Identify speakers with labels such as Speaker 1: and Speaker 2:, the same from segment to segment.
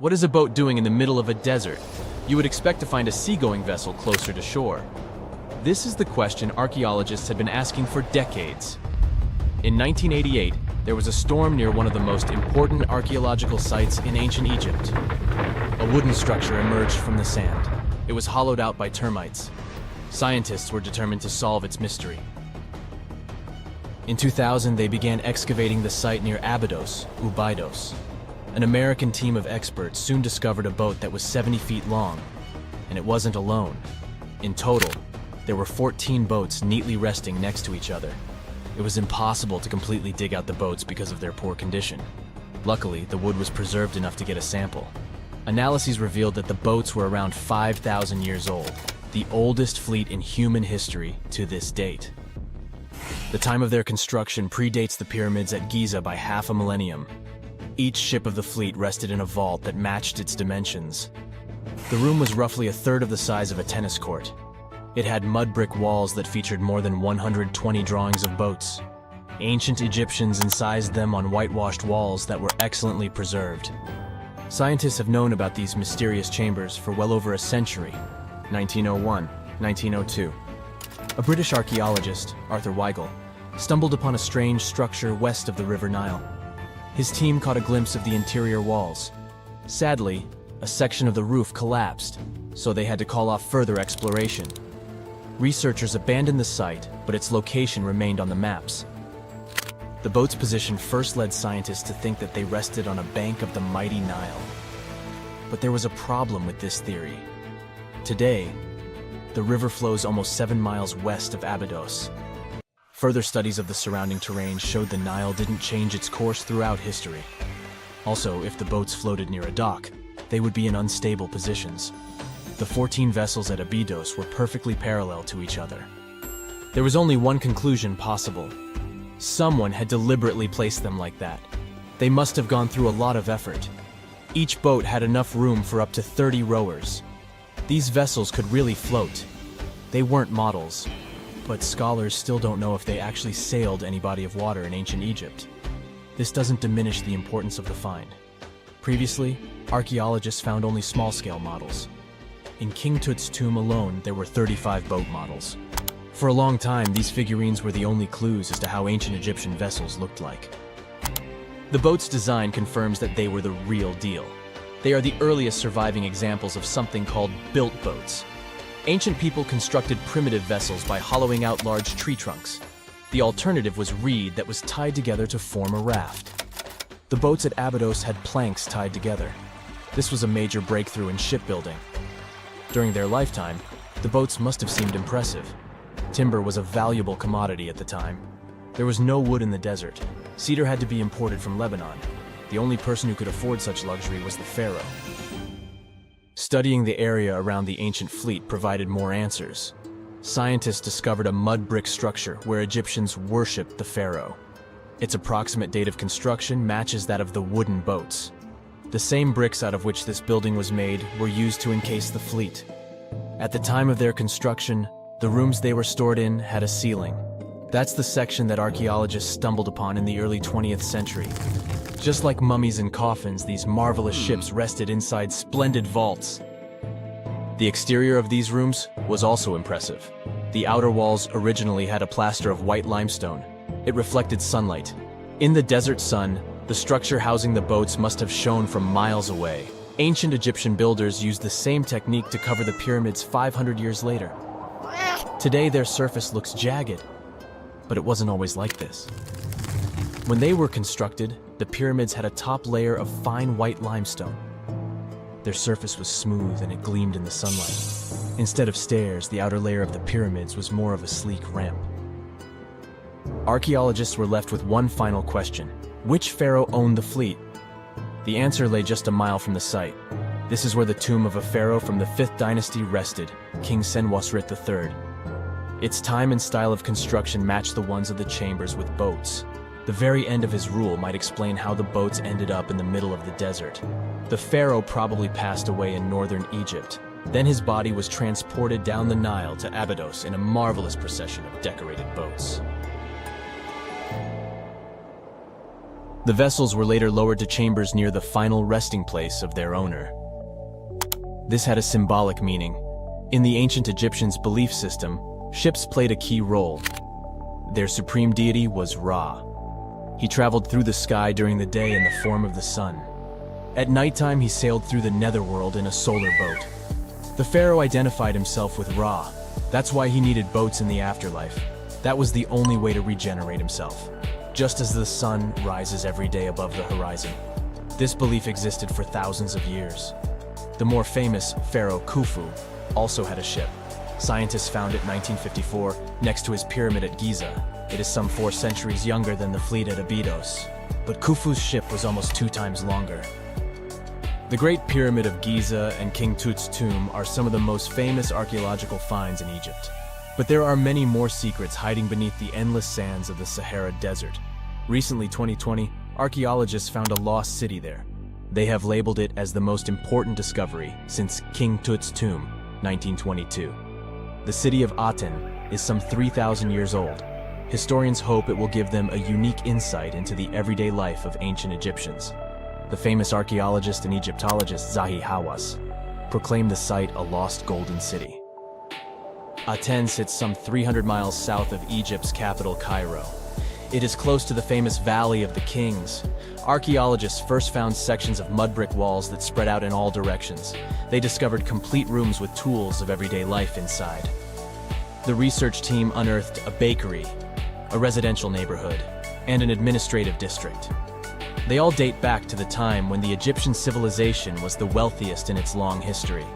Speaker 1: What is a boat doing in the middle of a desert? You would expect to find a seagoing vessel closer to shore. This is the question archaeologists had been asking for decades. In 1988, there was a storm near one of the most important archaeological sites in ancient Egypt. A wooden structure emerged from the sand. It was hollowed out by termites. Scientists were determined to solve its mystery. In 2000, they began excavating the site near Abydos, Abydos. An American team of experts soon discovered a boat that was 70 feet long, and it wasn't alone. In total, there were 14 boats neatly resting next to each other. It was impossible to completely dig out the boats because of their poor condition. Luckily, the wood was preserved enough to get a sample. Analyses revealed that the boats were around 5,000 years old, the oldest fleet in human history to this date. The time of their construction predates the pyramids at Giza by half a millennium. Each ship of the fleet rested in a vault that matched its dimensions. The room was roughly a third of the size of a tennis court. It had mud brick walls that featured more than 120 drawings of boats. Ancient Egyptians incised them on whitewashed walls that were excellently preserved. Scientists have known about these mysterious chambers for well over a century. 1901, 1902. A British archaeologist, Arthur Weigel, stumbled upon a strange structure west of the River Nile. His team caught a glimpse of the interior walls. Sadly, a section of the roof collapsed, so they had to call off further exploration. Researchers abandoned the site, but its location remained on the maps. The boat's position first led scientists to think that they rested on a bank of the mighty Nile. But there was a problem with this theory. Today, the river flows almost 7 miles west of Abydos. Further studies of the surrounding terrain showed the Nile didn't change its course throughout history. Also, if the boats floated near a dock, they would be in unstable positions. The 14 vessels at Abydos were perfectly parallel to each other. There was only one conclusion possible. Someone had deliberately placed them like that. They must have gone through a lot of effort. Each boat had enough room for up to 30 rowers. These vessels could really float. They weren't models, but scholars still don't know if they actually sailed any body of water in ancient Egypt. This doesn't diminish the importance of the find. Previously, archaeologists found only small-scale models. In King Tut's tomb alone, there were 35 boat models. For a long time, these figurines were the only clues as to how ancient Egyptian vessels looked like. The boat's design confirms that they were the real deal. They are the earliest surviving examples of something called built boats. Ancient people constructed primitive vessels by hollowing out large tree trunks. The alternative was reed that was tied together to form a raft. The boats at Abydos had planks tied together. This was a major breakthrough in shipbuilding. During their lifetime, the boats must have seemed impressive. Timber was a valuable commodity at the time. There was no wood in the desert. Cedar had to be imported from Lebanon. The only person who could afford such luxury was the pharaoh. Studying the area around the ancient fleet provided more answers. Scientists discovered a mud brick structure where Egyptians worshipped the pharaoh. Its approximate date of construction matches that of the wooden boats. The same bricks out of which this building was made were used to encase the fleet. At the time of their construction, the rooms they were stored in had a ceiling. That's the section that archaeologists stumbled upon in the early 20th century. Just like mummies and coffins, these marvelous ships rested inside splendid vaults. The exterior of these rooms was also impressive. The outer walls originally had a plaster of white limestone. It reflected sunlight. In the desert sun, the structure housing the boats must have shone from miles away. Ancient Egyptian builders used the same technique to cover the pyramids 500 years later. Today, their surface looks jagged, but it wasn't always like this. When they were constructed, the pyramids had a top layer of fine white limestone. Their surface was smooth and it gleamed in the sunlight. Instead of stairs, the outer layer of the pyramids was more of a sleek ramp. Archaeologists were left with one final question. Which pharaoh owned the fleet? The answer lay just a mile from the site. This is where the tomb of a pharaoh from the 5th dynasty rested, King Senwosret III. Its time and style of construction matched the ones of the chambers with boats. The very end of his rule might explain how the boats ended up in the middle of the desert. The pharaoh probably passed away in northern Egypt. Then his body was transported down the Nile to Abydos in a marvelous procession of decorated boats. The vessels were later lowered to chambers near the final resting place of their owner. This had a symbolic meaning. In the ancient Egyptians' belief system, ships played a key role. Their supreme deity was Ra. He traveled through the sky during the day in the form of the sun. At nighttime, he sailed through the netherworld in a solar boat. The pharaoh identified himself with Ra. That's why he needed boats in the afterlife. That was the only way to regenerate himself. Just as the sun rises every day above the horizon. This belief existed for thousands of years. The more famous Pharaoh Khufu also had a ship. Scientists found it in 1954 next to his pyramid at Giza. It is some 4 centuries younger than the fleet at Abydos, but Khufu's ship was almost 2 times longer. The Great Pyramid of Giza and King Tut's tomb are some of the most famous archaeological finds in Egypt. But there are many more secrets hiding beneath the endless sands of the Sahara Desert. Recently, 2020, archaeologists found a lost city there. They have labeled it as the most important discovery since King Tut's tomb, 1922. The city of Aten is some 3,000 years old. Historians hope it will give them a unique insight into the everyday life of ancient Egyptians. The famous archaeologist and Egyptologist Zahi Hawass proclaimed the site a lost golden city. Aten sits some 300 miles south of Egypt's capital, Cairo. It is close to the famous Valley of the Kings. Archaeologists first found sections of mud brick walls that spread out in all directions. They discovered complete rooms with tools of everyday life inside. The research team unearthed a bakery, a residential neighborhood, and an administrative district. They all date back to the time when the Egyptian civilization was the wealthiest in its long history.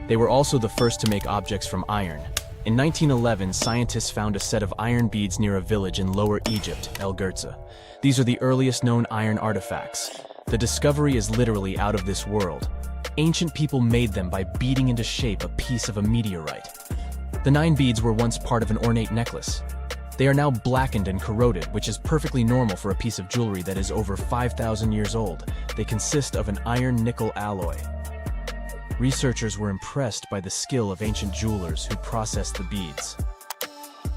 Speaker 1: They were also the first to make objects from iron. In 1911, scientists found a set of iron beads near a village in Lower Egypt, El Girza. These are the earliest known iron artifacts. The discovery is literally out of this world. Ancient people made them by beating into shape a piece of a meteorite. The 9 beads were once part of an ornate necklace. They are now blackened and corroded, which is perfectly normal for a piece of jewelry that is over 5,000 years old. They consist of an iron-nickel alloy. Researchers were impressed by the skill of ancient jewelers who processed the beads.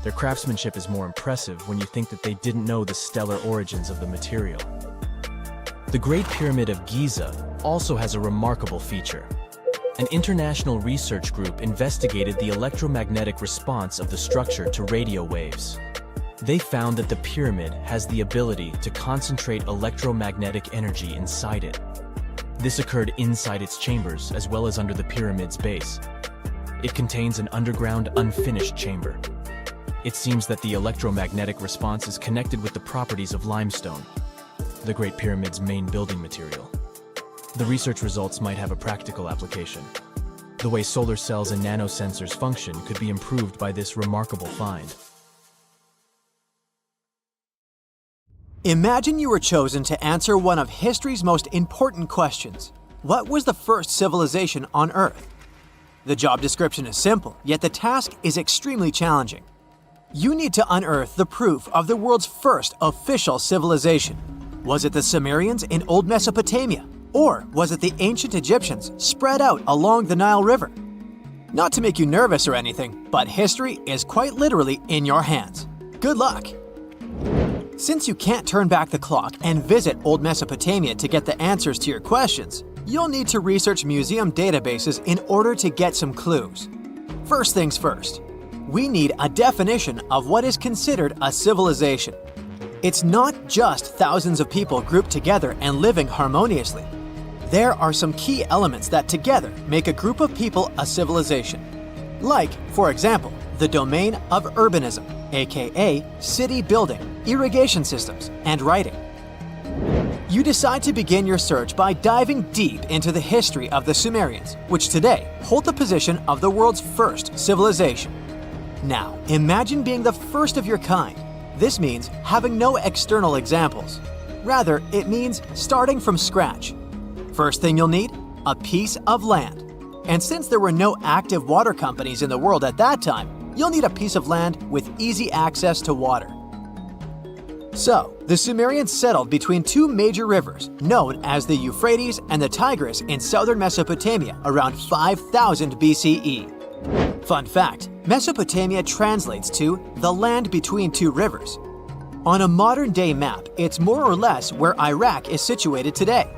Speaker 1: Their craftsmanship is more impressive when you think that they didn't know the stellar origins of the material. The Great Pyramid of Giza also has a remarkable feature. An international research group investigated the electromagnetic response of the structure to radio waves. They found that the pyramid has the ability to concentrate electromagnetic energy inside it. This occurred inside its chambers as well as under the pyramid's base. It contains an underground, unfinished chamber. It seems that the electromagnetic response is connected with the properties of limestone, the Great Pyramid's main building material. The research results might have a practical application. The way solar cells and nanosensors function could be improved by this remarkable find.
Speaker 2: Imagine you were chosen to answer one of history's most important questions. What was the first civilization on Earth? The job description is simple, yet the task is extremely challenging. You need to unearth the proof of the world's first official civilization. Was it the Sumerians in Old Mesopotamia? Or was it the ancient Egyptians spread out along the Nile River? Not to make you nervous or anything, but history is quite literally in your hands. Good luck! Since you can't turn back the clock and visit Old Mesopotamia to get the answers to your questions, you'll need to research museum databases in order to get some clues. First things first, we need a definition of what is considered a civilization. It's not just thousands of people grouped together and living harmoniously. There are some key elements that together make a group of people a civilization. Like, for example, the domain of urbanism, aka city building, irrigation systems, and writing. You decide to begin your search by diving deep into the history of the Sumerians, which today hold the position of the world's first civilization. Now, imagine being the first of your kind. This means having no external examples. Rather, it means starting from scratch. First thing you'll need, a piece of land. And since there were no active water companies in the world at that time, you'll need a piece of land with easy access to water. So, the Sumerians settled between 2 major rivers, known as the Euphrates and the Tigris in southern Mesopotamia around 5000 BCE. Fun fact, Mesopotamia translates to the land between 2 rivers. On a modern-day map, it's more or less where Iraq is situated today.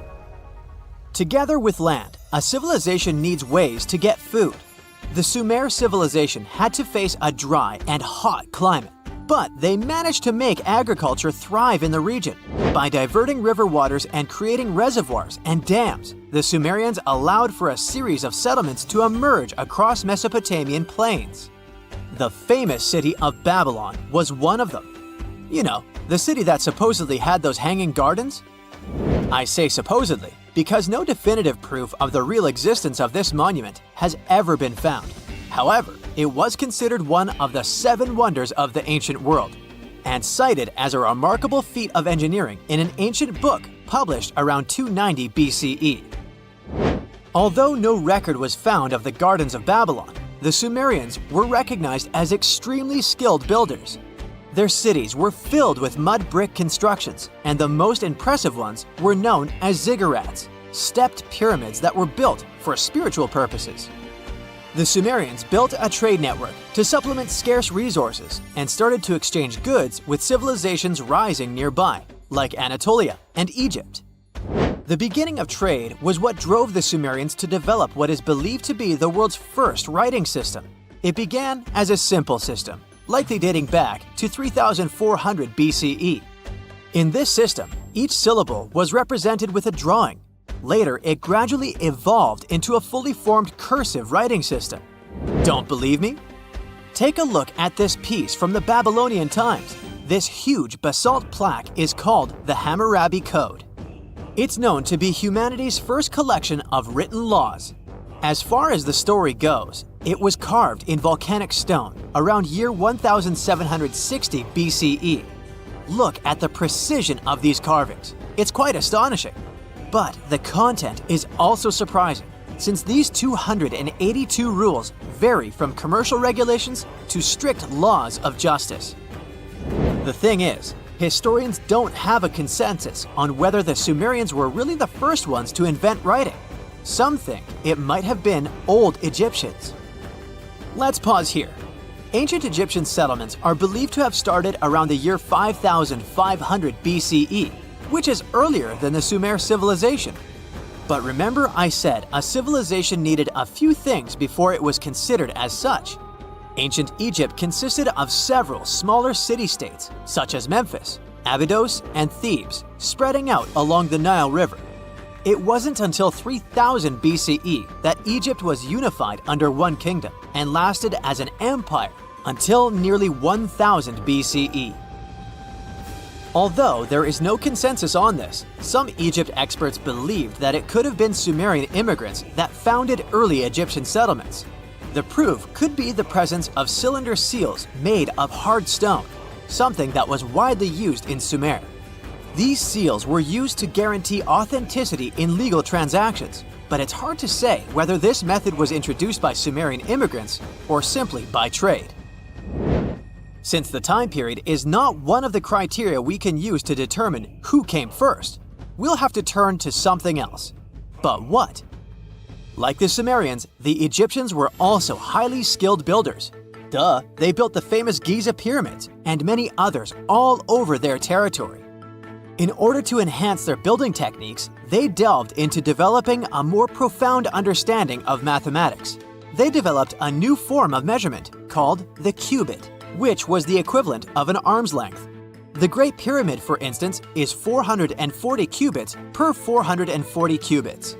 Speaker 2: Together with land, a civilization needs ways to get food. The Sumer civilization had to face a dry and hot climate, but they managed to make agriculture thrive in the region. By diverting river waters and creating reservoirs and dams, the Sumerians allowed for a series of settlements to emerge across Mesopotamian plains. The famous city of Babylon was one of them. You know, the city that supposedly had those hanging gardens? I say supposedly because no definitive proof of the real existence of this monument has ever been found. However, it was considered one of the 7 wonders of the ancient world, and cited as a remarkable feat of engineering in an ancient book published around 290 BCE. Although no record was found of the Gardens of Babylon, the Sumerians were recognized as extremely skilled builders. Their cities were filled with mud brick constructions, and the most impressive ones were known as ziggurats, stepped pyramids that were built for spiritual purposes. The Sumerians built a trade network to supplement scarce resources and started to exchange goods with civilizations rising nearby, like Anatolia and Egypt. The beginning of trade was what drove the Sumerians to develop what is believed to be the world's first writing system. It began as a simple system, likely dating back to 3400 BCE. In this system, each syllable was represented with a drawing. Later, it gradually evolved into a fully formed cursive writing system. Don't believe me? Take a look at this piece from the Babylonian times. This huge basalt plaque is called the Hammurabi Code. It's known to be humanity's first collection of written laws. As far as the story goes, it was carved in volcanic stone around year 1760 BCE. Look at the precision of these carvings. It's quite astonishing. But the content is also surprising, since these 282 rules vary from commercial regulations to strict laws of justice. The thing is, historians don't have a consensus on whether the Sumerians were really the first ones to invent writing. Some think it might have been old Egyptians. Let's pause here. Ancient Egyptian settlements are believed to have started around the year 5500 BCE, which is earlier than the Sumer civilization. But remember I said a civilization needed a few things before it was considered as such. Ancient Egypt consisted of several smaller city-states, such as Memphis, Abydos, and Thebes, spreading out along the Nile River. It wasn't until 3000 BCE that Egypt was unified under one kingdom and lasted as an empire until nearly 1000 BCE. Although there is no consensus on this, some Egypt experts believed that it could have been Sumerian immigrants that founded early Egyptian settlements. The proof could be the presence of cylinder seals made of hard stone, something that was widely used in Sumer. These seals were used to guarantee authenticity in legal transactions, but it's hard to say whether this method was introduced by Sumerian immigrants or simply by trade. Since the time period is not one of the criteria we can use to determine who came first, we'll have to turn to something else. But what? Like the Sumerians, the Egyptians were also highly skilled builders. Duh, they built the famous Giza pyramids and many others all over their territory. In order to enhance their building techniques, they delved into developing a more profound understanding of mathematics. They developed a new form of measurement called the cubit, which was the equivalent of an arm's length. The Great Pyramid, for instance, is 440 cubits per 440 cubits.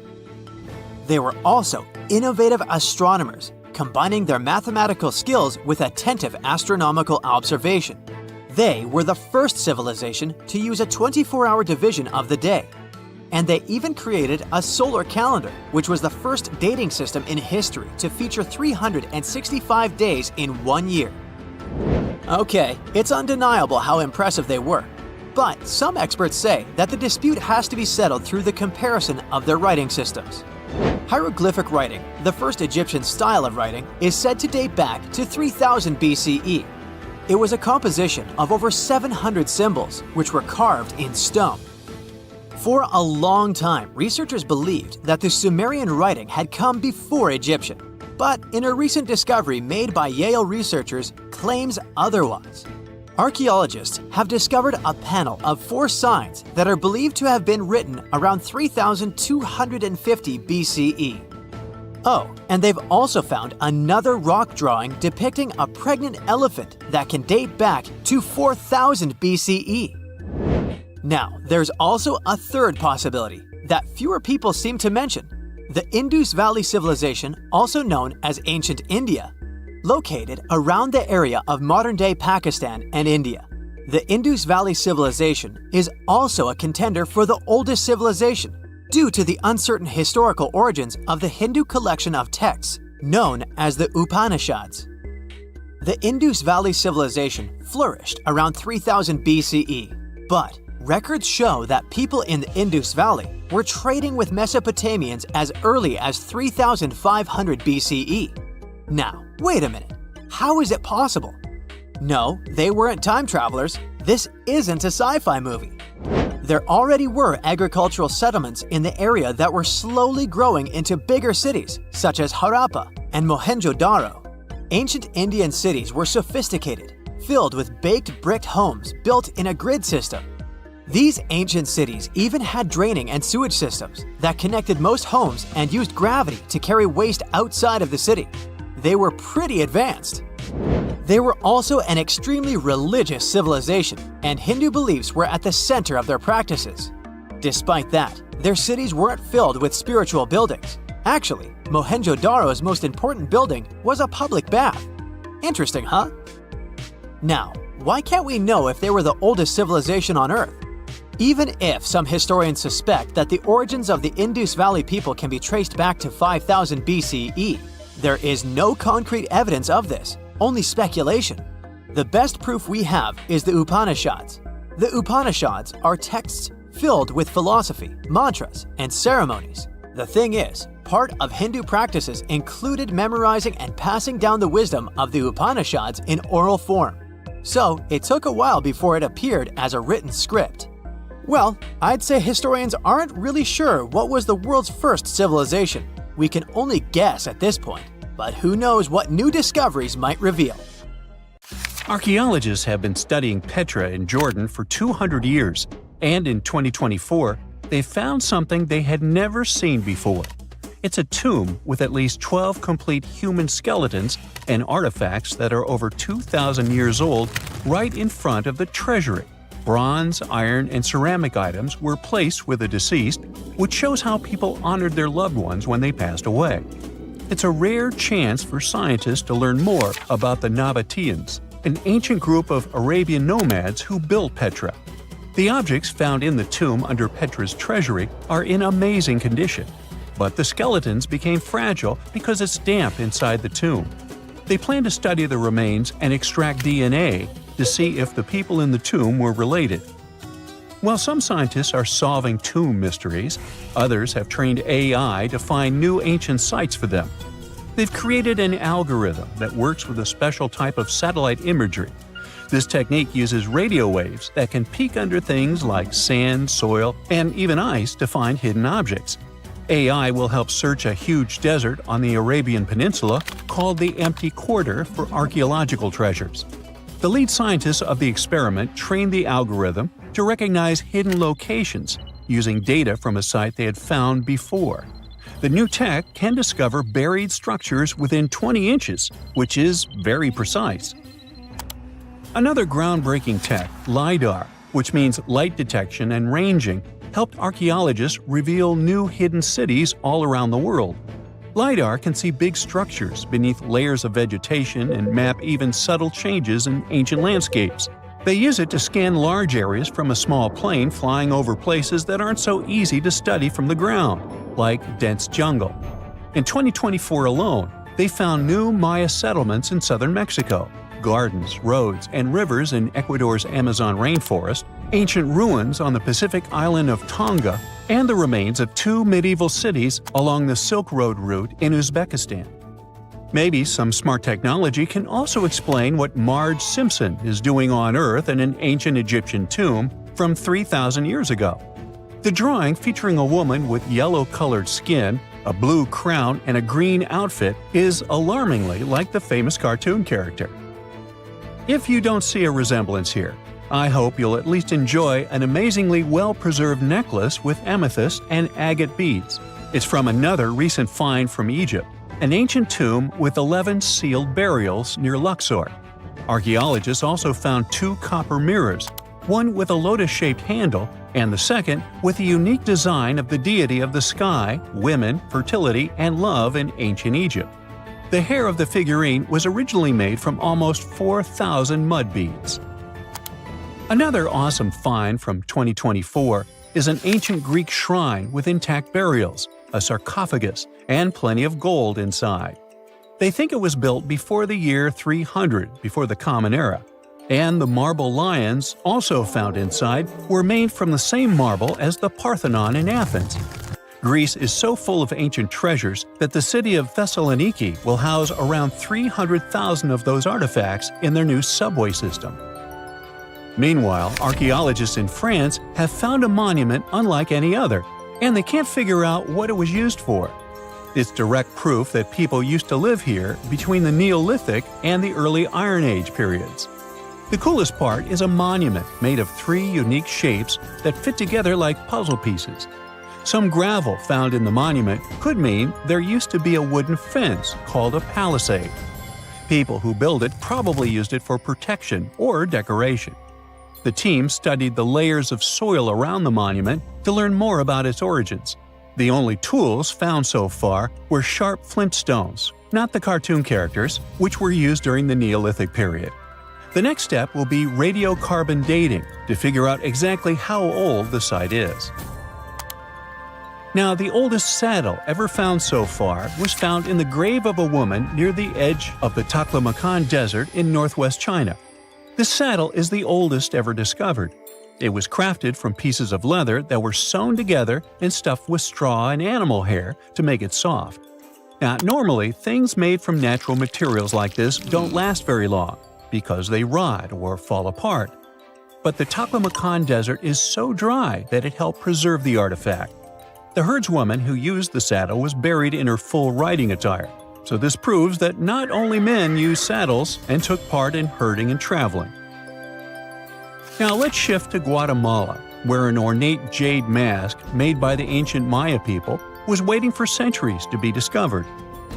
Speaker 2: They were also innovative astronomers, combining their mathematical skills with attentive astronomical observation. They were the first civilization to use a 24-hour division of the day. And they even created a solar calendar, which was the first dating system in history to feature 365 days in one year. Okay, it's undeniable how impressive they were. But some experts say that the dispute has to be settled through the comparison of their writing systems. Hieroglyphic writing, the first Egyptian style of writing, is said to date back to 3000 BCE. It was a composition of over 700 symbols, which were carved in stone. For a long time, researchers believed that the Sumerian writing had come before Egyptian, but in a recent discovery made by Yale researchers claims otherwise. Archaeologists have discovered a panel of 4 signs that are believed to have been written around 3250 BCE. Oh, and they've also found another rock drawing depicting a pregnant elephant that can date back to 4000 BCE. Now, there's also a third possibility that fewer people seem to mention: the Indus Valley Civilization, also known as Ancient India, located around the area of modern-day Pakistan and India. The Indus Valley Civilization is also a contender for the oldest civilization due to the uncertain historical origins of the Hindu collection of texts known as the Upanishads. The Indus Valley Civilization flourished around 3000 BCE, but records show that people in the Indus Valley were trading with Mesopotamians as early as 3500 BCE. Now, wait a minute. How is it possible? No, they weren't time travelers. This isn't a sci-fi movie. There already were agricultural settlements in the area that were slowly growing into bigger cities, such as Harappa and Mohenjo-daro. Ancient Indian cities were sophisticated, filled with baked brick homes built in a grid system. These ancient cities even had draining and sewage systems that connected most homes and used gravity to carry waste outside of the city. They were pretty advanced. They were also an extremely religious civilization, and Hindu beliefs were at the center of their practices. Despite that, their cities weren't filled with spiritual buildings. Actually, Mohenjo-daro's most important building was a public bath. Interesting, huh? Now, why can't we know if they were the oldest civilization on Earth? Even if some historians suspect that the origins of the Indus Valley people can be traced back to 5000 BCE, there is no concrete evidence of this, only speculation. The best proof we have is the Upanishads. The Upanishads are texts filled with philosophy, mantras, and ceremonies. The thing is, part of Hindu practices included memorizing and passing down the wisdom of the Upanishads in oral form. So, it took a while before it appeared as a written script. Well, I'd say historians aren't really sure what was the world's first civilization. We can only guess at this point, but who knows what new discoveries might reveal.
Speaker 3: Archaeologists have been studying Petra in Jordan for 200 years, and in 2024, they found something they had never seen before. It's a tomb with at least 12 complete human skeletons and artifacts that are over 2,000 years old right in front of the treasury. Bronze, iron, and ceramic items were placed with the deceased, which shows how people honored their loved ones when they passed away. It's a rare chance for scientists to learn more about the Nabateans, an ancient group of Arabian nomads who built Petra. The objects found in the tomb under Petra's treasury are in amazing condition, but the skeletons became fragile because it's damp inside the tomb. They plan to study the remains and extract DNA to see if the people in the tomb were related. While some scientists are solving tomb mysteries, others have trained AI to find new ancient sites for them. They've created an algorithm that works with a special type of satellite imagery. This technique uses radio waves that can peek under things like sand, soil, and even ice to find hidden objects. AI will help search a huge desert on the Arabian Peninsula called the Empty Quarter for archaeological treasures. The lead scientists of the experiment trained the algorithm to recognize hidden locations using data from a site they had found before. The new tech can discover buried structures within 20 inches, which is very precise. Another groundbreaking tech, LiDAR, which means light detection and ranging, helped archaeologists reveal new hidden cities all around the world. LiDAR can see big structures beneath layers of vegetation and map even subtle changes in ancient landscapes. They use it to scan large areas from a small plane flying over places that aren't so easy to study from the ground, like dense jungle. In 2024 alone, they found new Maya settlements in southern Mexico, gardens, roads, and rivers in Ecuador's Amazon rainforest, ancient ruins on the Pacific island of Tonga, and the remains of 2 medieval cities along the Silk Road route in Uzbekistan. Maybe some smart technology can also explain what Marge Simpson is doing on Earth in an ancient Egyptian tomb from 3,000 years ago. The drawing, featuring a woman with yellow-colored skin, a blue crown, and a green outfit, is alarmingly like the famous cartoon character. If you don't see a resemblance here, I hope you'll at least enjoy an amazingly well-preserved necklace with amethyst and agate beads. It's from another recent find from Egypt, an ancient tomb with 11 sealed burials near Luxor. Archaeologists also found 2 copper mirrors, one with a lotus-shaped handle and the second with a unique design of the deity of the sky, women, fertility, and love in ancient Egypt. The hair of the figurine was originally made from almost 4,000 mud beads. Another awesome find from 2024 is an ancient Greek shrine with intact burials, a sarcophagus, and plenty of gold inside. They think it was built before the year 300 before the Common Era, and the marble lions, also found inside, were made from the same marble as the Parthenon in Athens. Greece is so full of ancient treasures that the city of Thessaloniki will house around 300,000 of those artifacts in their new subway system. Meanwhile, archaeologists in France have found a monument unlike any other, and they can't figure out what it was used for. It's direct proof that people used to live here between the Neolithic and the early Iron Age periods. The coolest part is a monument made of 3 unique shapes that fit together like puzzle pieces. Some gravel found in the monument could mean there used to be a wooden fence called a palisade. People who built it probably used it for protection or decoration. The team studied the layers of soil around the monument to learn more about its origins. The only tools found so far were sharp flint stones, not the cartoon characters, which were used during the Neolithic period. The next step will be radiocarbon dating to figure out exactly how old the site is. Now, the oldest saddle ever found so far was found in the grave of a woman near the edge of the Taklamakan Desert in northwest China. This saddle is the oldest ever discovered. It was crafted from pieces of leather that were sewn together and stuffed with straw and animal hair to make it soft. Now, normally, things made from natural materials like this don't last very long because they rot or fall apart. But the Taklamakan Desert is so dry that it helped preserve the artifact. The herdswoman who used the saddle was buried in her full riding attire, so this proves that not only men used saddles and took part in herding and traveling. Now let's shift to Guatemala, where an ornate jade mask made by the ancient Maya people was waiting for centuries to be discovered.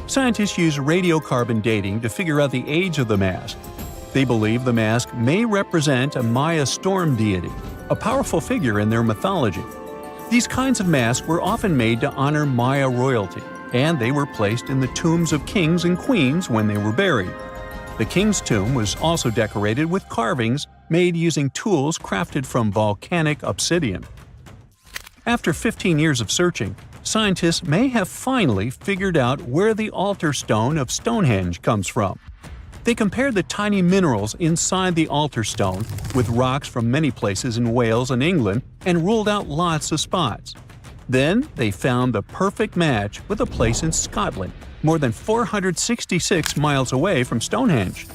Speaker 3: Scientists use radiocarbon dating to figure out the age of the mask. They believe the mask may represent a Maya storm deity, a powerful figure in their mythology. These kinds of masks were often made to honor Maya royalty, and they were placed in the tombs of kings and queens when they were buried. The king's tomb was also decorated with carvings made using tools crafted from volcanic obsidian. After 15 years of searching, scientists may have finally figured out where the altar stone of Stonehenge comes from. They compared the tiny minerals inside the altar stone with rocks from many places in Wales and England and ruled out lots of spots. Then they found the perfect match with a place in Scotland, more than 466 miles away from Stonehenge.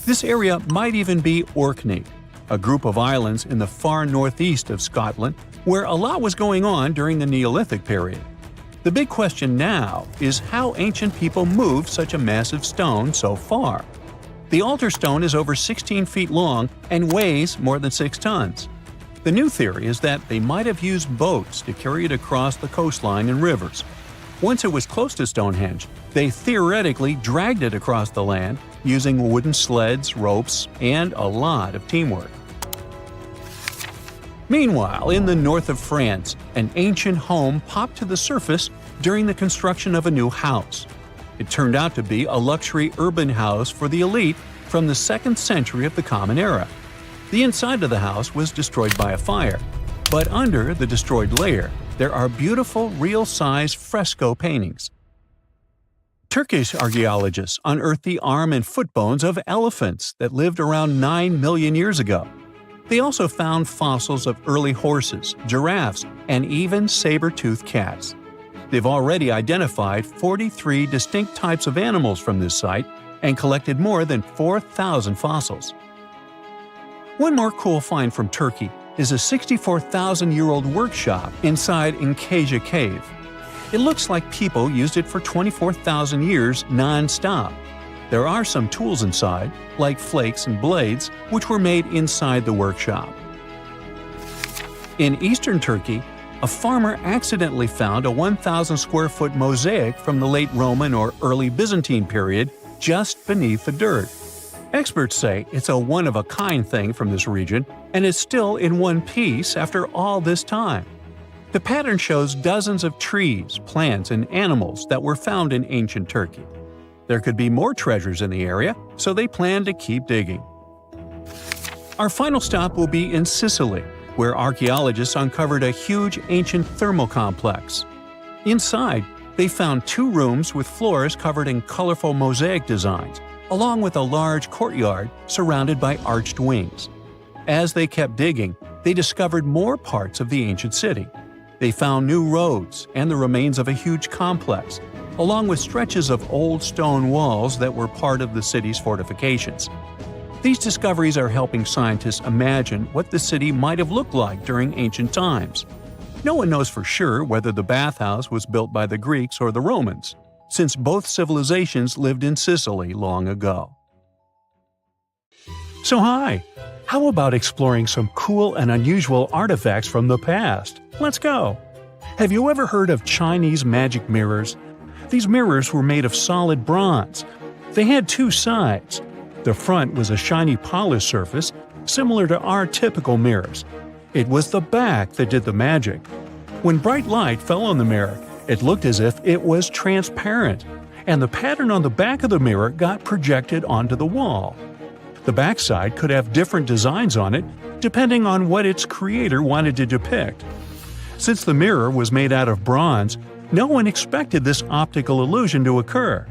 Speaker 3: This area might even be Orkney, a group of islands in the far northeast of Scotland where a lot was going on during the Neolithic period. The big question now is how ancient people moved such a massive stone so far. The altar stone is over 16 feet long and weighs more than 6 tons. The new theory is that they might have used boats to carry it across the coastline and rivers. Once it was close to Stonehenge, they theoretically dragged it across the land using wooden sleds, ropes, and a lot of teamwork. Meanwhile, in the north of France, an ancient home popped to the surface during the construction of a new house. It turned out to be a luxury urban house for the elite from the 2nd century of the Common Era. The inside of the house was destroyed by a fire, but under the destroyed layer, there are beautiful, real-size fresco paintings. Turkish archaeologists unearthed the arm and foot bones of elephants that lived around 9 million years ago. They also found fossils of early horses, giraffes, and even saber-toothed cats. They've already identified 43 distinct types of animals from this site and collected more than 4,000 fossils. One more cool find from Turkey is a 64,000-year-old workshop inside Incaja Cave. It looks like people used it for 24,000 years non-stop. There are some tools inside, like flakes and blades, which were made inside the workshop. In eastern Turkey, a farmer accidentally found a 1,000 square foot mosaic from the late Roman or early Byzantine period just beneath the dirt. Experts say it's a one-of-a-kind thing from this region, and is still in one piece after all this time. The pattern shows dozens of trees, plants, and animals that were found in ancient Turkey. There could be more treasures in the area, so they plan to keep digging. Our final stop will be in Sicily, where archaeologists uncovered a huge ancient thermal complex. Inside, they found 2 rooms with floors covered in colorful mosaic designs, along with a large courtyard surrounded by arched wings. As they kept digging, they discovered more parts of the ancient city. They found new roads and the remains of a huge complex, along with stretches of old stone walls that were part of the city's fortifications. These discoveries are helping scientists imagine what the city might have looked like during ancient times. No one knows for sure whether the bathhouse was built by the Greeks or the Romans, since both civilizations lived in Sicily long ago. So hi! How about exploring some cool and unusual artifacts from the past? Let's go! Have you ever heard of Chinese magic mirrors? These mirrors were made of solid bronze. They had 2 sides. The front was a shiny polished surface, similar to our typical mirrors. It was the back that did the magic. When bright light fell on the mirror, it looked as if it was transparent, and the pattern on the back of the mirror got projected onto the wall. The backside could have different designs on it, depending on what its creator wanted to depict. Since the mirror was made out of bronze, no one expected this optical illusion to occur.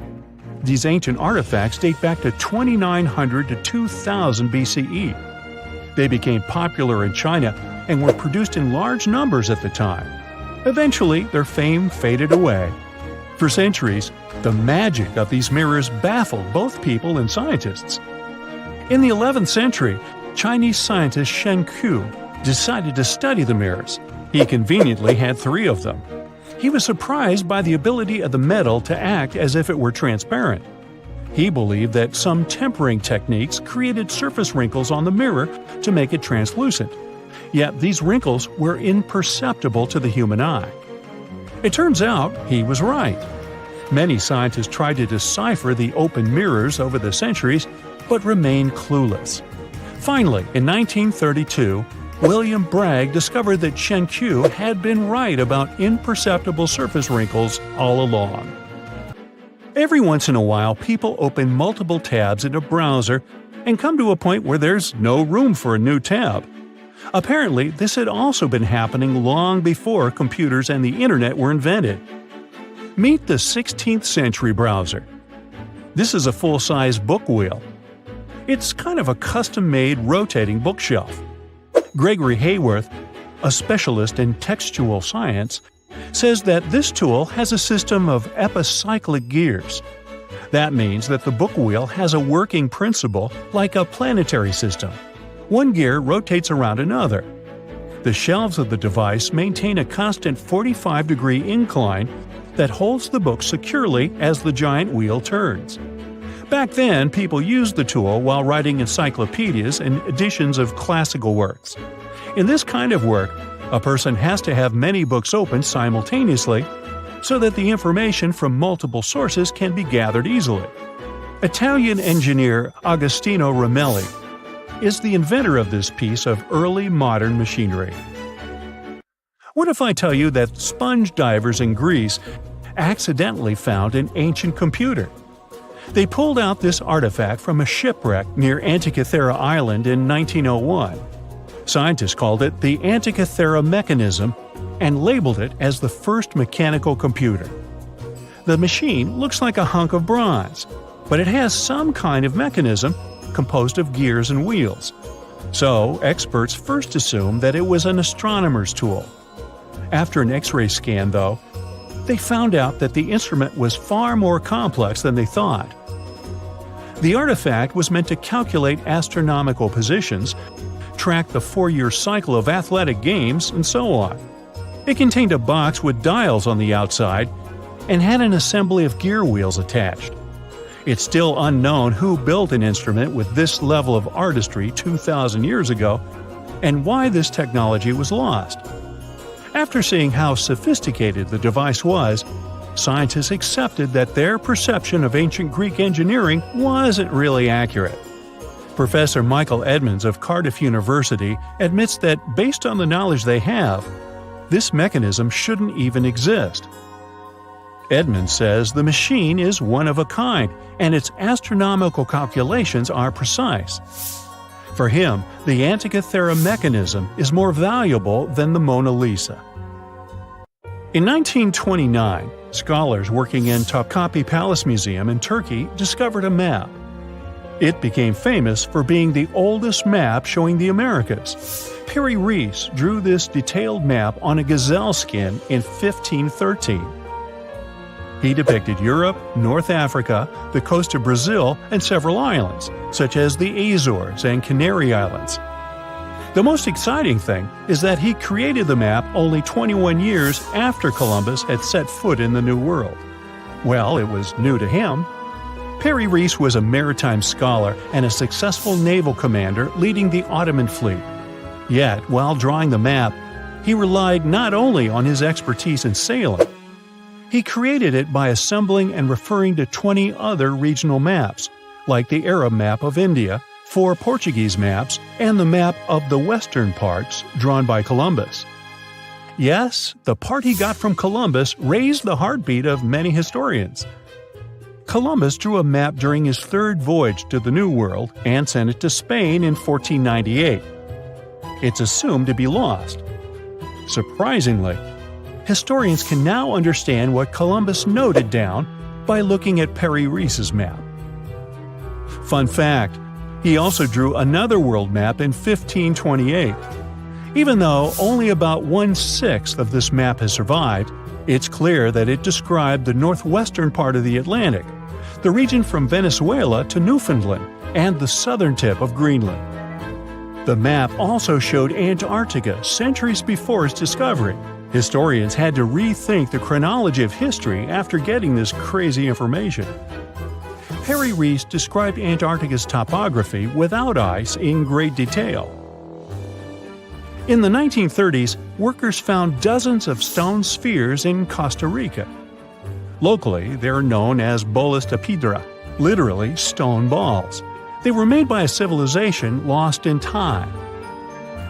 Speaker 3: These ancient artifacts date back to 2900 to 2000 BCE. They became popular in China and were produced in large numbers at the time. Eventually, their fame faded away. For centuries, the magic of these mirrors baffled both people and scientists. In the 11th century, Chinese scientist Shen Ku decided to study the mirrors. He conveniently had 3 of them. He was surprised by the ability of the metal to act as if it were transparent. He believed that some tempering techniques created surface wrinkles on the mirror to make it translucent. Yet these wrinkles were imperceptible to the human eye. It turns out he was right. Many scientists tried to decipher the open mirrors over the centuries, but remained clueless. Finally, in 1932, William Bragg discovered that Shen Ku had been right about imperceptible surface wrinkles all along. Every once in a while, people open multiple tabs in a browser and come to a point where there's no room for a new tab. Apparently, this had also been happening long before computers and the internet were invented. Meet the 16th century browser. This is a full-size book wheel. It's kind of a custom-made rotating bookshelf. Gregory Hayworth, a specialist in textual science, says that this tool has a system of epicyclic gears. That means that the book wheel has a working principle like a planetary system. One gear rotates around another. The shelves of the device maintain a constant 45-degree incline that holds the book securely as the giant wheel turns. Back then, people used the tool while writing encyclopedias and editions of classical works. In this kind of work, a person has to have many books open simultaneously so that the information from multiple sources can be gathered easily. Italian engineer Agostino Ramelli is the inventor of this piece of early modern machinery. What if I tell you that sponge divers in Greece accidentally found an ancient computer? They pulled out this artifact from a shipwreck near Antikythera Island in 1901. Scientists called it the Antikythera mechanism and labeled it as the first mechanical computer. The machine looks like a hunk of bronze, but it has some kind of mechanism composed of gears and wheels. So, experts first assumed that it was an astronomer's tool. After an X-ray scan, though, they found out that the instrument was far more complex than they thought. The artifact was meant to calculate astronomical positions, track the 4-year cycle of athletic games, and so on. It contained a box with dials on the outside and had an assembly of gear wheels attached. It's still unknown who built an instrument with this level of artistry 2,000 years ago, and why this technology was lost. After seeing how sophisticated the device was, scientists accepted that their perception of ancient Greek engineering wasn't really accurate. Professor Michael Edmonds of Cardiff University admits that based on the knowledge they have, this mechanism shouldn't even exist. Edmonds says the machine is one of a kind, and its astronomical calculations are precise. For him, the Antikythera mechanism is more valuable than the Mona Lisa. In 1929, scholars working in Topkapi Palace Museum in Turkey discovered a map. It became famous for being the oldest map showing the Americas. Perry Rees drew this detailed map on a gazelle skin in 1513. He depicted Europe, North Africa, the coast of Brazil, and several islands, such as the Azores and Canary Islands. The most exciting thing is that he created the map only 21 years after Columbus had set foot in the New World. Well, it was new to him. Perry Rees was a maritime scholar and a successful naval commander leading the Ottoman fleet. Yet, while drawing the map, he relied not only on his expertise in sailing. He created it by assembling and referring to 20 other regional maps, like the Arab map of India, 4 Portuguese maps, and the map of the western parts drawn by Columbus. Yes, the part he got from Columbus raised the heartbeat of many historians. Columbus drew a map during his third voyage to the New World and sent it to Spain in 1498. It's assumed to be lost. Surprisingly, historians can now understand what Columbus noted down by looking at Perry Rees's map. Fun fact, he also drew another world map in 1528. Even though only about 1/6 of this map has survived, it's clear that it described the northwestern part of the Atlantic, the region from Venezuela to Newfoundland, and the southern tip of Greenland. The map also showed Antarctica centuries before its discovery. Historians had to rethink the chronology of history after getting this crazy information. Perry Rees described Antarctica's topography without ice in great detail. In the 1930s, workers found dozens of stone spheres in Costa Rica. Locally, they're known as bolas de piedra, literally stone balls. They were made by a civilization lost in time.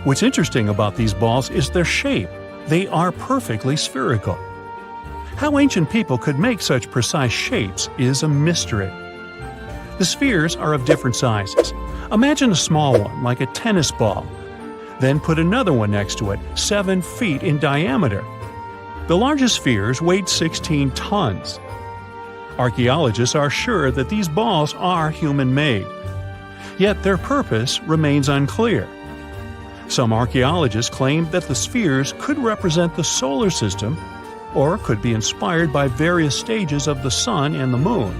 Speaker 3: What's interesting about these balls is their shape. They are perfectly spherical. How ancient people could make such precise shapes is a mystery. The spheres are of different sizes. Imagine a small one, like a tennis ball. Then put another one next to it, 7 feet in diameter. The largest spheres weighed 16 tons. Archaeologists are sure that these balls are human-made. Yet their purpose remains unclear. Some archaeologists claim that the spheres could represent the solar system or could be inspired by various stages of the sun and the moon.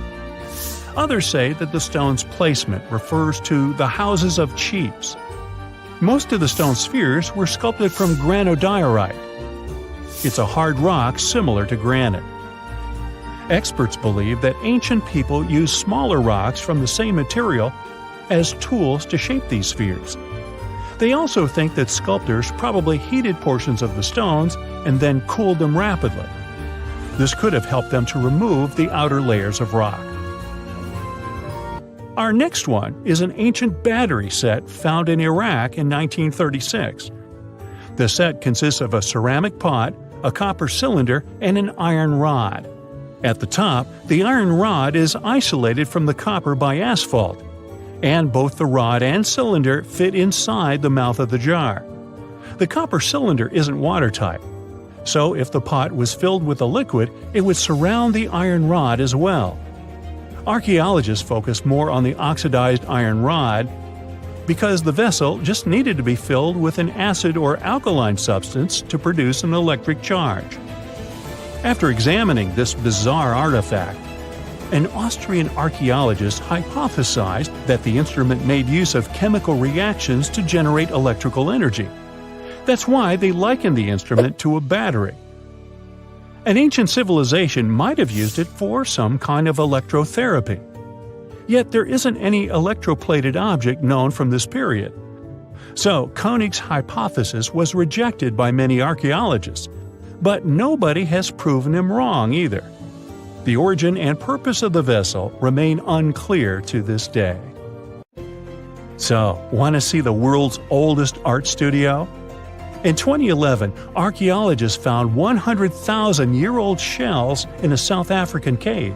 Speaker 3: Others say that the stone's placement refers to the houses of chiefs. Most of the stone spheres were sculpted from granodiorite. It's a hard rock similar to granite. Experts believe that ancient people used smaller rocks from the same material as tools to shape these spheres. They also think that sculptors probably heated portions of the stones and then cooled them rapidly. This could have helped them to remove the outer layers of rock. Our next one is an ancient battery set found in Iraq in 1936. The set consists of a ceramic pot, a copper cylinder, and an iron rod. At the top, the iron rod is isolated from the copper by asphalt, and both the rod and cylinder fit inside the mouth of the jar. The copper cylinder isn't watertight, so if the pot was filled with a liquid, it would surround the iron rod as well. Archaeologists focused more on the oxidized iron rod because the vessel just needed to be filled with an acid or alkaline substance to produce an electric charge. After examining this bizarre artifact, an Austrian archaeologist hypothesized that the instrument made use of chemical reactions to generate electrical energy. That's why they likened the instrument to a battery. An ancient civilization might have used it for some kind of electrotherapy. Yet there isn't any electroplated object known from this period. So Koenig's hypothesis was rejected by many archaeologists, but nobody has proven him wrong either. The origin and purpose of the vessel remain unclear to this day. So, want to see the world's oldest art studio? In 2011, archaeologists found 100,000-year-old shells in a South African cave.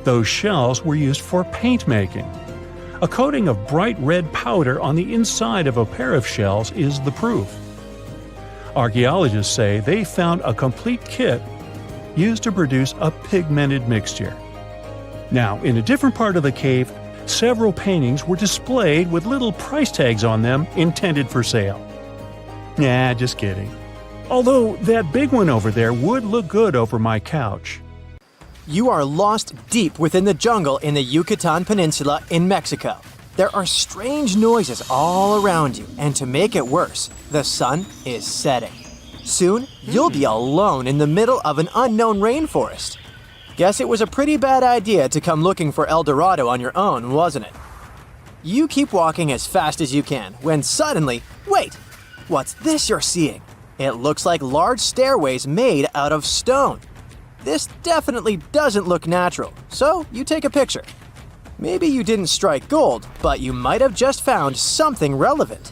Speaker 3: Those shells were used for paint making. A coating of bright red powder on the inside of a pair of shells is the proof. Archaeologists say they found a complete kit used to produce a pigmented mixture. Now, in a different part of the cave, several paintings were displayed with little price tags on them intended for sale. Nah, just kidding. Although that big one over there would look good over my couch.
Speaker 2: You are lost deep within the jungle in the Yucatan Peninsula in Mexico. There are strange noises all around you, and to make it worse, the sun is setting. Soon, you'll be alone in the middle of an unknown rainforest. Guess it was a pretty bad idea to come looking for El Dorado on your own, wasn't it? You keep walking as fast as you can, when suddenly, wait! What's this you're seeing? It looks like large stairways made out of stone. This definitely doesn't look natural, so you take a picture. Maybe you didn't strike gold, but you might have just found something relevant.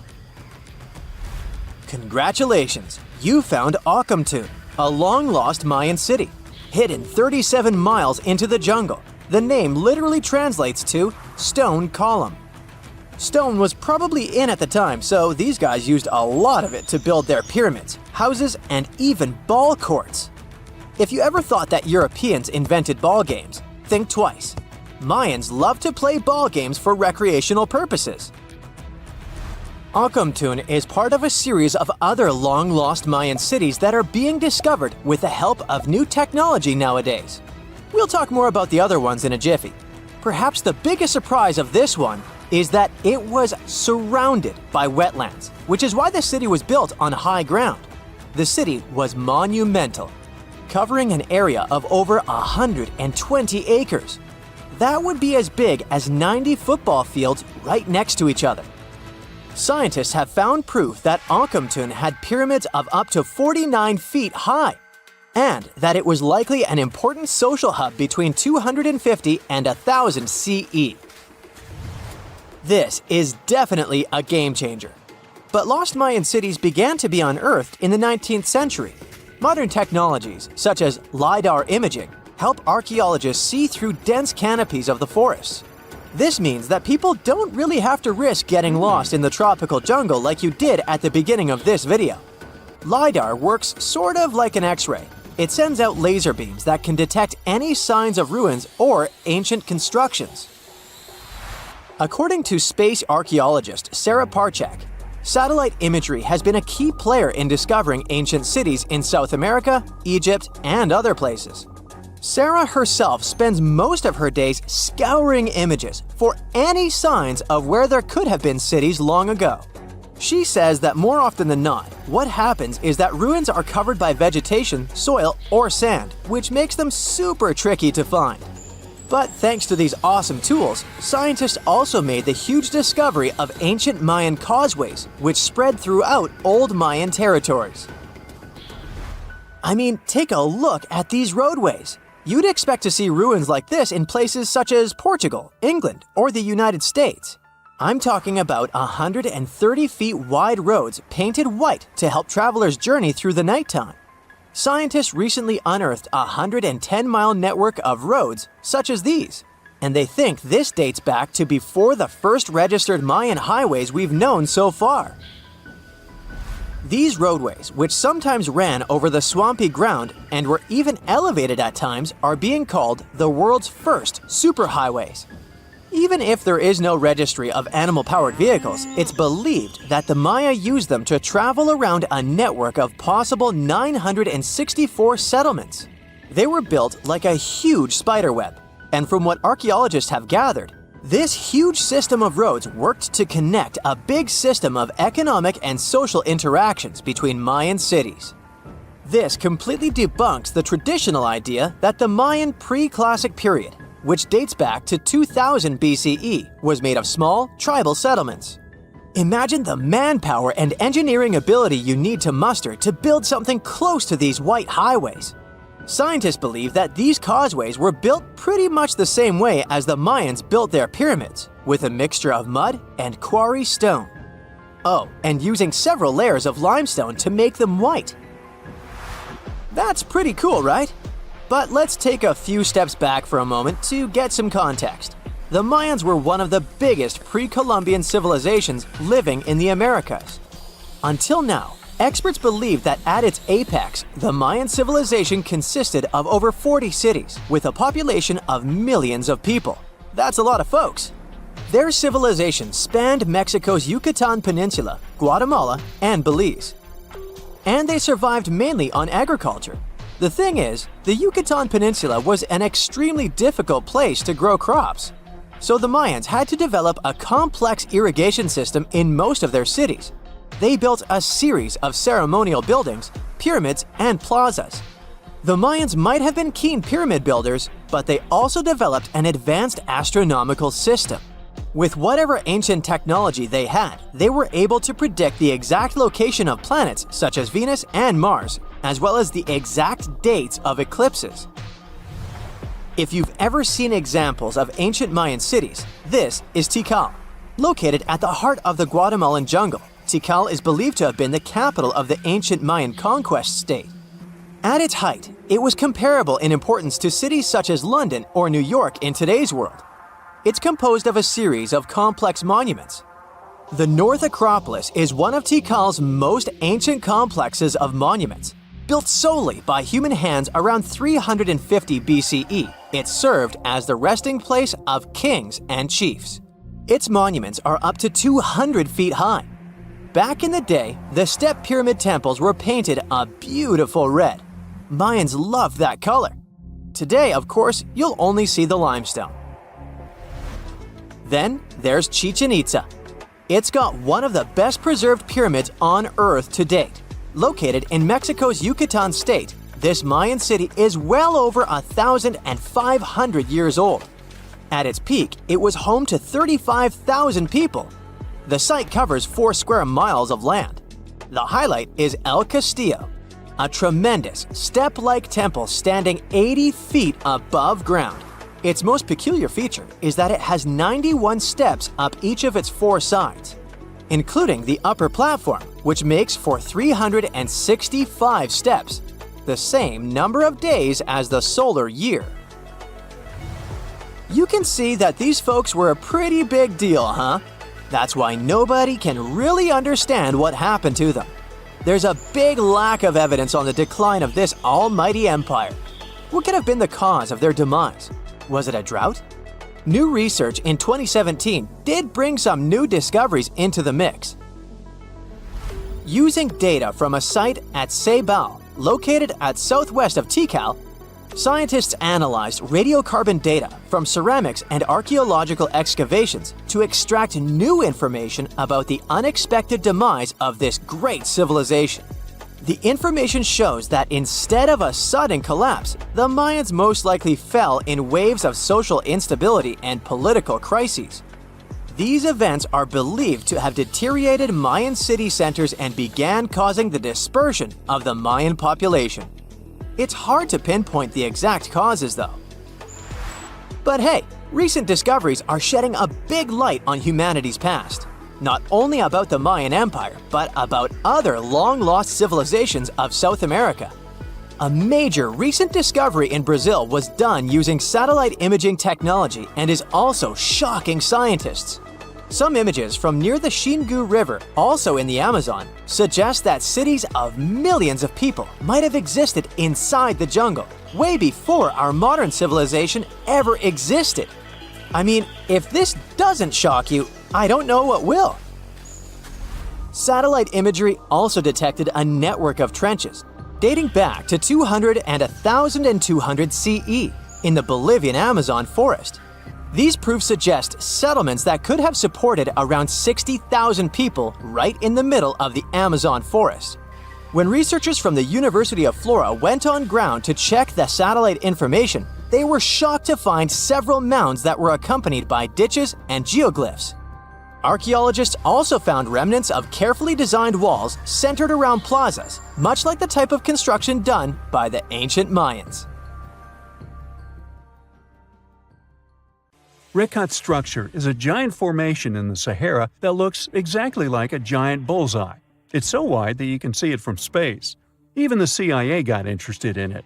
Speaker 2: Congratulations! You found Akamtun, a long-lost Mayan city. Hidden 37 miles into the jungle, the name literally translates to stone column. Stone was probably in at the time, so these guys used a lot of it to build their pyramids, houses, and even ball courts. If you ever thought that Europeans invented ball games, think twice. Mayans loved to play ball games for recreational purposes. Akamtun is part of a series of other long-lost Mayan cities that are being discovered with the help of new technology nowadays. We'll talk more about the other ones in a jiffy. Perhaps the biggest surprise of this one is that it was surrounded by wetlands, which is why the city was built on high ground. The city was monumental, covering an area of over 120 acres. That would be as big as 90 football fields right next to each other. Scientists have found proof that Akamtun had pyramids of up to 49 feet high, and that it was likely an important social hub between 250 and 1000 CE. This is definitely a game changer. But lost Mayan cities began to be unearthed in the 19th century. Modern technologies, such as LiDAR imaging, help archaeologists see through dense canopies of the forests. This means that people don't really have to risk getting lost in the tropical jungle like you did at the beginning of this video. LiDAR works sort of like an X-ray. It sends out laser beams that can detect any signs of ruins or ancient constructions. According to space archaeologist Sarah Parchak, satellite imagery has been a key player in discovering ancient cities in South America, Egypt, and other places. Sarah herself spends most of her days scouring images for any signs of where there could have been cities long ago. She says that more often than not, what happens is that ruins are covered by vegetation, soil, or sand, which makes them super tricky to find. But thanks to these awesome tools, scientists also made the huge discovery of ancient Mayan causeways, which spread throughout old Mayan territories. I mean, take a look at these roadways. You'd expect to see ruins like this in places such as Portugal, England, or the United States. I'm talking about 130 feet wide roads painted white to help travelers journey through the nighttime. Scientists recently unearthed a 110-mile network of roads such as these, and they think this dates back to before the first registered Mayan highways we've known so far. These roadways, which sometimes ran over the swampy ground and were even elevated at times, are being called the world's first superhighways. Even if there is no registry of animal-powered vehicles, it's believed that the Maya used them to travel around a network of possible 964 settlements. They were built like a huge spiderweb, and from what archaeologists have gathered, this huge system of roads worked to connect a big system of economic and social interactions between Mayan cities. This completely debunks the traditional idea that the Mayan pre-classic period, which dates back to 2000 BCE, was made of small, tribal settlements. Imagine the manpower and engineering ability you need to muster to build something close to these white highways. Scientists believe that these causeways were built pretty much the same way as the Mayans built their pyramids, with a mixture of mud and quarry stone. Oh, and using several layers of limestone to make them white. That's pretty cool, right? But let's take a few steps back for a moment to get some context. The Mayans were one of the biggest pre-Columbian civilizations living in the Americas. Until now, experts believe that at its apex, the Mayan civilization consisted of over 40 cities with a population of millions of people. That's a lot of folks. Their civilization spanned Mexico's Yucatan Peninsula, Guatemala, and Belize. And they survived mainly on agriculture. The thing is, the Yucatan Peninsula was an extremely difficult place to grow crops. So the Mayans had to develop a complex irrigation system in most of their cities. They built a series of ceremonial buildings, pyramids, and plazas. The Mayans might have been keen pyramid builders, but they also developed an advanced astronomical system. With whatever ancient technology they had, they were able to predict the exact location of planets such as Venus and Mars, as well as the exact dates of eclipses. If you've ever seen examples of ancient Mayan cities, this is Tikal. Located at the heart of the Guatemalan jungle, Tikal is believed to have been the capital of the ancient Mayan conquest state. At its height, it was comparable in importance to cities such as London or New York in today's world. It's composed of a series of complex monuments. The North Acropolis is one of Tikal's most ancient complexes of monuments. Built solely by human hands around 350 BCE, it served as the resting place of kings and chiefs. Its monuments are up to 200 feet high. Back in the day, the step pyramid temples were painted a beautiful red. Mayans loved that color. Today, of course, you'll only see the limestone. Then there's Chichen Itza. It's got one of the best preserved pyramids on Earth to date. Located in Mexico's Yucatan state, this Mayan city is well over 1,500 years old. At its peak, it was home to 35,000 people. The site covers 4 square miles of land. The highlight is El Castillo, a tremendous step-like temple standing 80 feet above ground. Its most peculiar feature is that it has 91 steps up each of its 4 sides, including the upper platform, which makes for 365 steps, the same number of days as the solar year. You can see that these folks were a pretty big deal, huh? That's why nobody can really understand what happened to them. There's a big lack of evidence on the decline of this almighty empire. What could have been the cause of their demise? Was it a drought? New research in 2017 did bring some new discoveries into the mix. Using data from a site at Ceibal, located at southwest of Tikal, scientists analyzed radiocarbon data from ceramics and archaeological excavations to extract new information about the unexpected demise of this great civilization. The information shows that instead of a sudden collapse, the Mayans most likely fell in waves of social instability and political crises. These events are believed to have deteriorated Mayan city centers and began causing the dispersion of the Mayan population. It's hard to pinpoint the exact causes, though. But hey, recent discoveries are shedding a big light on humanity's past. Not only about the Mayan Empire, but about other long-lost civilizations of South America. A major recent discovery in Brazil was done using satellite imaging technology and is also shocking scientists. Some images from near the Xingu River, also in the Amazon, suggest that cities of millions of people might have existed inside the jungle, way before our modern civilization ever existed. I mean, if this doesn't shock you, I don't know what will. Satellite imagery also detected a network of trenches dating back to 200 and 1200 CE in the Bolivian Amazon forest. These proofs suggest settlements that could have supported around 60,000 people right in the middle of the Amazon forest. When researchers from the University of Florida went on ground to check the satellite information, they were shocked to find several mounds that were accompanied by ditches and geoglyphs. Archaeologists also found remnants of carefully designed walls centered around plazas, much like the type of construction done by the ancient Mayans.
Speaker 3: Rikat structure is a giant formation in the Sahara that looks exactly like a giant bullseye. It's so wide that you can see it from space. Even the CIA got interested in it.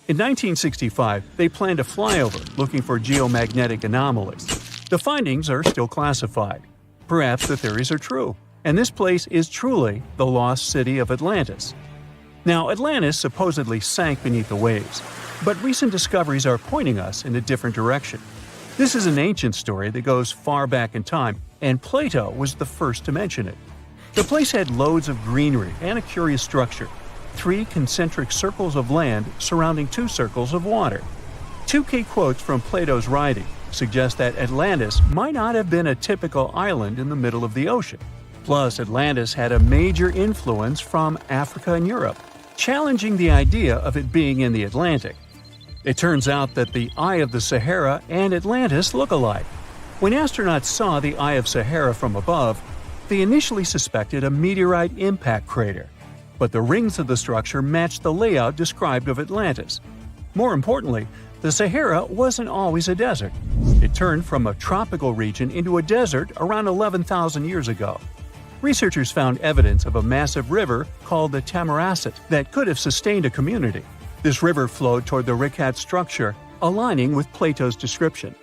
Speaker 3: In 1965, they planned a flyover looking for geomagnetic anomalies. The findings are still classified. Perhaps the theories are true, and this place is truly the lost city of Atlantis. Now, Atlantis supposedly sank beneath the waves, but recent discoveries are pointing us in a different direction. This is an ancient story that goes far back in time, and Plato was the first to mention it. The place had loads of greenery and a curious structure: 3 concentric circles of land surrounding 2 circles of water. 2 key quotes from Plato's writing suggest that Atlantis might not have been a typical island in the middle of the ocean. Plus, Atlantis had a major influence from Africa and Europe, challenging the idea of it being in the Atlantic. It turns out that the Eye of the Sahara and Atlantis look alike. When astronauts saw the Eye of Sahara from above, they initially suspected a meteorite impact crater, but the rings of the structure matched the layout described of Atlantis. More importantly, the Sahara wasn't always a desert. It turned from a tropical region into a desert around 11,000 years ago. Researchers found evidence of a massive river called the Tamarasset that could have sustained a community. This river flowed toward the Rikat structure, aligning with Plato's description.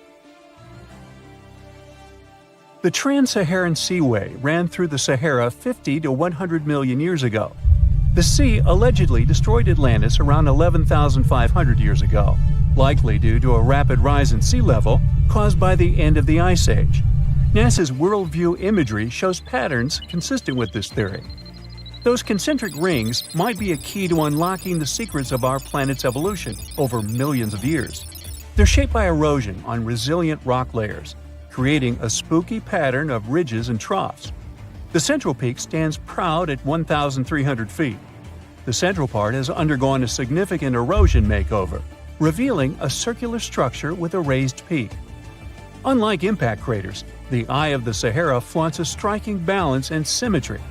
Speaker 3: The Trans-Saharan Seaway ran through the Sahara 50 to 100 million years ago. The sea allegedly destroyed Atlantis around 11,500 years ago, likely due to a rapid rise in sea level caused by the end of the Ice Age. NASA's worldview imagery shows patterns consistent with this theory. Those concentric rings might be a key to unlocking the secrets of our planet's evolution over millions of years. They're shaped by erosion on resilient rock layers, creating a spooky pattern of ridges and troughs. The central peak stands proud at 1,300 feet. The central part has undergone a significant erosion makeover, revealing a circular structure with a raised peak. Unlike impact craters, the Eye of the Sahara flaunts a striking balance and symmetry.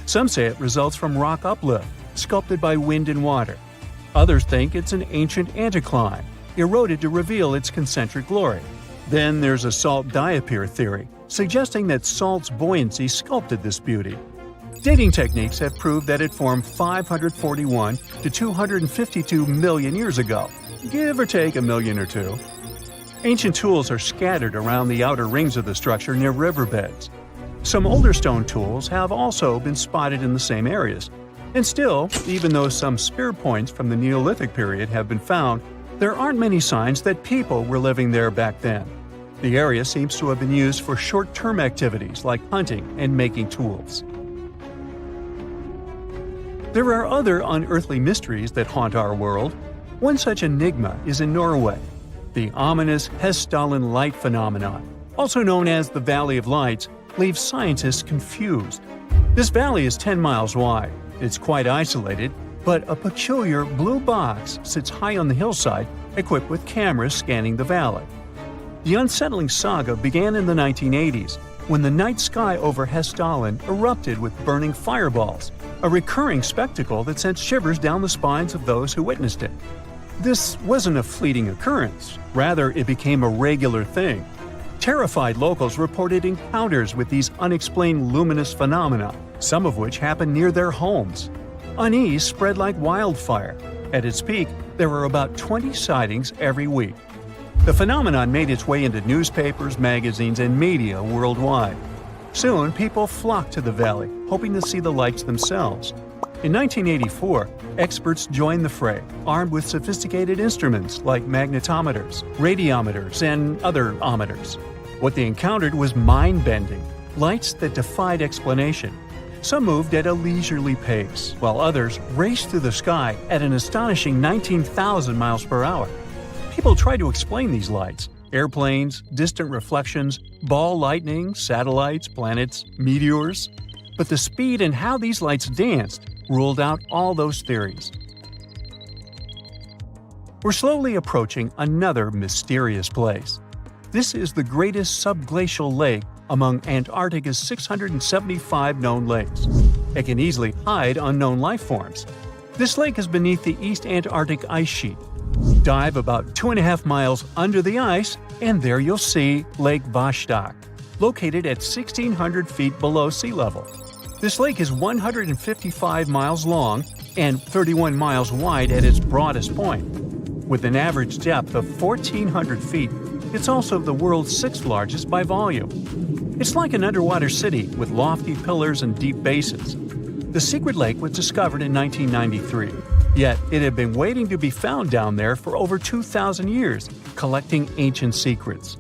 Speaker 3: Some say it results from rock uplift, sculpted by wind and water. Others think it's an ancient anticline, eroded to reveal its concentric glory. Then there's a salt diapir theory, suggesting that salt's buoyancy sculpted this beauty. Dating techniques have proved that it formed 541 to 252 million years ago, give or take a million or two. Ancient tools are scattered around the outer rings of the structure near riverbeds. Some older stone tools have also been spotted in the same areas. And still, even though some spear points from the Neolithic period have been found, there aren't many signs that people were living there back then. The area seems to have been used for short-term activities like hunting and making tools. There are other unearthly mysteries that haunt our world. One such enigma is in Norway, the ominous Hessdalen light phenomenon, also known as the Valley of Lights, leaves scientists confused. This valley is 10 miles wide. It's quite isolated, but a peculiar blue box sits high on the hillside, equipped with cameras scanning the valley. The unsettling saga began in the 1980s, when the night sky over Hessdalen erupted with burning fireballs, a recurring spectacle that sent shivers down the spines of those who witnessed it. This wasn't a fleeting occurrence, rather it became a regular thing. Terrified locals reported encounters with these unexplained luminous phenomena, some of which happened near their homes. Unease spread like wildfire. At its peak, there were about 20 sightings every week. The phenomenon made its way into newspapers, magazines, and media worldwide. Soon, people flocked to the valley, hoping to see the lights themselves. In 1984, experts joined the fray, armed with sophisticated instruments like magnetometers, radiometers, and other ometers. What they encountered was mind-bending, lights that defied explanation. Some moved at a leisurely pace, while others raced through the sky at an astonishing 19,000 miles per hour. People tried to explain these lights: airplanes, distant reflections, ball lightning, satellites, planets, meteors. But the speed and how these lights danced ruled out all those theories. We're slowly approaching another mysterious place. This is the greatest subglacial lake among Antarctica's 675 known lakes. It can easily hide unknown life forms. This lake is beneath the East Antarctic ice sheet. Dive about 2.5 miles under the ice, and there you'll see Lake Vostok, located at 1,600 feet below sea level. This lake is 155 miles long and 31 miles wide at its broadest point. With an average depth of 1,400 feet, it's also the world's sixth largest by volume. It's like an underwater city with lofty pillars and deep basins. The secret lake was discovered in 1993, yet it had been waiting to be found down there for over 2,000 years, collecting ancient secrets.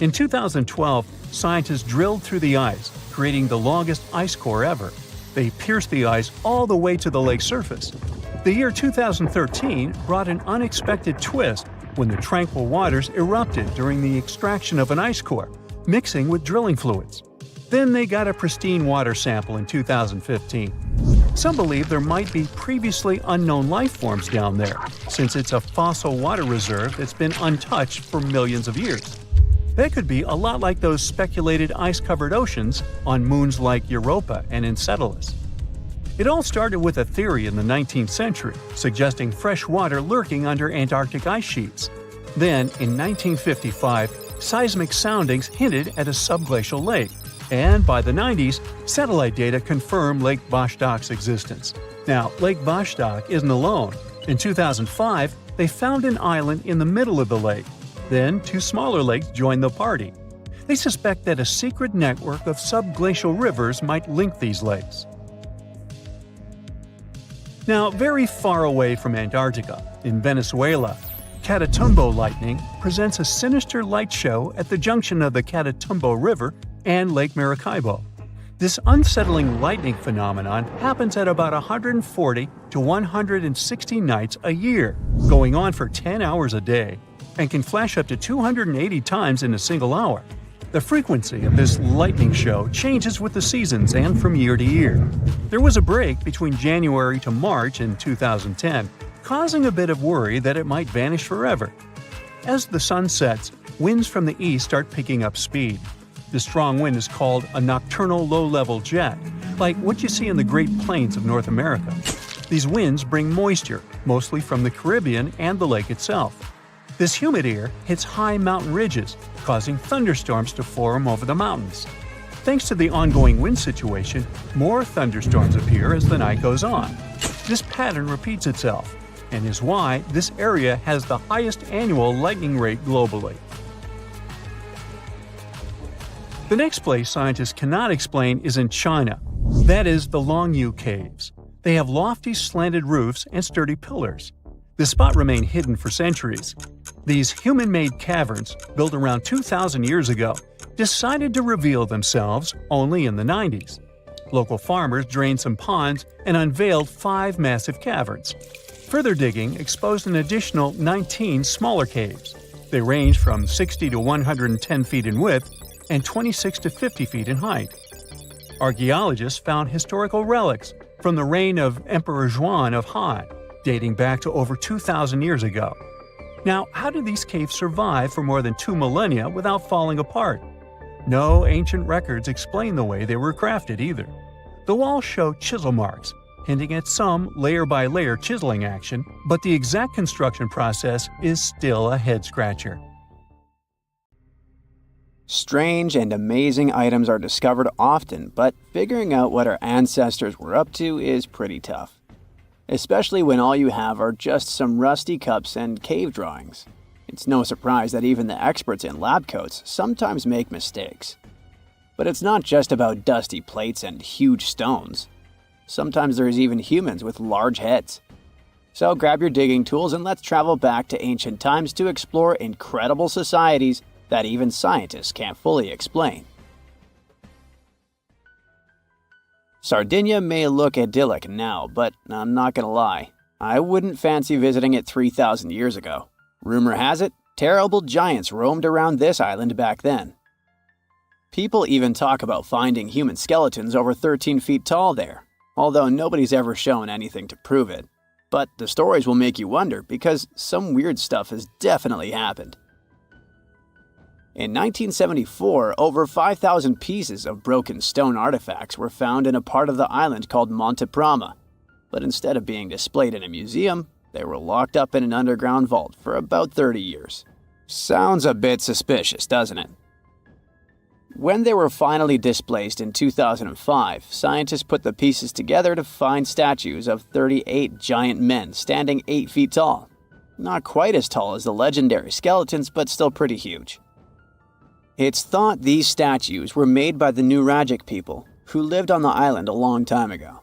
Speaker 3: In 2012, scientists drilled through the ice, creating the longest ice core ever. They pierced the ice all the way to the lake's surface. The year 2013 brought an unexpected twist when the tranquil waters erupted during the extraction of an ice core, mixing with drilling fluids. Then they got a pristine water sample in 2015. Some believe there might be previously unknown life forms down there, since it's a fossil water reserve that's been untouched for millions of years. That could be a lot like those speculated ice-covered oceans on moons like Europa and Enceladus. It all started with a theory in the 19th century, suggesting fresh water lurking under Antarctic ice sheets. Then, in 1955, seismic soundings hinted at a subglacial lake, and by the 90s, satellite data confirmed Lake Vostok's existence. Now, Lake Vostok isn't alone. In 2005, they found an island in the middle of the lake. Then, two smaller lakes joined the party. They suspect that a secret network of subglacial rivers might link these lakes. Now, very far away from Antarctica, in Venezuela, Catatumbo lightning presents a sinister light show at the junction of the Catatumbo River and Lake Maracaibo. This unsettling lightning phenomenon happens at about 140 to 160 nights a year, going on for 10 hours a day, and can flash up to 280 times in a single hour. The frequency of this lightning show changes with the seasons and from year to year. There was a break between January to March in 2010, causing a bit of worry that it might vanish forever. As the sun sets, winds from the east start picking up speed. The strong wind is called a nocturnal low-level jet, like what you see in the Great Plains of North America. These winds bring moisture, mostly from the Caribbean and the lake itself. This humid air hits high mountain ridges, causing thunderstorms to form over the mountains. Thanks to the ongoing wind situation, more thunderstorms appear as the night goes on. This pattern repeats itself, and is why this area has the highest annual lightning rate globally. The next place scientists cannot explain is in China. That is the Longyu Caves. They have lofty slanted roofs and sturdy pillars. The spot remained hidden for centuries. These human-made caverns, built around 2,000 years ago, decided to reveal themselves only in the 90s. Local farmers drained some ponds and unveiled 5 massive caverns. Further digging exposed an additional 19 smaller caves. They range from 60 to 110 feet in width and 26 to 50 feet in height. Archaeologists found historical relics from the reign of Emperor Zhuan of Han, dating back to over 2,000 years ago. Now, how did these caves survive for more than 2 millennia without falling apart? No ancient records explain the way they were crafted either. The walls show chisel marks, hinting at some layer-by-layer chiseling action, but the exact construction process is still a head-scratcher.
Speaker 2: Strange and amazing items are discovered often, but figuring out what our ancestors were up to is pretty tough. Especially when all you have are just some rusty cups and cave drawings. It's no surprise that even the experts in lab coats sometimes make mistakes. But it's not just about dusty plates and huge stones. Sometimes there's even humans with large heads. So grab your digging tools and let's travel back to ancient times to explore incredible societies that even scientists can't fully explain. Sardinia may look idyllic now, but I'm not gonna lie, I wouldn't fancy visiting it 3,000 years ago. Rumor has it, terrible giants roamed around this island back then. People even talk about finding human skeletons over 13 feet tall there, although nobody's ever shown anything to prove it. But the stories will make you wonder because some weird stuff has definitely happened. In 1974, over 5,000 pieces of broken stone artifacts were found in a part of the island called Monte Prama. But instead of being displayed in a museum, they were locked up in an underground vault for about 30 years. Sounds a bit suspicious, doesn't it? When they were finally displaced in 2005, scientists put the pieces together to find statues of 38 giant men standing 8 feet tall. Not quite as tall as the legendary skeletons, but still pretty huge. It's thought these statues were made by the Nuragic people, who lived on the island a long time ago.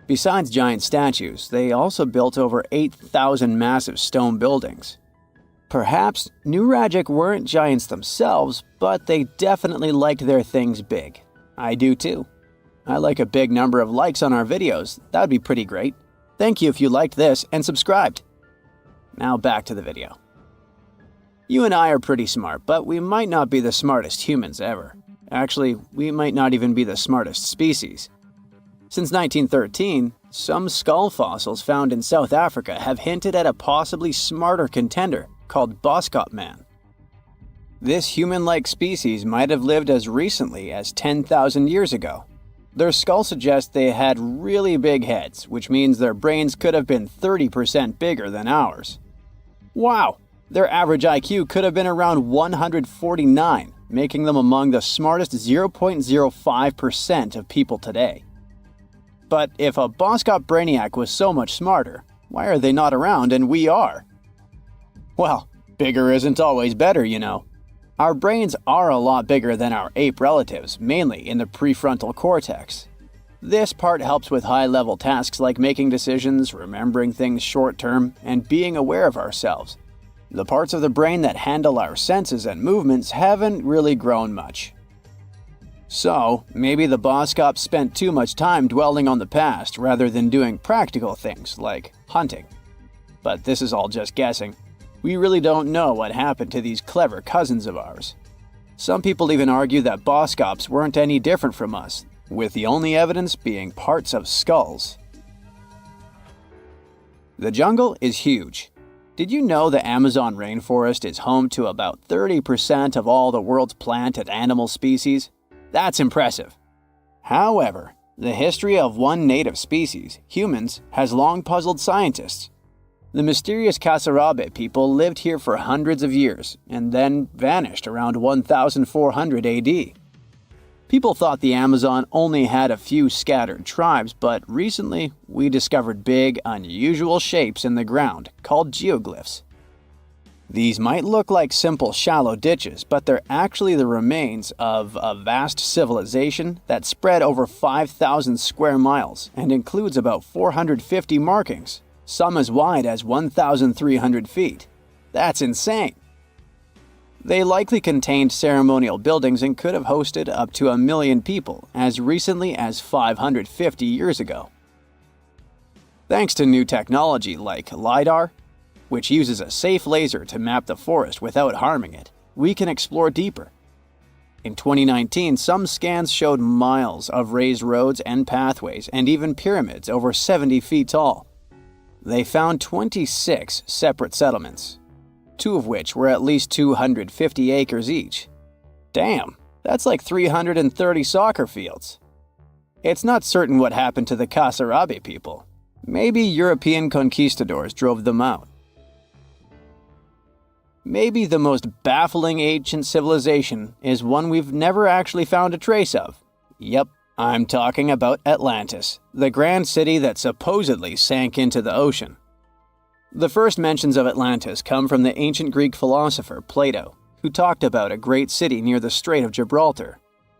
Speaker 2: Besides giant statues, they also built over 8,000 massive stone buildings. Perhaps Nuragic weren't giants themselves, but they definitely liked their things big. I do too. I like a big number of likes on our videos. That would be pretty great. Thank you if you liked this and subscribed. Now back to the video. You and I are pretty smart, but we might not be the smartest humans ever. Actually, we might not even be the smartest species. Since 1913, some skull fossils found in South Africa have hinted at a possibly smarter contender called Boskop Man. This human-like species might have lived as recently as 10,000 years ago. Their skull suggests they had really big heads, which means their brains could have been 30% bigger than ours. Wow! Their average IQ could have been around 149, making them among the smartest 0.05% of people today. But if a Boskop Brainiac was so much smarter, why are they not around and we are? Well, bigger isn't always better, you know. Our brains are a lot bigger than our ape relatives, mainly in the prefrontal cortex. This part helps with high-level tasks like making decisions, remembering things short-term, and being aware of ourselves. The parts of the brain that handle our senses and movements haven't really grown much. So, maybe the Boskops spent too much time dwelling on the past rather than doing practical things like hunting. But this is all just guessing. We really don't know what happened to these clever cousins of ours. Some people even argue that Boskops weren't any different from us, with the only evidence being parts of skulls. The jungle is huge. Did you know the Amazon rainforest is home to about 30% of all the world's plant and animal species? That's impressive. However, the history of one native species, humans, has long puzzled scientists. The mysterious Kasarabe people lived here for hundreds of years and then vanished around 1400 AD. People thought the Amazon only had a few scattered tribes, but recently we discovered big, unusual shapes in the ground called geoglyphs. These might look like simple shallow ditches, but they're actually the remains of a vast civilization that spread over 5,000 square miles and includes about 450 markings, some as wide as 1,300 feet. That's insane! They likely contained ceremonial buildings and could have hosted up to 1 million people as recently as 550 years ago. Thanks to new technology like LiDAR, which uses a safe laser to map the forest without harming it, we can explore deeper. In 2019, some scans showed miles of raised roads and pathways and even pyramids over 70 feet tall. They found 26 separate settlements, 2 of which were at least 250 acres each. Damn, that's like 330 soccer fields. It's not certain what happened to the Kasarabe people. Maybe European conquistadors drove them out. Maybe the most baffling ancient civilization is one we've never actually found a trace of. Yep, I'm talking about Atlantis, the grand city that supposedly sank into the ocean. The first mentions of Atlantis come from the ancient Greek philosopher Plato, who talked about a great city near the Strait of Gibraltar.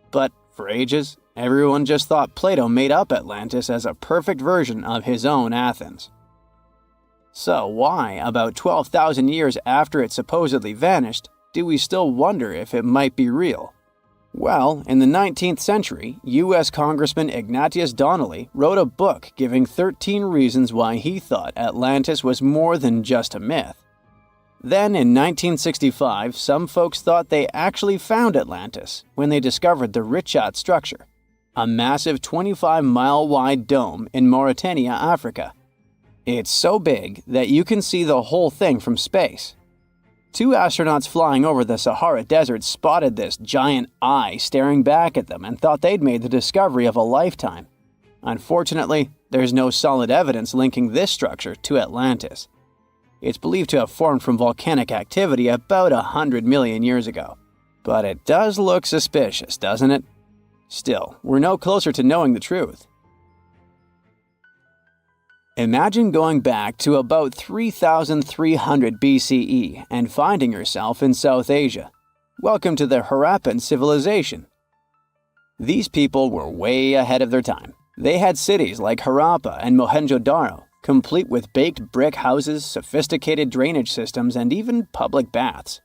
Speaker 2: But for ages, everyone just thought Plato made up Atlantis as a perfect version of his own Athens. So why, about 12,000 years after it supposedly vanished, do we still wonder if it might be real? Well, in the 19th century, U.S. Congressman Ignatius Donnelly wrote a book giving 13 reasons why he thought Atlantis was more than just a myth. Then, in 1965, some folks thought they actually found Atlantis when they discovered the Richat structure, a massive 25-mile-wide dome in Mauritania, Africa. It's so big that you can see the whole thing from space. 2 astronauts flying over the Sahara Desert spotted this giant eye staring back at them and thought they'd made the discovery of a lifetime. Unfortunately, there's no solid evidence linking this structure to Atlantis. It's believed to have formed from volcanic activity about 100 million years ago. But it does look suspicious, doesn't it? Still, we're no closer to knowing the truth. Imagine going back to about 3,300 BCE and finding yourself in South Asia. Welcome to the Harappan civilization. These people were way ahead of their time. They had cities like Harappa and Mohenjo-Daro, complete with baked brick houses, sophisticated drainage systems, and even public baths.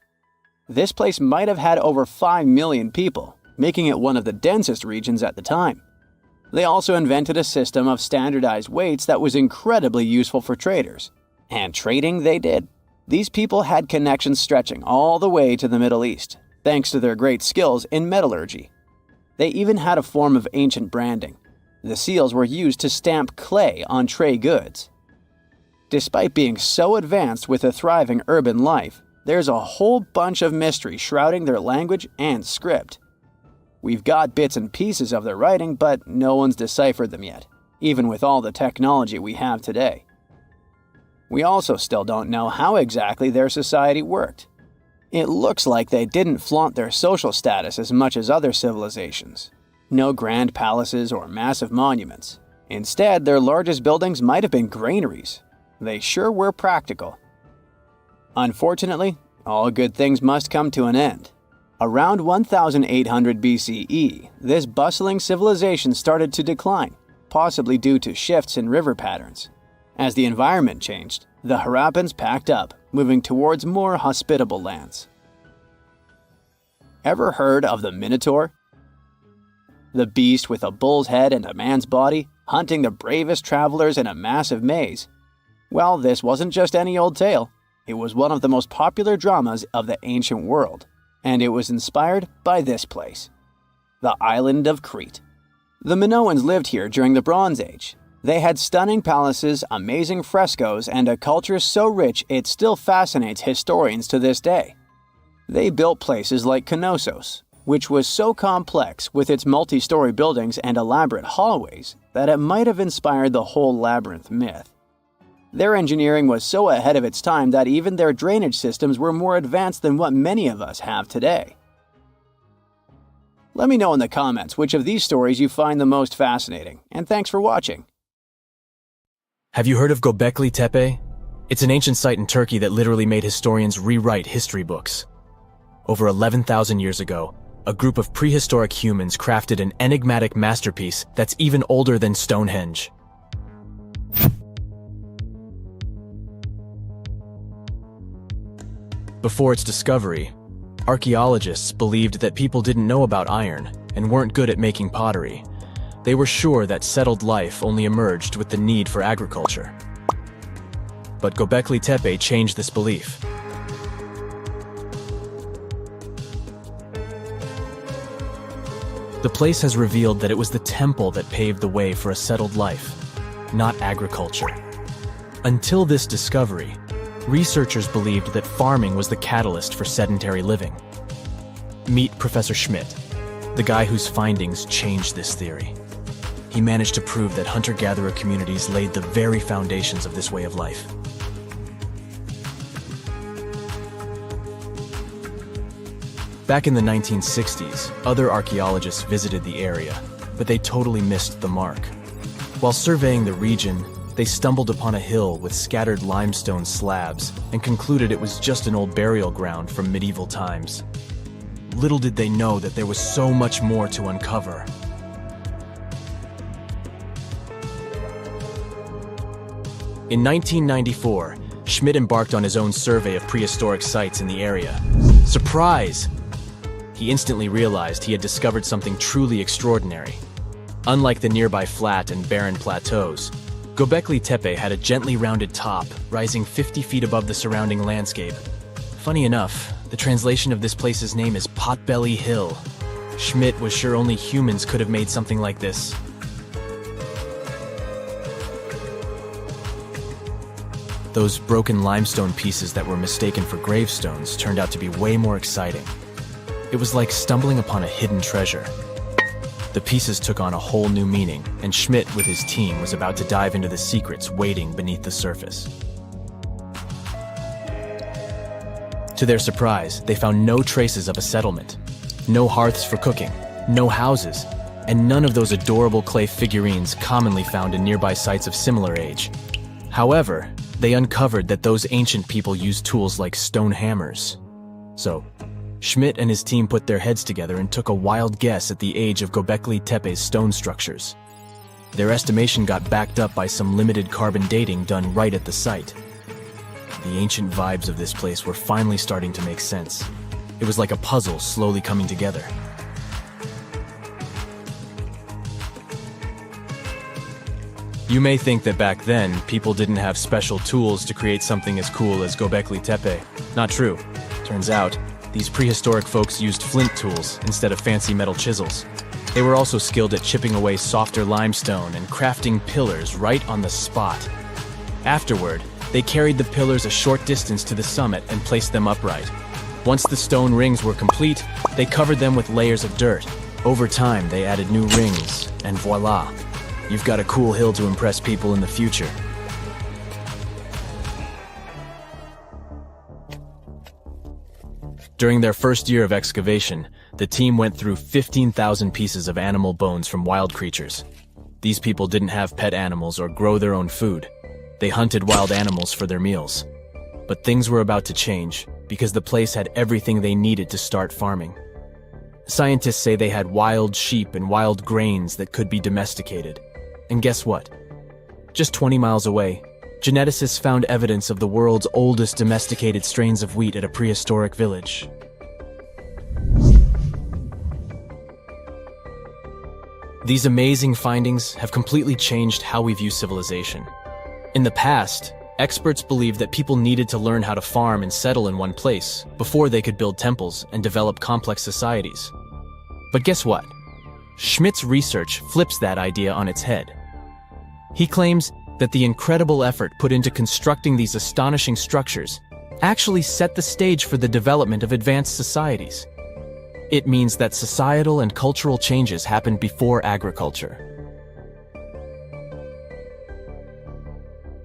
Speaker 2: This place might have had over 5 million people, making it one of the densest regions at the time. They also invented a system of standardized weights that was incredibly useful for traders. And trading they did. These people had connections stretching all the way to the Middle East, thanks to their great skills in metallurgy. They even had a form of ancient branding. The seals were used to stamp clay on trade goods. Despite being so advanced with a thriving urban life, there's a whole bunch of mystery shrouding their language and script. We've got bits and pieces of their writing, but no one's deciphered them yet, even with all the technology we have today. We also still don't know how exactly their society worked. It looks like they didn't flaunt their social status as much as other civilizations. No grand palaces or massive monuments. Instead, their largest buildings might have been granaries. They sure were practical. Unfortunately, all good things must come to an end. Around 1800 BCE, this bustling civilization started to decline, possibly due to shifts in river patterns. As the environment changed, the Harappans packed up, moving towards more hospitable lands. Ever heard of the Minotaur? The beast with a bull's head and a man's body, hunting the bravest travelers in a massive maze. Well, this wasn't just any old tale. It was one of the most popular dramas of the ancient world. And it was inspired by this place, the island of Crete. The Minoans lived here during the Bronze Age. They had stunning palaces, amazing frescoes, and a culture so rich it still fascinates historians to this day. They built places like Knossos, which was so complex with its multi-story buildings and elaborate hallways that it might have inspired the whole labyrinth myth. Their engineering was so ahead of its time that even their drainage systems were more advanced than what many of us have today. Let me know in the comments which of these stories you find the most fascinating, and thanks for watching.
Speaker 1: Have you heard of Göbekli Tepe? It's an ancient site in Turkey that literally made historians rewrite history books. Over 11,000 years ago, a group of prehistoric humans crafted an enigmatic masterpiece that's even older than Stonehenge. Before its discovery, archaeologists believed that people didn't know about iron and weren't good at making pottery. They were sure that settled life only emerged with the need for agriculture. But Göbekli Tepe changed this belief. The place has revealed that it was the temple that paved the way for a settled life, not agriculture. Until this discovery, researchers believed that farming was the catalyst for sedentary living. Meet Professor Schmidt, the guy whose findings changed this theory. He managed to prove that hunter-gatherer communities laid the very foundations of this way of life. Back in the 1960s, other archaeologists visited the area, but they totally missed the mark. While surveying the region, they stumbled upon a hill with scattered limestone slabs and concluded it was just an old burial ground from medieval times. Little did they know that there was so much more to uncover. In 1994, Schmidt embarked on his own survey of prehistoric sites in the area. Surprise! He instantly realized he had discovered something truly extraordinary. Unlike the nearby flat and barren plateaus, Göbekli Tepe had a gently rounded top, rising 50 feet above the surrounding landscape. Funny enough, the translation of this place's name is Potbelly Hill. Schmidt was sure only humans could have made something like this. those broken limestone pieces that were mistaken for gravestones turned out to be way more exciting. It was like stumbling upon a hidden treasure. The pieces took on a whole new meaning, and Schmidt with his team was about to dive into the secrets waiting beneath the surface. To their surprise, they found no traces of a settlement, no hearths for cooking, no houses, and none of those adorable clay figurines commonly found in nearby sites of similar age. However, they uncovered that those ancient people used tools like stone hammers. So, Schmidt and his team put their heads together and took a wild guess at the age of Göbekli Tepe's stone structures. Their estimation got backed up by some limited carbon dating done right at the site. The ancient vibes of this place were finally starting to make sense. It was like a puzzle slowly coming together. You may think that back then, people didn't have special tools to create something as cool as Göbekli Tepe. Not true. Turns out, these prehistoric folks used flint tools instead of fancy metal chisels. They were also skilled at chipping away softer limestone and crafting pillars right on the spot. Afterward, they carried the pillars a short distance to the summit and placed them upright. Once the stone rings were complete, they covered them with layers of dirt. Over time, they added new rings, and voila! You've got a cool hill to impress people in the future. During their first year of excavation, the team went through 15,000 pieces of animal bones from wild creatures. These people didn't have pet animals or grow their own food. They hunted wild animals for their meals. But things were about to change, because the place had everything they needed to start farming. Scientists say they had wild sheep and wild grains that could be domesticated. And guess what? Just 20 miles away, geneticists found evidence of the world's oldest domesticated strains of wheat at a prehistoric village. These amazing findings have completely changed how we view civilization. In the past, experts believed that people needed to learn how to farm and settle in one place before they could build temples and develop complex societies. But guess what? Schmidt's research flips that idea on its head. He claims that the incredible effort put into constructing these astonishing structures actually set the stage for the development of advanced societies. It means that societal and cultural changes happened before agriculture.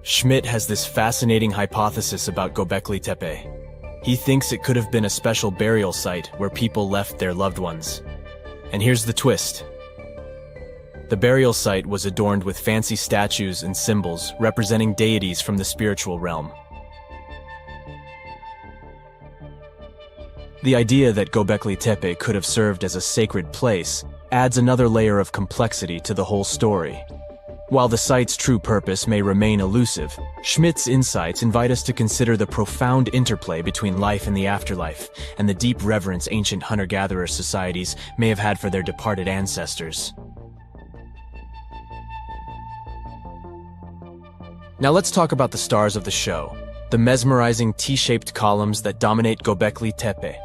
Speaker 1: Schmidt has this fascinating hypothesis about Göbekli Tepe. He thinks it could have been a special burial site where people left their loved ones. And here's the twist. The burial site was adorned with fancy statues and symbols representing deities from the spiritual realm. The idea that Göbekli Tepe could have served as a sacred place adds another layer of complexity to the whole story. While the site's true purpose may remain elusive, Schmidt's insights invite us to consider the profound interplay between life and the afterlife, and the deep reverence ancient hunter-gatherer societies may have had for their departed ancestors. Now let's talk about the stars of the show, the mesmerizing T-shaped columns that dominate Göbekli Tepe.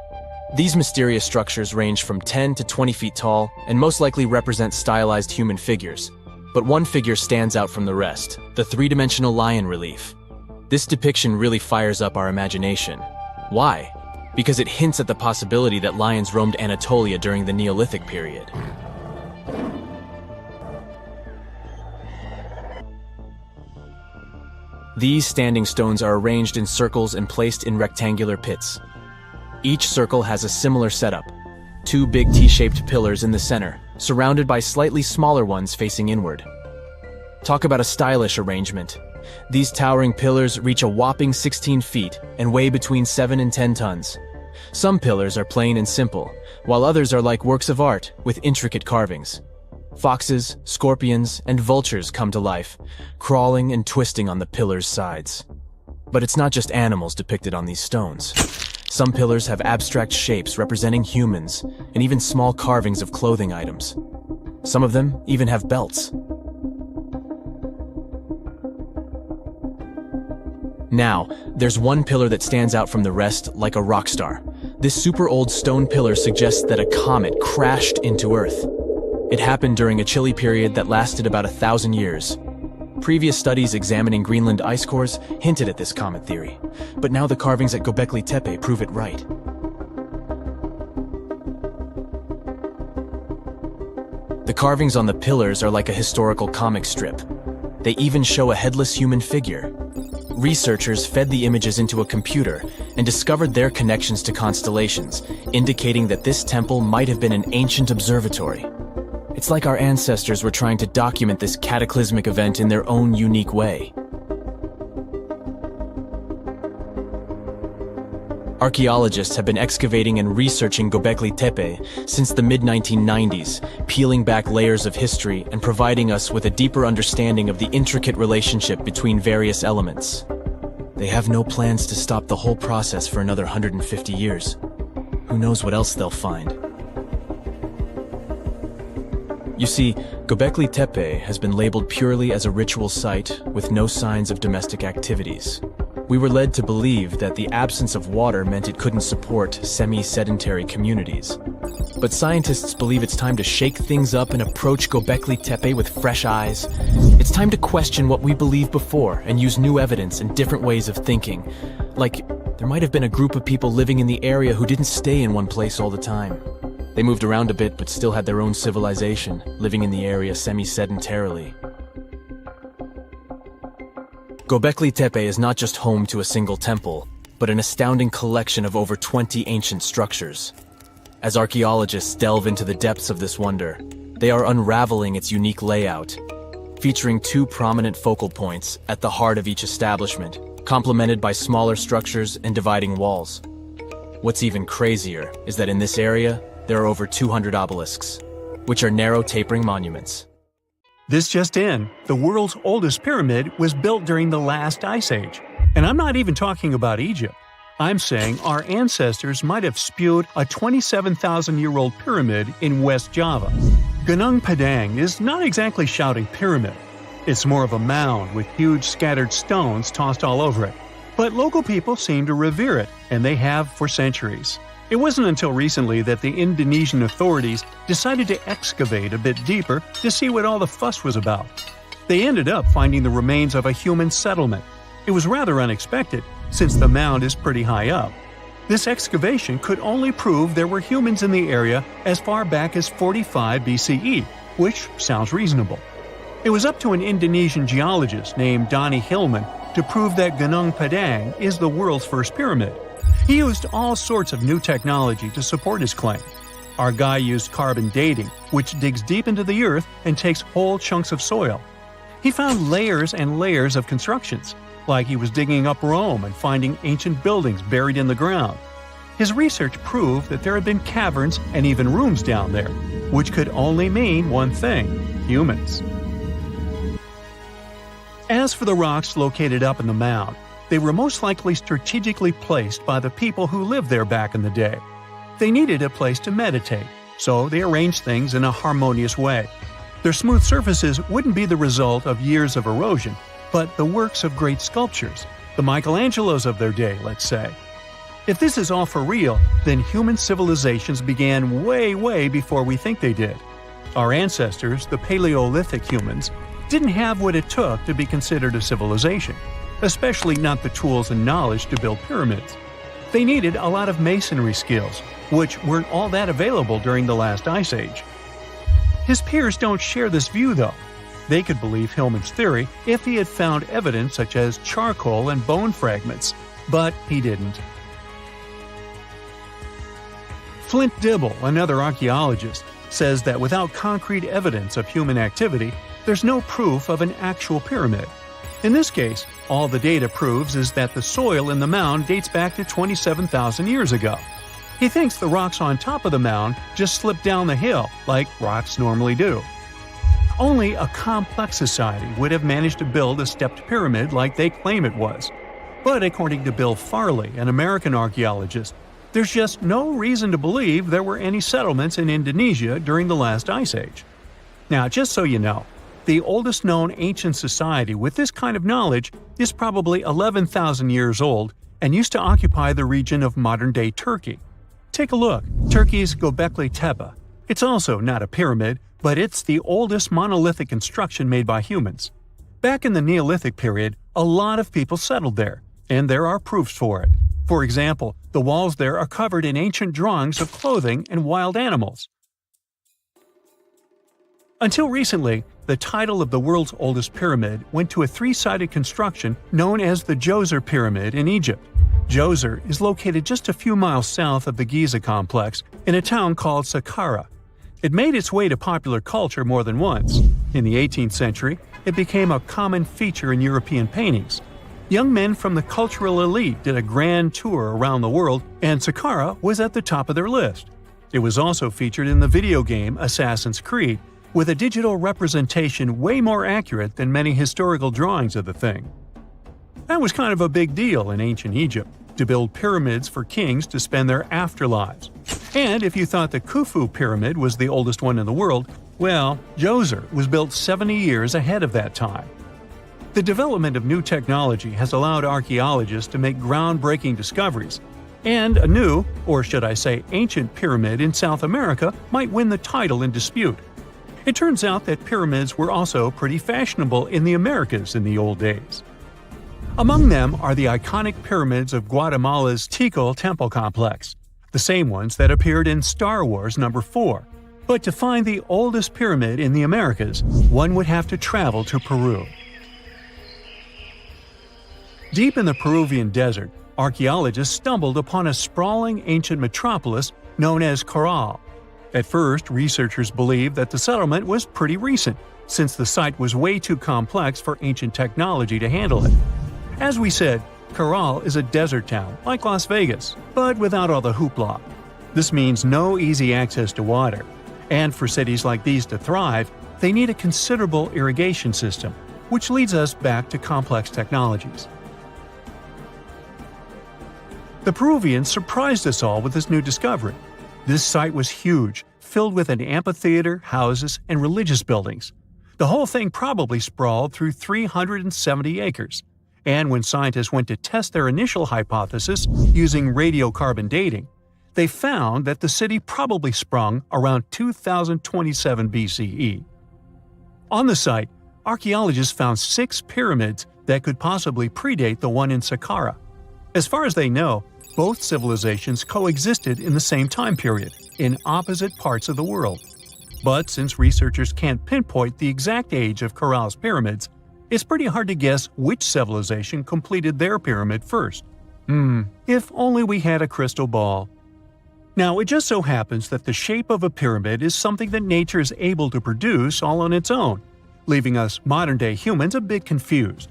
Speaker 1: These mysterious structures range from 10 to 20 feet tall and most likely represent stylized human figures. But one figure stands out from the rest, the three-dimensional lion relief. This depiction really fires up our imagination. Why? Because it hints at the possibility that lions roamed Anatolia during the Neolithic period. These standing stones are arranged in circles and placed in rectangular pits. Each circle has a similar setup. Two big T-shaped pillars in the center, surrounded by slightly smaller ones facing inward. Talk about a stylish arrangement. These towering pillars reach a whopping 16 feet and weigh between 7 and 10 tons. Some pillars are plain and simple, while others are like works of art with intricate carvings. Foxes, scorpions, and vultures come to life, crawling and twisting on the pillars' sides. But it's not just animals depicted on these stones. Some pillars have abstract shapes representing humans, and even small carvings of clothing items. Some of them even have belts. Now, there's one pillar that stands out from the rest like a rock star. This super old stone pillar suggests that a comet crashed into Earth. It happened during a chilly period that lasted about 1,000 years. Previous studies examining Greenland ice cores hinted at this comet theory, but now the carvings at Göbekli Tepe prove it right. The carvings on the pillars are like a historical comic strip. They even show a headless human figure. Researchers fed the images into a computer and discovered their connections to constellations, indicating that this temple might have been an ancient observatory. It's like our ancestors were trying to document this cataclysmic event in their own unique way. Archaeologists have been excavating and researching Göbekli Tepe since the mid-1990s, peeling back layers of history and providing us with a deeper understanding of the intricate relationship between various elements. They have no plans to stop the whole process for another 150 years. Who knows what else they'll find? You see, Göbekli Tepe has been labeled purely as a ritual site with no signs of domestic activities. We were led to believe that the absence of water meant it couldn't support semi-sedentary communities. But scientists believe it's time to shake things up and approach Göbekli Tepe with fresh eyes. It's time to question what we believed before and use new evidence and different ways of thinking. Like, there might have been a group of people living in the area who didn't stay in one place all the time. They moved around a bit but still had their own civilization, living in the area semi-sedentarily. Göbekli Tepe is not just home to a single temple, but an astounding collection of over 20 ancient structures. As archaeologists delve into the depths of this wonder, they are unraveling its unique layout, featuring two prominent focal points at the heart of each establishment, complemented by smaller structures and dividing walls. What's even crazier is that in this area, there are over 200 obelisks, which are narrow tapering monuments.
Speaker 3: This just in, the world's oldest pyramid was built during the last ice age. And I'm not even talking about Egypt. I'm saying our ancestors might have spewed a 27,000-year-old pyramid in West Java. Gunung Padang is not exactly shouting pyramid. It's more of a mound with huge scattered stones tossed all over it. But local people seem to revere it, and they have for centuries. It wasn't until recently that the Indonesian authorities decided to excavate a bit deeper to see what all the fuss was about. They ended up finding the remains of a human settlement. It was rather unexpected, since the mound is pretty high up. This excavation could only prove there were humans in the area as far back as 45 BCE, which sounds reasonable. It was up to an Indonesian geologist named Donny Hillman to prove that Gunung Padang is the world's first pyramid. He used all sorts of new technology to support his claim. Our guy used carbon dating, which digs deep into the earth and takes whole chunks of soil. He found layers and layers of constructions, like he was digging up Rome and finding ancient buildings buried in the ground. His research proved that there had been caverns and even rooms down there, which could only mean one thing: humans. As for the rocks located up in the mound, they were most likely strategically placed by the people who lived there back in the day. They needed a place to meditate, so they arranged things in a harmonious way. Their smooth surfaces wouldn't be the result of years of erosion, but the works of great sculptures, the Michelangelos of their day, let's say. If this is all for real, then human civilizations began way before we think they did. Our ancestors, the Paleolithic humans, didn't have what it took to be considered a civilization, especially not the tools and knowledge to build pyramids. They needed a lot of masonry skills, which weren't all that available during the last ice age. His peers don't share this view, though. They could believe Hillman's theory if he had found evidence such as charcoal and bone fragments, but he didn't. Flint Dibble, another archaeologist, says that without concrete evidence of human activity, there's no proof of an actual pyramid. In this case, all the data proves is that the soil in the mound dates back to 27,000 years ago. He thinks the rocks on top of the mound just slipped down the hill, like rocks normally do. Only a complex society would have managed to build a stepped pyramid like they claim it was. But according to Bill Farley, an American archaeologist, there's just no reason to believe there were any settlements in Indonesia during the last ice age. Now, just so you know, the oldest known ancient society with this kind of knowledge is probably 11,000 years old and used to occupy the region of modern-day Turkey. Take a look, Turkey's Göbekli Tepe. It's also not a pyramid, but it's the oldest monolithic construction made by humans. Back in the Neolithic period, a lot of people settled there, and there are proofs for it. For example, the walls there are covered in ancient drawings of clothing and wild animals. Until recently, the title of the world's oldest pyramid went to a three-sided construction known as the Djoser Pyramid in Egypt. Djoser is located just a few miles south of the Giza complex in a town called Saqqara. It made its way to popular culture more than once. In the 18th century, it became a common feature in European paintings. Young men from the cultural elite did a grand tour around the world, and Saqqara was at the top of their list. It was also featured in the video game Assassin's Creed, with a digital representation way more accurate than many historical drawings of the thing. That was kind of a big deal in ancient Egypt, to build pyramids for kings to spend their afterlives. And if you thought the Khufu pyramid was the oldest one in the world, well, Djoser was built 70 years ahead of that time. The development of new technology has allowed archaeologists to make groundbreaking discoveries, and a new, or should I say ancient pyramid in South America might win the title in dispute. It turns out that pyramids were also pretty fashionable in the Americas in the old days. Among them are the iconic pyramids of Guatemala's Tikal temple complex, the same ones that appeared in Star Wars No. 4. But to find the oldest pyramid in the Americas, one would have to travel to Peru. Deep in the Peruvian desert, archaeologists stumbled upon a sprawling ancient metropolis known as Caral. At first, researchers believed that the settlement was pretty recent, since the site was way too complex for ancient technology to handle it. As we said, Caral is a desert town, like Las Vegas, but without all the hoopla. This means no easy access to water. And for cities like these to thrive, they need a considerable irrigation system, which leads us back to complex technologies. The Peruvians surprised us all with this new discovery. This site was huge, filled with an amphitheater, houses, and religious buildings. The whole thing probably sprawled through 370 acres. And when scientists went to test their initial hypothesis using radiocarbon dating, they found that the city probably sprung around 2027 BCE. On the site, archaeologists found 6 pyramids that could possibly predate the one in Saqqara. As far as they know, both civilizations coexisted in the same time period, in opposite parts of the world. But since researchers can't pinpoint the exact age of Caral's pyramids, it's pretty hard to guess which civilization completed their pyramid first. If only we had a crystal ball. Now, it just so happens that the shape of a pyramid is something that nature is able to produce all on its own, leaving us modern-day humans a bit confused.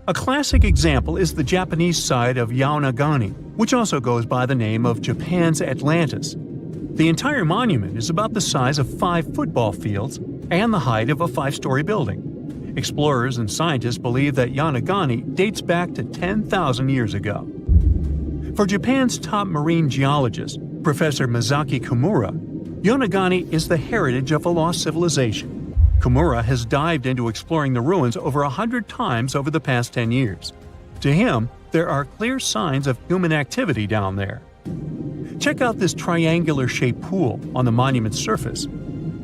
Speaker 3: A classic example is the Japanese side of Yaonagani, which also goes by the name of Japan's Atlantis. The entire monument is about the size of 5 football fields and the height of a 5-story building. Explorers and scientists believe that Yaonagani dates back to 10,000 years ago. For Japan's top marine geologist, Professor Masaki Kimura, Yaonagani is the heritage of a lost civilization. Kimura has dived into exploring the ruins over 100 times over the past 10 years. To him, there are clear signs of human activity down there. Check out this triangular-shaped pool on the monument's surface.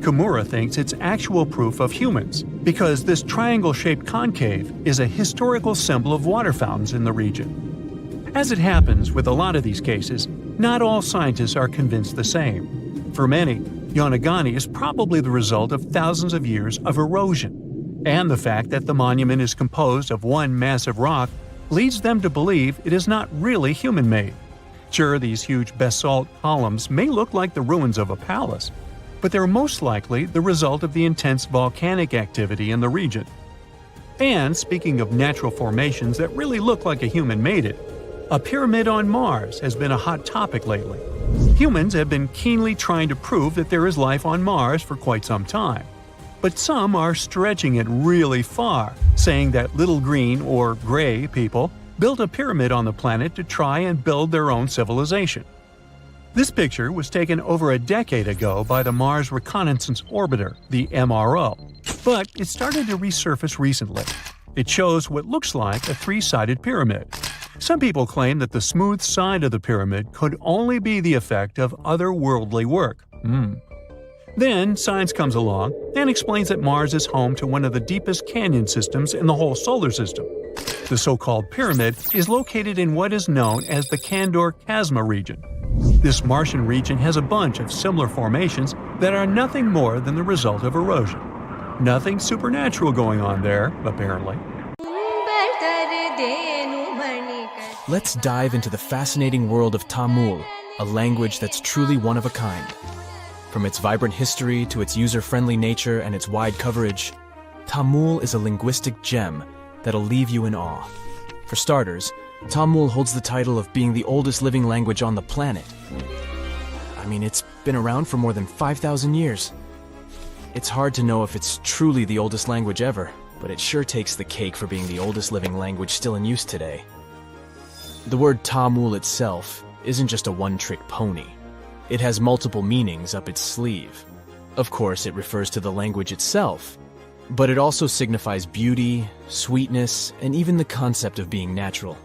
Speaker 3: Kimura thinks it's actual proof of humans, because this triangle-shaped concave is a historical symbol of water fountains in the region. As it happens with a lot of these cases, not all scientists are convinced the same. For many, Yaonagani is probably the result of thousands of years of erosion, and the fact that the monument is composed of one massive rock leads them to believe it is not really human-made. Sure, these huge basalt columns may look like the ruins of a palace, but they're most likely the result of the intense volcanic activity in the region. And speaking of natural formations that really look like a human made it, a pyramid on Mars has been a hot topic lately. Humans have been keenly trying to prove that there is life on Mars for quite some time. But some are stretching it really far, saying that little green or gray people built a pyramid on the planet to try and build their own civilization. This picture was taken over a decade ago by the Mars Reconnaissance Orbiter, the MRO, but it started to resurface recently. It shows what looks like a 3-sided pyramid. Some people claim that the smooth side of the pyramid could only be the effect of otherworldly work. Then science comes along and explains that Mars is home to one of the deepest canyon systems in the whole solar system. The so-called pyramid is located in what is known as the Kandor-Chasma region. This Martian region has a bunch of similar formations that are nothing more than the result of erosion. Nothing supernatural going on there, apparently.
Speaker 1: Let's dive into the fascinating world of Tamil, a language that's truly one of a kind. From its vibrant history to its user-friendly nature and its wide coverage, Tamil is a linguistic gem that'll leave you in awe. For starters, Tamil holds the title of being the oldest living language on the planet. I mean, it's been around for more than 5,000 years. It's hard to know if it's truly the oldest language ever, but it sure takes the cake for being the oldest living language still in use today. The word Tamil itself isn't just a one-trick pony. It has multiple meanings up its sleeve. Of course, it refers to the language itself, but it also signifies beauty, sweetness, and even the concept of being natural.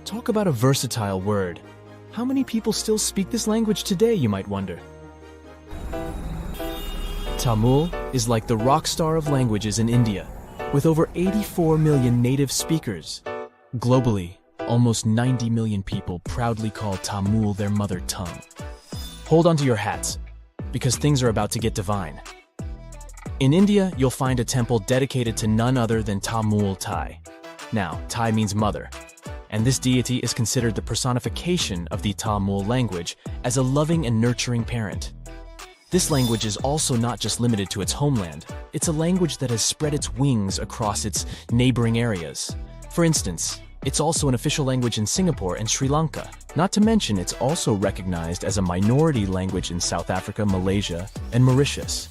Speaker 1: Talk about a versatile word. How many people still speak this language today, you might wonder? Tamil is like the rock star of languages in India, with over 84 million native speakers. Globally, almost 90 million people proudly call Tamil their mother tongue. Hold on to your hats, because things are about to get divine. In India, you'll find a temple dedicated to none other than Tamul Tai. Now, Tai means mother, and this deity is considered the personification of the Tamil language as a loving and nurturing parent. This language is also not just limited to its homeland. It's a language that has spread its wings across its neighboring areas. For instance, it's also an official language in Singapore and Sri Lanka. Not to mention, it's also recognized as a minority language in South Africa, Malaysia, and Mauritius.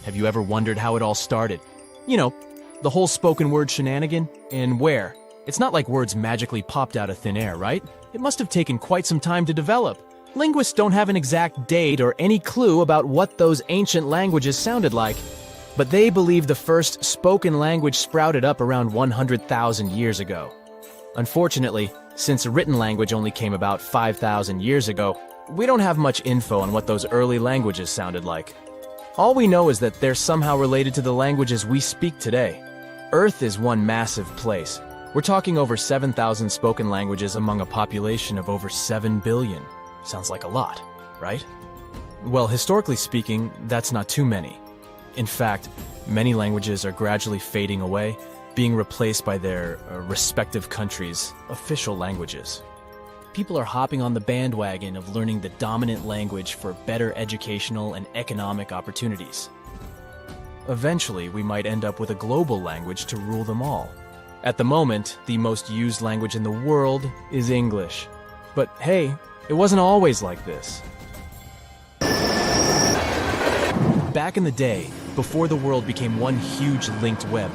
Speaker 1: Have you ever wondered how it all started? You know, the whole spoken word shenanigan? And where? It's not like words magically popped out of thin air, right? It must have taken quite some time to develop. Linguists don't have an exact date or any clue about what those ancient languages sounded like, but they believe the first spoken language sprouted up around 100,000 years ago. Unfortunately, since written language only came about 5,000 years ago, we don't have much info on what those early languages sounded like. All we know is that they're somehow related to the languages we speak today. Earth is one massive place. We're talking over 7,000 spoken languages among a population of over 7 billion. Sounds like a lot, right? Well, historically speaking, that's not too many. In fact, many languages are gradually fading away, being replaced by their respective countries' official languages. People are hopping on the bandwagon of learning the dominant language for better educational and economic opportunities. Eventually, we might end up with a global language to rule them all. At the moment, the most used language in the world is English. But hey, it wasn't always like this. Back in the day, before the world became one huge linked web,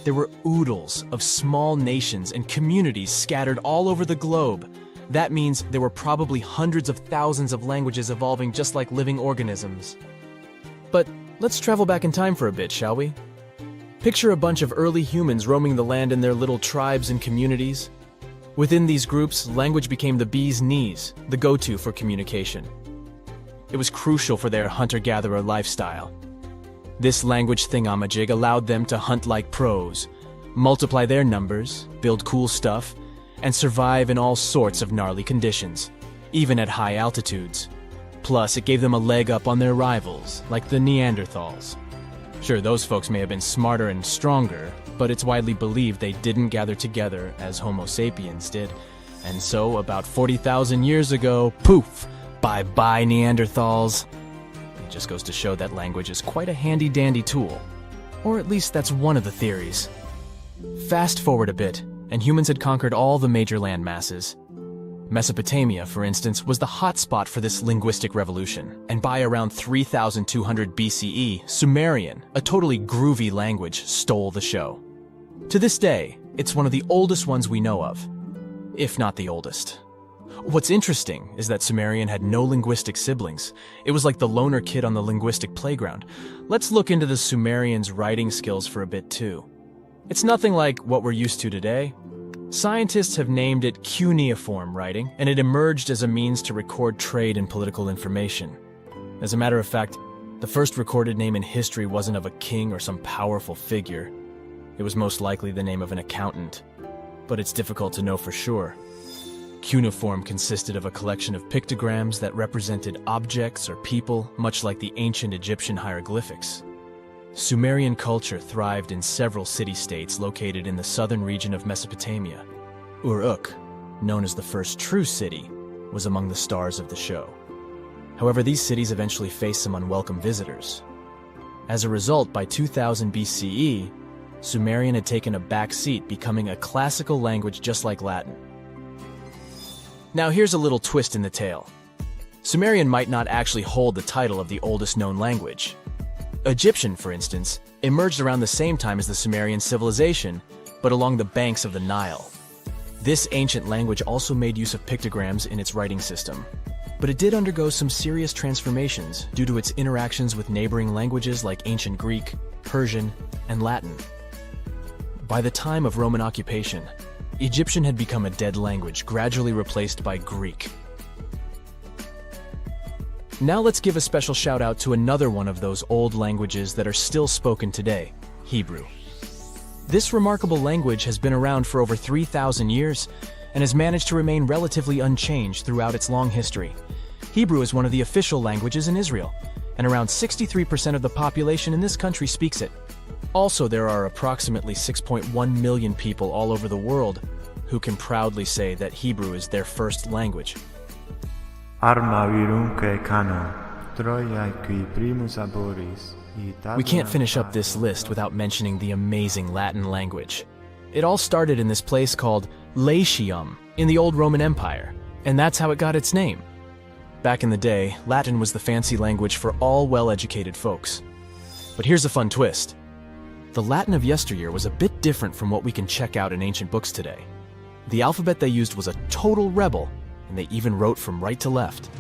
Speaker 1: there were oodles of small nations and communities scattered all over the globe. That means there were probably hundreds of thousands of languages evolving just like living organisms. But let's travel back in time for a bit, shall we? Picture a bunch of early humans roaming the land in their little tribes and communities. Within these groups, language became the bee's knees, the go-to for communication. It was crucial for their hunter-gatherer lifestyle. This language thingamajig allowed them to hunt like pros, multiply their numbers, build cool stuff, and survive in all sorts of gnarly conditions, even at high altitudes. Plus, it gave them a leg up on their rivals, like the Neanderthals. Sure, those folks may have been smarter and stronger, but it's widely believed they didn't gather together as Homo sapiens did. And so, about 40,000 years ago, poof, bye-bye Neanderthals. It just goes to show that language is quite a handy-dandy tool. Or at least that's one of the theories. Fast forward a bit, and humans had conquered all the major land masses. Mesopotamia, for instance, was the hotspot for this linguistic revolution, and by around 3,200 BCE, Sumerian, a totally groovy language, stole the show. To this day, it's one of the oldest ones we know of, if not the oldest. What's interesting is that Sumerian had no linguistic siblings. It was like the loner kid on the linguistic playground. Let's look into the Sumerians' writing skills for a bit too. It's nothing like what we're used to today. Scientists have named it cuneiform writing, and it emerged as a means to record trade and political information. As a matter of fact, The first recorded name in history wasn't of a king or some powerful figure. It was most likely the name of an accountant, but it's difficult to know for sure. Cuneiform consisted of a collection of pictograms that represented objects or people, much like the ancient Egyptian hieroglyphics. Sumerian culture thrived in several city-states located in the southern region of Mesopotamia. Uruk, known as the first true city, was among the stars of the show. However, these cities eventually faced some unwelcome visitors. As a result, by 2000 BCE, Sumerian had taken a back seat, becoming a classical language just like Latin. Now here's a little twist in the tale. Sumerian might not actually hold the title of the oldest known language. Egyptian, for instance, emerged around the same time as the Sumerian civilization, but along the banks of the Nile. This ancient language also made use of pictograms in its writing system, but it did undergo some serious transformations due to its interactions with neighboring languages like ancient Greek, Persian, and Latin. By the time of Roman occupation, Egyptian had become a dead language, gradually replaced by Greek. Now let's give a special shout out to another one of those old languages that are still spoken today, Hebrew. This remarkable language has been around for over 3,000 years and has managed to remain relatively unchanged throughout its long history. Hebrew is one of the official languages in Israel, and around 63% of the population in this country speaks it. Also, there are approximately 6.1 million people all over the world who can proudly say that Hebrew is their first language. We can't finish up this list without mentioning the amazing Latin language. It all started in this place called Latium in the old Roman Empire, and that's how it got its name. Back in the day, Latin was the fancy language for all well-educated folks. But here's a fun twist. The Latin of yesteryear was a bit different from what we can check out in ancient books today. The alphabet they used was a total rebel, and they even wrote from right to left.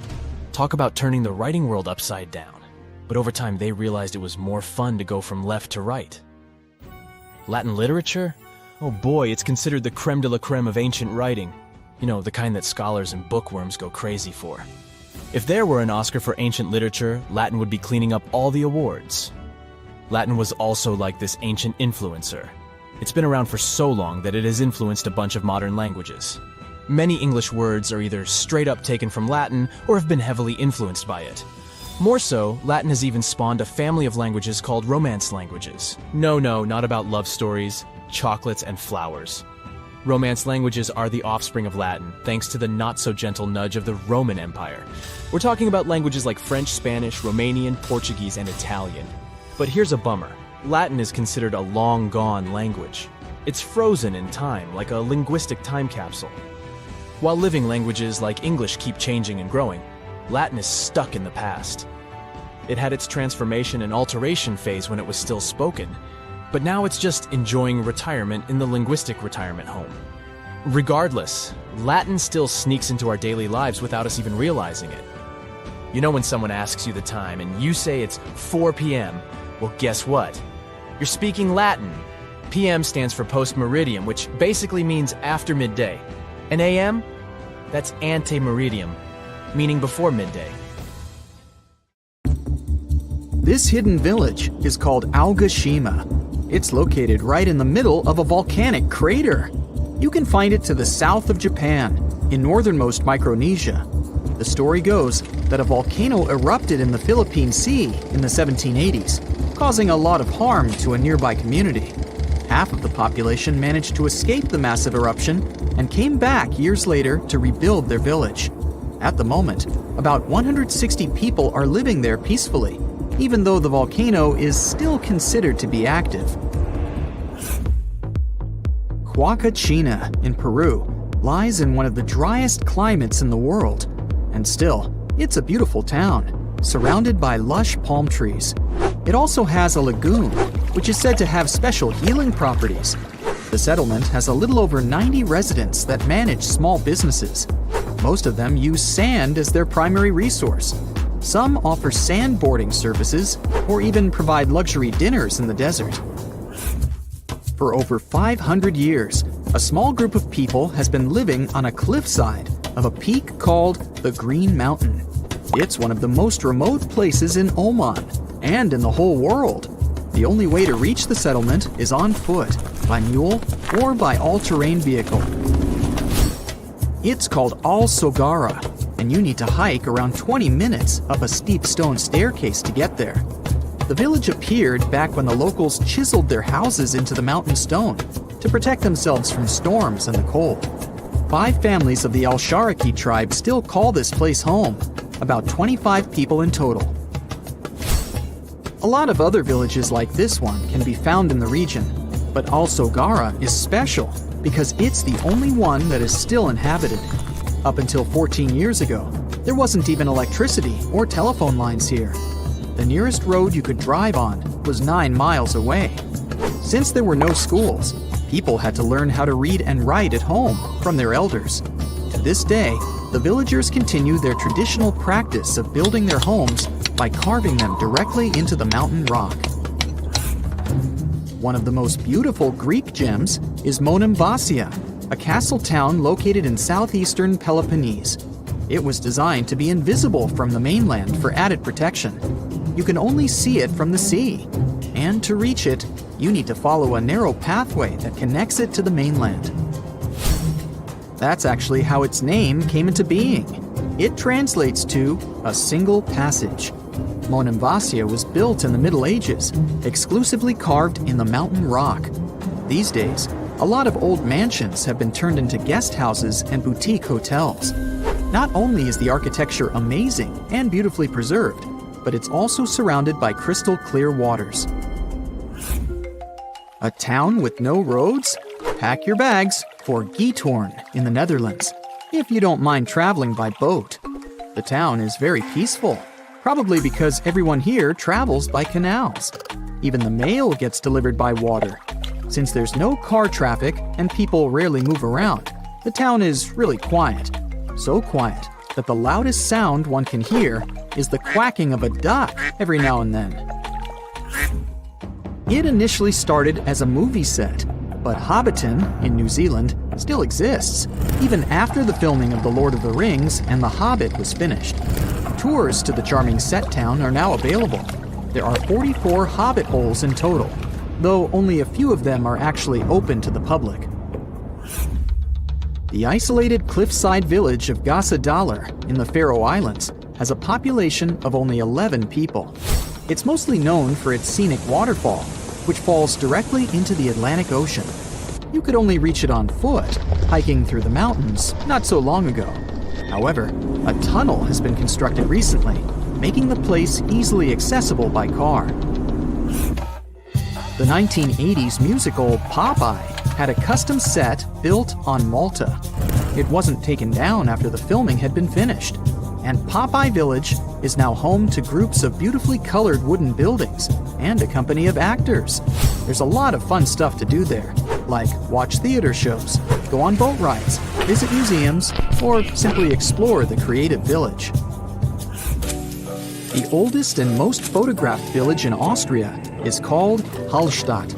Speaker 1: Talk about turning the writing world upside down. But over time they realized it was more fun to go from left to right. Latin literature? Oh boy, it's considered the creme de la creme of ancient writing. You know, the kind that scholars and bookworms go crazy for. If there were an Oscar for ancient literature, Latin would be cleaning up all the awards. Latin was also like this ancient influencer. It's been around for so long that it has influenced a bunch of modern languages. Many English words are either straight up taken from Latin or have been heavily influenced by it. More so, Latin has even spawned a family of languages called Romance languages. No, not about love stories, chocolates, and flowers. Romance languages are the offspring of Latin, thanks to the not-so-gentle nudge of the Roman Empire. We're talking about languages like French, Spanish, Romanian, Portuguese, and Italian. But here's a bummer. Latin is considered a long-gone language. It's frozen in time, like a linguistic time capsule. While living languages like English keep changing and growing, Latin is stuck in the past. It had its transformation and alteration phase when it was still spoken, but now it's just enjoying retirement in the linguistic retirement home. Regardless, Latin still sneaks into our daily lives without us even realizing it. You know when someone asks you the time and you say it's 4 p.m., well, guess what? You're speaking Latin. PM stands for post-meridiem, which basically means after midday. And AM? That's ante-meridiem, meaning before midday.
Speaker 4: This hidden village is called Aogashima. It's located right in the middle of a volcanic crater. You can find it to the south of Japan, in northernmost Micronesia. The story goes that a volcano erupted in the Philippine Sea in the 1780s, causing a lot of harm to a nearby community. Half of the population managed to escape the massive eruption and came back years later to rebuild their village. At the moment, about 160 people are living there peacefully, even though the volcano is still considered to be active. Huacachina in Peru lies in one of the driest climates in the world, and still, it's a beautiful town, surrounded by lush palm trees. It also has a lagoon, which is said to have special healing properties. The settlement has a little over 90 residents that manage small businesses. Most of them use sand as their primary resource. Some offer sandboarding services or even provide luxury dinners in the desert. For over 500 years, a small group of people has been living on a cliffside of a peak called the Green Mountain. It's one of the most remote places in Oman, and in the whole world. The only way to reach the settlement is on foot, by mule, or by all-terrain vehicle. It's called Al Sogara, and you need to hike around 20 minutes up a steep stone staircase to get there. The village appeared back when the locals chiseled their houses into the mountain stone to protect themselves from storms and the cold. 5 families of the Al-Sharaki tribe still call this place home, about 25 people in total. A lot of other villages like this one can be found in the region, but Al Sogara is special because it's the only one that is still inhabited. Up until 14 years ago, there wasn't even electricity or telephone lines here. The nearest road you could drive on was 9 miles away. Since there were no schools, people had to learn how to read and write at home from their elders. To this day, the villagers continue their traditional practice of building their homes by carving them directly into the mountain rock. One of the most beautiful Greek gems is Monemvasia, a castle town located in southeastern Peloponnese. It was designed to be invisible from the mainland for added protection. You can only see it from the sea, and to reach it, you need to follow a narrow pathway that connects it to the mainland. That's actually how its name came into being. It translates to a single passage. Monemvasia was built in the Middle Ages, exclusively carved in the mountain rock. These days, a lot of old mansions have been turned into guest houses and boutique hotels. Not only is the architecture amazing and beautifully preserved, but it's also surrounded by crystal clear waters. A town with no roads? Pack your bags for Giethoorn in the Netherlands, if you don't mind traveling by boat. The town is very peaceful, probably because everyone here travels by canals. Even the mail gets delivered by water. Since there's no car traffic and people rarely move around, the town is really quiet. So quiet that the loudest sound one can hear is the quacking of a duck every now and then. It initially started as a movie set, but Hobbiton in New Zealand still exists, even after the filming of The Lord of the Rings and The Hobbit was finished. Tours to the charming set town are now available. There are 44 Hobbit holes in total, though only a few of them are actually open to the public. The isolated cliffside village of Gasadalar in the Faroe Islands has a population of only 11 people. It's mostly known for its scenic waterfall, which falls directly into the Atlantic Ocean. You could only reach it on foot, hiking through the mountains not so long ago. However, a tunnel has been constructed recently, making the place easily accessible by car. The 1980s musical Popeye had a custom set built on Malta. It wasn't taken down after the filming had been finished, and Popeye Village is now home to groups of beautifully colored wooden buildings and a company of actors. There's a lot of fun stuff to do there, like watch theater shows, go on boat rides, visit museums, or simply explore the creative village. The oldest and most photographed village in Austria is called Hallstatt.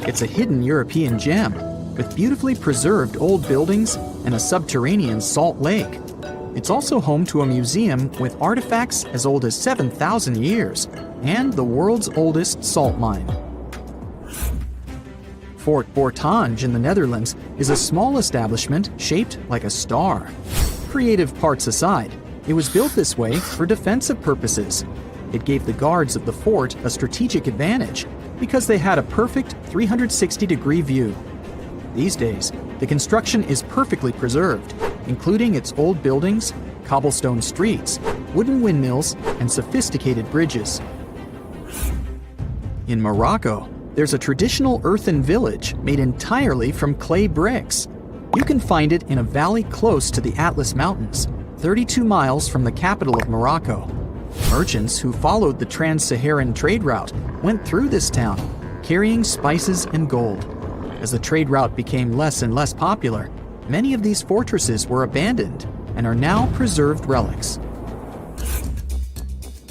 Speaker 4: It's a hidden European gem with beautifully preserved old buildings and a subterranean salt lake. It's also home to a museum with artifacts as old as 7,000 years and the world's oldest salt mine. Fort Bortange in the Netherlands is a small establishment shaped like a star. Creative parts aside, it was built this way for defensive purposes. It gave the guards of the fort a strategic advantage because they had a perfect 360-degree view. These days, the construction is perfectly preserved, including its old buildings, cobblestone streets, wooden windmills, and sophisticated bridges. In Morocco, there's a traditional earthen village made entirely from clay bricks. You can find it in a valley close to the Atlas Mountains, 32 miles from the capital of Morocco. Merchants who followed the trans-Saharan trade route went through this town, carrying spices and gold. As the trade route became less and less popular, many of these fortresses were abandoned and are now preserved relics.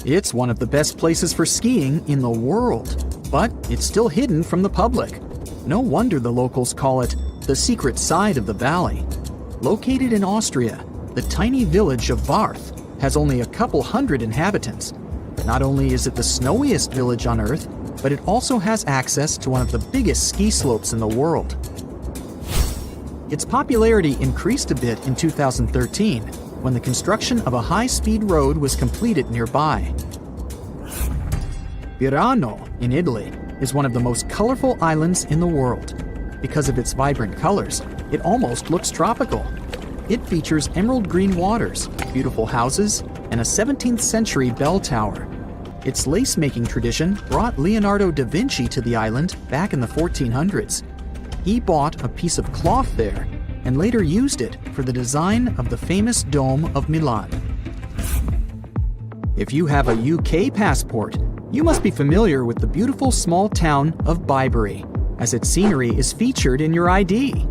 Speaker 4: It's one of the best places for skiing in the world, but it's still hidden from the public. No wonder the locals call it the secret side of the valley. Located in Austria, the tiny village of Barth has only a couple hundred inhabitants. Not only is it the snowiest village on Earth, but it also has access to one of the biggest ski slopes in the world. Its popularity increased a bit in 2013 when the construction of a high-speed road was completed nearby. Pirano in Italy is one of the most colorful islands in the world. Because of its vibrant colors, it almost looks tropical. It features emerald green waters, beautiful houses, and a 17th century bell tower. Its lace-making tradition brought Leonardo da Vinci to the island back in the 1400s. He bought a piece of cloth there and later used it for the design of the famous Dome of Milan. If you have a UK passport, you must be familiar with the beautiful small town of Bibury, as its scenery is featured in your ID.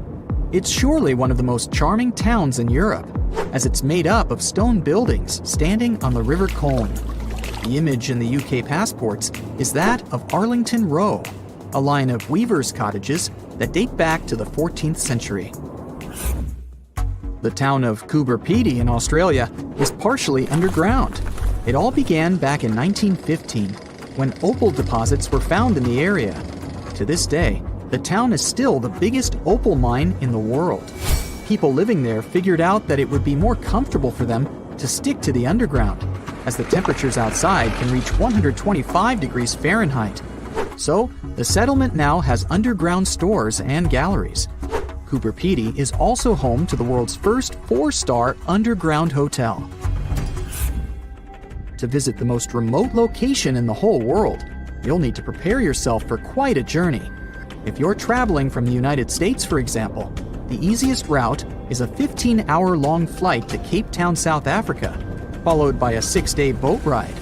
Speaker 4: It's surely one of the most charming towns in Europe, as it's made up of stone buildings standing on the River Colne. The image in the UK passports is that of Arlington Row, a line of weavers' cottages that date back to the 14th century. The town of Coober Pedy in Australia is partially underground. It all began back in 1915, when opal deposits were found in the area. To this day, the town is still the biggest opal mine in the world. People living there figured out that it would be more comfortable for them to stick to the underground, as the temperatures outside can reach 125 degrees Fahrenheit. So, the settlement now has underground stores and galleries. Coober Pedy is also home to the world's first 4-star underground hotel. To visit the most remote location in the whole world, you'll need to prepare yourself for quite a journey. If you're traveling from the United States, for example, the easiest route is a 15-hour-long flight to Cape Town, South Africa, followed by a 6-day boat ride.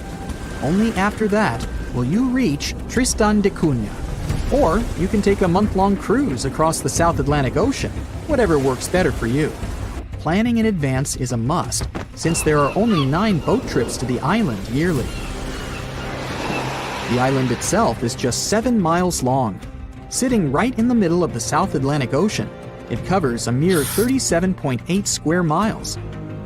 Speaker 4: Only after that will you reach Tristan da Cunha. Or you can take a month-long cruise across the South Atlantic Ocean, whatever works better for you. Planning in advance is a must, since there are only 9 boat trips to the island yearly. The island itself is just 7 miles long. Sitting right in the middle of the South Atlantic Ocean, it covers a mere 37.8 square miles.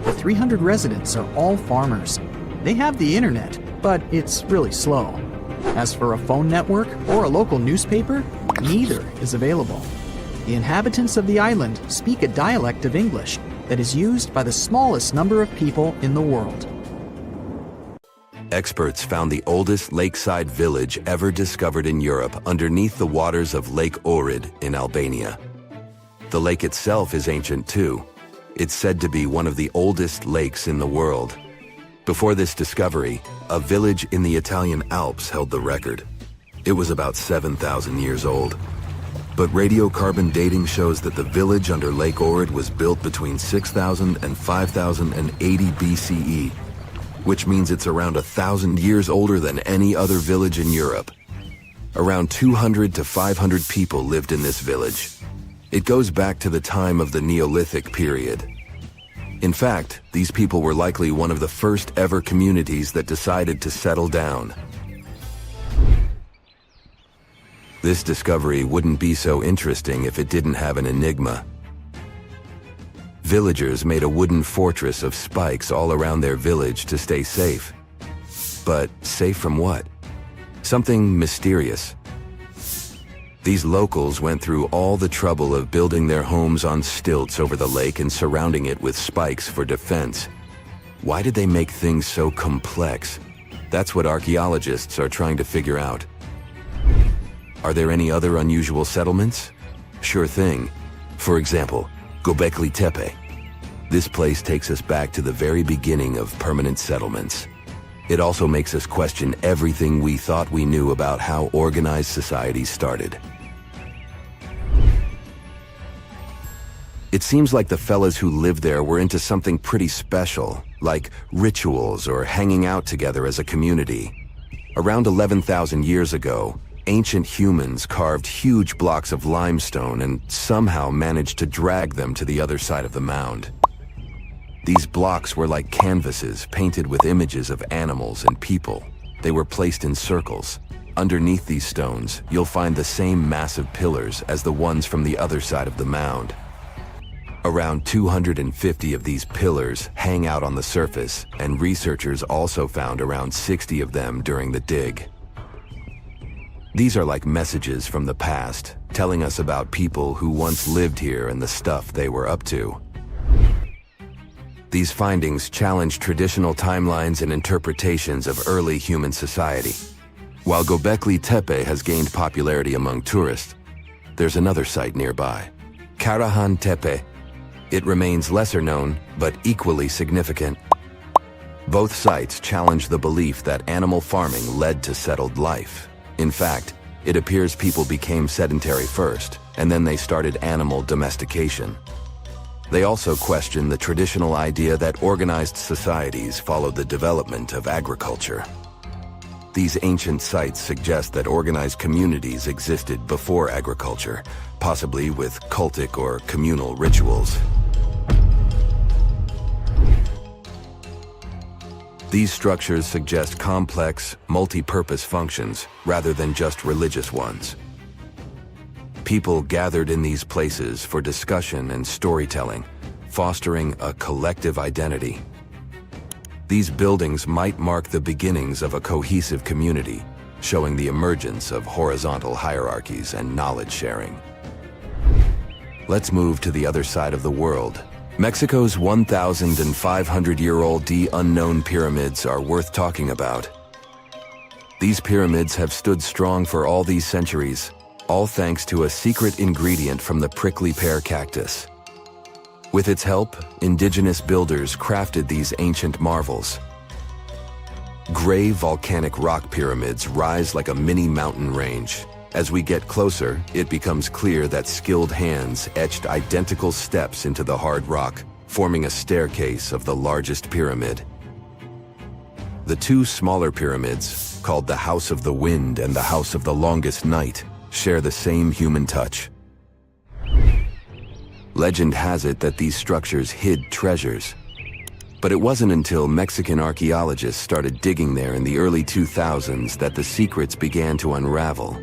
Speaker 4: The 300 residents are all farmers. They have the internet, but it's really slow. As for a phone network or a local newspaper, neither is available. The inhabitants of the island speak a dialect of English that is used by the smallest number of people in the world.
Speaker 5: Experts found the oldest lakeside village ever discovered in Europe underneath the waters of Lake Ohrid in Albania. The lake itself is ancient too. It's said to be one of the oldest lakes in the world. Before this discovery, a village in the Italian Alps held the record. It was about 7,000 years old. But radiocarbon dating shows that the village under Lake Ohrid was built between 6,000 and 5,080 BCE, which means it's around 1,000 years older than any other village in Europe. Around 200 to 500 people lived in this village. It goes back to the time of the Neolithic period. In fact, these people were likely one of the first ever communities that decided to settle down. This discovery wouldn't be so interesting if it didn't have an enigma. Villagers made a wooden fortress of spikes all around their village to stay safe. But safe from what? Something mysterious. These locals went through all the trouble of building their homes on stilts over the lake and surrounding it with spikes for defense. Why did they make things so complex? That's what archaeologists are trying to figure out. Are there any other unusual settlements? Sure thing. For example, Göbekli Tepe. This place takes us back to the very beginning of permanent settlements. It also makes us question everything we thought we knew about how organized societies started. It seems like the fellas who lived there were into something pretty special, like rituals or hanging out together as a community. Around 11,000 years ago, ancient humans carved huge blocks of limestone and somehow managed to drag them to the other side of the mound. These blocks were like canvases painted with images of animals and people. They were placed in circles. Underneath these stones, you'll find the same massive pillars as the ones from the other side of the mound. Around 250 of these pillars hang out on the surface, and researchers also found around 60 of them during the dig. These are like messages from the past, telling us about people who once lived here and the stuff they were up to. These findings challenge traditional timelines and interpretations of early human society. While Göbekli Tepe has gained popularity among tourists, there's another site nearby, Karahan Tepe. It remains lesser known, but equally significant. Both sites challenge the belief that animal farming led to settled life. In fact, it appears people became sedentary first, and then they started animal domestication. They also question the traditional idea that organized societies followed the development of agriculture. These ancient sites suggest that organized communities existed before agriculture, possibly with cultic or communal rituals. These structures suggest complex, multi-purpose functions rather than just religious ones. People gathered in these places for discussion and storytelling, fostering a collective identity. These buildings might mark the beginnings of a cohesive community, showing the emergence of horizontal hierarchies and knowledge sharing. Let's move to the other side of the world. Mexico's 1,500-year-old unknown pyramids are worth talking about. These pyramids have stood strong for all these centuries, all thanks to a secret ingredient from the prickly pear cactus. With its help, indigenous builders crafted these ancient marvels. Gray volcanic rock pyramids rise like a mini mountain range. As we get closer, it becomes clear that skilled hands etched identical steps into the hard rock, forming a staircase of the largest pyramid. The two smaller pyramids, called the House of the Wind and the House of the Longest Night, share the same human touch. Legend has it that these structures hid treasures. But it wasn't until Mexican archaeologists started digging there in the early 2000s that the secrets began to unravel.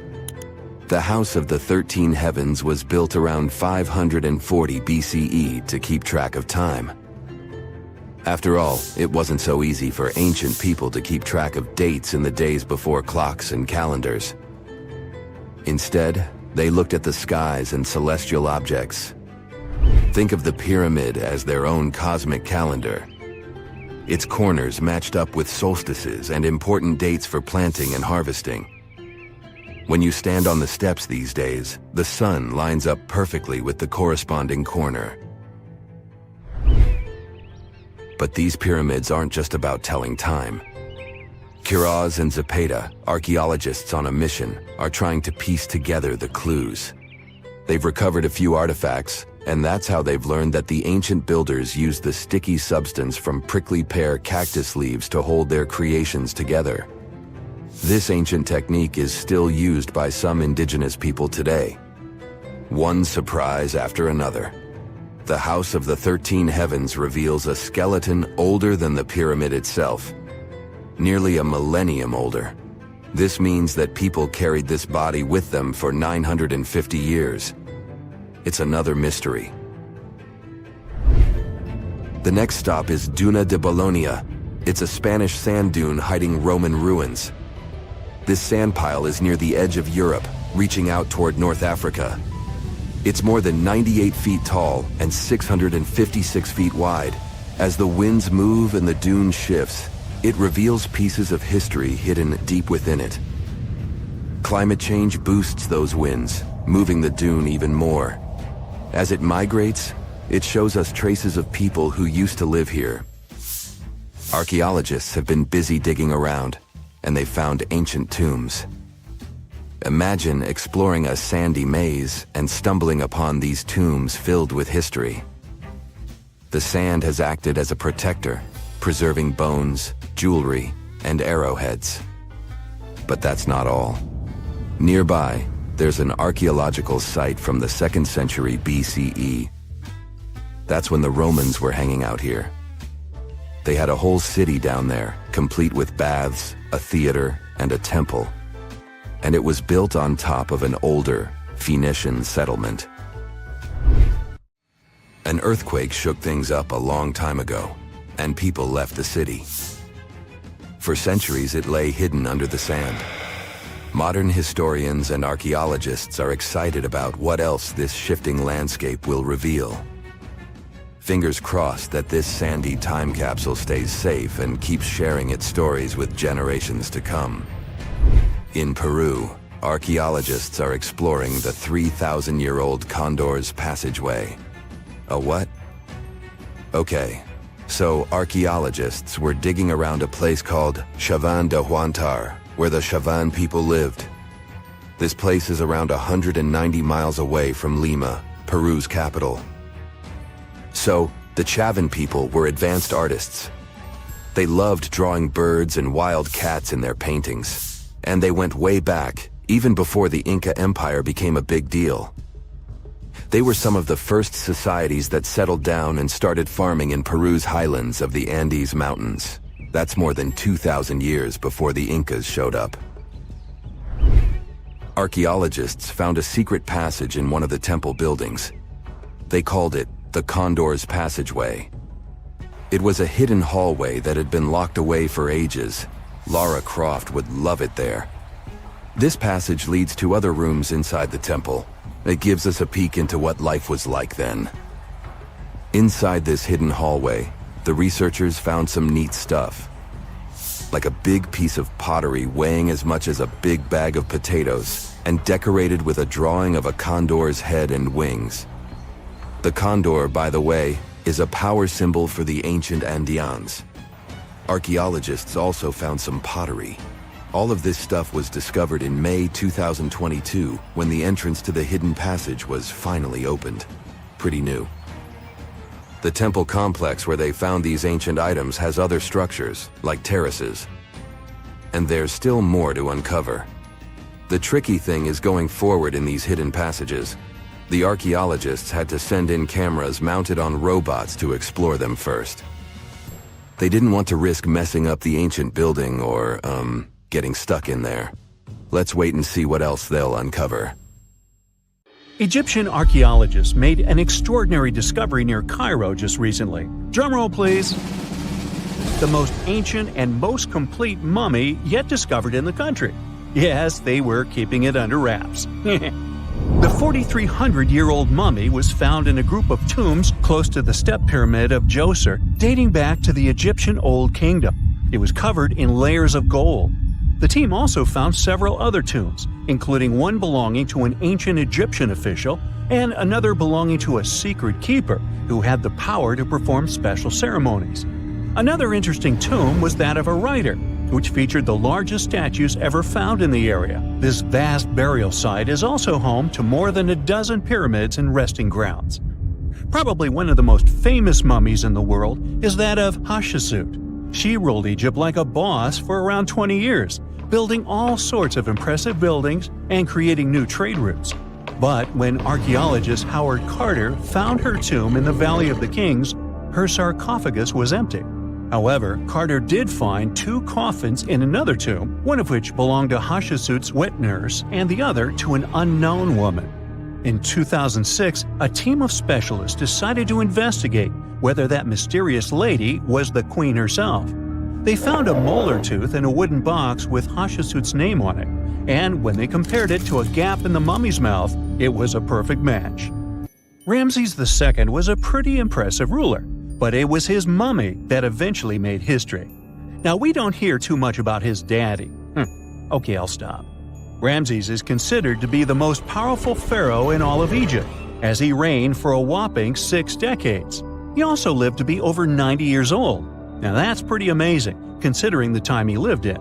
Speaker 5: The House of the 13 Heavens was built around 540 BCE to keep track of time. After all, it wasn't so easy for ancient people to keep track of dates in the days before clocks and calendars. Instead, they looked at the skies and celestial objects. Think of the pyramid as their own cosmic calendar. Its corners matched up with solstices and important dates for planting and harvesting. When you stand on the steps these days, the sun lines up perfectly with the corresponding corner. But these pyramids aren't just about telling time. Quiroz and Zepeda, archaeologists on a mission, are trying to piece together the clues. They've recovered a few artifacts, and that's how they've learned that the ancient builders used the sticky substance from prickly pear cactus leaves to hold their creations together. This ancient technique is still used by some indigenous people today. One surprise after another. The House of the 13 Heavens reveals a skeleton older than the pyramid itself, nearly a millennium older. This means that people carried this body with them for 950 years. It's another mystery. The next stop is Duna de Bologna. It's a Spanish sand dune hiding Roman ruins. This sand pile is near the edge of Europe, reaching out toward North Africa. It's more than 98 feet tall and 656 feet wide. As the winds move and the dune shifts, it reveals pieces of history hidden deep within it. Climate change boosts those winds, moving the dune even more. As it migrates, it shows us traces of people who used to live here. Archaeologists have been busy digging around, and they found ancient tombs. Imagine exploring a sandy maze and stumbling upon these tombs filled with history. The sand has acted as a protector, preserving bones, jewelry, and arrowheads. But that's not all. Nearby, there's an archaeological site from the 2nd century BCE. That's when the Romans were hanging out here. They had a whole city down there, complete with baths, a theater, and a temple. And it was built on top of an older Phoenician settlement. An earthquake shook things up a long time ago, and people left the city. For centuries, it lay hidden under the sand. Modern historians and archaeologists are excited about what else this shifting landscape will reveal. Fingers crossed that this sandy time capsule stays safe and keeps sharing its stories with generations to come. In Peru, archaeologists are exploring the 3,000-year-old Condor's Passageway. A what? Okay, so archaeologists were digging around a place called Chavan de Huantar, where the Chavan people lived. This place is around 190 miles away from Lima, Peru's capital. So, the Chavan people were advanced artists. They loved drawing birds and wild cats in their paintings, and they went way back, even before the Inca Empire became a big deal. They were some of the first societies that settled down and started farming in Peru's highlands of the Andes Mountains. That's more than 2,000 years before the Incas showed up. Archaeologists found a secret passage in one of the temple buildings. They called it the Condor's Passageway. It was a hidden hallway that had been locked away for ages. Lara Croft would love it there. This passage leads to other rooms inside the temple. It gives us a peek into what life was like then. Inside this hidden hallway, the researchers found some neat stuff. Like a big piece of pottery weighing as much as a big bag of potatoes and decorated with a drawing of a condor's head and wings. The condor, by the way, is a power symbol for the ancient Andeans. Archaeologists also found some pottery. All of this stuff was discovered in May 2022 when the entrance to the hidden passage was finally opened. Pretty new. The temple complex where they found these ancient items has other structures, like terraces. And there's still more to uncover. The tricky thing is going forward in these hidden passages. The archaeologists had to send in cameras mounted on robots to explore them first. They didn't want to risk messing up the ancient building or, getting stuck in there. Let's wait and see what else they'll uncover.
Speaker 3: Egyptian archaeologists made an extraordinary discovery near Cairo just recently. Drumroll, please. The most ancient and most complete mummy yet discovered in the country. Yes, they were keeping it under wraps. The 4,300-year-old mummy was found in a group of tombs close to the step pyramid of Djoser, dating back to the Egyptian Old Kingdom. It was covered in layers of gold. The team also found several other tombs, including one belonging to an ancient Egyptian official and another belonging to a secret keeper who had the power to perform special ceremonies. Another interesting tomb was that of a writer, which featured the largest statues ever found in the area. This vast burial site is also home to more than a dozen pyramids and resting grounds. Probably one of the most famous mummies in the world is that of Hatshepsut. She ruled Egypt like a boss for around 20 years, building all sorts of impressive buildings and creating new trade routes. But when archaeologist Howard Carter found her tomb in the Valley of the Kings, her sarcophagus was empty. However, Carter did find two coffins in another tomb, one of which belonged to Hatshepsut's wet nurse and the other to an unknown woman. In 2006, a team of specialists decided to investigate whether that mysterious lady was the queen herself. They found a molar tooth in a wooden box with Hatshepsut's name on it, and when they compared it to a gap in the mummy's mouth, it was a perfect match. Ramses II was a pretty impressive ruler, but it was his mummy that eventually made history. Now, we don't hear too much about his daddy. Okay, I'll stop. Ramses is considered to be the most powerful pharaoh in all of Egypt, as he reigned for a whopping 6 decades. He also lived to be over 90 years old. Now that's pretty amazing, considering the time he lived in.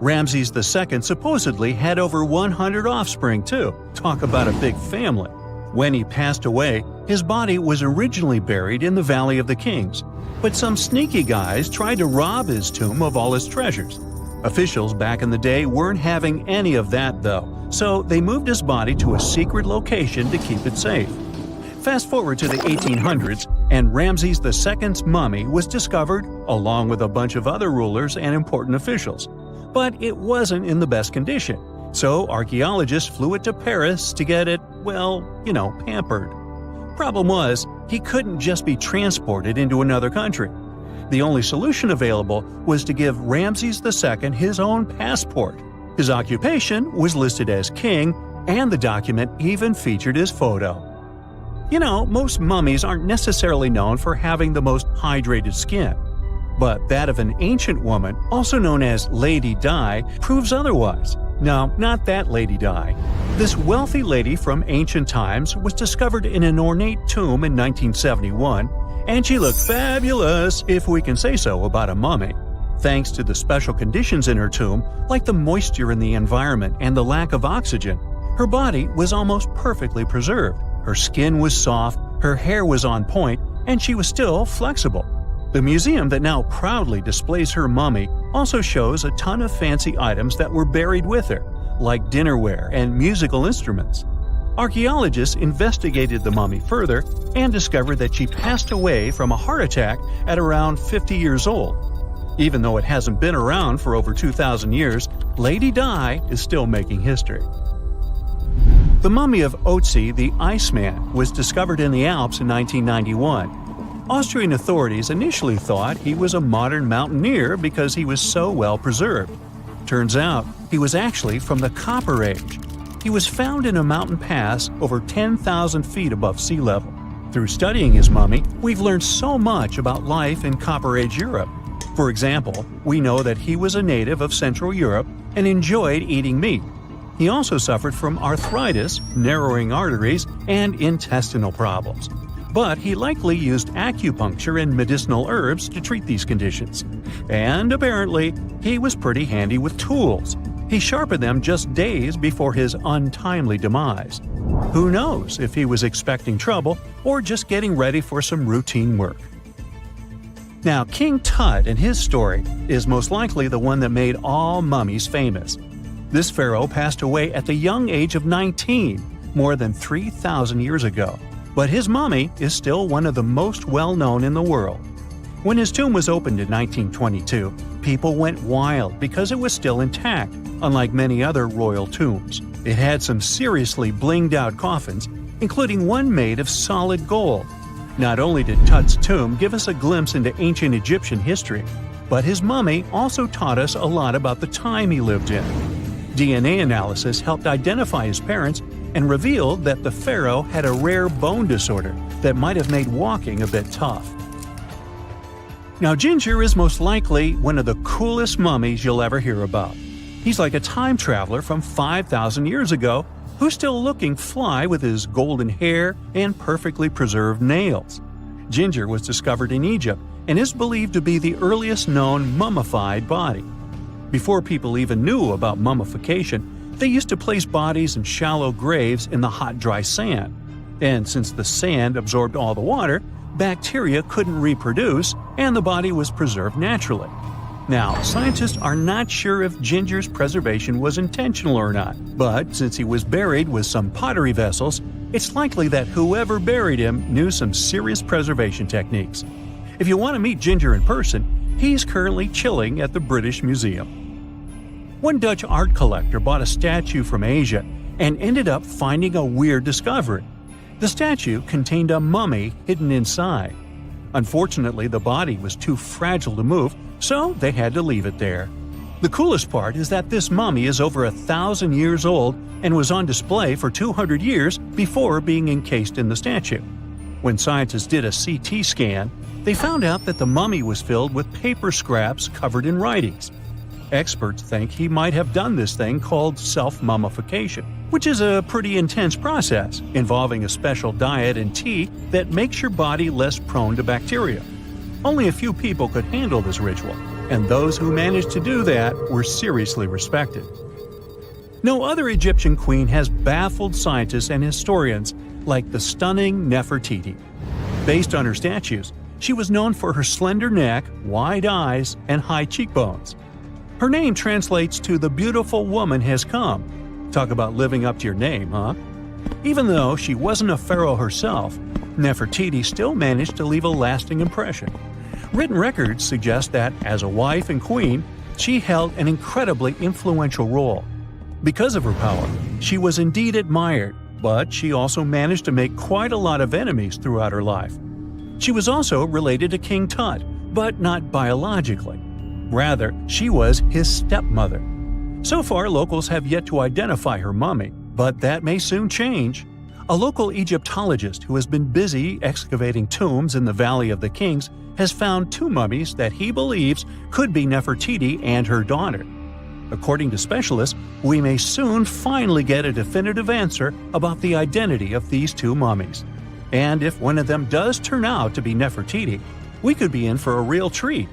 Speaker 3: Ramses II supposedly had over 100 offspring too. Talk about a big family. When he passed away, his body was originally buried in the Valley of the Kings, but some sneaky guys tried to rob his tomb of all his treasures. Officials back in the day weren't having any of that though, so they moved his body to a secret location to keep it safe. Fast forward to the 1800s, and Ramses II's mummy was discovered along with a bunch of other rulers and important officials. But it wasn't in the best condition, so archaeologists flew it to Paris to get it, pampered. Problem was, he couldn't just be transported into another country. The only solution available was to give Ramses II his own passport. His occupation was listed as king, and the document even featured his photo. You know, most mummies aren't necessarily known for having the most hydrated skin. But that of an ancient woman, also known as Lady Di, proves otherwise. No, not that Lady Di. This wealthy lady from ancient times was discovered in an ornate tomb in 1971, and she looked fabulous, if we can say so about a mummy. Thanks to the special conditions in her tomb, like the moisture in the environment and the lack of oxygen, her body was almost perfectly preserved. Her skin was soft, her hair was on point, and she was still flexible. The museum that now proudly displays her mummy also shows a ton of fancy items that were buried with her, like dinnerware and musical instruments. Archaeologists investigated the mummy further and discovered that she passed away from a heart attack at around 50 years old. Even though it hasn't been around for over 2,000 years, Lady Di is still making history. The mummy of Otzi the Iceman was discovered in the Alps in 1991. Austrian authorities initially thought he was a modern mountaineer because he was so well preserved. Turns out, he was actually from the Copper Age. He was found in a mountain pass over 10,000 feet above sea level. Through studying his mummy, we've learned so much about life in Copper Age Europe. For example, we know that he was a native of Central Europe and enjoyed eating meat. He also suffered from arthritis, narrowing arteries, and intestinal problems. But he likely used acupuncture and medicinal herbs to treat these conditions. And apparently, he was pretty handy with tools. He sharpened them just days before his untimely demise. Who knows if he was expecting trouble or just getting ready for some routine work. Now, King Tut and his story is most likely the one that made all mummies famous. This pharaoh passed away at the young age of 19, more than 3,000 years ago. But his mummy is still one of the most well-known in the world. When his tomb was opened in 1922, people went wild because it was still intact, unlike many other royal tombs. It had some seriously blinged-out coffins, including one made of solid gold. Not only did Tut's tomb give us a glimpse into ancient Egyptian history, but his mummy also taught us a lot about the time he lived in. DNA analysis helped identify his parents and revealed that the pharaoh had a rare bone disorder that might have made walking a bit tough. Now, Ginger is most likely one of the coolest mummies you'll ever hear about. He's like a time traveler from 5,000 years ago who's still looking fly with his golden hair and perfectly preserved nails. Ginger was discovered in Egypt and is believed to be the earliest known mummified body. Before people even knew about mummification, they used to place bodies in shallow graves in the hot, dry sand. And since the sand absorbed all the water, bacteria couldn't reproduce and the body was preserved naturally. Now, scientists are not sure if Ginger's preservation was intentional or not, but since he was buried with some pottery vessels, it's likely that whoever buried him knew some serious preservation techniques. If you want to meet Ginger in person, he's currently chilling at the British Museum. One Dutch art collector bought a statue from Asia and ended up finding a weird discovery. The statue contained a mummy hidden inside. Unfortunately, the body was too fragile to move, so they had to leave it there. The coolest part is that this mummy is over 1,000 years old and was on display for 200 years before being encased in the statue. When scientists did a CT scan, they found out that the mummy was filled with paper scraps covered in writings. Experts think he might have done this thing called self-mummification, which is a pretty intense process involving a special diet and tea that makes your body less prone to bacteria. Only a few people could handle this ritual, and those who managed to do that were seriously respected. No other Egyptian queen has baffled scientists and historians like the stunning Nefertiti. Based on her statues, she was known for her slender neck, wide eyes, and high cheekbones. Her name translates to "the beautiful woman has come." Talk about living up to your name, huh? Even though she wasn't a pharaoh herself, Nefertiti still managed to leave a lasting impression. Written records suggest that, as a wife and queen, she held an incredibly influential role. Because of her power, she was indeed admired, but she also managed to make quite a lot of enemies throughout her life. She was also related to King Tut, but not biologically. Rather, she was his stepmother. So far, locals have yet to identify her mummy, but that may soon change. A local Egyptologist who has been busy excavating tombs in the Valley of the Kings has found 2 mummies that he believes could be Nefertiti and her daughter. According to specialists, we may soon finally get a definitive answer about the identity of these 2 mummies. And if one of them does turn out to be Nefertiti, we could be in for a real treat.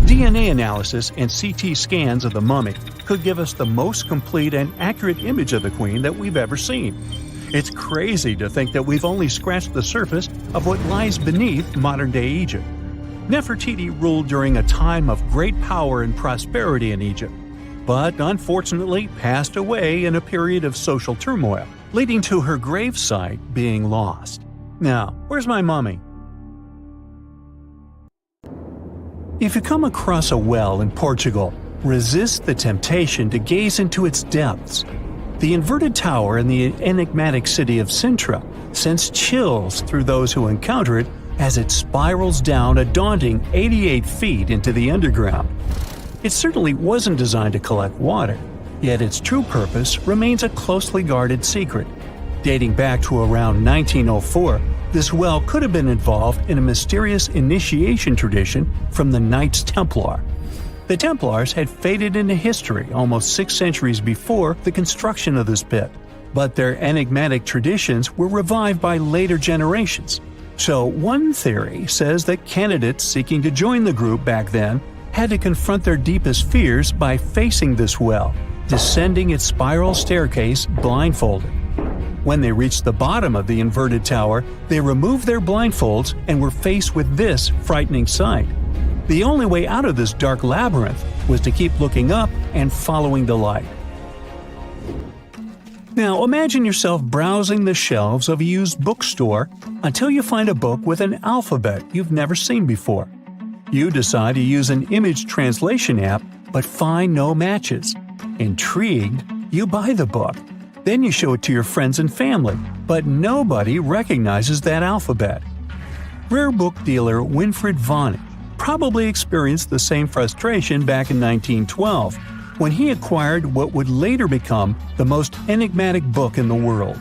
Speaker 3: DNA analysis and CT scans of the mummy could give us the most complete and accurate image of the queen that we've ever seen. It's crazy to think that we've only scratched the surface of what lies beneath modern-day Egypt. Nefertiti ruled during a time of great power and prosperity in Egypt, but unfortunately passed away in a period of social turmoil, leading to her gravesite being lost. Now, where's my mummy? If you come across a well in Portugal, resist the temptation to gaze into its depths. The inverted tower in the enigmatic city of Sintra sends chills through those who encounter it as it spirals down a daunting 88 feet into the underground. It certainly wasn't designed to collect water, yet its true purpose remains a closely guarded secret. Dating back to around 1904, this well could have been involved in a mysterious initiation tradition from the Knights Templar. The Templars had faded into history almost 6 centuries before the construction of this pit, but their enigmatic traditions were revived by later generations. So one theory says that candidates seeking to join the group back then had to confront their deepest fears by facing this well, descending its spiral staircase blindfolded. When they reached the bottom of the inverted tower, they removed their blindfolds and were faced with this frightening sight. The only way out of this dark labyrinth was to keep looking up and following the light. Now imagine yourself browsing the shelves of a used bookstore until you find a book with an alphabet you've never seen before. You decide to use an image translation app but find no matches. Intrigued, you buy the book. Then you show it to your friends and family, but nobody recognizes that alphabet. Rare book dealer Winfried Vonnig probably experienced the same frustration back in 1912 when he acquired what would later become the most enigmatic book in the world.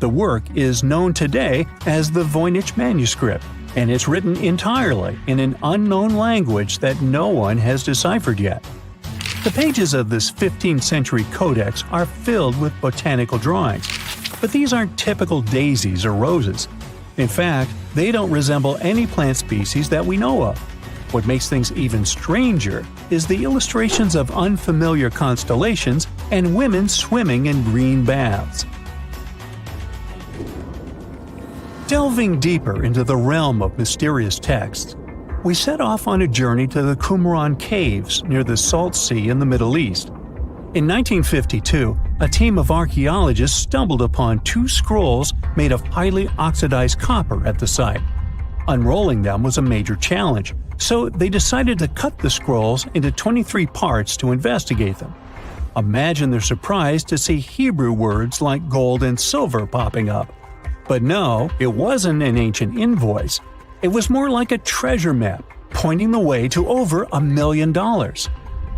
Speaker 3: The work is known today as the Voynich manuscript, and it's written entirely in an unknown language that no one has deciphered yet. The pages of this 15th century codex are filled with botanical drawings, but these aren't typical daisies or roses. In fact, they don't resemble any plant species that we know of. What makes things even stranger is the illustrations of unfamiliar constellations and women swimming in green baths. Delving deeper into the realm of mysterious texts, we set off on a journey to the Qumran Caves near the Salt Sea in the Middle East. In 1952, a team of archaeologists stumbled upon 2 scrolls made of highly oxidized copper at the site. Unrolling them was a major challenge, so they decided to cut the scrolls into 23 parts to investigate them. Imagine their surprise to see Hebrew words like gold and silver popping up. But no, it wasn't an ancient invoice. It was more like a treasure map, pointing the way to over $1 million.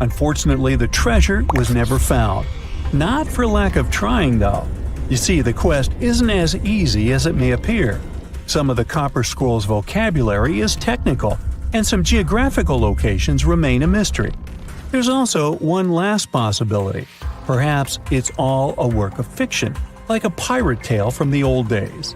Speaker 3: Unfortunately, the treasure was never found. Not for lack of trying, though. You see, the quest isn't as easy as it may appear. Some of the copper scroll's vocabulary is technical, and some geographical locations remain a mystery. There's also one last possibility. Perhaps it's all a work of fiction, like a pirate tale from the old days.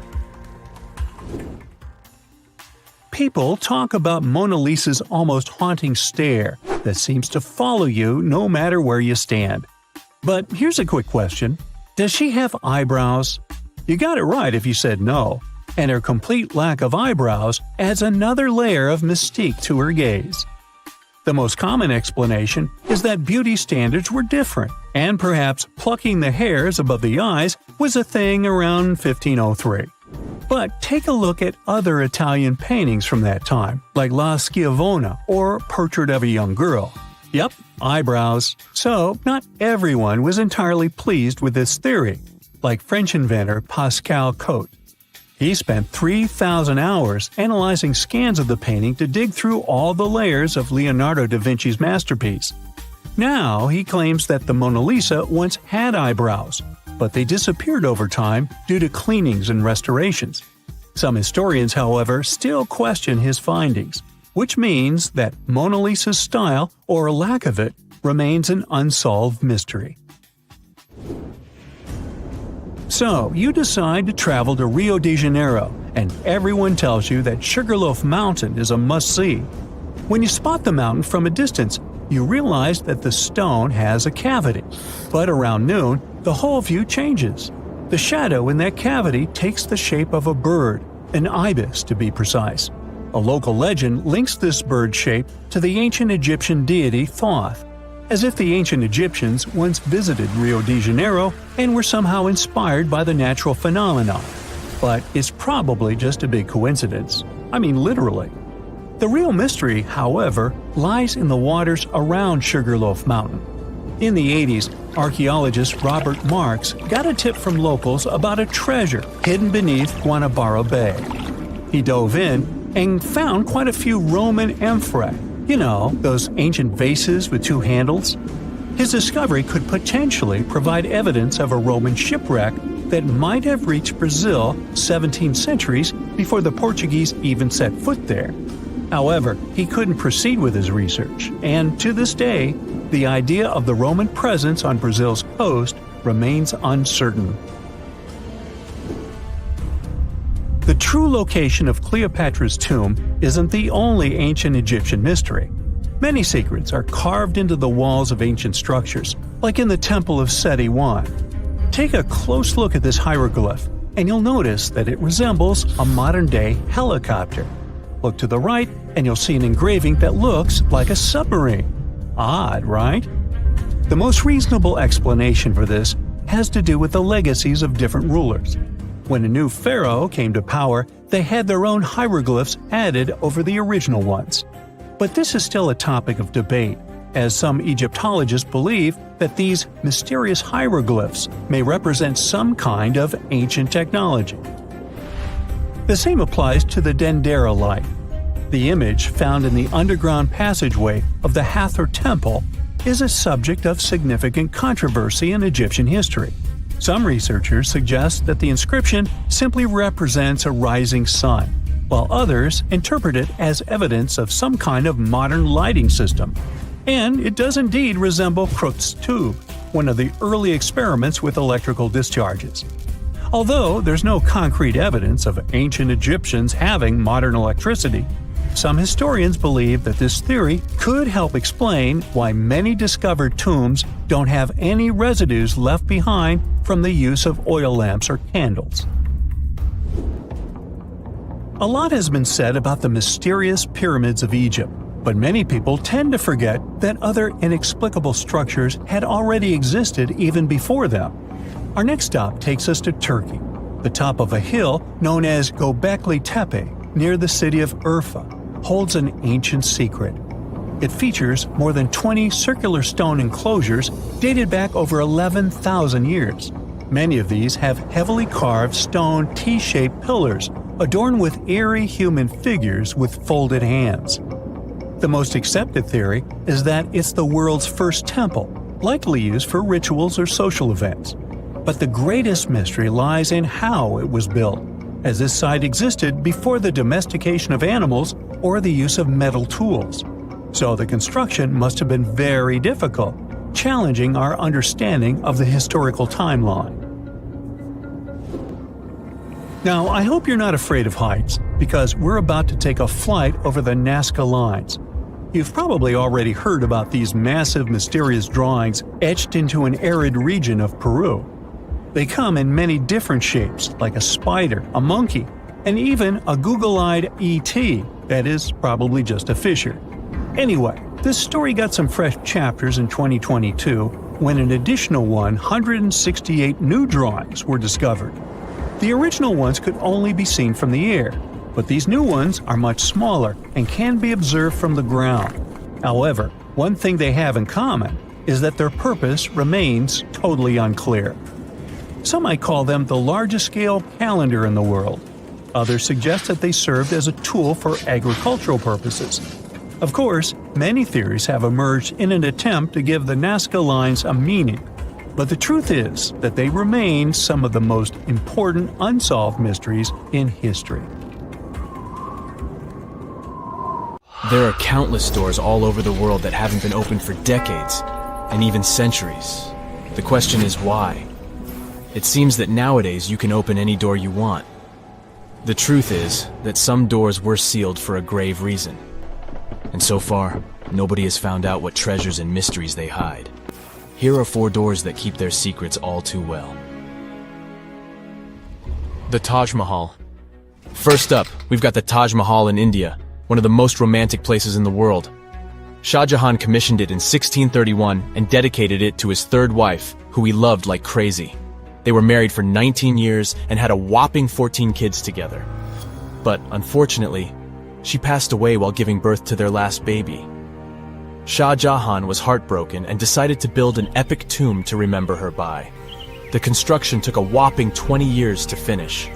Speaker 3: People talk about Mona Lisa's almost haunting stare that seems to follow you no matter where you stand. But here's a quick question. Does she have eyebrows? You got it right if you said no, and her complete lack of eyebrows adds another layer of mystique to her gaze. The most common explanation is that beauty standards were different, and perhaps plucking the hairs above the eyes was a thing around 1503. But take a look at other Italian paintings from that time, like La Schiavona or Portrait of a Young Girl. Yep, eyebrows. So, not everyone was entirely pleased with this theory. like French inventor Pascal Cote. He spent 3,000 hours analyzing scans of the painting to dig through all the layers of Leonardo da Vinci's masterpiece. Now he claims that the Mona Lisa once had eyebrows, but they disappeared over time due to cleanings and restorations. Some historians, however, still question his findings, which means that Mona Lisa's style, or lack of it, remains an unsolved mystery. So, you decide to travel to Rio de Janeiro, and everyone tells you that Sugarloaf Mountain is a must-see. When you spot the mountain from a distance, you realize that the stone has a cavity. But around noon, the whole view changes. The shadow in that cavity takes the shape of a bird, an ibis to be precise. A local legend links this bird shape to the ancient Egyptian deity Thoth, as if the ancient Egyptians once visited Rio de Janeiro and were somehow inspired by the natural phenomenon. But it's probably just a big coincidence. I mean, literally. The real mystery, however, lies in the waters around Sugarloaf Mountain. In the 80s, archaeologist Robert Marks got a tip from locals about a treasure hidden beneath Guanabara Bay. He dove in and found quite a few Roman amphorae. You know, those ancient vases with two handles? His discovery could potentially provide evidence of a Roman shipwreck that might have reached Brazil 17 centuries before the Portuguese even set foot there. However, he couldn't proceed with his research, and to this day, the idea of the Roman presence on Brazil's coast remains uncertain. The true location of Cleopatra's tomb isn't the only ancient Egyptian mystery. Many secrets are carved into the walls of ancient structures, like in the Temple of Seti I. Take a close look at this hieroglyph, and you'll notice that it resembles a modern-day helicopter. Look to the right, and you'll see an engraving that looks like a submarine. Odd, right? The most reasonable explanation for this has to do with the legacies of different rulers. When a new pharaoh came to power, they had their own hieroglyphs added over the original ones. But this is still a topic of debate, as some Egyptologists believe that these mysterious hieroglyphs may represent some kind of ancient technology. The same applies to the Dendera light. The image found in the underground passageway of the Hathor Temple is a subject of significant controversy in Egyptian history. Some researchers suggest that the inscription simply represents a rising sun, while others interpret it as evidence of some kind of modern lighting system. And it does indeed resemble Crookes' tube, one of the early experiments with electrical discharges. Although there's no concrete evidence of ancient Egyptians having modern electricity, some historians believe that this theory could help explain why many discovered tombs don't have any residues left behind from the use of oil lamps or candles. A lot has been said about the mysterious pyramids of Egypt, but many people tend to forget that other inexplicable structures had already existed even before them. Our next stop takes us to Turkey. The top of a hill known as Göbekli Tepe, near the city of Urfa, holds an ancient secret. It features more than 20 circular stone enclosures dated back over 11,000 years. Many of these have heavily carved stone T-shaped pillars adorned with eerie human figures with folded hands. The most accepted theory is that it's the world's first temple, likely used for rituals or social events. But the greatest mystery lies in how it was built, as this site existed before the domestication of animals or the use of metal tools. So the construction must have been very difficult, challenging our understanding of the historical timeline. Now, I hope you're not afraid of heights, because we're about to take a flight over the Nazca Lines. You've probably already heard about these massive, mysterious drawings etched into an arid region of Peru. They come in many different shapes, like a spider, a monkey, and even a Google-eyed ET that is probably just a fissure. Anyway, this story got some fresh chapters in 2022 when an additional 168 new drawings were discovered. The original ones could only be seen from the air, but these new ones are much smaller and can be observed from the ground. However, one thing they have in common is that their purpose remains totally unclear. Some might call them the largest scale calendar in the world. Others suggest that they served as a tool for agricultural purposes. Of course, many theories have emerged in an attempt to give the Nazca lines a meaning, but the truth is that they remain some of the most important unsolved mysteries in history.
Speaker 1: There are countless doors all over the world that haven't been opened for decades, and even centuries. The question is why? It seems that nowadays you can open any door you want. The truth is that some doors were sealed for a grave reason. And so far, nobody has found out what treasures and mysteries they hide. Here are 4 doors that keep their secrets all too well. The Taj Mahal. First up, we've got the Taj Mahal in India, one of the most romantic places in the world. Shah Jahan commissioned it in 1631 and dedicated it to his 3rd wife, who he loved like crazy. They were married for 19 years and had a whopping 14 kids together. But unfortunately, she passed away while giving birth to their last baby. Shah Jahan was heartbroken and decided to build an epic tomb to remember her by. The construction took a whopping 20 years to finish.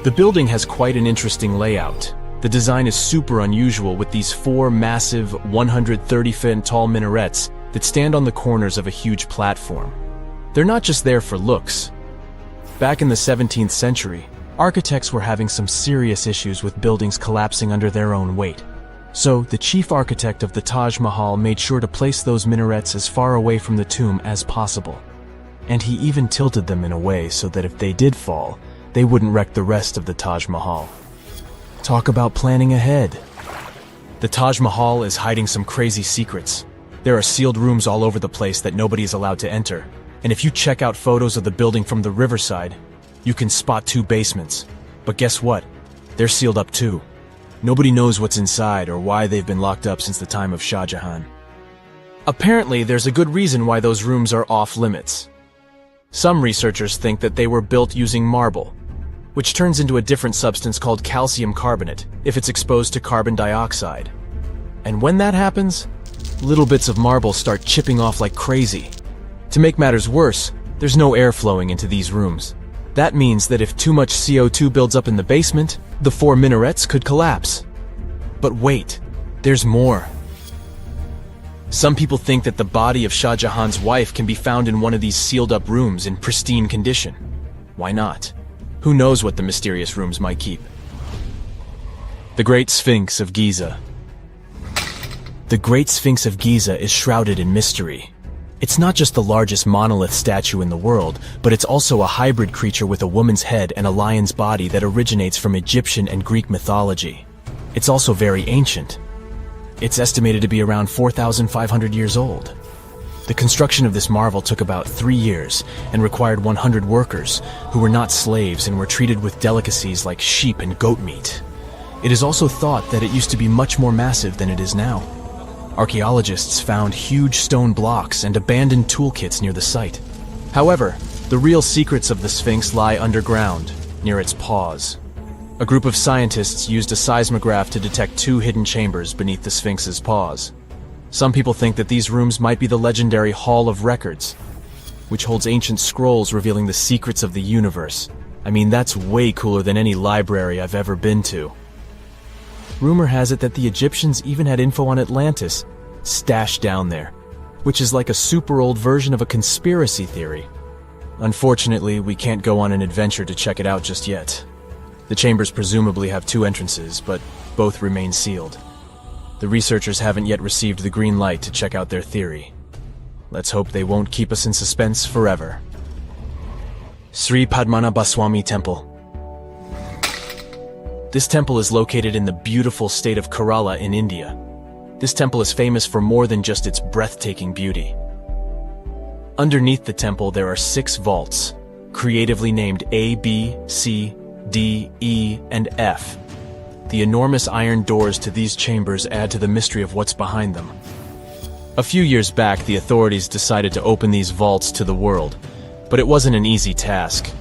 Speaker 1: The building has quite an interesting layout. The design is super unusual with these 4 massive 130-foot tall minarets that stand on the corners of a huge platform. They're not just there for looks. Back in the 17th century, architects were having some serious issues with buildings collapsing under their own weight. So, the chief architect of the Taj Mahal made sure to place those minarets as far away from the tomb as possible. And he even tilted them in a way so that if they did fall, they wouldn't wreck the rest of the Taj Mahal. Talk about planning ahead. The Taj Mahal is hiding some crazy secrets. There are sealed rooms all over the place that nobody is allowed to enter. And if you check out photos of the building from the riverside, you can spot 2 basements. But guess what? They're sealed up too. Nobody knows what's inside or why they've been locked up since the time of Shah Jahan. Apparently, there's a good reason why those rooms are off limits. Some researchers think that they were built using marble, which turns into a different substance called calcium carbonate if it's exposed to carbon dioxide. And when that happens, little bits of marble start chipping off like crazy. To make matters worse, there's no air flowing into these rooms. That means that if too much CO2 builds up in the basement, the 4 minarets could collapse. But wait, there's more. Some people think that the body of Shah Jahan's wife can be found in one of these sealed-up rooms in pristine condition. Why not? Who knows what the mysterious rooms might keep? The Great Sphinx of Giza. The Great Sphinx of Giza is shrouded in mystery. It's not just the largest monolith statue in the world, but it's also a hybrid creature with a woman's head and a lion's body that originates from Egyptian and Greek mythology. It's also very ancient. It's estimated to be around 4,500 years old. The construction of this marvel took about 3 years and required 100 workers who were not slaves and were treated with delicacies like sheep and goat meat. It is also thought that it used to be much more massive than it is now. Archaeologists found huge stone blocks and abandoned toolkits near the site. However, the real secrets of the Sphinx lie underground, near its paws. A group of scientists used a seismograph to detect 2 hidden chambers beneath the Sphinx's paws. Some people think that these rooms might be the legendary Hall of Records, which holds ancient scrolls revealing the secrets of the universe. I mean, that's way cooler than any library I've ever been to. Rumor has it that the Egyptians even had info on Atlantis stashed down there, which is like a super old version of a conspiracy theory. Unfortunately, we can't go on an adventure to check it out just yet. The chambers presumably have 2 entrances, but both remain sealed. The researchers haven't yet received the green light to check out their theory. Let's hope they won't keep us in suspense forever. Sri Padmanabhaswamy Temple. This temple is located in the beautiful state of Kerala in India. This temple is famous for more than just its breathtaking beauty. Underneath the temple there are 6 vaults, creatively named A, B, C, D, E, and F. The enormous iron doors to these chambers add to the mystery of what's behind them. A few years back, the authorities decided to open these vaults to the world, but it wasn't an easy task.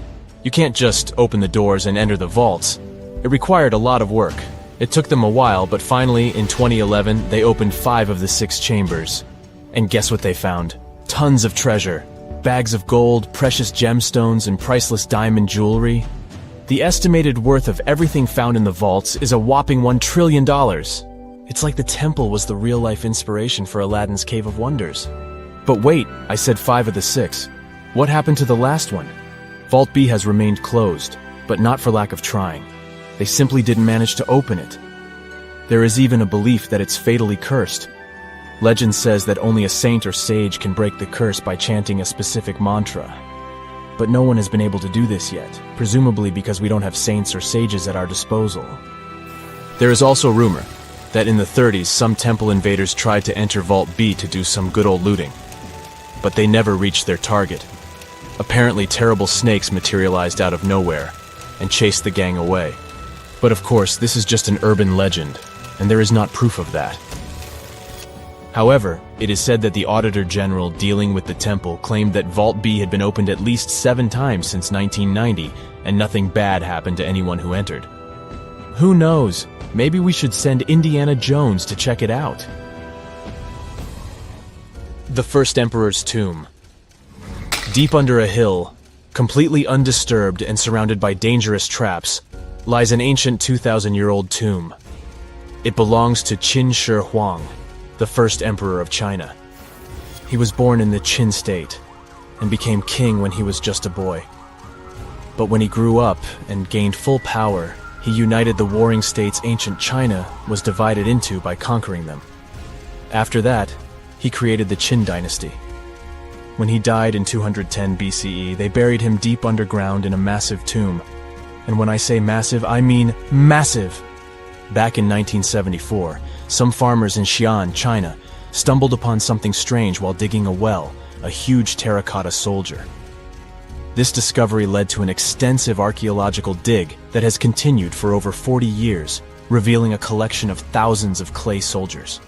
Speaker 1: You can't just open the doors and enter the vaults. It required a lot of work. It took them a while, but finally, in 2011, they opened 5 of the 6 chambers. And guess what they found? Tons of treasure. bags of gold, precious gemstones, and priceless diamond jewelry. The estimated worth of everything found in the vaults is a whopping $1 trillion. It's like the temple was the real-life inspiration for Aladdin's Cave of Wonders. But wait, I said 5 of the 6. What happened to the last one? Vault B has remained closed, but not for lack of trying. They simply didn't manage to open it. There is even a belief that it's fatally cursed. Legend says that only a saint or sage can break the curse by chanting a specific mantra. But no one has been able to do this yet, presumably because we don't have saints or sages at our disposal. There is also rumor that in the 30s some temple invaders tried to enter Vault B to do some good old looting. But they never reached their target. Apparently terrible snakes materialized out of nowhere and chased the gang away. But of course, this is just an urban legend, and there is not proof of that. However, it is said that the Auditor General dealing with the temple claimed that Vault B had been opened at least 7 times since 1990, and nothing bad happened to anyone who entered. Who knows? Maybe we should send Indiana Jones to check it out. The First Emperor's Tomb. Deep under a hill, completely undisturbed and surrounded by dangerous traps, lies an ancient 2,000-year-old tomb. It belongs to Qin Shi Huang, the first emperor of China. He was born in the Qin state and became king when he was just a boy. But when he grew up and gained full power, he united the warring states ancient China was divided into by conquering them. After that, he created the Qin dynasty. When he died in 210 BCE, they buried him deep underground in a massive tomb. And when I say massive, I mean massive! Back in 1974, some farmers in Xi'an, China, stumbled upon something strange while digging a well, a huge terracotta soldier. This discovery led to an extensive archaeological dig that has continued for over 40 years, revealing a collection of thousands of clay soldiers.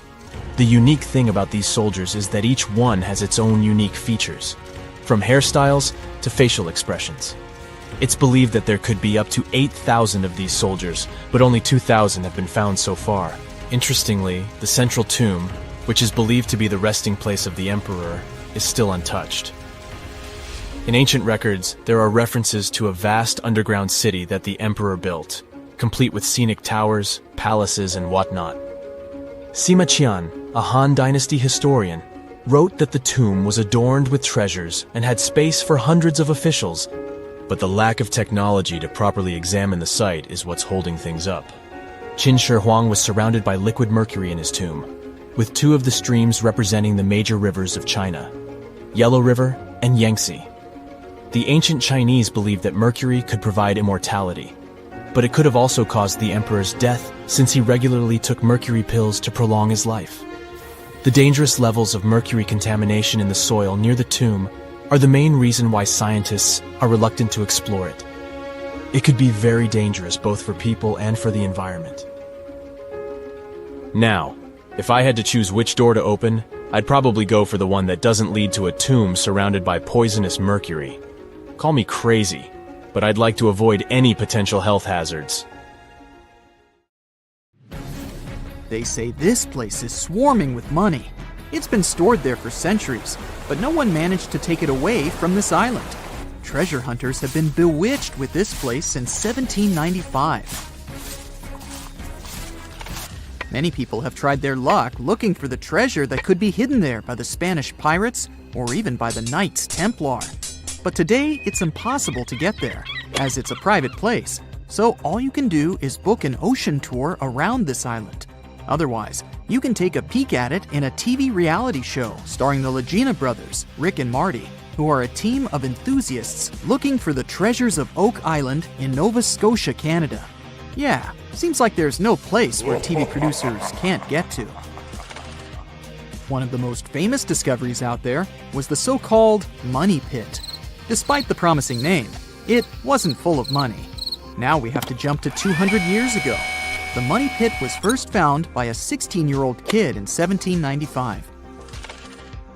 Speaker 1: The unique thing about these soldiers is that each one has its own unique features, from hairstyles to facial expressions. It's believed that there could be up to 8,000 of these soldiers, but only 2,000 have been found so far. Interestingly, the central tomb, which is believed to be the resting place of the emperor, is still untouched. In ancient records, there are references to a vast underground city that the emperor built, complete with scenic towers, palaces, and whatnot. Sima Qian, a Han Dynasty historian, wrote that the tomb was adorned with treasures and had space for hundreds of officials, but the lack of technology to properly examine the site is what's holding things up. Qin Shi Huang was surrounded by liquid mercury in his tomb, with 2 of the streams representing the major rivers of China, Yellow River and Yangtze. The ancient Chinese believed that mercury could provide immortality, but it could have also caused the emperor's death since he regularly took mercury pills to prolong his life. The dangerous levels of mercury contamination in the soil near the tomb are the main reason why scientists are reluctant to explore it. It could be very dangerous both for people and for the environment. Now, if I had to choose which door to open, I'd probably go for the one that doesn't lead to a tomb surrounded by poisonous mercury. Call me crazy, but I'd like to avoid any potential health hazards.
Speaker 4: They say this place is swarming with money. It's been stored there for centuries, but no one managed to take it away from this island. Treasure hunters have been bewitched with this place since 1795. Many people have tried their luck looking for the treasure that could be hidden there by the Spanish pirates or even by the Knights Templar. But today, it's impossible to get there, as it's a private place, so all you can do is book an ocean tour around this island. Otherwise, you can take a peek at it in a TV reality show starring the Legina brothers, Rick and Marty, who are a team of enthusiasts looking for the treasures of Oak Island in Nova Scotia, Canada. Yeah, seems like there's no place where TV producers can't get to. One of the most famous discoveries out there was the so-called Money Pit. Despite the promising name, it wasn't full of money. Now we have to jump to 200 years ago. The Money Pit was first found by a 16-year-old kid in 1795.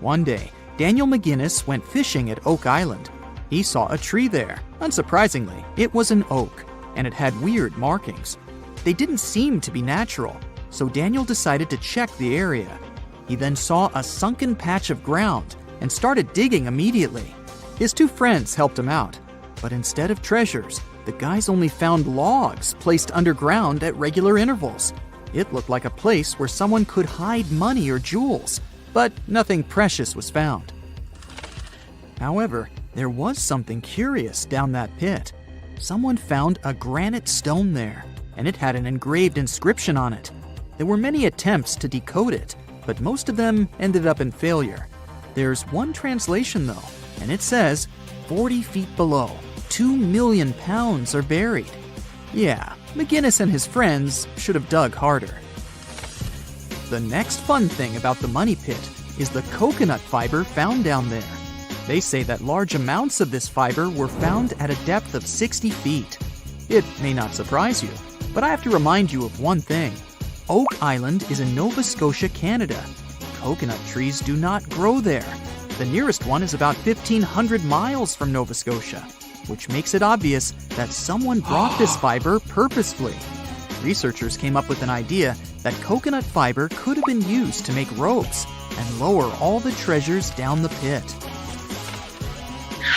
Speaker 4: One day, Daniel McGinnis went fishing at Oak Island. He saw a tree there. Unsurprisingly, it was an oak, and it had weird markings. They didn't seem to be natural, so Daniel decided to check the area. He then saw a sunken patch of ground and started digging immediately. His two friends helped him out, but instead of treasures, the guys only found logs placed underground at regular intervals. It looked like a place where someone could hide money or jewels, but nothing precious was found. However, there was something curious down that pit. Someone found a granite stone there, and it had an engraved inscription on it. There were many attempts to decode it, but most of them ended up in failure. There's one translation though, and it says, 40 feet below, 2 million pounds are buried. Yeah, McGinnis and his friends should have dug harder. The next fun thing about the money pit is the coconut fiber found down there. They say that large amounts of this fiber were found at a depth of 60 feet. It may not surprise you, but I have to remind you of one thing. Oak Island is in Nova Scotia, Canada. Coconut trees do not grow there. The nearest one is about 1,500 miles from Nova Scotia, which makes it obvious that someone brought this fiber purposefully. Researchers came up with an idea that coconut fiber could have been used to make ropes and lower all the treasures down the pit.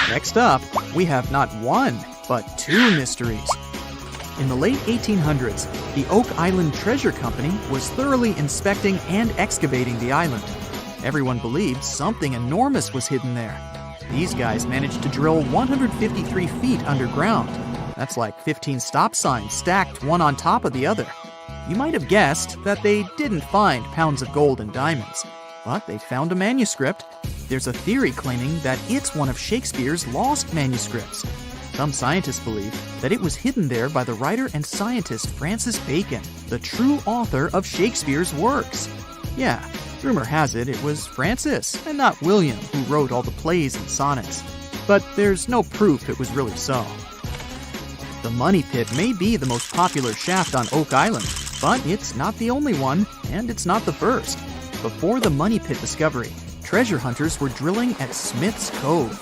Speaker 4: Next up, we have not one, but two mysteries. In the late 1800s, the Oak Island Treasure Company was thoroughly inspecting and excavating the island. Everyone believed something enormous was hidden there. These guys managed to drill 153 feet underground. That's like 15 stop signs stacked one on top of the other. You might have guessed that they didn't find pounds of gold and diamonds, but they found a manuscript. There's a theory claiming that it's one of Shakespeare's lost manuscripts. Some scientists believe that it was hidden there by the writer and scientist Francis Bacon, the true author of Shakespeare's works. Yeah, rumor has it was Francis and not William who wrote all the plays and sonnets. But there's no proof it was really so. The Money Pit may be the most popular shaft on Oak Island, but it's not the only one, and it's not the first. Before the Money Pit discovery, treasure hunters were drilling at Smith's Cove.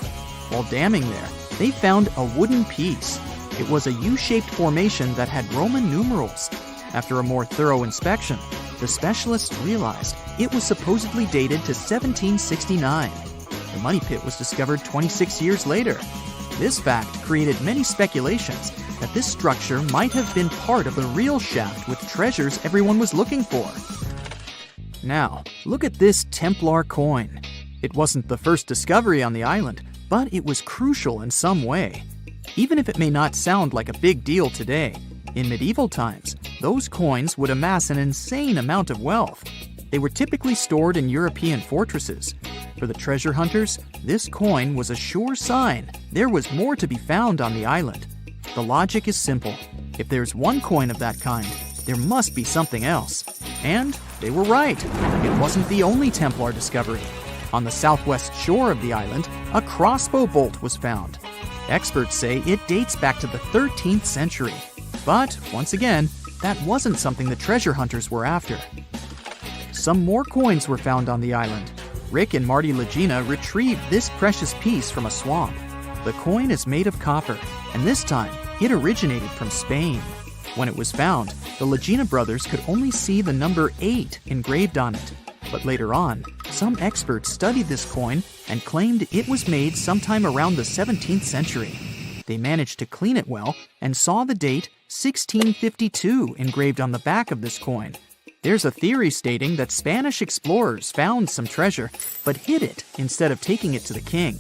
Speaker 4: While damming there, they found a wooden piece. It was a U-shaped formation that had Roman numerals. After a more thorough inspection, the specialists realized it was supposedly dated to 1769. The Money Pit was discovered 26 years later. This fact created many speculations that this structure might have been part of the real shaft with treasures everyone was looking for. Now, look at this Templar coin. It wasn't the first discovery on the island, but it was crucial in some way. Even if it may not sound like a big deal today, in medieval times, those coins would amass an insane amount of wealth. They were typically stored in European fortresses. For the treasure hunters, this coin was a sure sign there was more to be found on the island. The logic is simple. If there's one coin of that kind, there must be something else. And they were right. It wasn't the only Templar discovery. On the southwest shore of the island, a crossbow bolt was found. Experts say it dates back to the 13th century. But, once again, that wasn't something the treasure hunters were after. Some more coins were found on the island. Rick and Marty Legina retrieved this precious piece from a swamp. The coin is made of copper, and this time, it originated from Spain. When it was found, the Legina brothers could only see the number 8 engraved on it. But later on, some experts studied this coin and claimed it was made sometime around the 17th century. They managed to clean it well and saw the date 1652 engraved on the back of this coin. There's a theory stating that Spanish explorers found some treasure but hid it instead of taking it to the king.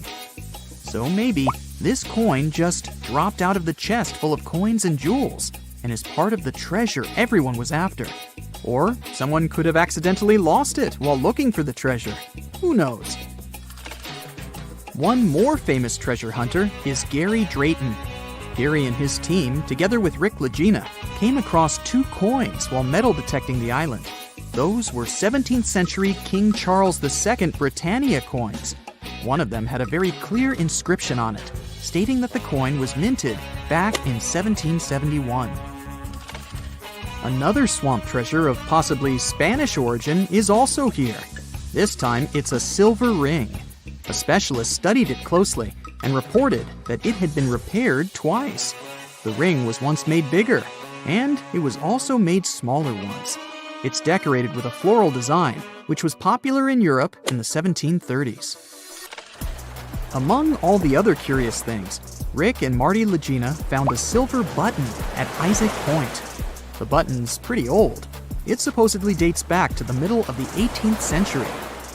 Speaker 4: So maybe this coin just dropped out of the chest full of coins and jewels and is part of the treasure everyone was after. Or someone could have accidentally lost it while looking for the treasure. Who knows? One more famous treasure hunter is Gary Drayton. Gary and his team, together with Rick Legina, came across 2 coins while metal detecting the island. Those were 17th century King Charles II Britannia coins. One of them had a very clear inscription on it, stating that the coin was minted back in 1771. Another swamp treasure of possibly Spanish origin is also here. This time, it's a silver ring. A specialist studied it closely and reported that it had been repaired twice. The ring was once made bigger, and it was also made smaller ones. It's decorated with a floral design, which was popular in Europe in the 1730s. Among all the other curious things, Rick and Marty Legina found a silver button at Isaac Point. The button's pretty old. It supposedly dates back to the middle of the 18th century,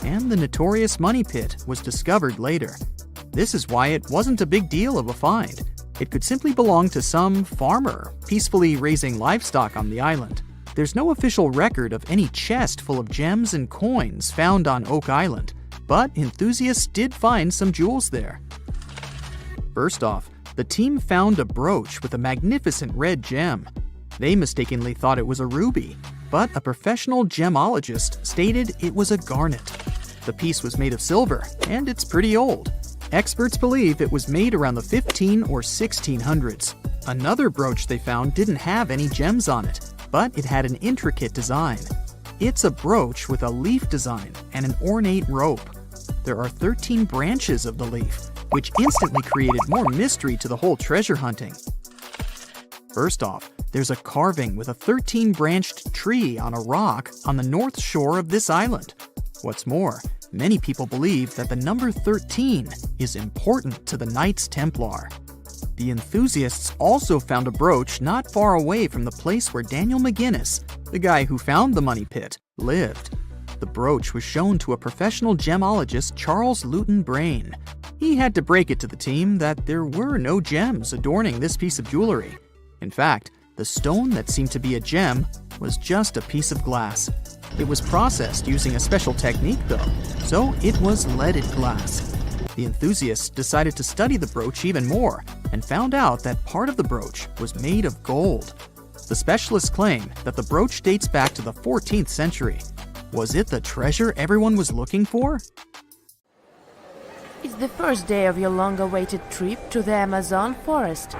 Speaker 4: and the notorious money pit was discovered later. This is why it wasn't a big deal of a find. It could simply belong to some farmer peacefully raising livestock on the island. There's no official record of any chest full of gems and coins found on Oak Island, but enthusiasts did find some jewels there. First off, the team found a brooch with a magnificent red gem. They mistakenly thought it was a ruby, but a professional gemologist stated it was a garnet. The piece was made of silver, and it's pretty old. Experts believe it was made around the 15 or 1600s. Another brooch they found didn't have any gems on it, but it had an intricate design. It's a brooch with a leaf design and an ornate rope. There are 13 branches of the leaf, which instantly created more mystery to the whole treasure hunting. First off, there's a carving with a 13-branched tree on a rock on the north shore of this island. What's more, many people believe that the number 13 is important to the Knights Templar. The enthusiasts also found a brooch not far away from the place where Daniel McGinnis, the guy who found the money pit, lived. The brooch was shown to a professional gemologist, Charles Luton Brain. He had to break it to the team that there were no gems adorning this piece of jewelry. In fact, the stone that seemed to be a gem was just a piece of glass. It was processed using a special technique though, so it was leaded glass. The enthusiasts decided to study the brooch even more and found out that part of the brooch was made of gold. The specialists claim that the brooch dates back to the 14th century. Was it the treasure everyone was looking for?
Speaker 6: It's the first day of your long-awaited trip to the Amazon forest.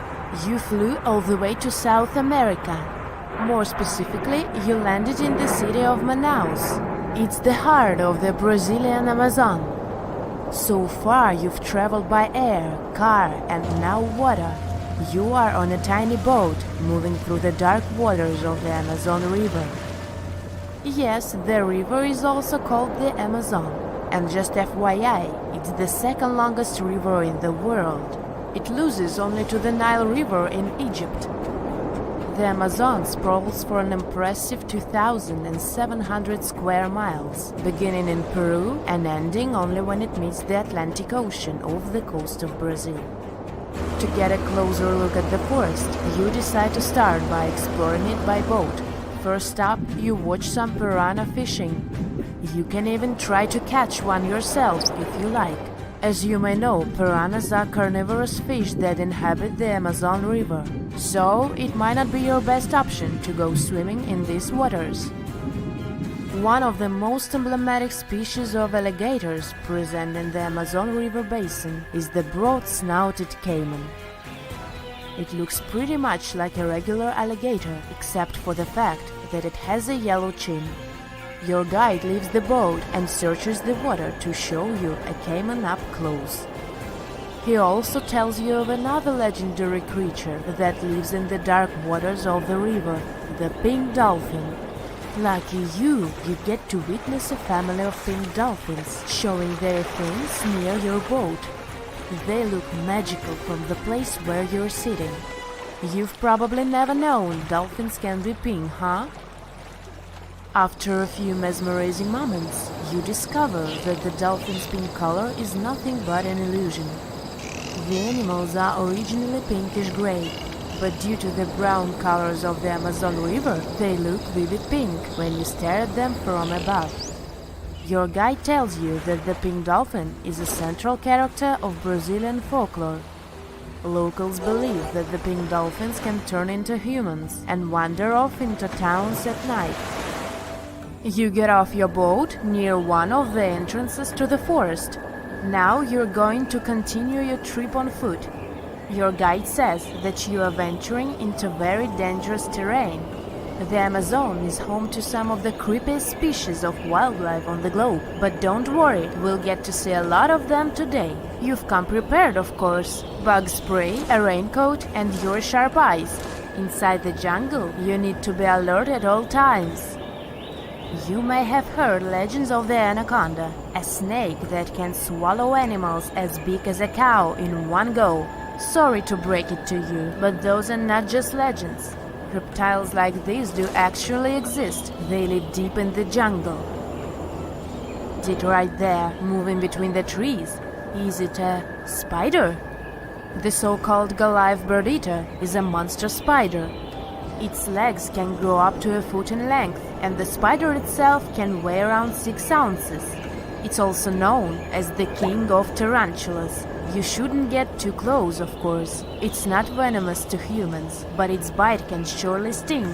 Speaker 6: You flew all the way to South America. More specifically, you landed in the city of Manaus. It's the heart of the Brazilian Amazon. So far, you've traveled by air, car, and now water. You are on a tiny boat, moving through the dark waters of the Amazon River. Yes, the river is also called the Amazon. And just FYI, it's the second longest river in the world. It loses only to the Nile River in Egypt. The Amazon sprawls for an impressive 2,700 square miles, beginning in Peru and ending only when it meets the Atlantic Ocean off the coast of Brazil. To get a closer look at the forest, you decide to start by exploring it by boat. First up, you watch some piranha fishing. You can even try to catch one yourself if you like. As you may know, piranhas are carnivorous fish that inhabit the Amazon River, so it might not be your best option to go swimming in these waters. One of the most emblematic species of alligators present in the Amazon River basin is the broad-snouted caiman. It looks pretty much like a regular alligator, except for the fact that it has a yellow chin. Your guide leaves the boat and searches the water to show you a caiman up close. He also tells you of another legendary creature that lives in the dark waters of the river, the pink dolphin. Lucky you get to witness a family of pink dolphins showing their fins near your boat. They look magical from the place where you're sitting. You've probably never known dolphins can be pink, huh? After a few mesmerizing moments, you discover that the dolphin's pink color is nothing but an illusion. The animals are originally pinkish-gray, but due to the brown colors of the Amazon River, they look vivid pink when you stare at them from above. Your guide tells you that the pink dolphin is a central character of Brazilian folklore. Locals believe that the pink dolphins can turn into humans and wander off into towns at night. You get off your boat near one of the entrances to the forest. Now you're going to continue your trip on foot. Your guide says that you are venturing into very dangerous terrain. The Amazon is home to some of the creepiest species of wildlife on the globe. But don't worry, we'll get to see a lot of them today. You've come prepared, of course. Bug spray, a raincoat, and your sharp eyes. Inside the jungle, you need to be alert at all times. You may have heard legends of the anaconda, a snake that can swallow animals as big as a cow in one go. Sorry to break it to you, but those are not just legends. Reptiles like these do actually exist. They live deep in the jungle. It right there, moving between the trees. Is it a spider? The so-called Goliath bird-eater is a monster spider. Its legs can grow up to a foot in length, and the spider itself can weigh around 6 ounces. It's also known as the king of tarantulas. You shouldn't get too close, of course. It's not venomous to humans, but its bite can surely sting.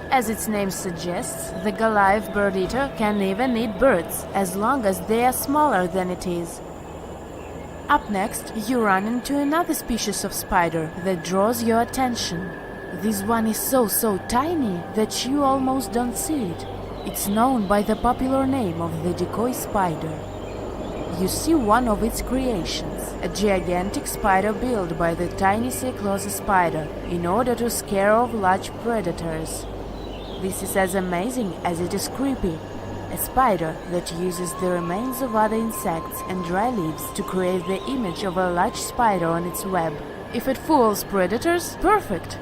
Speaker 6: As its name suggests, the Goliath bird-eater can even eat birds, as long as they are smaller than it is. Up next, you run into another species of spider that draws your attention. This one is so tiny that you almost don't see it. It's known by the popular name of the decoy spider. You see one of its creations, a gigantic spider built by the tiny Cyclosa spider in order to scare off large predators. This is as amazing as it is creepy. A spider that uses the remains of other insects and dry leaves to create the image of a large spider on its web. If it fools predators, perfect!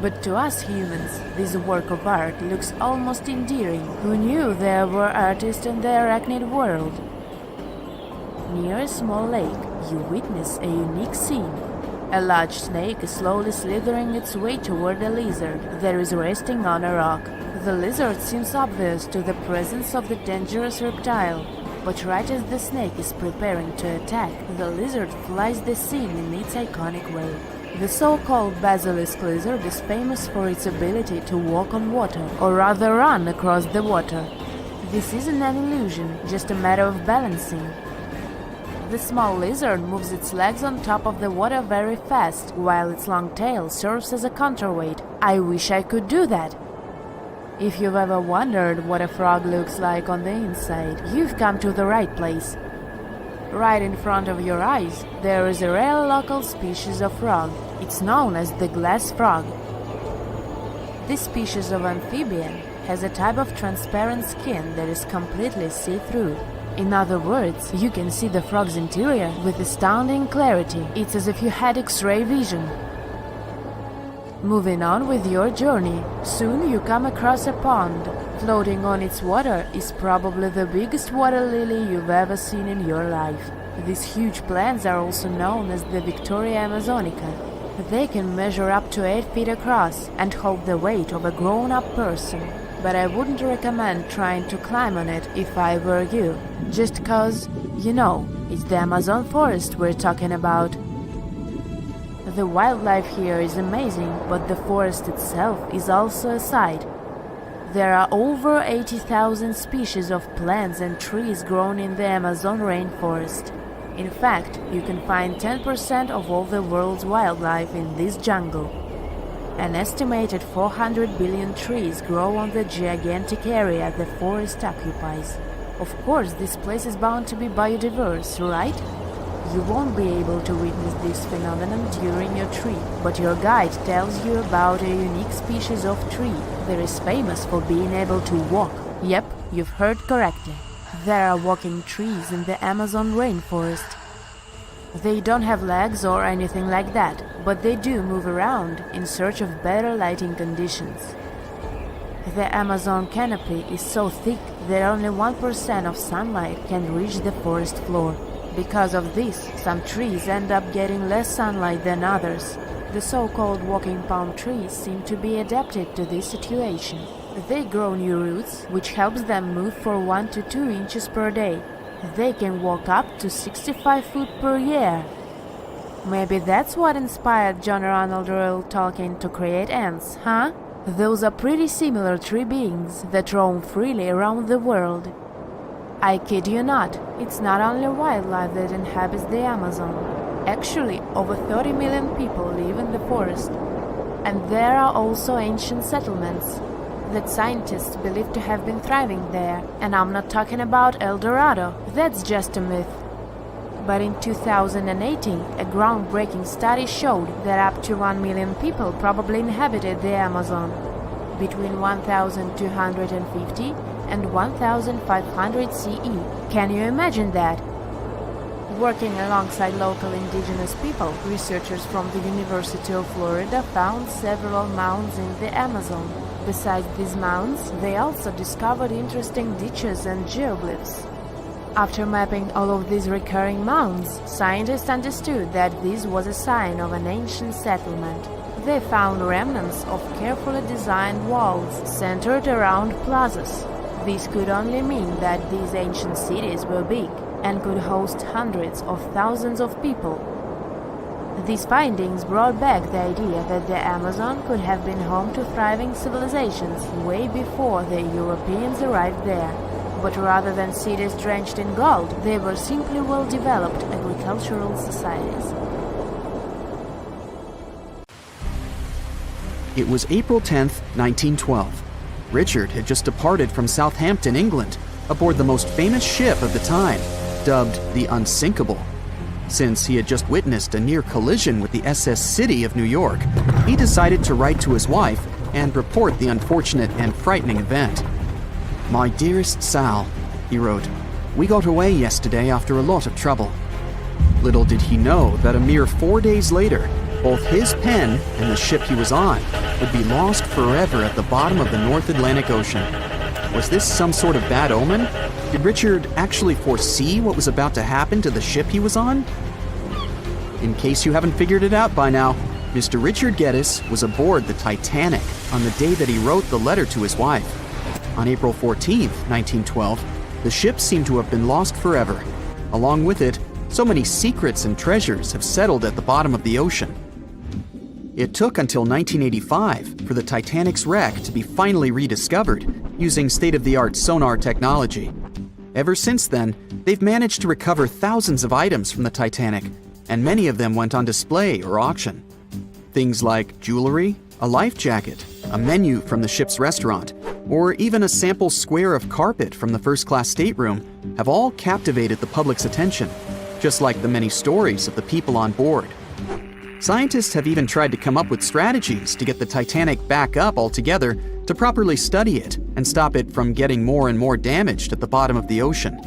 Speaker 6: But to us humans, this work of art looks almost endearing. Who knew there were artists in the arachnid world? Near a small lake, you witness a unique scene. A large snake is slowly slithering its way toward a lizard that is resting on a rock. The lizard seems obvious to the presence of the dangerous reptile, but right as the snake is preparing to attack, the lizard flies the scene in its iconic way. The so-called basilisk lizard is famous for its ability to walk on water, or rather run across the water. This isn't an illusion, just a matter of balancing. The small lizard moves its legs on top of the water very fast, while its long tail serves as a counterweight. I wish I could do that. If you've ever wondered what a frog looks like on the inside, you've come to the right place. Right in front of your eyes, there is a rare local species of frog. It's known as the glass frog. This species of amphibian has a type of transparent skin that is completely see-through. In other words, you can see the frog's interior with astounding clarity. It's as if you had X-ray vision. Moving on with your journey, soon you come across a pond. Floating on its water is probably the biggest water lily you've ever seen in your life. These huge plants are also known as the Victoria Amazonica. They can measure up to 8 feet across and hold the weight of a grown-up person. But I wouldn't recommend trying to climb on it if I were you. Just cause, you know, it's the Amazon forest we're talking about. The wildlife here is amazing, but the forest itself is also a sight. There are over 80,000 species of plants and trees grown in the Amazon rainforest. In fact, you can find 10% of all the world's wildlife in this jungle. An estimated 400 billion trees grow on the gigantic area the forest occupies. Of course, this place is bound to be biodiverse, right? You won't be able to witness this phenomenon during your trip, but your guide tells you about a unique species of tree that is famous for being able to walk. Yep, you've heard correctly. There are walking trees in the Amazon rainforest. They don't have legs or anything like that, but they do move around in search of better lighting conditions. The Amazon canopy is so thick that only 1% of sunlight can reach the forest floor. Because of this, some trees end up getting less sunlight than others. The so-called walking palm trees seem to be adapted to this situation. They grow new roots, which helps them move for 1 to 2 inches per day. They can walk up to 65 feet per year. Maybe that's what inspired John Ronald Reuel Tolkien to create ants, huh? Those are pretty similar tree beings that roam freely around the world. I kid you not, it's not only wildlife that inhabits the Amazon. Actually, over 30 million people live in the forest. And there are also ancient settlements that scientists believe to have been thriving there. And I'm not talking about El Dorado, that's just a myth. But in 2018, a groundbreaking study showed that up to 1 million people probably inhabited the Amazon. between 1250 and 1500 CE. Can you imagine that? Working alongside local indigenous people, researchers from the University of Florida found several mounds in the Amazon. Besides these mounds, they also discovered interesting ditches and geoglyphs. After mapping all of these recurring mounds, scientists understood that this was a sign of an ancient settlement. They found remnants of carefully designed walls centered around plazas. This could only mean that these ancient cities were big and could host hundreds of thousands of people. These findings brought back the idea that the Amazon could have been home to thriving civilizations way before the Europeans arrived there. But rather than cities drenched in gold, they were simply well-developed agricultural societies.
Speaker 4: It was April 10th, 1912. Richard had just departed from Southampton, England, aboard the most famous ship of the time, dubbed the Unsinkable. Since he had just witnessed a near collision with the SS City of New York, he decided to write to his wife and report the unfortunate and frightening event. "My dearest Sal," he wrote, "we got away yesterday after a lot of trouble." Little did he know that a mere 4 days later, both his pen and the ship he was on would be lost forever at the bottom of the North Atlantic Ocean. Was this some sort of bad omen? Did Richard actually foresee what was about to happen to the ship he was on? In case you haven't figured it out by now, Mr. Richard Geddes was aboard the Titanic on the day that he wrote the letter to his wife. On April 14th, 1912, the ship seemed to have been lost forever. Along with it, so many secrets and treasures have settled at the bottom of the ocean. It took until 1985 for the Titanic's wreck to be finally rediscovered using state-of-the-art sonar technology. Ever since then, they've managed to recover thousands of items from the Titanic, and many of them went on display or auction. Things like jewelry, a life jacket, a menu from the ship's restaurant, or even a sample square of carpet from the first-class stateroom have all captivated the public's attention, just like the many stories of the people on board. Scientists have even tried to come up with strategies to get the Titanic back up altogether to properly study it and stop it from getting more and more damaged at the bottom of the ocean.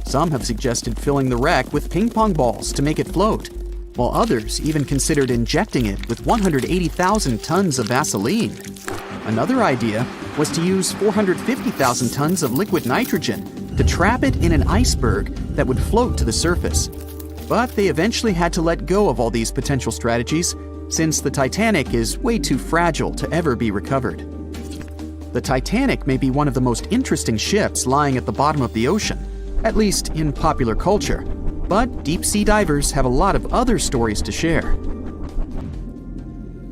Speaker 4: Some have suggested filling the wreck with ping pong balls to make it float, while others even considered injecting it with 180,000 tons of Vaseline. Another idea was to use 450,000 tons of liquid nitrogen to trap it in an iceberg that would float to the surface. But they eventually had to let go of all these potential strategies since the Titanic is way too fragile to ever be recovered. The Titanic may be one of the most interesting ships lying at the bottom of the ocean, at least in popular culture, but deep-sea divers have a lot of other stories to share.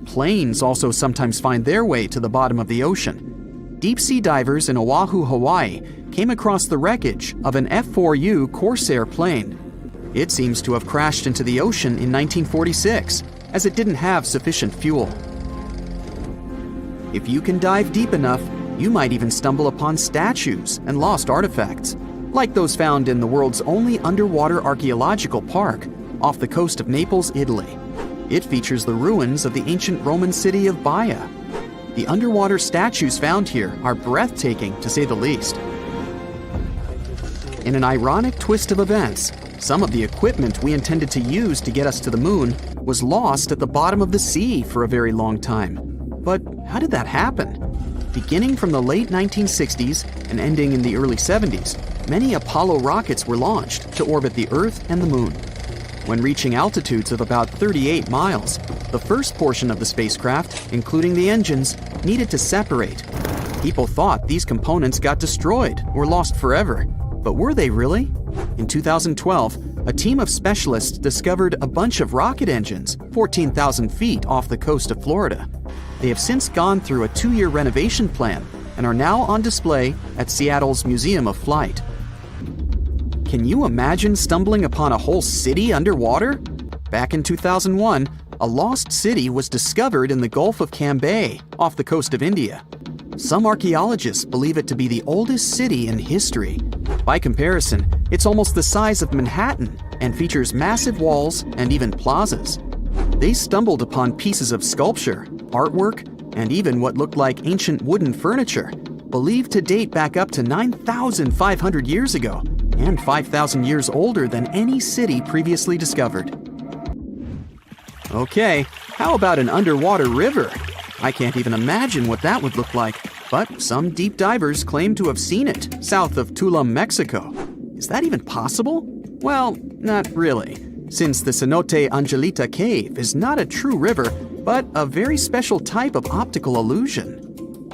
Speaker 4: Planes also sometimes find their way to the bottom of the ocean. Deep-sea divers in Oahu, Hawaii, came across the wreckage of an F-4U Corsair plane. It seems to have crashed into the ocean in 1946, as it didn't have sufficient fuel. If you can dive deep enough, you might even stumble upon statues and lost artifacts, like those found in the world's only underwater archaeological park off the coast of Naples, Italy. It features the ruins of the ancient Roman city of Baia. The underwater statues found here are breathtaking, to say the least. In an ironic twist of events, some of the equipment we intended to use to get us to the moon was lost at the bottom of the sea for a very long time. But how did that happen? Beginning from the late 1960s and ending in the early 70s, many Apollo rockets were launched to orbit the Earth and the Moon. When reaching altitudes of about 38 miles, the first portion of the spacecraft, including the engines, needed to separate. People thought these components got destroyed or lost forever. But were they really? In 2012, a team of specialists discovered a bunch of rocket engines 14,000 feet off the coast of Florida. They have since gone through a 2-year renovation plan and are now on display at Seattle's Museum of Flight. Can you imagine stumbling upon a whole city underwater? Back in 2001, a lost city was discovered in the Gulf of Cambay, off the coast of India. Some archaeologists believe it to be the oldest city in history. By comparison, it's almost the size of Manhattan and features massive walls and even plazas. They stumbled upon pieces of sculpture, artwork, and even what looked like ancient wooden furniture, believed to date back up to 9,500 years ago, and 5,000 years older than any city previously discovered. Okay, how about an underwater river? I can't even imagine what that would look like, but some deep divers claim to have seen it south of Tulum, Mexico. Is that even possible? Well, not really, since the Cenote Angelita Cave is not a true river, but a very special type of optical illusion.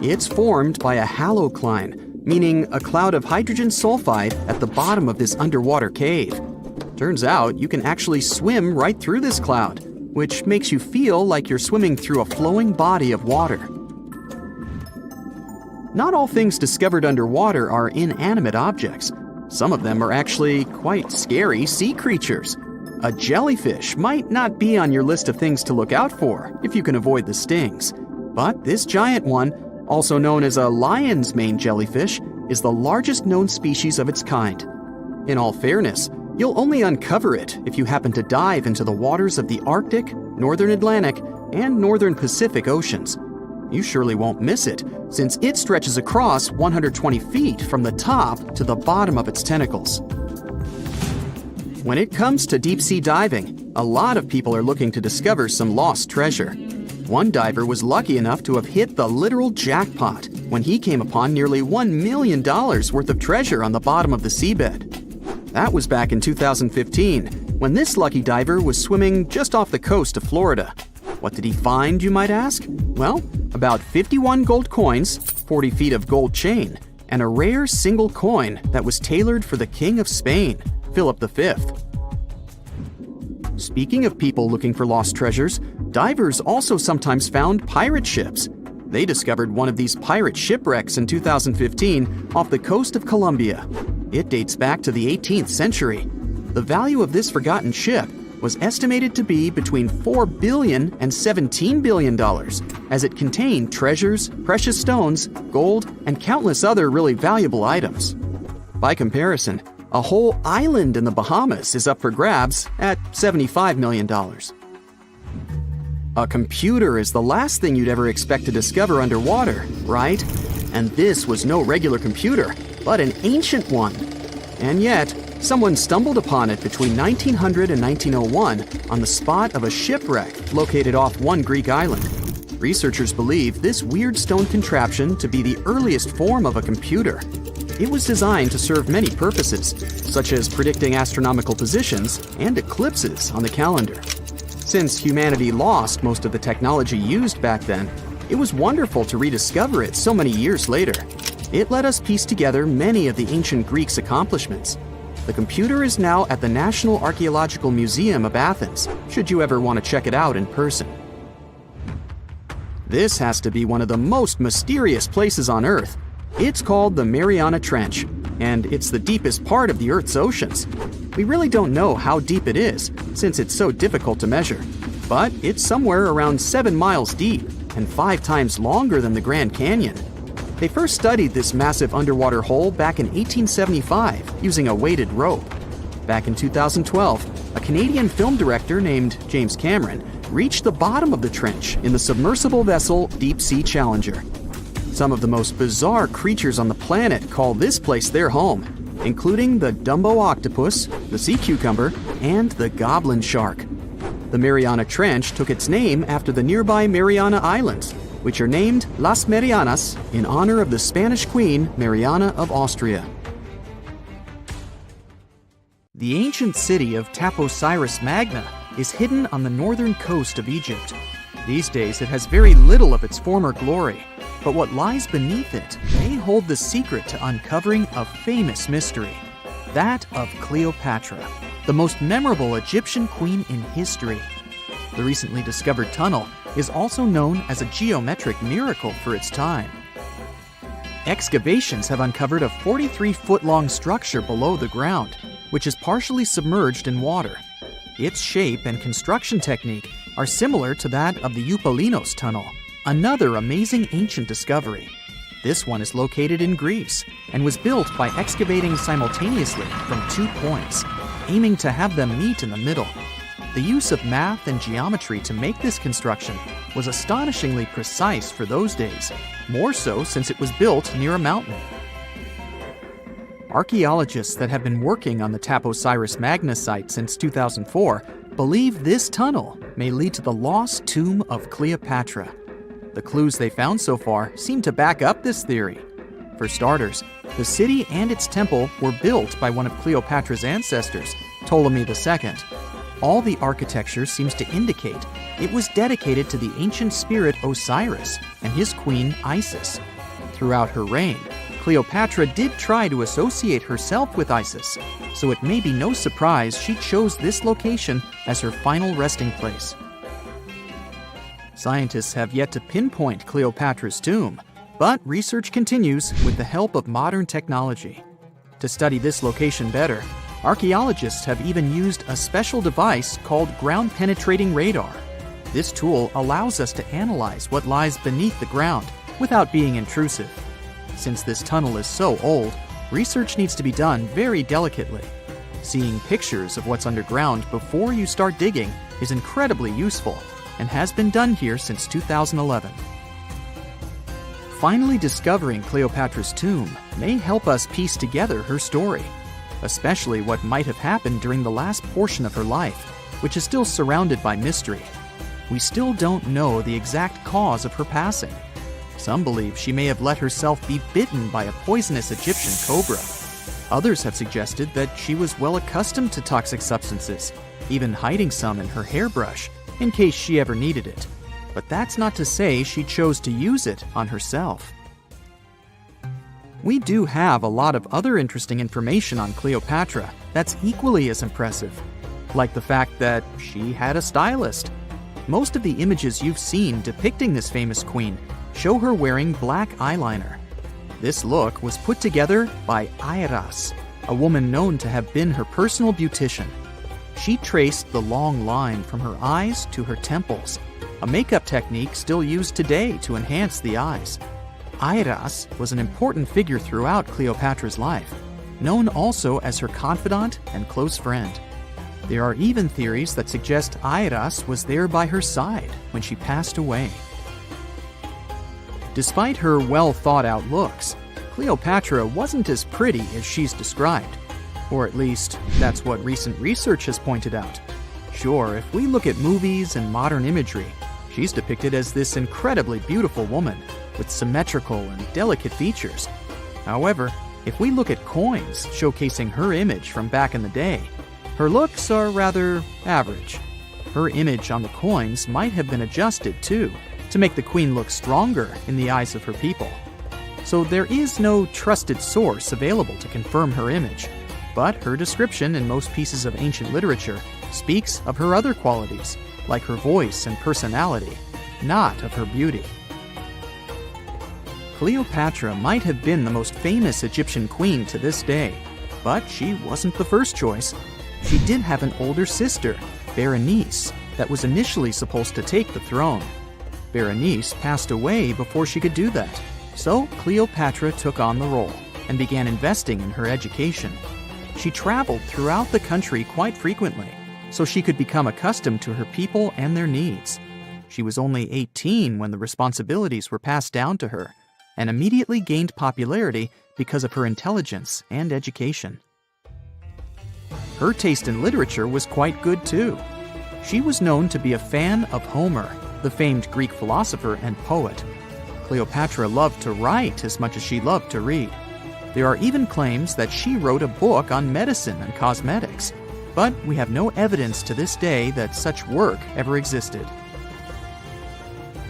Speaker 4: It's formed by a halocline, meaning a cloud of hydrogen sulfide at the bottom of this underwater cave. Turns out you can actually swim right through this cloud, which makes you feel like you're swimming through a flowing body of water. Not all things discovered underwater are inanimate objects. Some of them are actually quite scary sea creatures. A jellyfish might not be on your list of things to look out for if you can avoid the stings. But this giant one, also known as a lion's mane jellyfish, is the largest known species of its kind. In all fairness, you'll only uncover it if you happen to dive into the waters of the Arctic, Northern Atlantic, and Northern Pacific Oceans. You surely won't miss it, since it stretches across 120 feet from the top to the bottom of its tentacles. When it comes to deep-sea diving, a lot of people are looking to discover some lost treasure. One diver was lucky enough to have hit the literal jackpot when he came upon nearly $1 million worth of treasure on the bottom of the seabed. That was back in 2015, when this lucky diver was swimming just off the coast of Florida. What did he find, you might ask? Well, about 51 gold coins, 40 feet of gold chain, and a rare single coin that was tailored for the King of Spain, Philip V. Speaking of people looking for lost treasures, divers also sometimes found pirate ships. They discovered one of these pirate shipwrecks in 2015 off the coast of Colombia. It dates back to the 18th century. The value of this forgotten ship was estimated to be between $4 billion and $17 billion, as it contained treasures, precious stones, gold, and countless other really valuable items. By comparison, a whole island in the Bahamas is up for grabs at $75 million. A computer is the last thing you'd ever expect to discover underwater, right? And this was no regular computer, but an ancient one. And yet, someone stumbled upon it between 1900 and 1901 on the spot of a shipwreck located off one Greek island. Researchers believe this weird stone contraption to be the earliest form of a computer. It was designed to serve many purposes, such as predicting astronomical positions and eclipses on the calendar. Since humanity lost most of the technology used back then, it was wonderful to rediscover it so many years later. It let us piece together many of the ancient Greeks' accomplishments. The computer is now at the National Archaeological Museum of Athens, should you ever want to check it out in person. This has to be one of the most mysterious places on Earth. It's called the Mariana Trench, and it's the deepest part of the Earth's oceans. We really don't know how deep it is, since it's so difficult to measure, but it's somewhere around 7 miles deep and 5 times longer than the Grand Canyon. They first studied this massive underwater hole back in 1875 using a weighted rope. Back in 2012, a Canadian film director named James Cameron reached the bottom of the trench in the submersible vessel Deep Sea Challenger. Some of the most bizarre creatures on the planet call this place their home, including the Dumbo octopus, the sea cucumber, and the goblin shark. The Mariana Trench took its name after the nearby Mariana Islands, which are named Las Marianas in honor of the Spanish Queen Mariana of Austria. The ancient city of Taposiris Magna is hidden on the northern coast of Egypt. These days it has very little of its former glory, but what lies beneath it may hold the secret to uncovering a famous mystery, that of Cleopatra, the most memorable Egyptian queen in history. The recently discovered tunnel is also known as a geometric miracle for its time. Excavations have uncovered a 43-foot-long structure below the ground, which is partially submerged in water. Its shape and construction technique are similar to that of the Eupalinos Tunnel, another amazing ancient discovery. This one is located in Greece and was built by excavating simultaneously from 2 points, aiming to have them meet in the middle. The use of math and geometry to make this construction was astonishingly precise for those days, more so since it was built near a mountain. Archaeologists that have been working on the Taposiris Magna site since 2004 believe this tunnel may lead to the lost tomb of Cleopatra. The clues they found so far seem to back up this theory. For starters, the city and its temple were built by one of Cleopatra's ancestors, Ptolemy II. All the architecture seems to indicate it was dedicated to the ancient spirit Osiris and his queen Isis. Throughout her reign, Cleopatra did try to associate herself with Isis, so it may be no surprise she chose this location as her final resting place. Scientists have yet to pinpoint Cleopatra's tomb, but research continues with the help of modern technology. To study this location better, archaeologists have even used a special device called ground-penetrating radar. This tool allows us to analyze what lies beneath the ground without being intrusive. Since this tunnel is so old, research needs to be done very delicately. Seeing pictures of what's underground before you start digging is incredibly useful and has been done here since 2011. Finally discovering Cleopatra's tomb may help us piece together her story, especially what might have happened during the last portion of her life, which is still surrounded by mystery. We still don't know the exact cause of her passing. Some believe she may have let herself be bitten by a poisonous Egyptian cobra. Others have suggested that she was well accustomed to toxic substances, even hiding some in her hairbrush in case she ever needed it. But that's not to say she chose to use it on herself. We do have a lot of other interesting information on Cleopatra that's equally as impressive, like the fact that she had a stylist. Most of the images you've seen depicting this famous queen show her wearing black eyeliner. This look was put together by Airas, a woman known to have been her personal beautician. She traced the long line from her eyes to her temples, a makeup technique still used today to enhance the eyes. Airas was an important figure throughout Cleopatra's life, known also as her confidant and close friend. There are even theories that suggest Airas was there by her side when she passed away. Despite her well-thought-out looks, Cleopatra wasn't as pretty as she's described. Or at least, that's what recent research has pointed out. Sure, if we look at movies and modern imagery, she's depicted as this incredibly beautiful woman with symmetrical and delicate features. However, if we look at coins showcasing her image from back in the day, her looks are rather average. Her image on the coins might have been adjusted, too, to make the queen look stronger in the eyes of her people. So there is no trusted source available to confirm her image, but her description in most pieces of ancient literature speaks of her other qualities, like her voice and personality, not of her beauty. Cleopatra might have been the most famous Egyptian queen to this day, but she wasn't the first choice. She did have an older sister, Berenice, that was initially supposed to take the throne. Berenice passed away before she could do that, so Cleopatra took on the role and began investing in her education. She traveled throughout the country quite frequently, so she could become accustomed to her people and their needs. She was only 18 when the responsibilities were passed down to her, and immediately gained popularity because of her intelligence and education. Her taste in literature was quite good too. She was known to be a fan of Homer, the famed Greek philosopher and poet. Cleopatra loved to write as much as she loved to read. There are even claims that she wrote a book on medicine and cosmetics, but we have no evidence to this day that such work ever existed.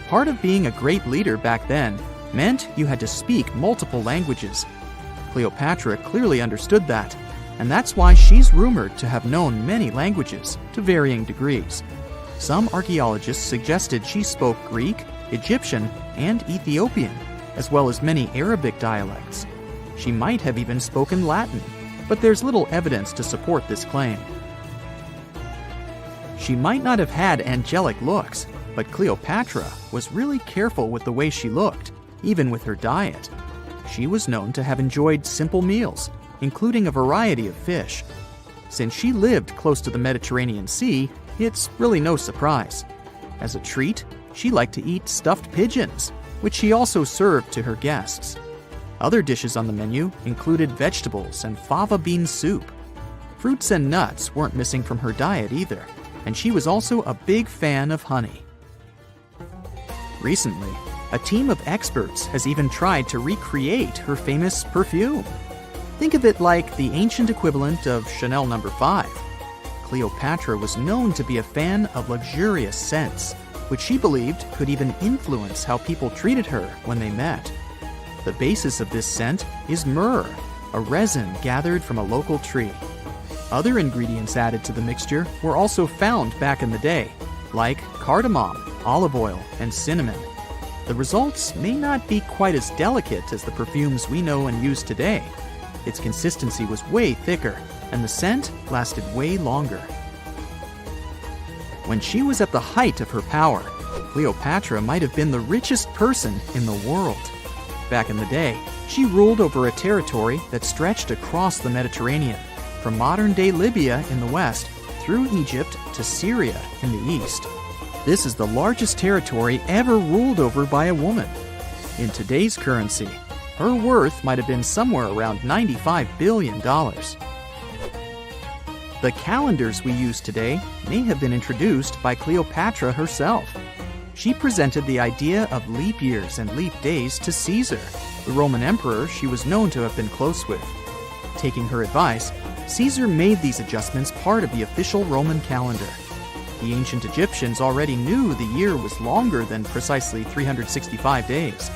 Speaker 4: Part of being a great leader back then meant you had to speak multiple languages. Cleopatra clearly understood that, and that's why she's rumored to have known many languages to varying degrees. Some archaeologists suggested she spoke Greek, Egyptian, and Ethiopian, as well as many Arabic dialects. She might have even spoken Latin, but there's little evidence to support this claim. She might not have had angelic looks, but Cleopatra was really careful with the way she looked, even with her diet. She was known to have enjoyed simple meals, including a variety of fish. Since she lived close to the Mediterranean Sea, it's really no surprise. As a treat, she liked to eat stuffed pigeons, which she also served to her guests. Other dishes on the menu included vegetables and fava bean soup. Fruits and nuts weren't missing from her diet either, and she was also a big fan of honey. Recently, a team of experts has even tried to recreate her famous perfume. Think of it like the ancient equivalent of Chanel No. 5. Cleopatra was known to be a fan of luxurious scents, which she believed could even influence how people treated her when they met. The basis of this scent is myrrh, a resin gathered from a local tree. Other ingredients added to the mixture were also found back in the day, like cardamom, olive oil, and cinnamon. The results may not be quite as delicate as the perfumes we know and use today. Its consistency was way thicker, and the scent lasted way longer. When she was at the height of her power, Cleopatra might have been the richest person in the world. Back in the day, she ruled over a territory that stretched across the Mediterranean, from modern-day Libya in the west through Egypt to Syria in the east. This is the largest territory ever ruled over by a woman. In today's currency, her worth might have been somewhere around $95 billion. The calendars we use today may have been introduced by Cleopatra herself. She presented the idea of leap years and leap days to Caesar, the Roman emperor she was known to have been close with. Taking her advice, Caesar made these adjustments part of the official Roman calendar. The ancient Egyptians already knew the year was longer than precisely 365 days.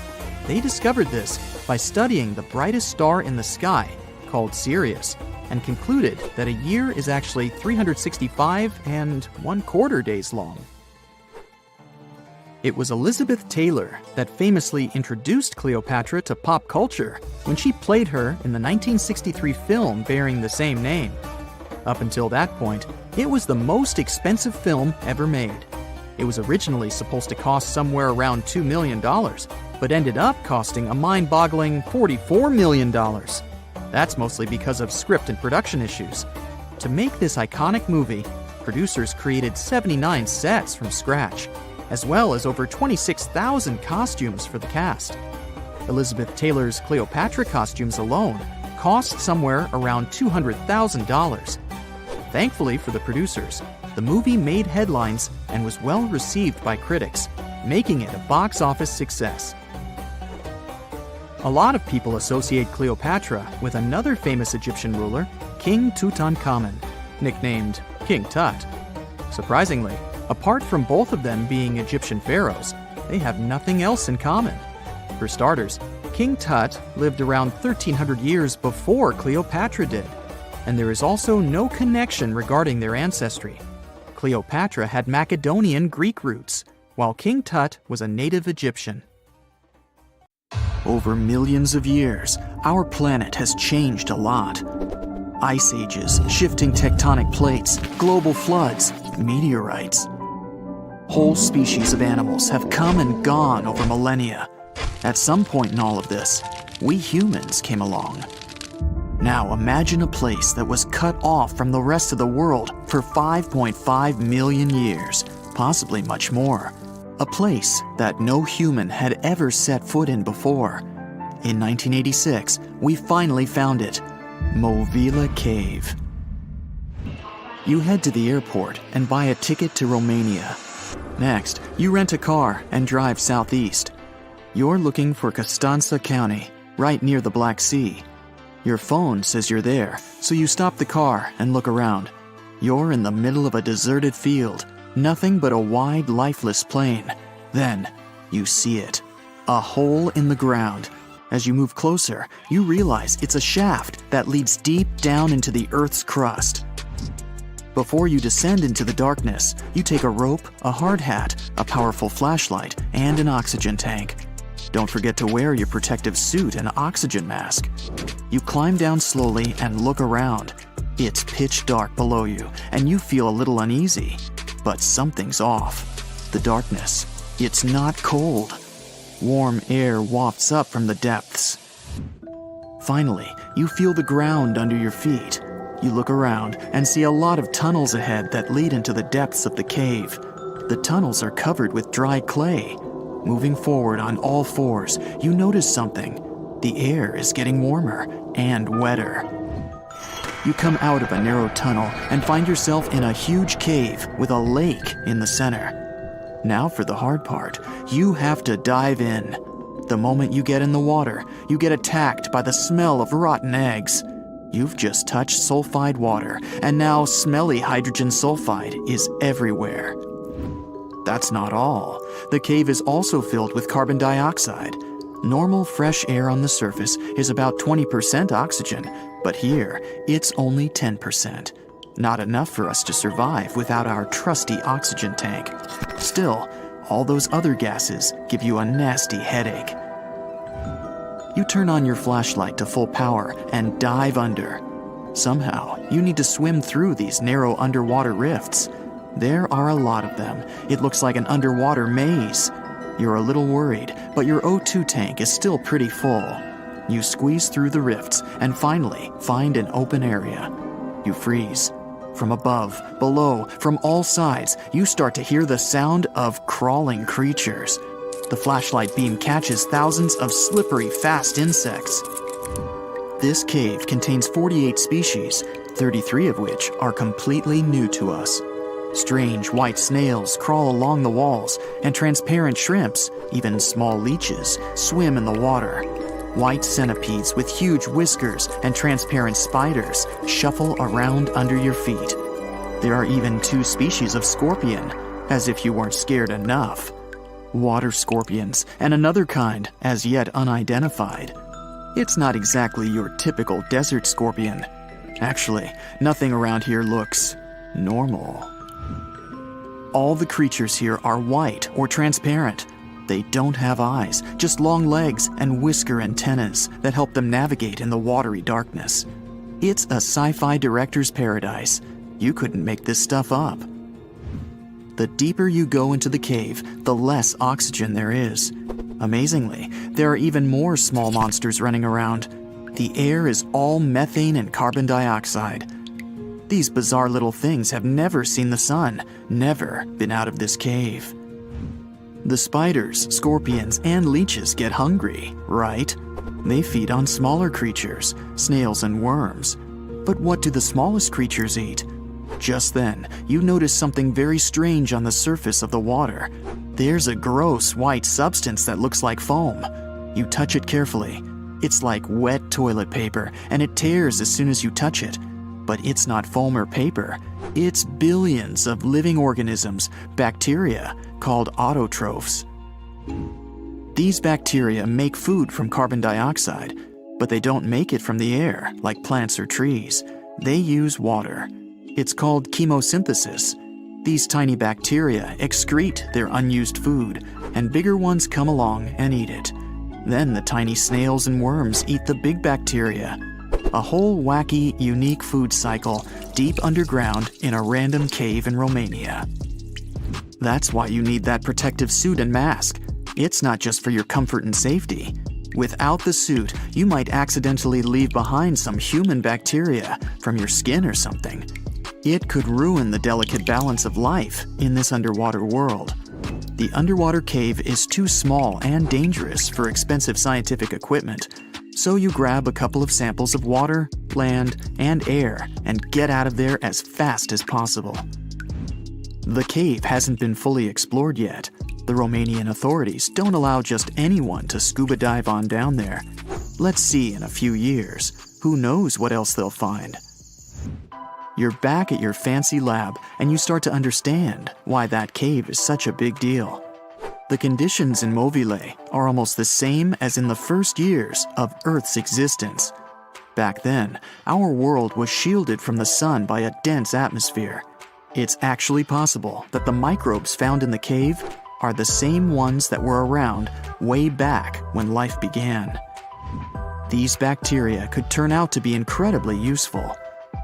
Speaker 4: They discovered this by studying the brightest star in the sky, called Sirius, and concluded that a year is actually 365 and 1/4 days long. It was Elizabeth Taylor that famously introduced Cleopatra to pop culture when she played her in the 1963 film bearing the same name. Up until that point, it was the most expensive film ever made. It was originally supposed to cost somewhere around $2 million, but ended up costing a mind-boggling $44 million. That's mostly because of script and production issues. To make this iconic movie, producers created 79 sets from scratch, as well as over 26,000 costumes for the cast. Elizabeth Taylor's Cleopatra costumes alone cost somewhere around $200,000. Thankfully for the producers, the movie made headlines and was well received by critics, making it a box office success. A lot of people associate Cleopatra with another famous Egyptian ruler, King Tutankhamun, nicknamed King Tut. Surprisingly, apart from both of them being Egyptian pharaohs, they have nothing else in common. For starters, King Tut lived around 1,300 years before Cleopatra did, and there is also no connection regarding their ancestry. Cleopatra had Macedonian Greek roots, while King Tut was a native Egyptian. Over millions of years, our planet has changed a lot. Ice ages, shifting tectonic plates, global floods, meteorites. Whole species of animals have come and gone over millennia. At some point in all of this, we humans came along. Now imagine a place that was cut off from the rest of the world for 5.5 million years, possibly much more. A place that no human had ever set foot in before. In 1986, we finally found it, Movila Cave. You head to the airport and buy a ticket to Romania. Next, you rent a car and drive southeast. You're looking for Constanța County, right near the Black Sea. Your phone says you're there, so you stop the car and look around. You're in the middle of a deserted field, nothing but a wide, lifeless plain. Then, you see it. A hole in the ground. As you move closer, you realize it's a shaft that leads deep down into the Earth's crust. Before you descend into the darkness, you take a rope, a hard hat, a powerful flashlight, and an oxygen tank. Don't forget to wear your protective suit and oxygen mask. You climb down slowly and look around. It's pitch dark below you, and you feel a little uneasy. But something's off. The darkness. It's not cold. Warm air wafts up from the depths. Finally, you feel the ground under your feet. You look around and see a lot of tunnels ahead that lead into the depths of the cave. The tunnels are covered with dry clay. Moving forward on all fours, you notice something. The air is getting warmer and wetter. You come out of a narrow tunnel and find yourself in a huge cave with a lake in the center. Now for the hard part. You have to dive in. The moment you get in the water, you get attacked by the smell of rotten eggs. You've just touched sulfide water, and now smelly hydrogen sulfide is everywhere. That's not all. The cave is also filled with carbon dioxide. Normal fresh air on the surface is about 20% oxygen, but here it's only 10%. Not enough for us to survive without our trusty oxygen tank. Still, all those other gases give you a nasty headache. You turn on your flashlight to full power and dive under. Somehow, you need to swim through these narrow underwater rifts. There are a lot of them. It looks like an underwater maze. You're a little worried, but your O2 tank is still pretty full. You squeeze through the rifts and finally find an open area. You freeze. From above, below, from all sides, you start to hear the sound of crawling creatures. The flashlight beam catches thousands of slippery, fast insects. This cave contains 48 species, 33 of which are completely new to us. Strange white snails crawl along the walls, and transparent shrimps, even small leeches, swim in the water. White centipedes with huge whiskers and transparent spiders shuffle around under your feet. There are even 2 species of scorpion, as if you weren't scared enough. Water scorpions, and another kind, as yet unidentified. It's not exactly your typical desert scorpion. Actually, nothing around here looks normal. All the creatures here are white or transparent. They don't have eyes, just long legs and whisker antennas that help them navigate in the watery darkness. It's a sci-fi director's paradise. You couldn't make this stuff up. The deeper you go into the cave, the less oxygen there is. Amazingly, there are even more small monsters running around. The air is all methane and carbon dioxide. These bizarre little things have never seen the sun, never been out of this cave. The spiders, scorpions, and leeches get hungry, right? They feed on smaller creatures, snails and worms. But what do the smallest creatures eat? Just then, you notice something very strange on the surface of the water. There's a gross white substance that looks like foam. You touch it carefully. It's like wet toilet paper, and it tears as soon as you touch it. But it's not foam or paper. It's billions of living organisms, bacteria, called autotrophs. These bacteria make food from carbon dioxide, but they don't make it from the air like plants or trees. They use water. It's called chemosynthesis. These tiny bacteria excrete their unused food, and bigger ones come along and eat it. Then the tiny snails and worms eat the big bacteria. A whole wacky, unique food cycle deep underground in a random cave in Romania. That's why you need that protective suit and mask. It's not just for your comfort and safety. Without the suit, you might accidentally leave behind some human bacteria from your skin or something. It could ruin the delicate balance of life in this underwater world. The underwater cave is too small and dangerous for expensive scientific equipment, so you grab a couple of samples of water, land, and air and get out of there as fast as possible. The cave hasn't been fully explored yet. The Romanian authorities don't allow just anyone to scuba dive on down there. Let's see in a few years. Who knows what else they'll find? You're back at your fancy lab, and you start to understand why that cave is such a big deal. The conditions in Mobile are almost the same as in the first years of Earth's existence. Back then, our world was shielded from the sun by a dense atmosphere. It's actually possible that the microbes found in the cave are the same ones that were around way back when life began. These bacteria could turn out to be incredibly useful.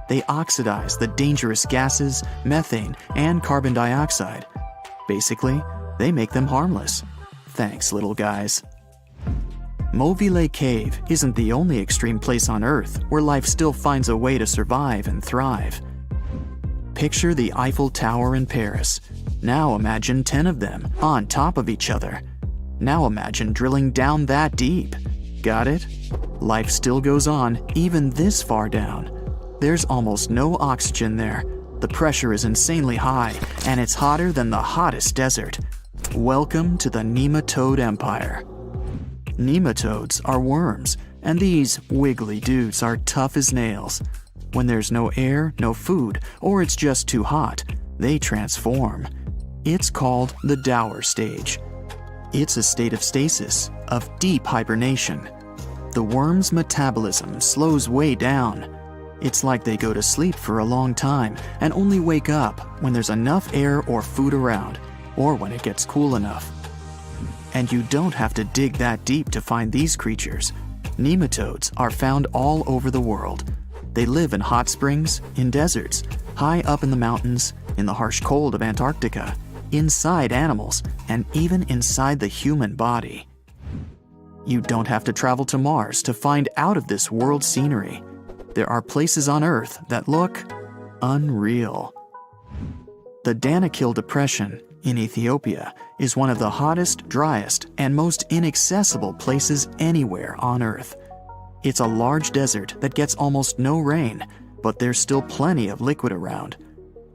Speaker 4: They oxidize the dangerous gases, methane, and carbon dioxide. Basically, they make them harmless. Thanks, little guys. Mobile Cave isn't the only extreme place on Earth where life still finds a way to survive and thrive. Picture the Eiffel Tower in Paris. Now imagine 10 of them on top of each other. Now imagine drilling down that deep. Got it? Life still goes on, even this far down. There's almost no oxygen there. The pressure is insanely high, and it's hotter than the hottest desert. Welcome to the nematode empire. Nematodes are worms, and these wiggly dudes are tough as nails. When there's no air, no food, or it's just too hot, they transform. It's called the dower stage. It's a state of stasis, of deep hibernation. The worm's metabolism slows way down. It's like they go to sleep for a long time and only wake up when there's enough air or food around, or when it gets cool enough. And you don't have to dig that deep to find these creatures. Nematodes are found all over the world. They live in hot springs, in deserts, high up in the mountains, in the harsh cold of Antarctica, inside animals, and even inside the human body. You don't have to travel to Mars to find out of this world scenery. There are places on Earth that look unreal. The Danakil Depression in Ethiopia is one of the hottest, driest, and most inaccessible places anywhere on Earth. It's a large desert that gets almost no rain, but there's still plenty of liquid around.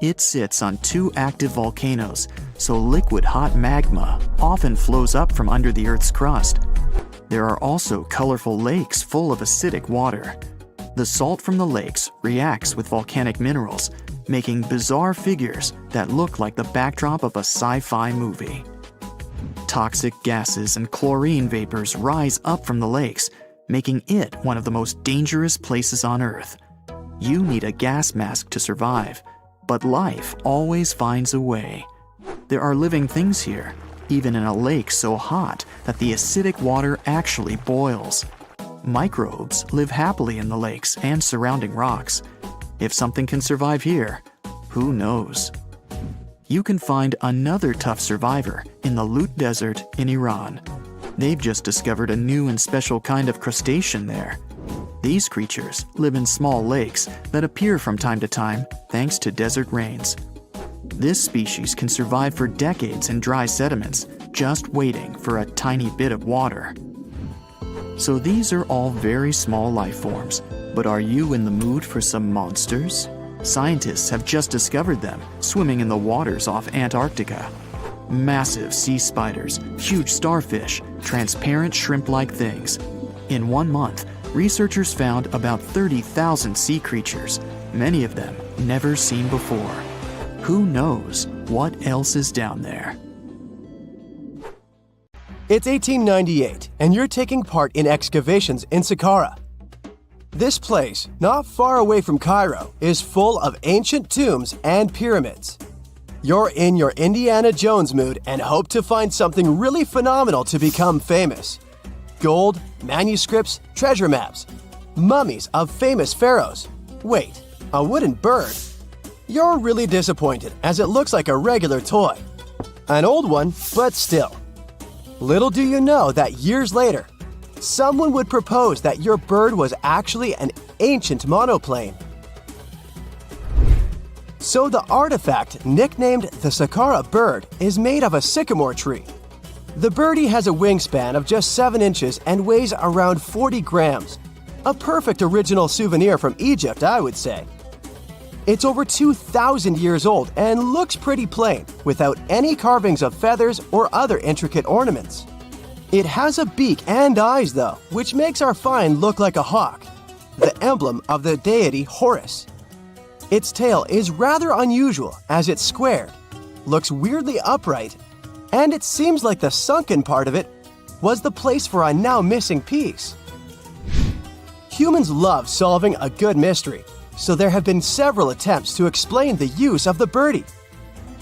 Speaker 4: It sits on 2 active volcanoes, so liquid hot magma often flows up from under the Earth's crust. There are also colorful lakes full of acidic water. The salt from the lakes reacts with volcanic minerals, making bizarre figures that look like the backdrop of a sci-fi movie. Toxic gases and chlorine vapors rise up from the lakes, making it one of the most dangerous places on Earth. You need a gas mask to survive, but life always finds a way. There are living things here, even in a lake so hot that the acidic water actually boils. Microbes live happily in the lakes and surrounding rocks. If something can survive here, who knows? You can find another tough survivor in the Lut Desert in Iran. They've just discovered a new and special kind of crustacean there. These creatures live in small lakes that appear from time to time thanks to desert rains. This species can survive for decades in dry sediments, just waiting for a tiny bit of water. So these are all very small life forms, but are you in the mood for some monsters? Scientists have just discovered them swimming in the waters off Antarctica. Massive sea spiders, huge starfish, transparent shrimp-like things. In 1 month, researchers found about 30,000 sea creatures, many of them never seen before. Who knows what else is down there?
Speaker 7: It's 1898, and you're taking part in excavations in Saqqara. This place, not far away from Cairo, is full of ancient tombs and pyramids. You're in your Indiana Jones mood and hope to find something really phenomenal to become famous. Gold, manuscripts, treasure maps, mummies of famous pharaohs. Wait, a wooden bird? You're really disappointed as it looks like a regular toy. An old one, but still. Little do you know that years later, someone would propose that your bird was actually an ancient monoplane. So the artifact, nicknamed the Saqqara bird, is made of a sycamore tree. The birdie has a wingspan of just 7 inches and weighs around 40 grams. A perfect original souvenir from Egypt, I would say. It's over 2,000 years old and looks pretty plain, without any carvings of feathers or other intricate ornaments. It has a beak and eyes, though, which makes our find look like a hawk, the emblem of the deity Horus. Its tail is rather unusual as it's squared, looks weirdly upright, and it seems like the sunken part of it was the place for a now missing piece. Humans love solving a good mystery, so there have been several attempts to explain the use of the birdie.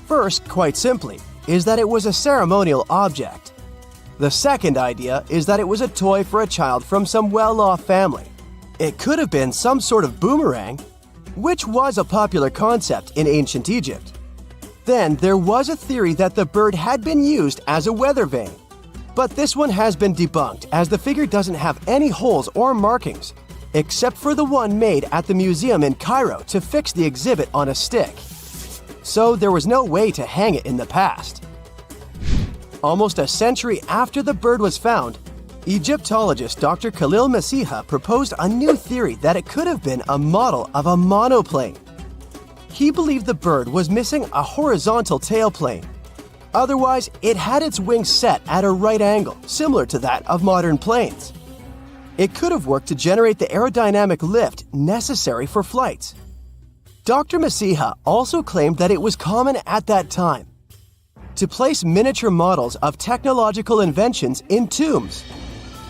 Speaker 7: First, quite simply, is that it was a ceremonial object. The second idea is that it was a toy for a child from some well-off family. It could have been some sort of boomerang, which was a popular concept in ancient Egypt. Then there was a theory that the bird had been used as a weather vane. But this one has been debunked as the figure doesn't have any holes or markings, except for the one made at the museum in Cairo to fix the exhibit on a stick. So there was no way to hang it in the past. Almost a century after the bird was found, Egyptologist Dr. Khalil Masiha proposed a new theory that it could have been a model of a monoplane. He believed the bird was missing a horizontal tailplane. Otherwise, it had its wings set at a right angle, similar to that of modern planes. It could have worked to generate the aerodynamic lift necessary for flights. Dr. Masiha also claimed that it was common at that time to place miniature models of technological inventions in tombs.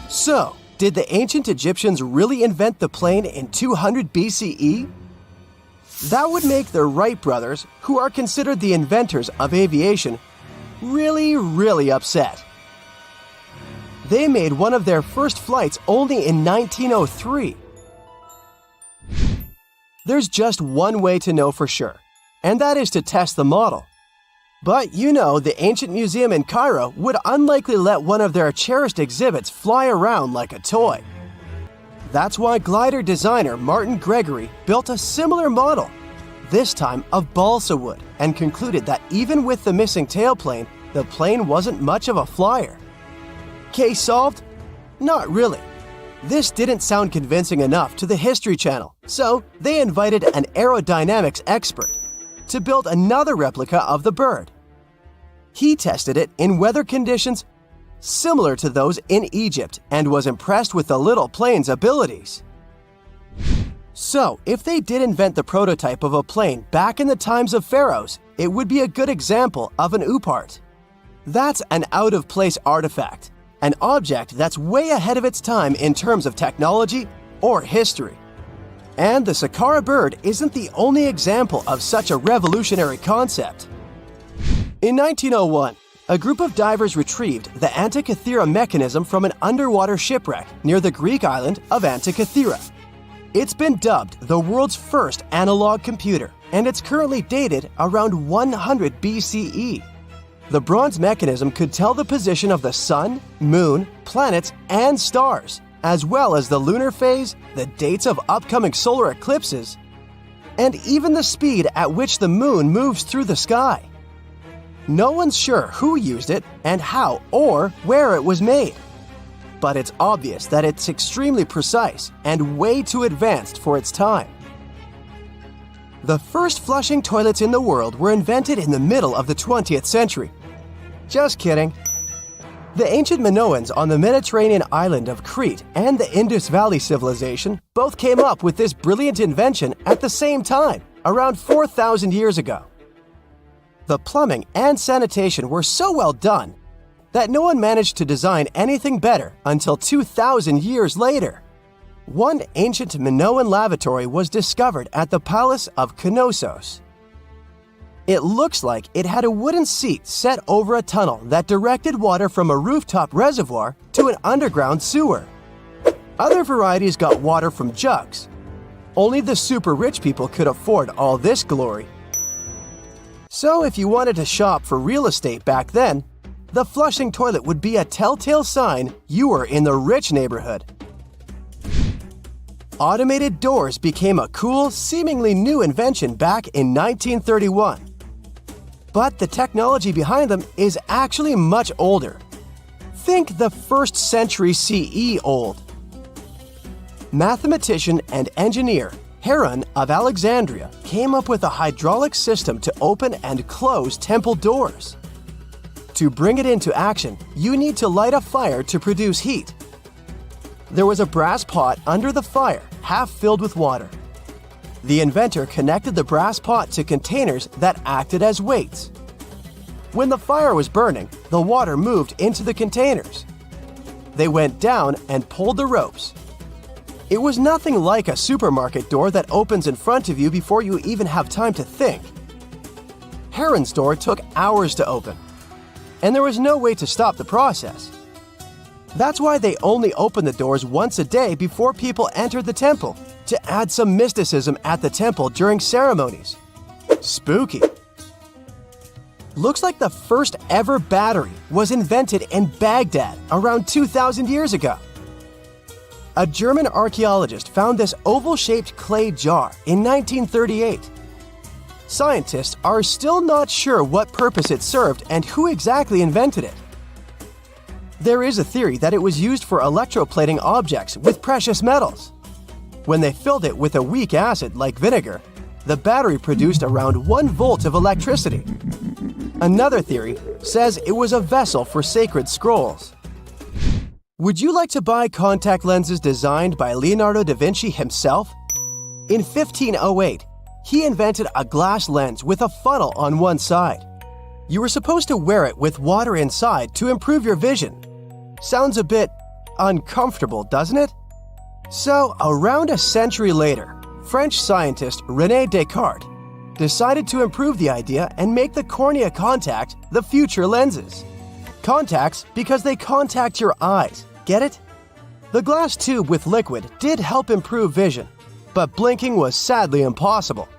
Speaker 7: So, did the ancient Egyptians really invent the plane in 200 BCE? That would make the Wright brothers, who are considered the inventors of aviation, really upset. They made one of their first flights only in 1903. There's just one way to know for sure, and that is to test the model. But you know, the ancient museum in Cairo would unlikely let one of their cherished exhibits fly around like a toy. That's why glider designer Martin Gregory built a similar model, this time of balsa wood, and concluded that even with the missing tailplane, the plane wasn't much of a flyer. Case solved? Not really. This didn't sound convincing enough to the History Channel, so they invited an aerodynamics expert to build another replica of the bird. He tested it in weather conditions similar to those in Egypt and was impressed with the little plane's abilities. So, if they did invent the prototype of a plane back in the times of pharaohs, it would be a good example of an oupart. That's an out-of-place artifact, an object that's way ahead of its time in terms of technology or history. And the Saqqara bird isn't the only example of such a revolutionary concept. In 1901, a group of divers retrieved the Antikythera mechanism from an underwater shipwreck near the Greek island of Antikythera. It's been dubbed the world's first analog computer, and it's currently dated around 100 BCE. The bronze mechanism could tell the position of the sun, moon, planets, and stars, as well as the lunar phase, the dates of upcoming solar eclipses, and even the speed at which the moon moves through the sky. No one's sure who used it and how or where it was made, but it's obvious that it's extremely precise and way too advanced for its time. The first flushing toilets in the world were invented in the middle of the 20th century. Just kidding. The ancient Minoans on the Mediterranean island of Crete and the Indus Valley civilization both came up with this brilliant invention at the same time, around 4,000 years ago. The plumbing and sanitation were so well done that no one managed to design anything better until 2,000 years later. One ancient Minoan lavatory was discovered at the Palace of Knossos. It looks like it had a wooden seat set over a tunnel that directed water from a rooftop reservoir to an underground sewer. Other varieties got water from jugs. Only the super rich people could afford all this glory. So if you wanted to shop for real estate back then, the flushing toilet would be a telltale sign you were in the rich neighborhood. Automated doors became a cool, seemingly new invention back in 1931. But the technology behind them is actually much older. Think the 1st century CE old. Mathematician and engineer Heron of Alexandria came up with a hydraulic system to open and close temple doors. To bring it into action, you need to light a fire to produce heat. There was a brass pot under the fire, half filled with water. The inventor connected the brass pot to containers that acted as weights. When the fire was burning, the water moved into the containers. They went down and pulled the ropes. It was nothing like a supermarket door that opens in front of you before you even have time to think. Heron's door took hours to open, and there was no way to stop the process. That's why they only opened the doors once a day before people entered the temple, to add some mysticism at the temple during ceremonies. Spooky. Looks like the first ever battery was invented in Baghdad around 2,000 years ago. A German archaeologist found this oval-shaped clay jar in 1938. Scientists are still not sure what purpose it served and who exactly invented it. There is a theory that it was used for electroplating objects with precious metals. When they filled it with a weak acid like vinegar, the battery produced around 1 volt of electricity. Another theory says it was a vessel for sacred scrolls. Would you like to buy contact lenses designed by Leonardo da Vinci himself? In 1508, he invented a glass lens with a funnel on one side. You were supposed to wear it with water inside to improve your vision. Sounds a bit uncomfortable, doesn't it? So, around a century later, French scientist René Descartes decided to improve the idea and make the cornea contact the future lenses. Contacts because they contact your eyes, get it? The glass tube with liquid did help improve vision, but blinking was sadly impossible.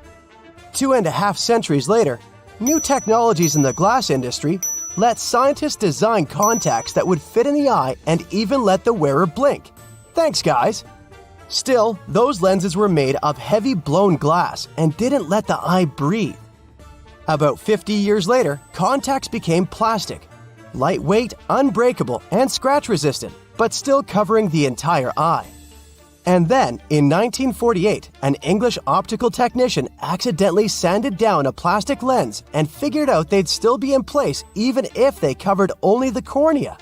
Speaker 7: 2.5 centuries later, new technologies in the glass industry let scientists design contacts that would fit in the eye and even let the wearer blink. Thanks, guys! Still, those lenses were made of heavy blown glass and didn't let the eye breathe. About 50 years later, contacts became plastic, lightweight, unbreakable, and scratch-resistant, but still covering the entire eye. And then, in 1948, an English optical technician accidentally sanded down a plastic lens and figured out they'd still be in place even if they covered only the cornea.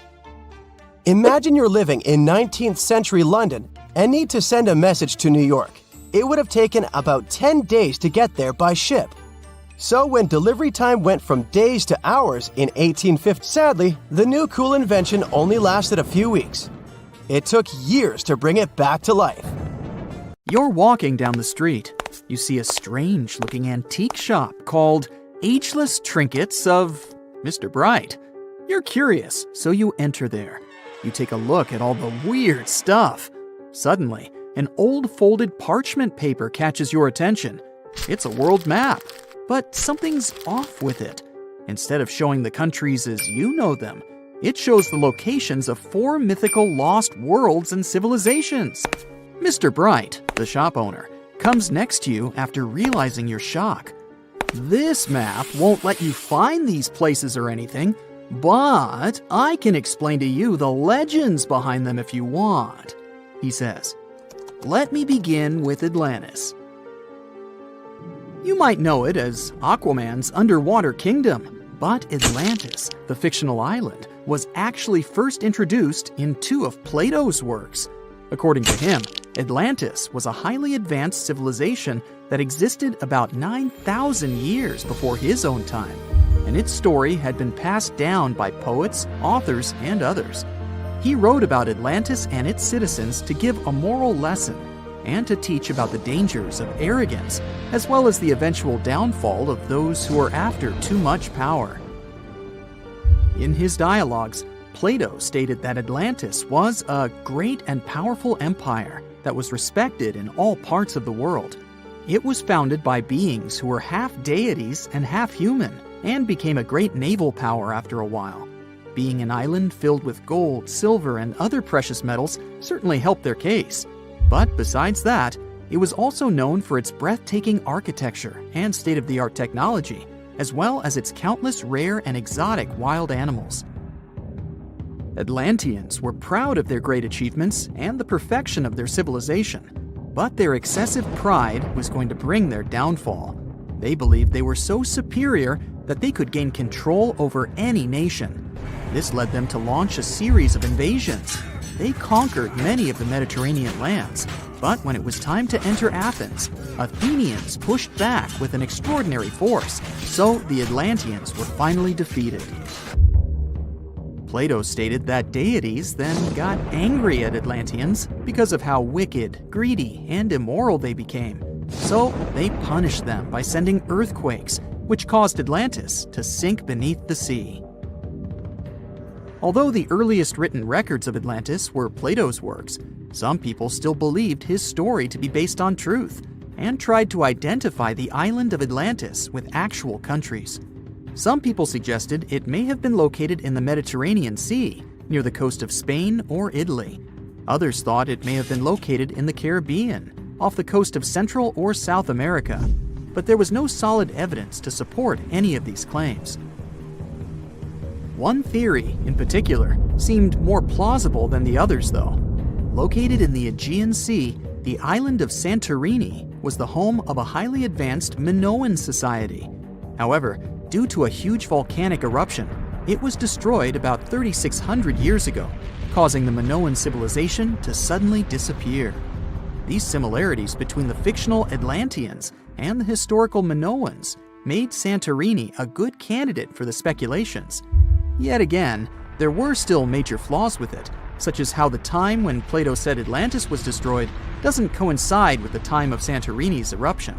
Speaker 7: Imagine you're living in 19th century London and need to send a message to New York. It would have taken about 10 days to get there by ship. So when delivery time went from days to hours in 1850, sadly, the new cool invention only lasted a few weeks. It took years to bring it back to life.
Speaker 4: You're walking down the street. You see a strange-looking antique shop called Ageless Trinkets of Mr. Bright. You're curious, so you enter there. You take a look at all the weird stuff. Suddenly, an old folded parchment paper catches your attention. It's a world map, but something's off with it. Instead of showing the countries as you know them, it shows the locations of 4 mythical lost worlds and civilizations. Mr. Bright, the shop owner, comes next to you after realizing your shock. This map won't let you find these places or anything, but I can explain to you the legends behind them if you want, he says. Let me begin with Atlantis. You might know it as Aquaman's underwater kingdom, but Atlantis, the fictional island, was actually first introduced in 2 of Plato's works. According to him, Atlantis was a highly advanced civilization that existed about 9,000 years before his own time, and its story had been passed down by poets, authors, and others. He wrote about Atlantis and its citizens to give a moral lesson and to teach about the dangers of arrogance, as well as the eventual downfall of those who are after too much power. In his dialogues, Plato stated that Atlantis was a great and powerful empire that was respected in all parts of the world. It was founded by beings who were half deities and half human, and became a great naval power after a while. Being an island filled with gold, silver, and other precious metals certainly helped their case. But besides that, it was also known for its breathtaking architecture and state-of-the-art technology, as well as its countless rare and exotic wild animals. Atlanteans were proud of their great achievements and the perfection of their civilization, but their excessive pride was going to bring their downfall. They believed they were so superior that they could gain control over any nation. This led them to launch a series of invasions. They conquered many of the Mediterranean lands, but when it was time to enter Athens, Athenians pushed back with an extraordinary force, so the Atlanteans were finally defeated. Plato stated that deities then got angry at Atlanteans because of how wicked, greedy, and immoral they became. So they punished them by sending earthquakes, which caused Atlantis to sink beneath the sea. Although the earliest written records of Atlantis were Plato's works, some people still believed his story to be based on truth and tried to identify the island of Atlantis with actual countries. Some people suggested it may have been located in the Mediterranean Sea, near the coast of Spain or Italy. Others thought it may have been located in the Caribbean, off the coast of Central or South America, but there was no solid evidence to support any of these claims. One theory, in particular, seemed more plausible than the others, though. Located in the Aegean Sea, the island of Santorini was the home of a highly advanced Minoan society. However, due to a huge volcanic eruption, it was destroyed about 3,600 years ago, causing the Minoan civilization to suddenly disappear. These similarities between the fictional Atlanteans and the historical Minoans made Santorini a good candidate for the speculations. Yet again, there were still major flaws with it, such as how the time when Plato said Atlantis was destroyed doesn't coincide with the time of Santorini's eruption.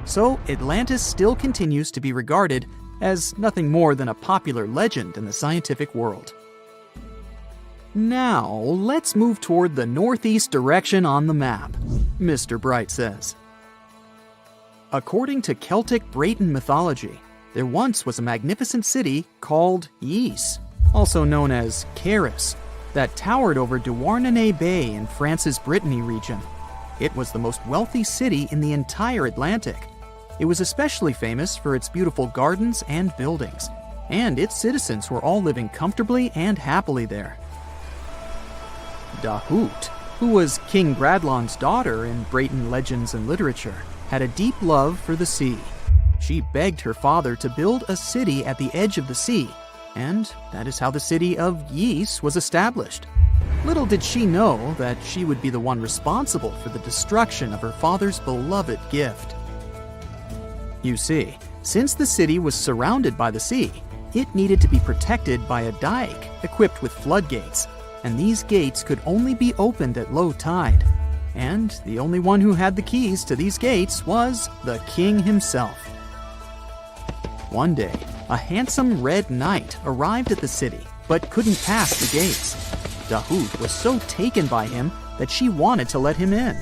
Speaker 4: So Atlantis still continues to be regarded as nothing more than a popular legend in the scientific world. Now, let's move toward the northeast direction on the map, Mr. Bright says. According to Celtic Breton mythology, there once was a magnificent city called Ys, also known as Caris, that towered over Douarnenez Bay in France's Brittany region. It was the most wealthy city in the entire Atlantic. It was especially famous for its beautiful gardens and buildings, and its citizens were all living comfortably and happily there. Dahut, who was King Bradlon's daughter in Breton legends and literature, had a deep love for the sea. She begged her father to build a city at the edge of the sea, and that is how the city of Ys was established. Little did she know that she would be the one responsible for the destruction of her father's beloved gift. You see, since the city was surrounded by the sea, it needed to be protected by a dike equipped with floodgates, and these gates could only be opened at low tide. And the only one who had the keys to these gates was the king himself. One day, a handsome red knight arrived at the city, but couldn't pass the gates. Dahut was so taken by him that she wanted to let him in.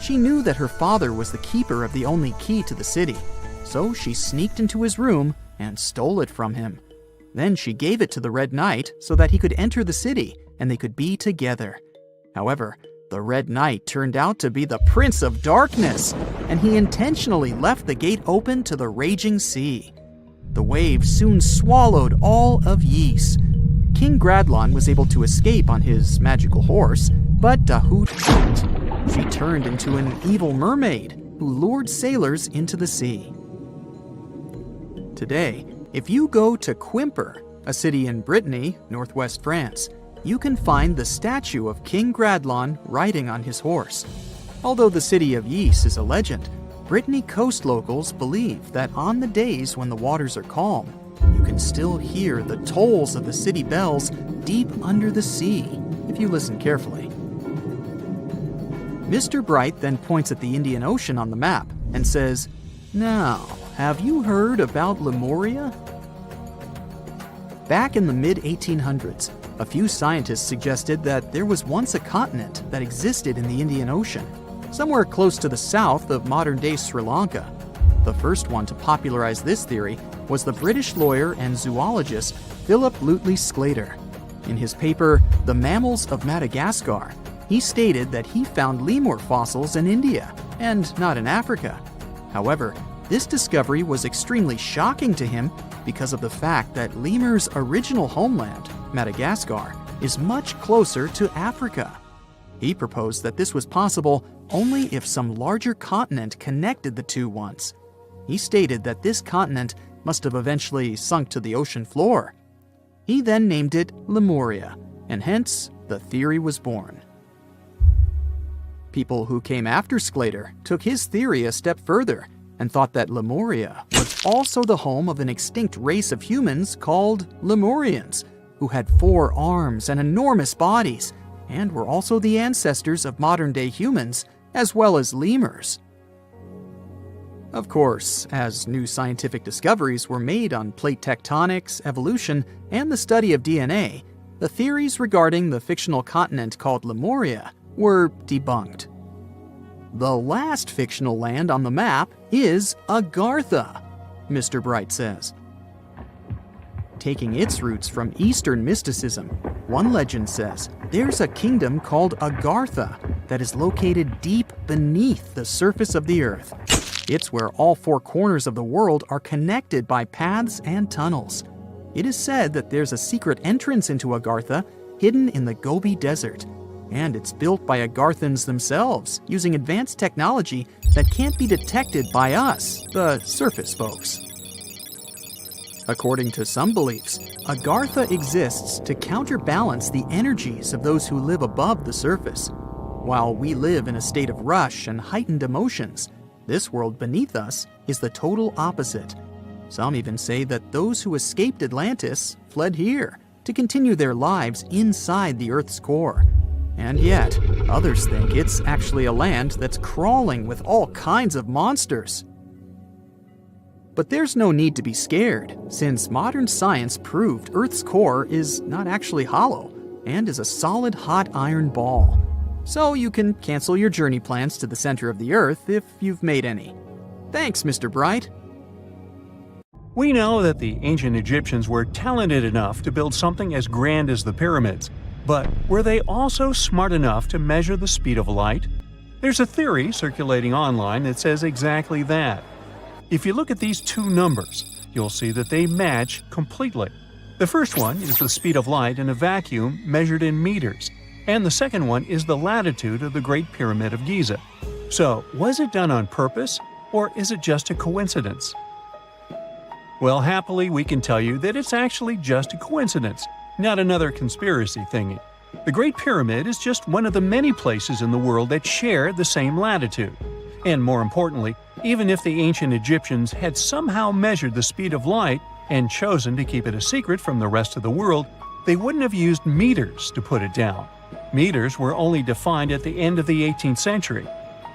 Speaker 4: She knew that her father was the keeper of the only key to the city, so she sneaked into his room and stole it from him. Then she gave it to the Red Knight so that he could enter the city and they could be together. However, the Red Knight turned out to be the Prince of Darkness, and he intentionally left the gate open to the raging sea. The waves soon swallowed all of Ys. King Gradlon was able to escape on his magical horse, but Dahut couldn't. She turned into an evil mermaid who lured sailors into the sea. Today, if you go to Quimper, a city in Brittany, northwest France, you can find the statue of King Gradlon riding on his horse. Although the city of Ys is a legend, Brittany coast locals believe that on the days when the waters are calm, you can still hear the tolls of the city bells deep under the sea, if you listen carefully. Mr. Bright then points at the Indian Ocean on the map and says, "Now, have you heard about Lemuria?" Back in the mid-1800s, a few scientists suggested that there was once a continent that existed in the Indian Ocean, somewhere close to the south of modern-day Sri Lanka. The first one to popularize this theory was the British lawyer and zoologist Philip Lutley Sclater. In his paper, The Mammals of Madagascar, he stated that he found lemur fossils in India, and not in Africa. However, this discovery was extremely shocking to him because of the fact that lemurs' original homeland, Madagascar, is much closer to Africa. He proposed that this was possible only if some larger continent connected the two once. He stated that this continent must have eventually sunk to the ocean floor. He then named it Lemuria, and hence the theory was born. People who came after Sclater took his theory a step further and thought that Lemuria was also the home of an extinct race of humans called Lemurians, who had 4 arms and enormous bodies, and were also the ancestors of modern-day humans, as well as lemurs. Of course, as new scientific discoveries were made on plate tectonics, evolution, and the study of DNA, the theories regarding the fictional continent called Lemuria were debunked. The last fictional land on the map is Agartha, Mr. Bright says. taking its roots from Eastern mysticism. One legend says there's a kingdom called Agartha that is located deep beneath the surface of the earth. It's where all four corners of the world are connected by paths and tunnels. It is said that there's a secret entrance into Agartha hidden in the Gobi Desert, and it's built by Agarthans themselves using advanced technology that can't be detected by us, the surface folks. According to some beliefs, Agartha exists to counterbalance the energies of those who live above the surface. While we live in a state of rush and heightened emotions, this world beneath us is the total opposite. Some even say that those who escaped Atlantis fled here to continue their lives inside the Earth's core. And yet, others think it's actually a land that's crawling with all kinds of monsters. But there's no need to be scared, since modern science proved Earth's core is not actually hollow and is a solid hot iron ball. So you can cancel your journey plans to the center of the Earth if you've made any. Thanks, Mr. Bright.
Speaker 3: We know that the ancient Egyptians were talented enough to build something as grand as the pyramids, but were they also smart enough to measure the speed of light? There's a theory circulating online that says exactly that. If you look at these two numbers, you'll see that they match completely. The first one is the speed of light in a vacuum measured in meters, and the second one is the latitude of the Great Pyramid of Giza. So, was it done on purpose, or is it just a coincidence? Well, happily, we can tell you that it's actually just a coincidence, not another conspiracy thingy. The Great Pyramid is just one of the many places in the world that share the same latitude. And more importantly, even if the ancient Egyptians had somehow measured the speed of light and chosen to keep it a secret from the rest of the world, they wouldn't have used meters to put it down. Meters were only defined at the end of the 18th century.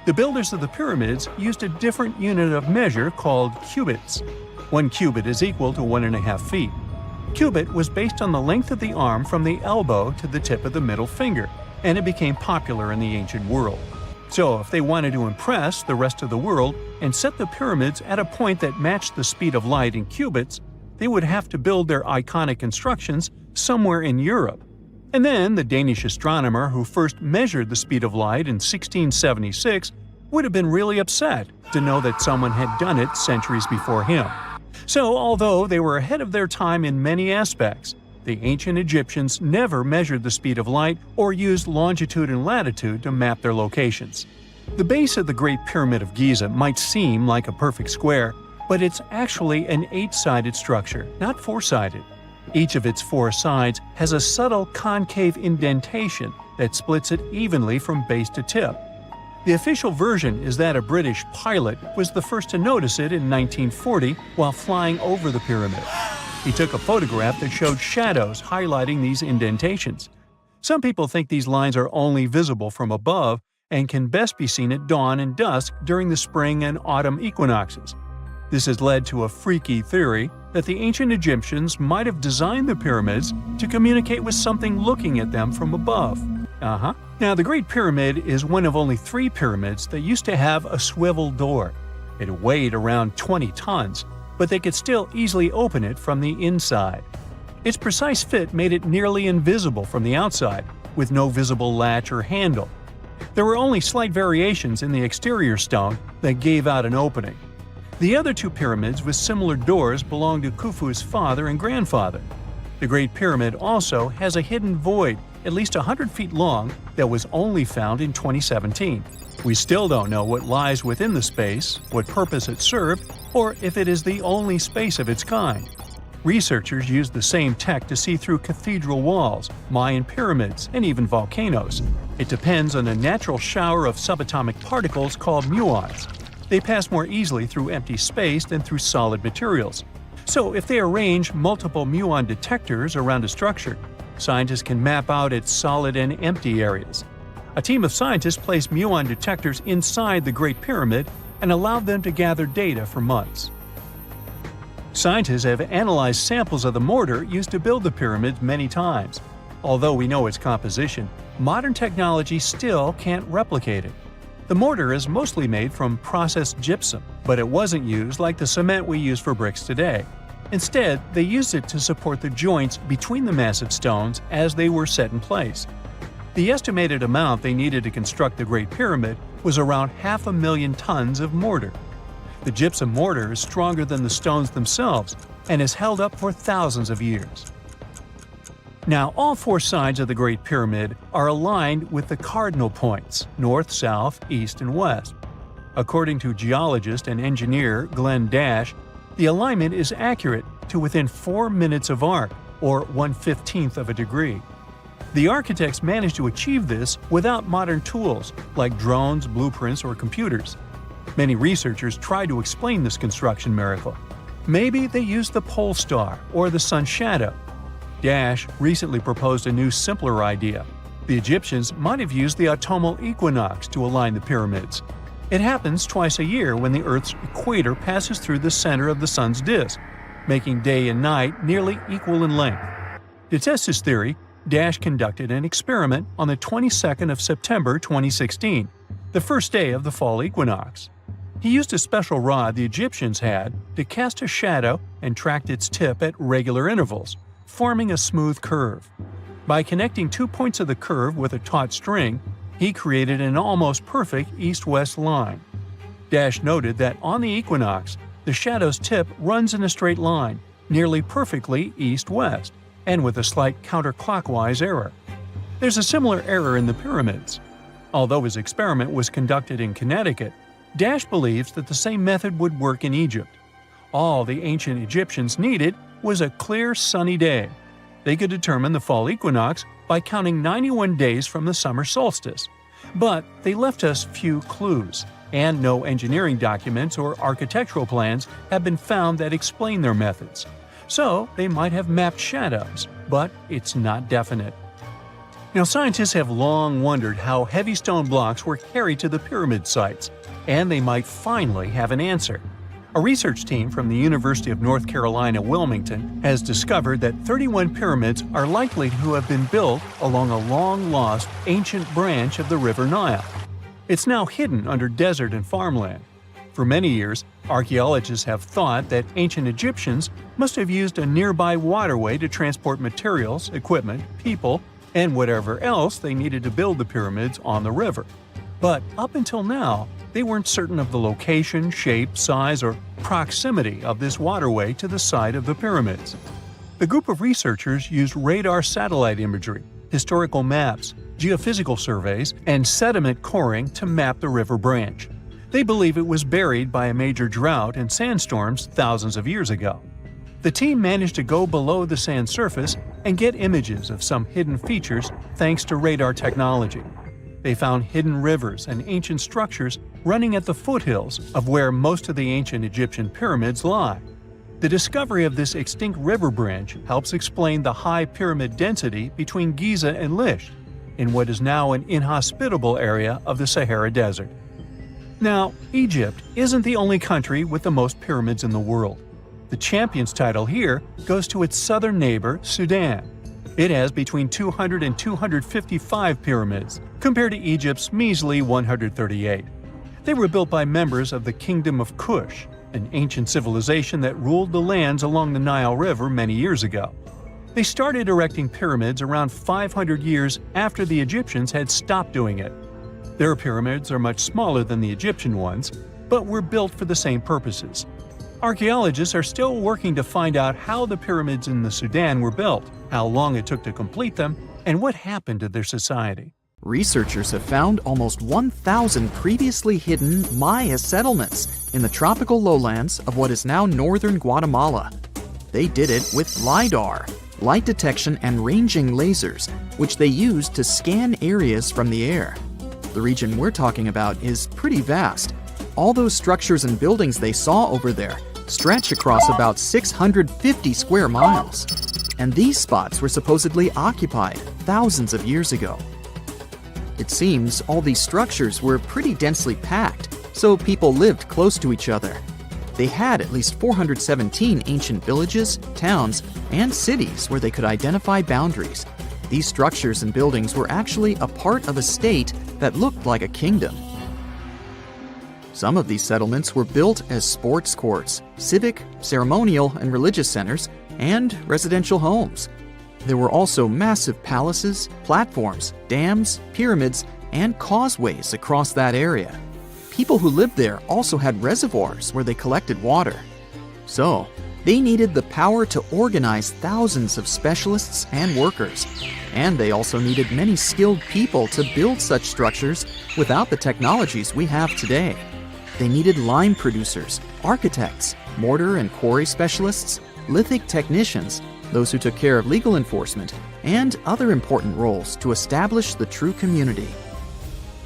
Speaker 3: The builders of the pyramids used a different unit of measure called cubits. 1 cubit is equal to 1.5 feet. Cubit was based on the length of the arm from the elbow to the tip of the middle finger, and it became popular in the ancient world. So if they wanted to impress the rest of the world and set the pyramids at a point that matched the speed of light in cubits, they would have to build their iconic constructions somewhere in Europe. And then the Danish astronomer who first measured the speed of light in 1676 would have been really upset to know that someone had done it centuries before him. So although they were ahead of their time in many aspects, the ancient Egyptians never measured the speed of light or used longitude and latitude to map their locations. The base of the Great Pyramid of Giza might seem like a perfect square, but it's actually an 8-sided structure, not 4-sided. Each of its 4 sides has a subtle concave indentation that splits it evenly from base to tip. The official version is that a British pilot was the first to notice it in 1940 while flying over the pyramid. He took a photograph that showed shadows highlighting these indentations. Some people think these lines are only visible from above and can best be seen at dawn and dusk during the spring and autumn equinoxes. This has led to a freaky theory that the ancient Egyptians might have designed the pyramids to communicate with something looking at them from above. Now, the Great Pyramid is one of only 3 pyramids that used to have a swivel door. It weighed around 20 tons, but they could still easily open it from the inside. Its precise fit made it nearly invisible from the outside, with no visible latch or handle. There were only slight variations in the exterior stone that gave out an opening. The other 2 pyramids with similar doors belonged to Khufu's father and grandfather. The Great Pyramid also has a hidden void at least 100 feet long that was only found in 2017. We still don't know what lies within the space, what purpose it served, or if it is the only space of its kind. Researchers used the same tech to see through cathedral walls, Mayan pyramids, and even volcanoes. It depends on a natural shower of subatomic particles called muons. They pass more easily through empty space than through solid materials. So if they arrange multiple muon detectors around a structure, scientists can map out its solid and empty areas. A team of scientists placed muon detectors inside the Great Pyramid and allowed them to gather data for months. Scientists have analyzed samples of the mortar used to build the pyramids many times. Although we know its composition, modern technology still can't replicate it. The mortar is mostly made from processed gypsum, but it wasn't used like the cement we use for bricks today. Instead, they used it to support the joints between the massive stones as they were set in place. The estimated amount they needed to construct the Great Pyramid was around 500,000 tons of mortar. The gypsum mortar is stronger than the stones themselves and has held up for thousands of years. Now, all four sides of the Great Pyramid are aligned with the cardinal points – north, south, east, and west. According to geologist and engineer Glenn Dash, the alignment is accurate to within 4 minutes of arc, or 1/15 of a degree. The architects managed to achieve this without modern tools like drones, blueprints, or computers. Many researchers try to explain this construction miracle. Maybe they used the pole star or the sun's shadow. Dash recently proposed a new, simpler idea. The Egyptians might have used the autumnal equinox to align the pyramids. It happens twice a year when the Earth's equator passes through the center of the sun's disk, making day and night nearly equal in length. To test his theory, Dash conducted an experiment on the 22nd of September 2016, the first day of the fall equinox. He used a special rod the Egyptians had to cast a shadow and tracked its tip at regular intervals, forming a smooth curve. By connecting 2 points of the curve with a taut string, he created an almost perfect east-west line. Dash noted that on the equinox, the shadow's tip runs in a straight line, nearly perfectly east-west, and with a slight counterclockwise error. There's a similar error in the pyramids. Although his experiment was conducted in Connecticut, Dash believes that the same method would work in Egypt. All the ancient Egyptians needed was a clear, sunny day. They could determine the fall equinox by counting 91 days from the summer solstice. But they left us few clues, and no engineering documents or architectural plans have been found that explain their methods. So they might have mapped shadows, but it's not definite. Now, scientists have long wondered how heavy stone blocks were carried to the pyramid sites, and they might finally have an answer. A research team from the University of North Carolina, Wilmington, has discovered that 31 pyramids are likely to have been built along a long-lost ancient branch of the River Nile. It's now hidden under desert and farmland. For many years, archaeologists have thought that ancient Egyptians must have used a nearby waterway to transport materials, equipment, people, and whatever else they needed to build the pyramids on the river. But up until now, they weren't certain of the location, shape, size, or proximity of this waterway to the site of the pyramids. The group of researchers used radar satellite imagery, historical maps, geophysical surveys, and sediment coring to map the river branch. They believe it was buried by a major drought and sandstorms thousands of years ago. The team managed to go below the sand surface and get images of some hidden features thanks to radar technology. They found hidden rivers and ancient structures running at the foothills of where most of the ancient Egyptian pyramids lie. The discovery of this extinct river branch helps explain the high pyramid density between Giza and Lisht, in what is now an inhospitable area of the Sahara Desert. Now, Egypt isn't the only country with the most pyramids in the world. The champion's title here goes to its southern neighbor, Sudan. It has between 200 and 255 pyramids, compared to Egypt's measly 138. They were built by members of the Kingdom of Kush, an ancient civilization that ruled the lands along the Nile River many years ago. They started erecting pyramids around 500 years after the Egyptians had stopped doing it. Their pyramids are much smaller than the Egyptian ones, but were built for the same purposes. Archaeologists are still working to find out how the pyramids in the Sudan were built, how long it took to complete them, and what happened to their society.
Speaker 4: Researchers have found almost 1,000 previously hidden Maya settlements in the tropical lowlands of what is now northern Guatemala. They did it with LIDAR, light detection and ranging lasers, which they used to scan areas from the air. The region we're talking about is pretty vast. All those structures and buildings they saw over there stretch across about 650 square miles. And these spots were supposedly occupied thousands of years ago. It seems all these structures were pretty densely packed, so people lived close to each other. They had at least 417 ancient villages, towns, and cities where they could identify boundaries. These structures and buildings were actually a part of a state that looked like a kingdom. Some of these settlements were built as sports courts, civic, ceremonial, and religious centers, and residential homes. There were also massive palaces, platforms, dams, pyramids, and causeways across that area. People who lived there also had reservoirs where they collected water. So, they needed the power to organize thousands of specialists and workers. And they also needed many skilled people to build such structures without the technologies we have today. They needed lime producers, architects, mortar and quarry specialists, lithic technicians, those who took care of legal enforcement, and other important roles to establish the true community.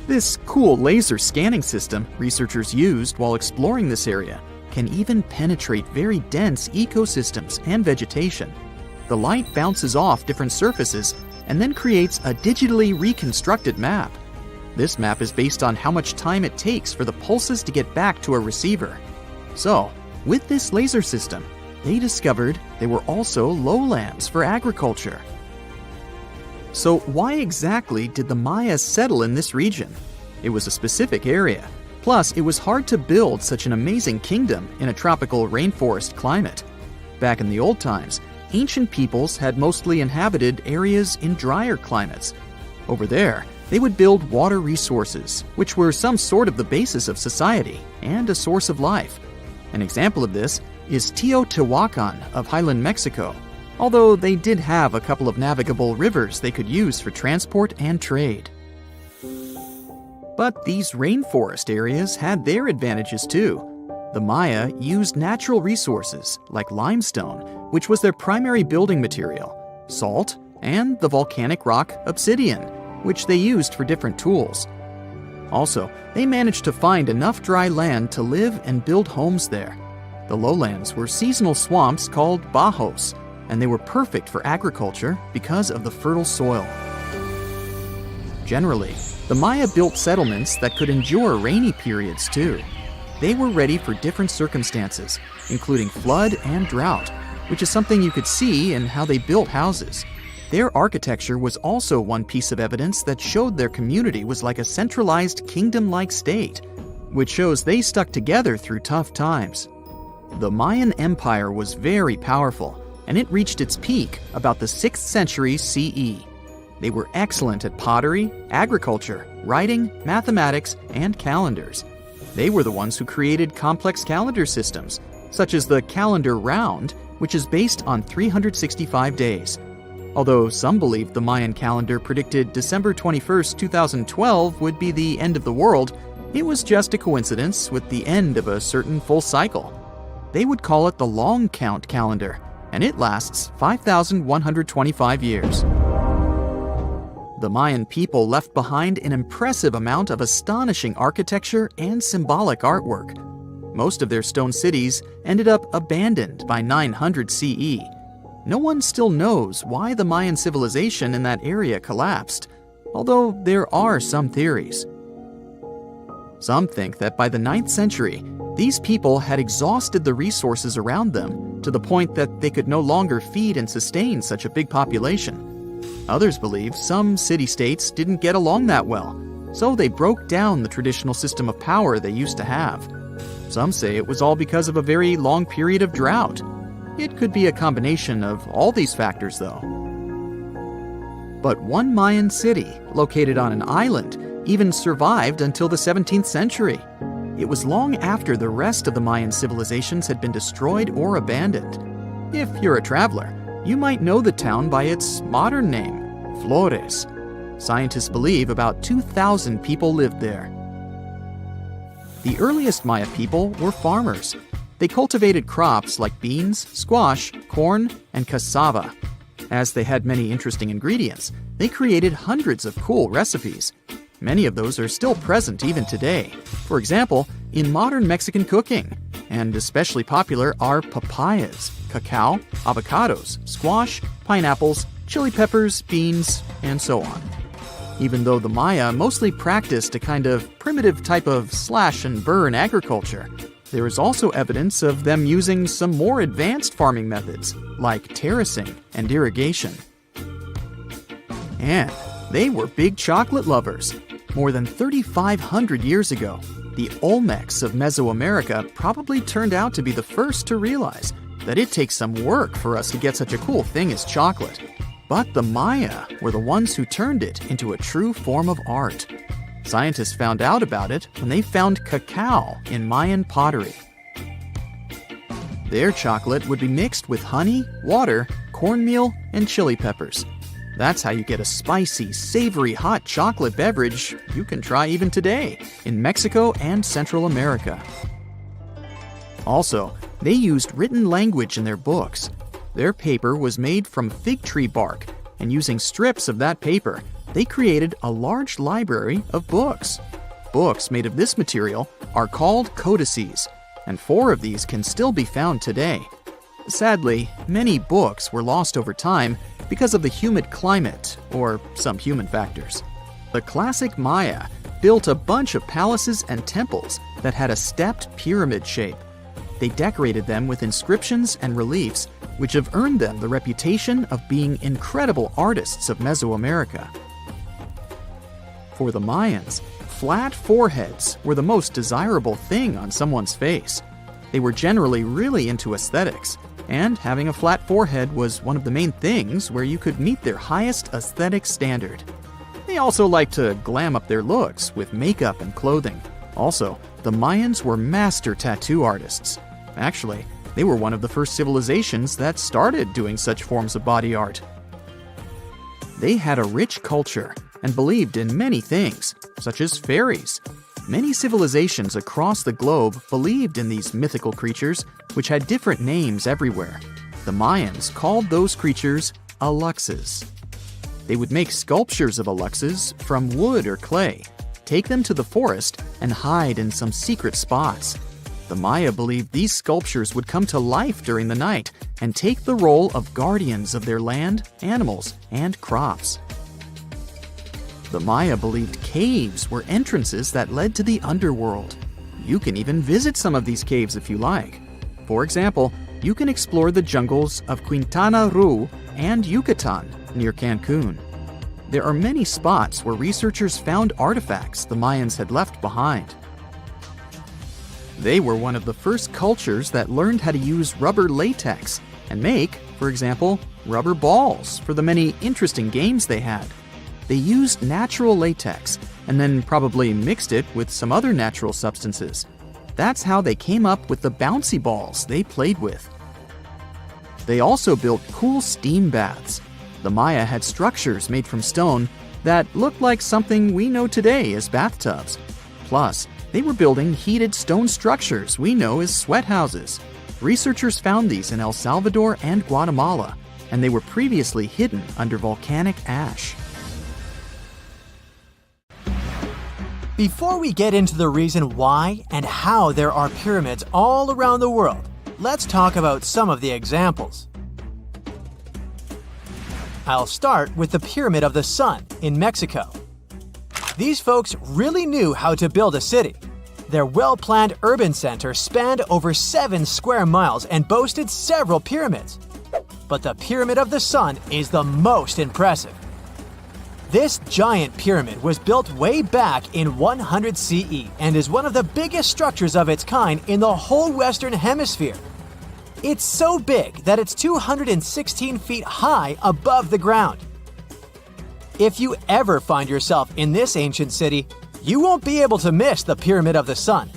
Speaker 4: This cool laser scanning system researchers used while exploring this area can even penetrate very dense ecosystems and vegetation. The light bounces off different surfaces and then creates a digitally reconstructed map. This map is based on how much time it takes for the pulses to get back to a receiver. So, with this laser system, they discovered there were also lowlands for agriculture. So why exactly did the Maya settle in this region? It was a specific area. Plus, it was hard to build such an amazing kingdom in a tropical rainforest climate. Back in the old times, ancient peoples had mostly inhabited areas in drier climates. Over there, they would build water resources, which were some sort of the basis of society and a source of life. An example of this is Teotihuacan of Highland Mexico, although they did have a couple of navigable rivers they could use for transport and trade. But these rainforest areas had their advantages too. The Maya used natural resources like limestone, which was their primary building material, salt, and the volcanic rock obsidian, which they used for different tools. Also, they managed to find enough dry land to live and build homes there. The lowlands were seasonal swamps called bajos, and they were perfect for agriculture because of the fertile soil. Generally, the Maya built settlements that could endure rainy periods too. They were ready for different circumstances, including flood and drought, which is something you could see in how they built houses. Their architecture was also one piece of evidence that showed their community was like a centralized kingdom-like state, which shows they stuck together through tough times. The Mayan Empire was very powerful, and it reached its peak about the 6th century CE. They were excellent at pottery, agriculture, writing, mathematics, and calendars. They were the ones who created complex calendar systems, such as the calendar round, which is based on 365 days. Although some believed the Mayan calendar predicted December 21st, 2012 would be the end of the world, it was just a coincidence with the end of a certain full cycle. They would call it the long count calendar, and it lasts 5,125 years. The Mayan people left behind an impressive amount of astonishing architecture and symbolic artwork. Most of their stone cities ended up abandoned by 900 CE. No one still knows why the Mayan civilization in that area collapsed, although there are some theories. Some think that by the 9th century, these people had exhausted the resources around them to the point that they could no longer feed and sustain such a big population. Others believe some city-states didn't get along that well, so they broke down the traditional system of power they used to have. Some say it was all because of a very long period of drought. It could be a combination of all these factors, though. But one Mayan city, located on an island, even survived until the 17th century. It was long after the rest of the Mayan civilizations had been destroyed or abandoned. If you're a traveler, you might know the town by its modern name, Flores. Scientists believe about 2,000 people lived there. The earliest Maya people were farmers. They cultivated crops like beans, squash, corn, and cassava. As they had many interesting ingredients, they created hundreds of cool recipes. Many of those are still present even today. For example, in modern Mexican cooking. And especially popular are papayas, cacao, avocados, squash, pineapples, chili peppers, beans, and so on. Even though the Maya mostly practiced a kind of primitive type of slash-and-burn agriculture, there is also evidence of them using some more advanced farming methods, like terracing and irrigation. And they were big chocolate lovers. More than 3,500 years ago, The Olmecs of Mesoamerica probably turned out to be the first to realize that it takes some work for us to get such a cool thing as chocolate. But the Maya were the ones who turned it into a true form of art. Scientists found out about it when they found cacao in Mayan pottery. Their chocolate would be mixed with honey, water, cornmeal, and chili peppers. That's how you get a spicy, savory hot chocolate beverage you can try even today in Mexico and Central America. Also, they used written language in their books. Their paper was made from fig tree bark, and using strips of that paper, they created a large library of books. Books made of this material are called codices, and 4 of these can still be found today. Sadly, many books were lost over time because of the humid climate or some human factors. The classic Maya built a bunch of palaces and temples that had a stepped pyramid shape. They decorated them with inscriptions and reliefs, which have earned them the reputation of being incredible artists of Mesoamerica. For the Mayans, flat foreheads were the most desirable thing on someone's face. They were generally really into aesthetics, and having a flat forehead was one of the main things where you could meet their highest aesthetic standard. They also liked to glam up their looks with makeup and clothing. Also, the Mayans were master tattoo artists. Actually, they were one of the first civilizations that started doing such forms of body art. They had a rich culture and believed in many things, such as fairies. Many civilizations across the globe believed in these mythical creatures, which had different names everywhere. The Mayans called those creatures aluxes. They would make sculptures of aluxes from wood or clay, take them to the forest, and hide in some secret spots. The Maya believed these sculptures would come to life during the night and take the role of guardians of their land, animals, and crops. The Maya believed caves were entrances that led to the underworld. You can even visit some of these caves if you like. For example, you can explore the jungles of Quintana Roo and Yucatan near Cancun. There are many spots where researchers found artifacts the Mayans had left behind. They were one of the first cultures that learned how to use rubber latex and make, for example, rubber balls for the many interesting games they had. They used natural latex and then probably mixed it with some other natural substances. That's how they came up with the bouncy balls they played with. They also built cool steam baths. The Maya had structures made from stone that looked like something we know today as bathtubs. Plus, they were building heated stone structures we know as sweat houses. Researchers found these in El Salvador and Guatemala, and they were previously hidden under volcanic ash.
Speaker 2: Before we get into the reason why and how there are pyramids all around the world, let's talk about some of the examples. I'll start with the Pyramid of the Sun in Mexico. These folks really knew how to build a city. Their well-planned urban center spanned over 7 square miles and boasted several pyramids. But the Pyramid of the Sun is the most impressive. This giant pyramid was built way back in 100 CE and is one of the biggest structures of its kind in the whole Western Hemisphere. It's so big that it's 216 feet high above the ground. If you ever find yourself in this ancient city, you won't be able to miss the Pyramid of the Sun.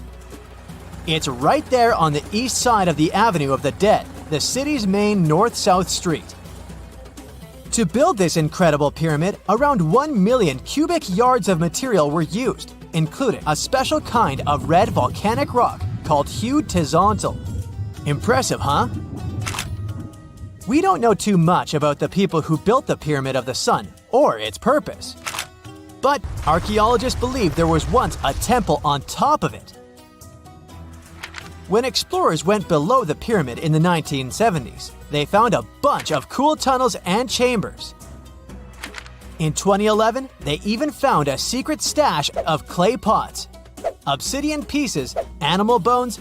Speaker 2: It's right there on the east side of the Avenue of the Dead, the city's main north-south street. To build this incredible pyramid, around 1 million cubic yards of material were used, including a special kind of red volcanic rock called hued tezontle. Impressive, huh? We don't know too much about the people who built the Pyramid of the Sun or its purpose. But archaeologists believe there was once a temple on top of it. When explorers went below the pyramid in the 1970s, they found a bunch of cool tunnels and chambers. In 2011, they even found a secret stash of clay pots, obsidian pieces, animal bones,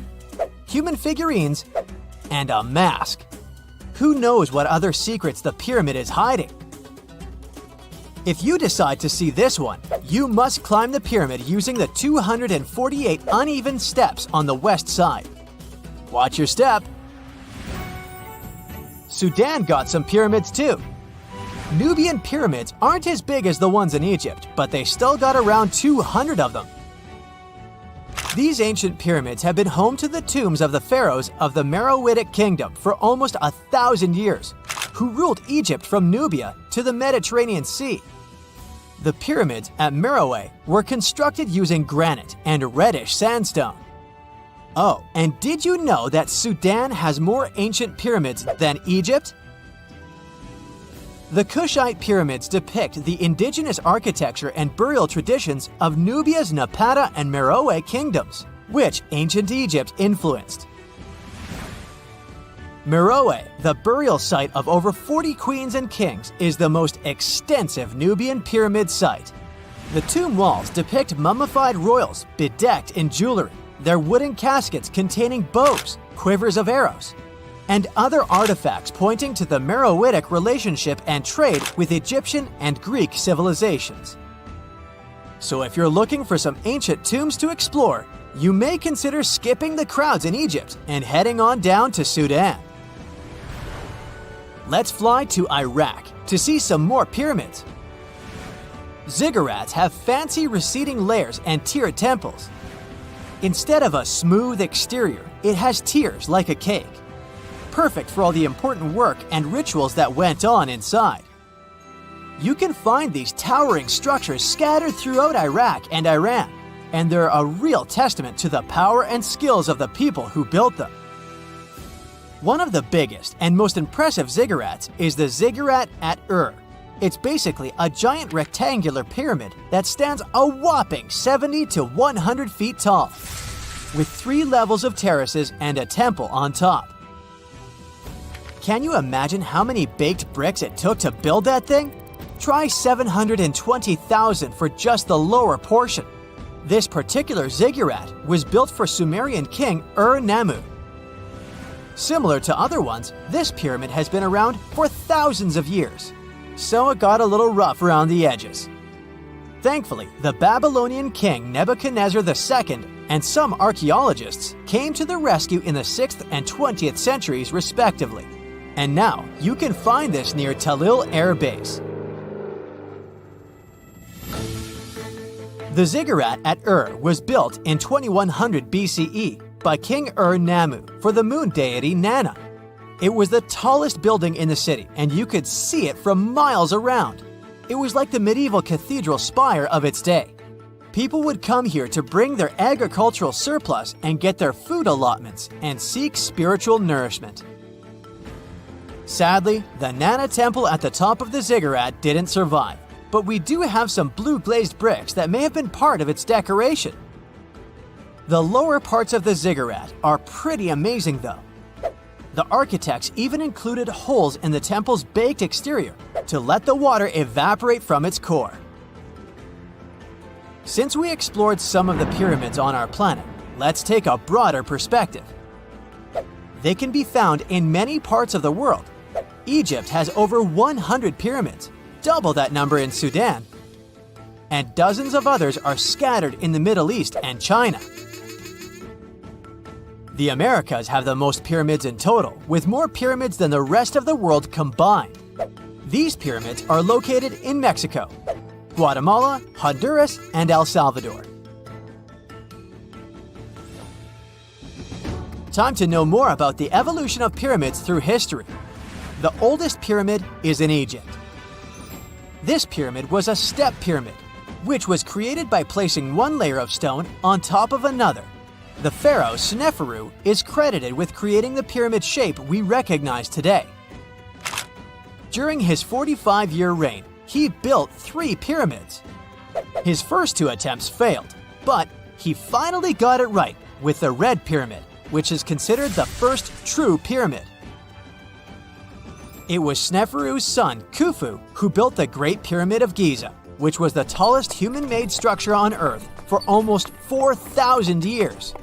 Speaker 2: human figurines, and a mask. Who knows what other secrets the pyramid is hiding? If you decide to see this one, you must climb the pyramid using the 248 uneven steps on the west side. Watch your step. Sudan got some pyramids too. Nubian pyramids aren't as big as the ones in Egypt, but they still got around 200 of them. These ancient pyramids have been home to the tombs of the pharaohs of the Meroitic kingdom for almost 1,000 years, who ruled Egypt from Nubia to the Mediterranean Sea. The pyramids at Meroe were constructed using granite and reddish sandstone. Oh, and did you know that Sudan has more ancient pyramids than Egypt? The Kushite pyramids depict the indigenous architecture and burial traditions of Nubia's Napata and Meroe kingdoms, which ancient Egypt influenced. Meroe, the burial site of over 40 queens and kings, is the most extensive Nubian pyramid site. The tomb walls depict mummified royals bedecked in jewelry, their wooden caskets containing bows, quivers of arrows, and other artifacts pointing to the Meroitic relationship and trade with Egyptian and Greek civilizations. So if you're looking for some ancient tombs to explore, you may consider skipping the crowds in Egypt and heading on down to Sudan. Let's fly to Iraq to see some more pyramids. Ziggurats have fancy receding layers and tiered temples. Instead of a smooth exterior, it has tiers like a cake. Perfect for all the important work and rituals that went on inside. You can find these towering structures scattered throughout Iraq and Iran, and they're a real testament to the power and skills of the people who built them. One of the biggest and most impressive ziggurats is the ziggurat at Ur. It's basically a giant rectangular pyramid that stands a whopping 70 to 100 feet tall, with 3 levels of terraces and a temple on top. Can you imagine how many baked bricks it took to build that thing? Try 720,000 for just the lower portion. This particular ziggurat was built for Sumerian king Ur-Nammu. Similar to other ones, this pyramid has been around for thousands of years, so it got a little rough around the edges. Thankfully, the Babylonian king Nebuchadnezzar II and some archaeologists came to the rescue in the 6th and 20th centuries respectively. And now, you can find this near Talil Air Base. The ziggurat at Ur was built in 2100 BCE by King Ur-Nammu for the moon deity Nana. It was the tallest building in the city, and you could see it from miles around. It was like the medieval cathedral spire of its day. People would come here to bring their agricultural surplus and get their food allotments and seek spiritual nourishment. Sadly, the Nana temple at the top of the ziggurat didn't survive, but we do have some blue glazed bricks that may have been part of its decoration. The lower parts of the ziggurat are pretty amazing though. The architects even included holes in the temple's baked exterior to let the water evaporate from its core. Since we explored some of the pyramids on our planet, let's take a broader perspective. They can be found in many parts of the world. Egypt has over 100 pyramids, double that number in Sudan, and dozens of others are scattered in the Middle East and China. The Americas have the most pyramids in total, with more pyramids than the rest of the world combined. These pyramids are located in Mexico, Guatemala, Honduras, and El Salvador. Time to know more about the evolution of pyramids through history. The oldest pyramid is in Egypt. This pyramid was a step pyramid, which was created by placing one layer of stone on top of another. The pharaoh Sneferu is credited with creating the pyramid shape we recognize today. During his 45-year reign, he built 3 pyramids. His first 2 attempts failed, but he finally got it right with the Red Pyramid, which is considered the first true pyramid. It was Sneferu's son, Khufu, who built the Great Pyramid of Giza, which was the tallest human-made structure on Earth for almost 4,000 years.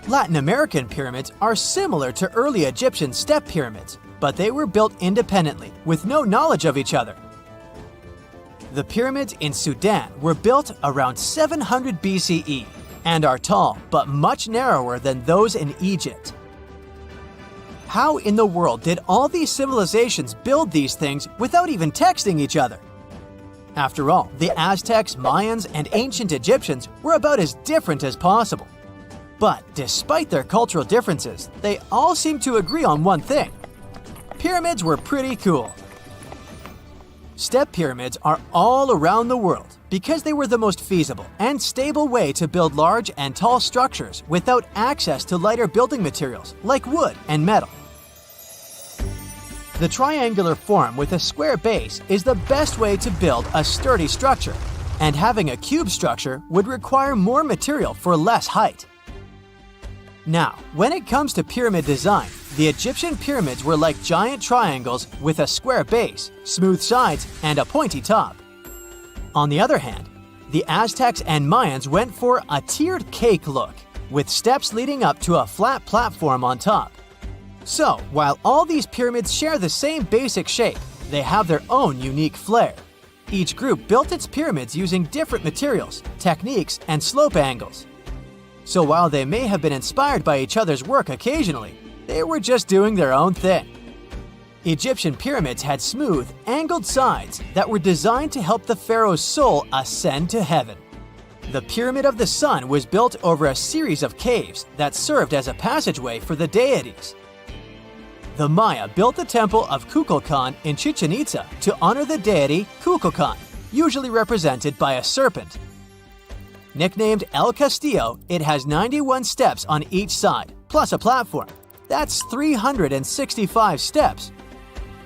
Speaker 2: Latin American pyramids are similar to early Egyptian step pyramids, but they were built independently with no knowledge of each other. The pyramids in Sudan were built around 700 BCE and are tall but much narrower than those in Egypt. How in the world did all these civilizations build these things without even texting each other? After all, the Aztecs, Mayans, and ancient Egyptians were about as different as possible. But despite their cultural differences, they all seem to agree on one thing. Pyramids were pretty cool. Step pyramids are all around the world because they were the most feasible and stable way to build large and tall structures without access to lighter building materials like wood and metal. The triangular form with a square base is the best way to build a sturdy structure, and having a cube structure would require more material for less height. Now, when it comes to pyramid design, the Egyptian pyramids were like giant triangles with a square base, smooth sides, and a pointy top. On the other hand, the Aztecs and Mayans went for a tiered cake look, with steps leading up to a flat platform on top. So, while all these pyramids share the same basic shape, they have their own unique flair. Each group built its pyramids using different materials, techniques, and slope angles. So while they may have been inspired by each other's work occasionally, they were just doing their own thing. Egyptian pyramids had smooth, angled sides that were designed to help the pharaoh's soul ascend to heaven. The Pyramid of the Sun was built over a series of caves that served as a passageway for the deities. The Maya built the temple of Kukulkan in Chichen Itza to honor the deity Kukulkan, usually represented by a serpent. Nicknamed El Castillo, it has 91 steps on each side, plus a platform. That's 365 steps,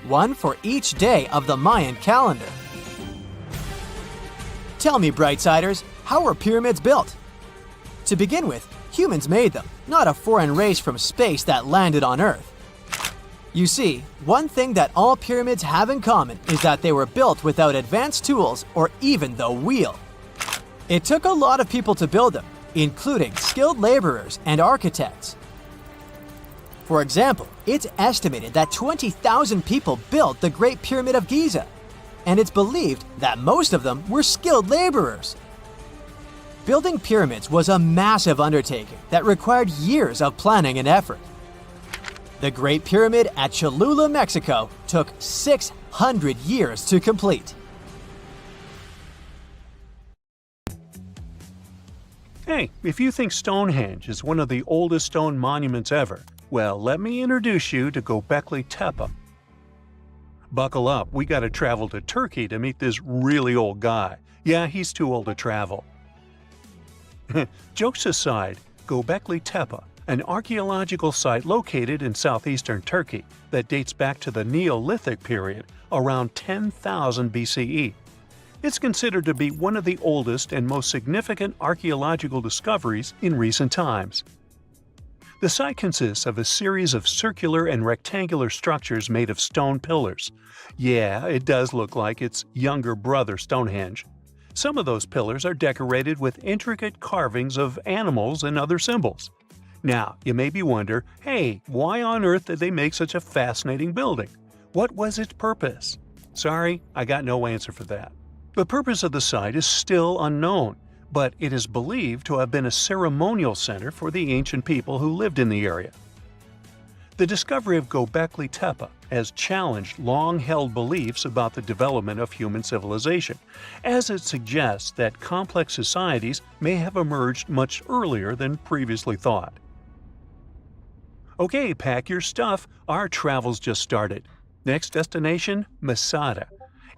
Speaker 2: one for each day of the Mayan calendar. Tell me, Brightsiders, how were pyramids built? To begin with, humans made them, not a foreign race from space that landed on Earth. You see, one thing that all pyramids have in common is that they were built without advanced tools or even the wheel. It took a lot of people to build them, including skilled laborers and architects. For example, it's estimated that 20,000 people built the Great Pyramid of Giza, and it's believed that most of them were skilled laborers. Building pyramids was a massive undertaking that required years of planning and effort. The Great Pyramid at Cholula, Mexico, took 600 years to complete.
Speaker 3: Hey, if you think Stonehenge is one of the oldest stone monuments ever, well, let me introduce you to Göbekli Tepe. Buckle up, we gotta travel to Turkey to meet this really old guy. Yeah, he's too old to travel. Jokes aside, Göbekli Tepe, an archaeological site located in southeastern Turkey that dates back to the Neolithic period, around 10,000 BCE. It's considered to be one of the oldest and most significant archaeological discoveries in recent times. The site consists of a series of circular and rectangular structures made of stone pillars. Yeah, it does look like its younger brother Stonehenge. Some of those pillars are decorated with intricate carvings of animals and other symbols. Now, you maybe wonder, hey, why on earth did they make such a fascinating building? What was its purpose? Sorry, I got no answer for that. The purpose of the site is still unknown, but it is believed to have been a ceremonial center for the ancient people who lived in the area. The discovery of Göbekli Tepe has challenged long-held beliefs about the development of human civilization, as it suggests that complex societies may have emerged much earlier than previously thought. Okay, pack your stuff, our travels just started. Next destination, Masada.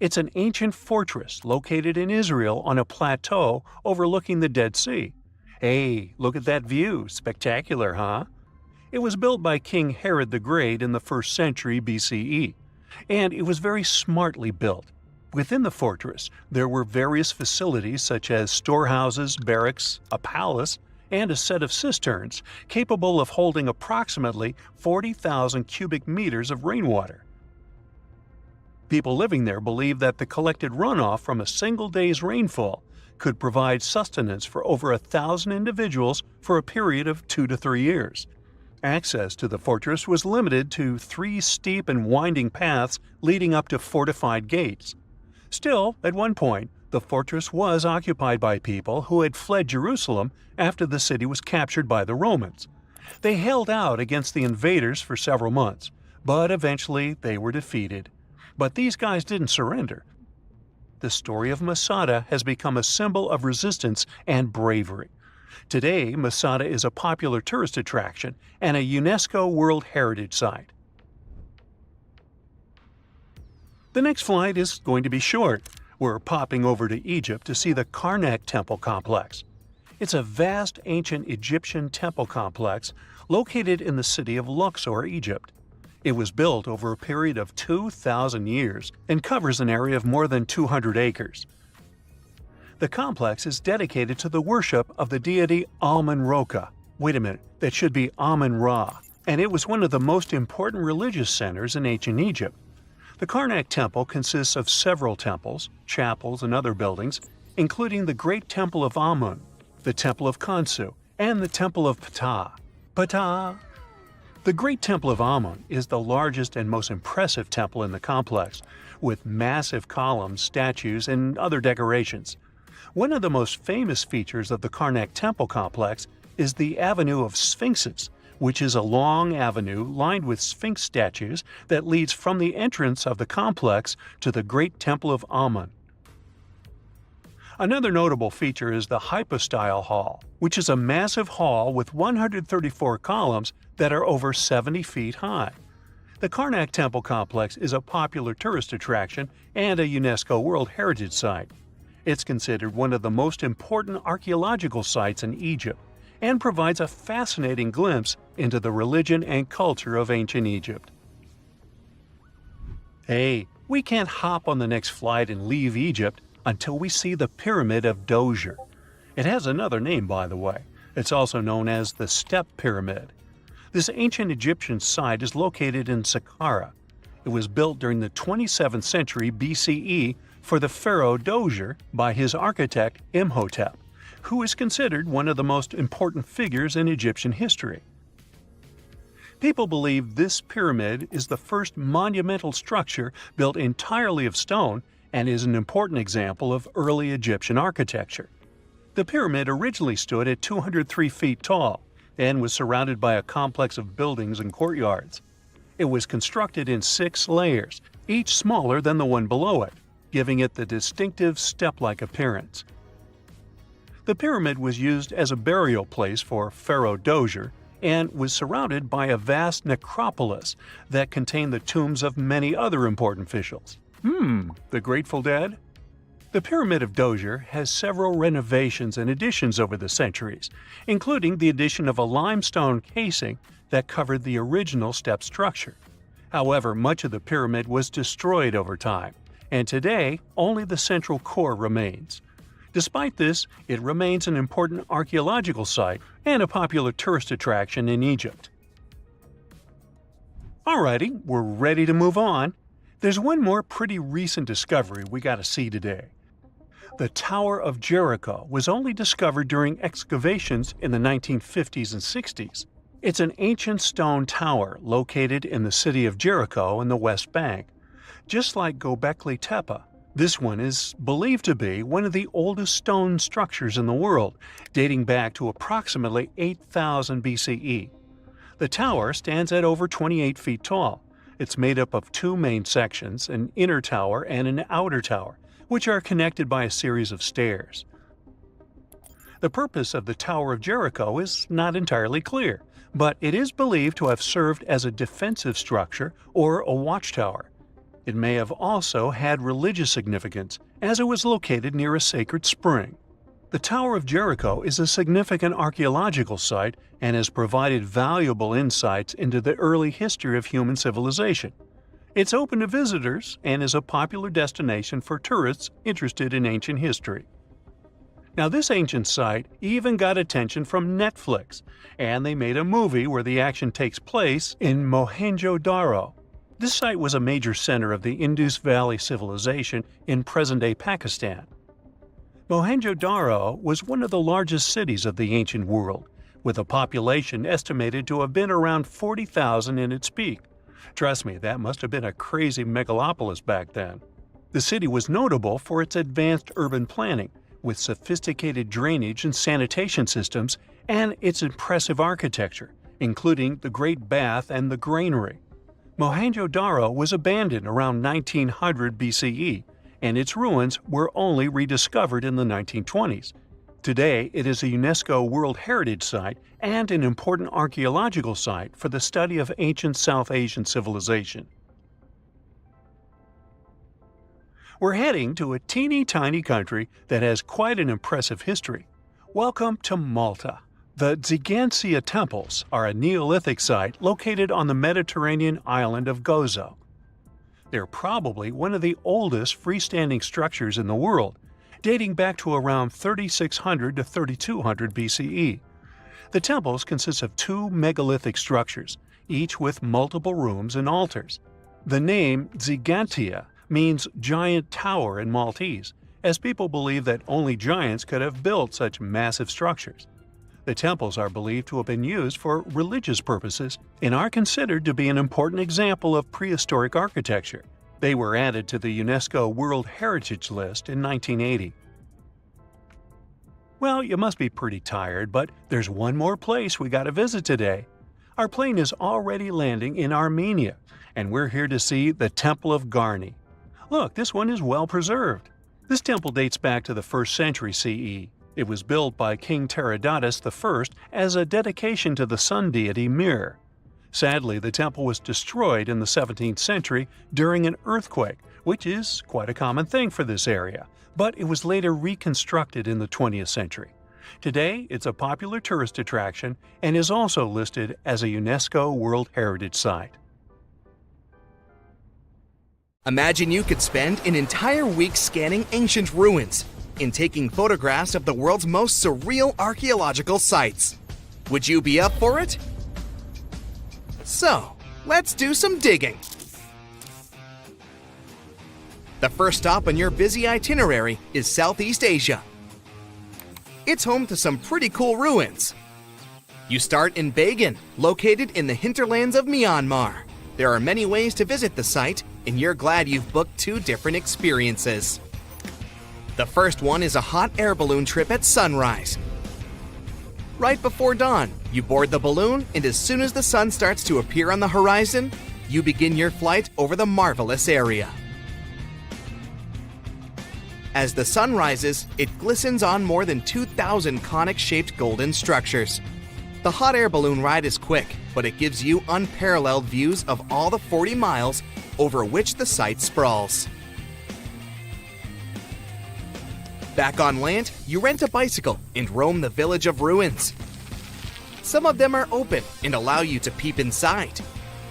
Speaker 3: It's an ancient fortress located in Israel on a plateau overlooking the Dead Sea. Hey, look at that view, spectacular, huh? It was built by King Herod the Great in the 1st century BCE, and it was very smartly built. Within the fortress, there were various facilities such as storehouses, barracks, a palace, and a set of cisterns capable of holding approximately 40,000 cubic meters of rainwater. People living there believed that the collected runoff from a single day's rainfall could provide sustenance for over 1,000 individuals for a period of 2 to 3 years. Access to the fortress was limited to 3 steep and winding paths leading up to fortified gates. Still, at one point, the fortress was occupied by people who had fled Jerusalem after the city was captured by the Romans. They held out against the invaders for several months, but eventually they were defeated. But these guys didn't surrender. The story of Masada has become a symbol of resistance and bravery. Today, Masada is a popular tourist attraction and a UNESCO World Heritage Site. The next flight is going to be short. We're popping over to Egypt to see the Karnak Temple Complex. It's a vast ancient Egyptian temple complex located in the city of Luxor, Egypt. It was built over a period of 2,000 years and covers an area of more than 200 acres. The complex is dedicated to the worship of the deity Amun-Ra. Wait a minute, that should be Amun-Ra, and it was one of the most important religious centers in ancient Egypt. The Karnak Temple consists of several temples, chapels, and other buildings, including the Great Temple of Amun, the Temple of Khonsu, and the Temple of Ptah. Ptah! The Great Temple of Amun is the largest and most impressive temple in the complex, with massive columns, statues, and other decorations. One of the most famous features of the Karnak Temple complex is the Avenue of Sphinxes, which is a long avenue lined with Sphinx statues that leads from the entrance of the complex to the Great Temple of Amun. Another notable feature is the Hypostyle Hall, which is a massive hall with 134 columns that are over 70 feet high. The Karnak Temple complex is a popular tourist attraction and a UNESCO World Heritage Site. It's considered one of the most important archaeological sites in Egypt and provides a fascinating glimpse into the religion and culture of ancient Egypt. Hey, we can't hop on the next flight and leave Egypt until we see the Pyramid of Djoser. It has another name, by the way. It's also known as the Step Pyramid. This ancient Egyptian site is located in Saqqara. It was built during the 27th century BCE for the pharaoh Djoser by his architect Imhotep, who is considered one of the most important figures in Egyptian history. People believe this pyramid is the first monumental structure built entirely of stone and is an important example of early Egyptian architecture. The pyramid originally stood at 203 feet tall and was surrounded by a complex of buildings and courtyards. It was constructed in 6 layers, each smaller than the one below it, giving it the distinctive step-like appearance. The pyramid was used as a burial place for Pharaoh Djoser and was surrounded by a vast necropolis that contained the tombs of many other important officials. The Grateful Dead? The Pyramid of Djoser has several renovations and additions over the centuries, including the addition of a limestone casing that covered the original step structure. However, much of the pyramid was destroyed over time, and today only the central core remains. Despite this, it remains an important archaeological site and a popular tourist attraction in Egypt. Alrighty, we're ready to move on. There's one more pretty recent discovery we gotta see today. The Tower of Jericho was only discovered during excavations in the 1950s and 60s. It's an ancient stone tower located in the city of Jericho in the West Bank. Just like Göbekli Tepe, this one is believed to be one of the oldest stone structures in the world, dating back to approximately 8000 BCE. The tower stands at over 28 feet tall. It's made up of 2 main sections, an inner tower and an outer tower, which are connected by a series of stairs. The purpose of the Tower of Jericho is not entirely clear, but it is believed to have served as a defensive structure or a watchtower. It may have also had religious significance, as it was located near a sacred spring. The Tower of Jericho is a significant archaeological site and has provided valuable insights into the early history of human civilization. It's open to visitors and is a popular destination for tourists interested in ancient history. Now, this ancient site even got attention from Netflix, and they made a movie where the action takes place in Mohenjo-Daro. This site was a major center of the Indus Valley civilization in present-day Pakistan. Mohenjo-Daro was one of the largest cities of the ancient world, with a population estimated to have been around 40,000 in its peak. Trust me, that must have been a crazy megalopolis back then. The city was notable for its advanced urban planning, with sophisticated drainage and sanitation systems, and its impressive architecture, including the Great Bath and the Granary. Mohenjo-Daro was abandoned around 1900 BCE, and its ruins were only rediscovered in the 1920s. Today, it is a UNESCO World Heritage Site and an important archaeological site for the study of ancient South Asian civilization. We're heading to a teeny-tiny country that has quite an impressive history. Welcome to Malta. The Xigantia Temples are a Neolithic site located on the Mediterranean island of Gozo. They're probably one of the oldest freestanding structures in the world, dating back to around 3600 to 3200 BCE. The temples consist of two megalithic structures, each with multiple rooms and altars. The name Xigantia means giant tower in Maltese, as people believe that only giants could have built such massive structures. The temples are believed to have been used for religious purposes and are considered to be an important example of prehistoric architecture. They were added to the UNESCO World Heritage List in 1980. Well, you must be pretty tired, but there's one more place we gotta visit today. Our plane is already landing in Armenia, and we're here to see the Temple of Garni. Look, this one is well preserved. This temple dates back to the 1st century CE. It was built by King Tiridates I as a dedication to the sun deity Mir. Sadly, the temple was destroyed in the 17th century during an earthquake, which is quite a common thing for this area, but it was later reconstructed in the 20th century. Today, it's a popular tourist attraction and is also listed as a UNESCO World Heritage Site.
Speaker 8: Imagine you could spend an entire week scanning ancient ruins and taking photographs of the world's most surreal archaeological sites. Would you be up for it? So, let's do some digging. The first stop on your busy itinerary is Southeast Asia. It's home to some pretty cool ruins. You start in Bagan, located in the hinterlands of Myanmar. There are many ways to visit the site, and you're glad you've booked 2 different experiences. The first one is a hot air balloon trip at sunrise. Right before dawn, you board the balloon, and as soon as the sun starts to appear on the horizon, you begin your flight over the marvelous area. As the sun rises, it glistens on more than 2,000 conic-shaped golden structures. The hot air balloon ride is quick, but it gives you unparalleled views of all the 40 miles over which the site sprawls. Back on land, you rent a bicycle and roam the village of ruins. Some of them are open and allow you to peep inside.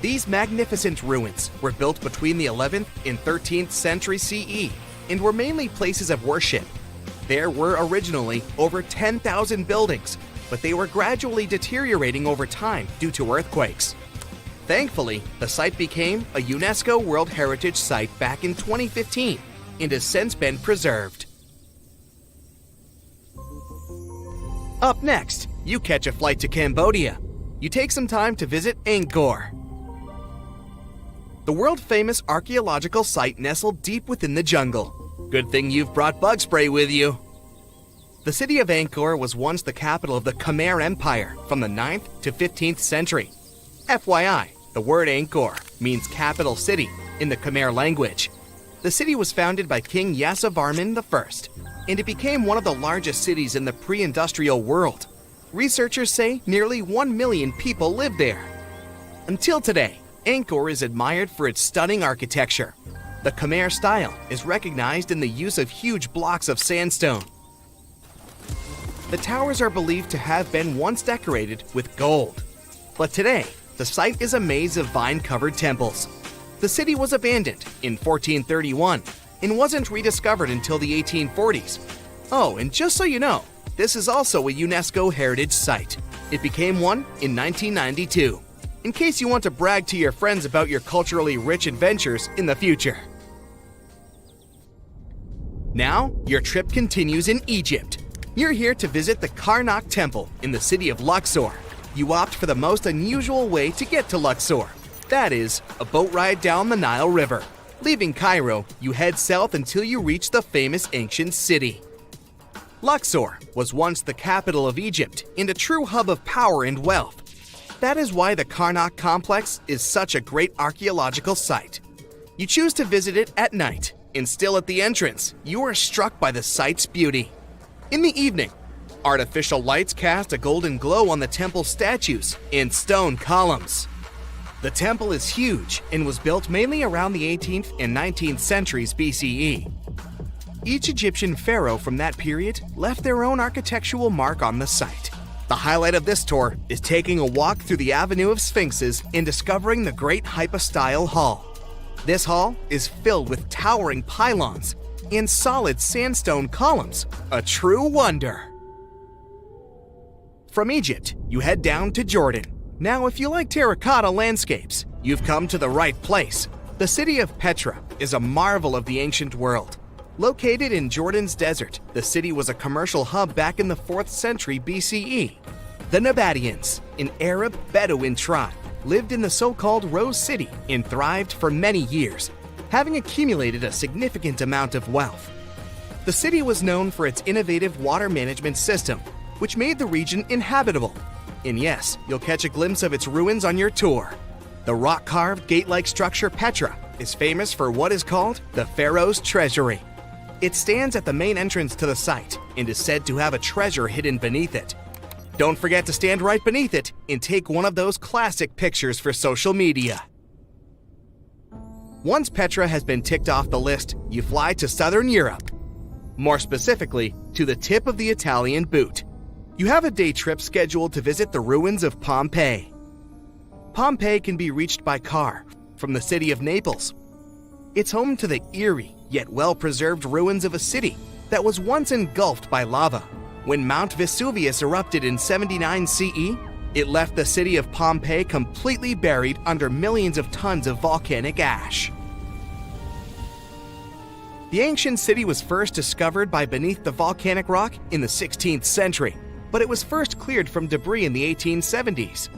Speaker 8: These magnificent ruins were built between the 11th and 13th century CE and were mainly places of worship. There were originally over 10,000 buildings, but they were gradually deteriorating over time due to earthquakes. Thankfully, the site became a UNESCO World Heritage Site back in 2015 and has since been preserved. Up next, you catch a flight to Cambodia. You take some time to visit Angkor. The world-famous archaeological site nestled deep within the jungle. Good thing you've brought bug spray with you. The city of Angkor was once the capital of the Khmer Empire from the 9th to 15th century. FYI, the word Angkor means capital city in the Khmer language. The city was founded by King Yasovarman I, and it became one of the largest cities in the pre-industrial world. Researchers say nearly 1 million people live there. Until today, Angkor is admired for its stunning architecture. The Khmer style is recognized in the use of huge blocks of sandstone. The towers are believed to have been once decorated with gold. But today, the site is a maze of vine-covered temples. The city was abandoned in 1431 and wasn't rediscovered until the 1840s. Oh, and just so you know, this is also a UNESCO Heritage Site. It became one in 1992, in case you want to brag to your friends about your culturally rich adventures in the future. Now, your trip continues in Egypt. You're here to visit the Karnak Temple in the city of Luxor. You opt for the most unusual way to get to Luxor. That is, a boat ride down the Nile River. Leaving Cairo, you head south until you reach the famous ancient city. Luxor was once the capital of Egypt and a true hub of power and wealth. That is why the Karnak complex is such a great archaeological site. You choose to visit it at night, and still at the entrance, you are struck by the site's beauty. In the evening, artificial lights cast a golden glow on the temple statues and stone columns. The temple is huge and was built mainly around the 18th and 19th centuries BCE. Each Egyptian pharaoh from that period left their own architectural mark on the site. The highlight of this tour is taking a walk through the Avenue of Sphinxes and discovering the Great Hypostyle Hall. This hall is filled with towering pylons and solid sandstone columns, a true wonder. From Egypt, you head down to Jordan. Now, if you like terracotta landscapes, you've come to the right place. The city of Petra is a marvel of the ancient world. Located in Jordan's desert, the city was a commercial hub back in the 4th century BCE. The Nabateans, an Arab Bedouin tribe, lived in the so-called Rose City and thrived for many years, having accumulated a significant amount of wealth. The city was known for its innovative water management system, which made the region inhabitable. And yes, you'll catch a glimpse of its ruins on your tour. The rock-carved gate-like structure Petra is famous for what is called the Pharaoh's Treasury. It stands at the main entrance to the site and is said to have a treasure hidden beneath it. Don't forget to stand right beneath it and take one of those classic pictures for social media. Once Petra has been ticked off the list, you fly to southern Europe. More specifically, to the tip of the Italian boot. You have a day trip scheduled to visit the ruins of Pompeii. Pompeii can be reached by car from the city of Naples. It's home to the eerie yet well-preserved ruins of a city that was once engulfed by lava. When Mount Vesuvius erupted in 79 CE, it left the city of Pompeii completely buried under millions of tons of volcanic ash. The ancient city was first discovered by beneath the volcanic rock in the 16th century, but it was first cleared from debris in the 1870s.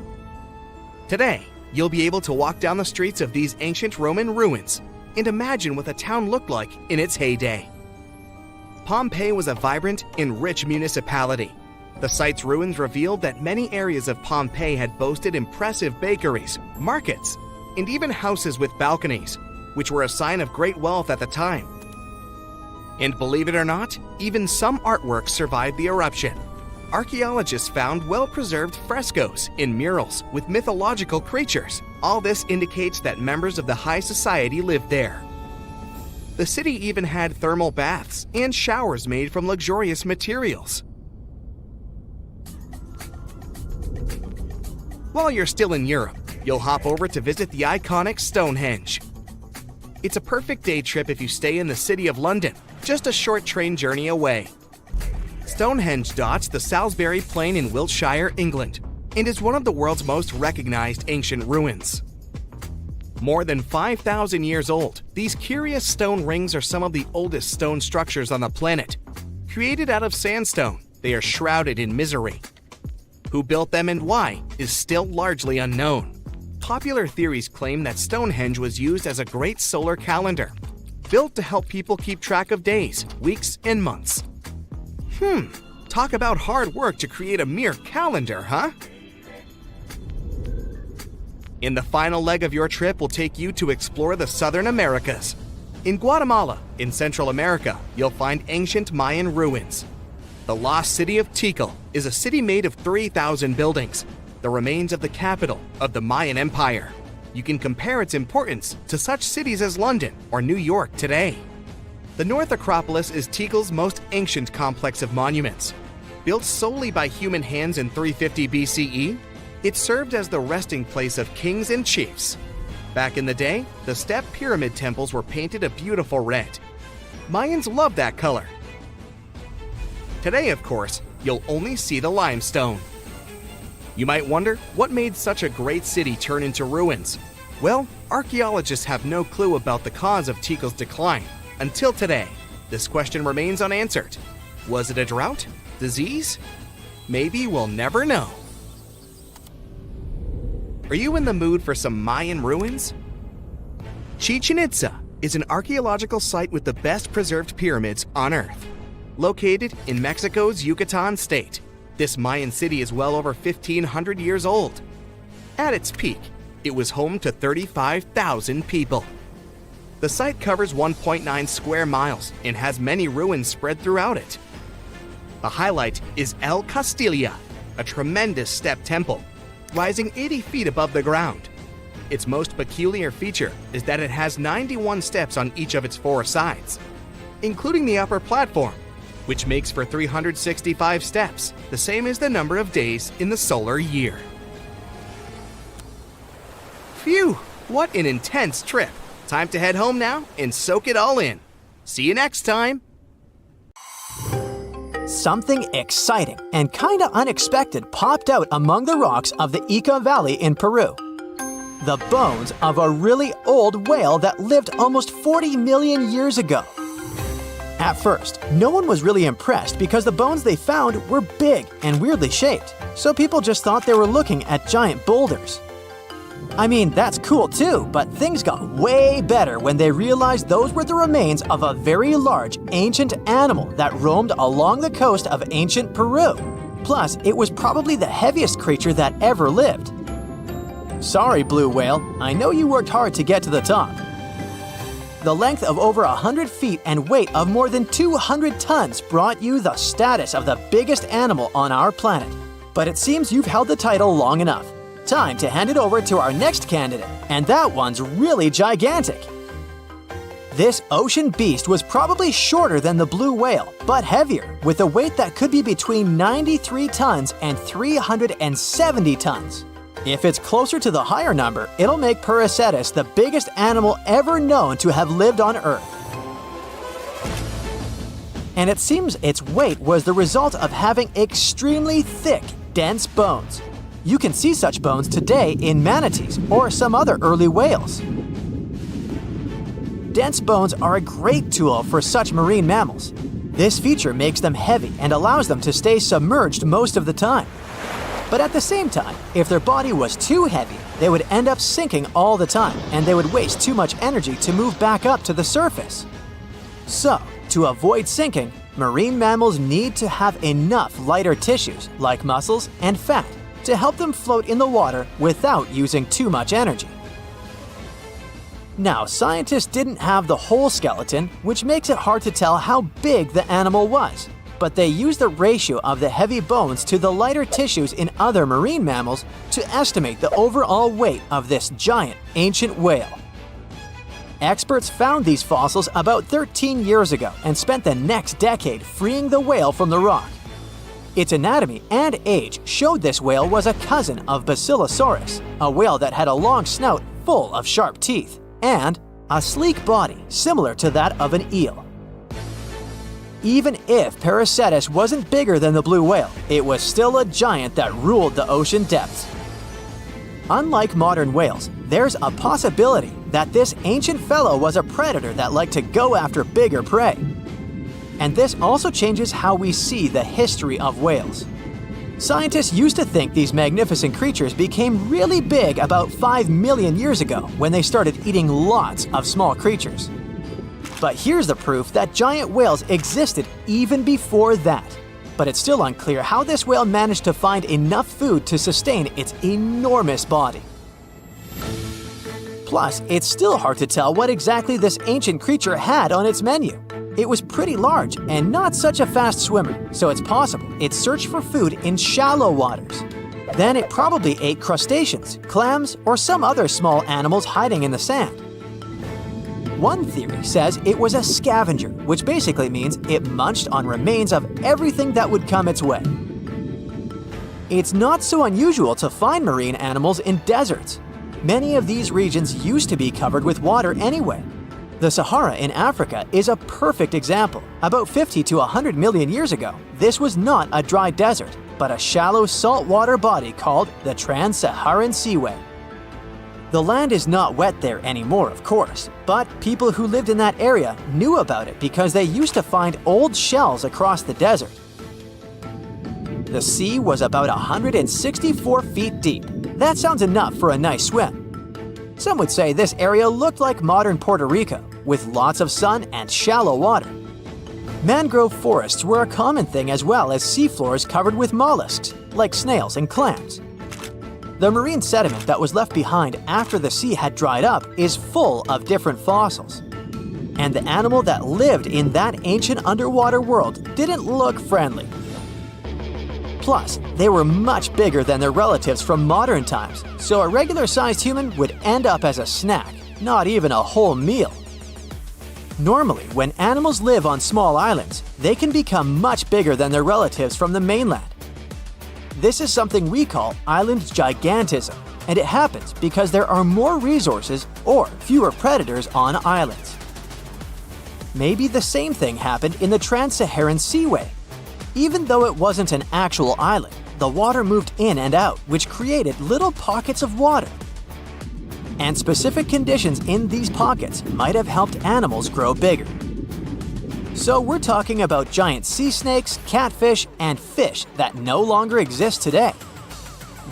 Speaker 8: Today, you'll be able to walk down the streets of these ancient Roman ruins and imagine what the town looked like in its heyday. Pompeii was a vibrant and rich municipality. The site's ruins revealed that many areas of Pompeii had boasted impressive bakeries, markets, and even houses with balconies, which were a sign of great wealth at the time. And believe it or not, even some artworks survived the eruption. Archaeologists found well-preserved frescoes and murals with mythological creatures. All this indicates that members of the high society lived there. The city even had thermal baths and showers made from luxurious materials. While you're still in Europe, you'll hop over to visit the iconic Stonehenge. It's a perfect day trip if you stay in the city of London, just a short train journey away. Stonehenge dots the Salisbury Plain in Wiltshire, England, and is one of the world's most recognized ancient ruins. More than 5,000 years old, these curious stone rings are some of the oldest stone structures on the planet. Created out of sandstone, they are shrouded in misery. Who built them and why is still largely unknown. Popular theories claim that Stonehenge was used as a great solar calendar, built to help people keep track of days, weeks, and months. Talk about hard work to create a mere calendar, huh? And the final leg of your trip will take you to explore the Southern Americas. In Guatemala, in Central America, you'll find ancient Mayan ruins. The lost city of Tikal is a city made of 3,000 buildings, the remains of the capital of the Mayan Empire. You can compare its importance to such cities as London or New York today. The North Acropolis is Tikal's most ancient complex of monuments. Built solely by human hands in 350 BCE, it served as the resting place of kings and chiefs. Back in the day, the step pyramid temples were painted a beautiful red. Mayans loved that color. Today, of course, you'll only see the limestone. You might wonder what made such a great city turn into ruins. Well, archaeologists have no clue about the cause of Tikal's decline. Until today, this question remains unanswered. Was it a drought? Disease? Maybe we'll never know. Are you in the mood for some Mayan ruins? Chichen Itza is an archaeological site with the best preserved pyramids on Earth. Located in Mexico's Yucatan state, this Mayan city is well over 1,500 years old. At its peak, it was home to 35,000 people. The site covers 1.9 square miles and has many ruins spread throughout it. The highlight is El Castilla, a tremendous step temple, rising 80 feet above the ground. Its most peculiar feature is that it has 91 steps on each of its 4 sides, including the upper platform, which makes for 365 steps, the same as the number of days in the solar year. Phew, what an intense trip. Time to head home now and soak it all in. See you next time.
Speaker 2: Something exciting and kinda unexpected popped out among the rocks of the Ica Valley in Peru. The bones of a really old whale that lived almost 40 million years ago. At first, no one was really impressed because the bones they found were big and weirdly shaped, so people just thought they were looking at giant boulders. I mean, that's cool too, but things got way better when they realized those were the remains of a very large ancient animal that roamed along the coast of ancient Peru. Plus, it was probably the heaviest creature that ever lived. Sorry, blue whale, I know you worked hard to get to the top. The length of over 100 feet and weight of more than 200 tons brought you the status of the biggest animal on our planet. But it seems you've held the title long enough. Time to hand it over to our next candidate, and that one's really gigantic. This ocean beast was probably shorter than the blue whale, but heavier, with a weight that could be between 93 tons and 370 tons. If it's closer to the higher number, it'll make Paracetus the biggest animal ever known to have lived on Earth. And it seems its weight was the result of having extremely thick, dense bones. You can see such bones today in manatees or some other early whales. Dense bones are a great tool for such marine mammals. This feature makes them heavy and allows them to stay submerged most of the time. But at the same time, if their body was too heavy, they would end up sinking all the time, and they would waste too much energy to move back up to the surface. So, to avoid sinking, marine mammals need to have enough lighter tissues, like muscles and fat, to help them float in the water without using too much energy. Now, scientists didn't have the whole skeleton, which makes it hard to tell how big the animal was. But they used the ratio of the heavy bones to the lighter tissues in other marine mammals to estimate the overall weight of this giant ancient whale. Experts found these fossils about 13 years ago and spent the next decade freeing the whale from the rock. Its anatomy and age showed this whale was a cousin of Basilosaurus, a whale that had a long snout full of sharp teeth, and a sleek body similar to that of an eel. Even if Paracetus wasn't bigger than the blue whale, it was still a giant that ruled the ocean depths. Unlike modern whales, there's a possibility that this ancient fellow was a predator that liked to go after bigger prey. And this also changes how we see the history of whales. Scientists used to think these magnificent creatures became really big about 5 million years ago when they started eating lots of small creatures. But here's the proof that giant whales existed even before that. But it's still unclear how this whale managed to find enough food to sustain its enormous body. Plus, it's still hard to tell what exactly this ancient creature had on its menu. It was pretty large and not such a fast swimmer, so it's possible it searched for food in shallow waters. Then it probably ate crustaceans, clams, or some other small animals hiding in the sand. One theory says it was a scavenger, which basically means it munched on remains of everything that would come its way. It's not so unusual to find marine animals in deserts. Many of these regions used to be covered with water anyway. The Sahara in Africa is a perfect example. About 50 to 100 million years ago, this was not a dry desert, but a shallow saltwater body called the Trans-Saharan Seaway. The land is not wet there anymore, of course, but people who lived in that area knew about it because they used to find old shells across the desert. The sea was about 164 feet deep. That sounds enough for a nice swim. Some would say this area looked like modern Puerto Rico, with lots of sun and shallow water. Mangrove forests were a common thing as well as seafloors covered with mollusks, like snails and clams. The marine sediment that was left behind after the sea had dried up is full of different fossils. And the animal that lived in that ancient underwater world didn't look friendly. Plus, they were much bigger than their relatives from modern times, so a regular-sized human would end up as a snack, not even a whole meal. Normally, when animals live on small islands, they can become much bigger than their relatives from the mainland. This is something we call island gigantism, and it happens because there are more resources or fewer predators on islands. Maybe the same thing happened in the Trans-Saharan Seaway. Even though it wasn't an actual island, the water moved in and out, which created little pockets of water. And specific conditions in these pockets might have helped animals grow bigger. So we're talking about giant sea snakes, catfish, and fish that no longer exist today.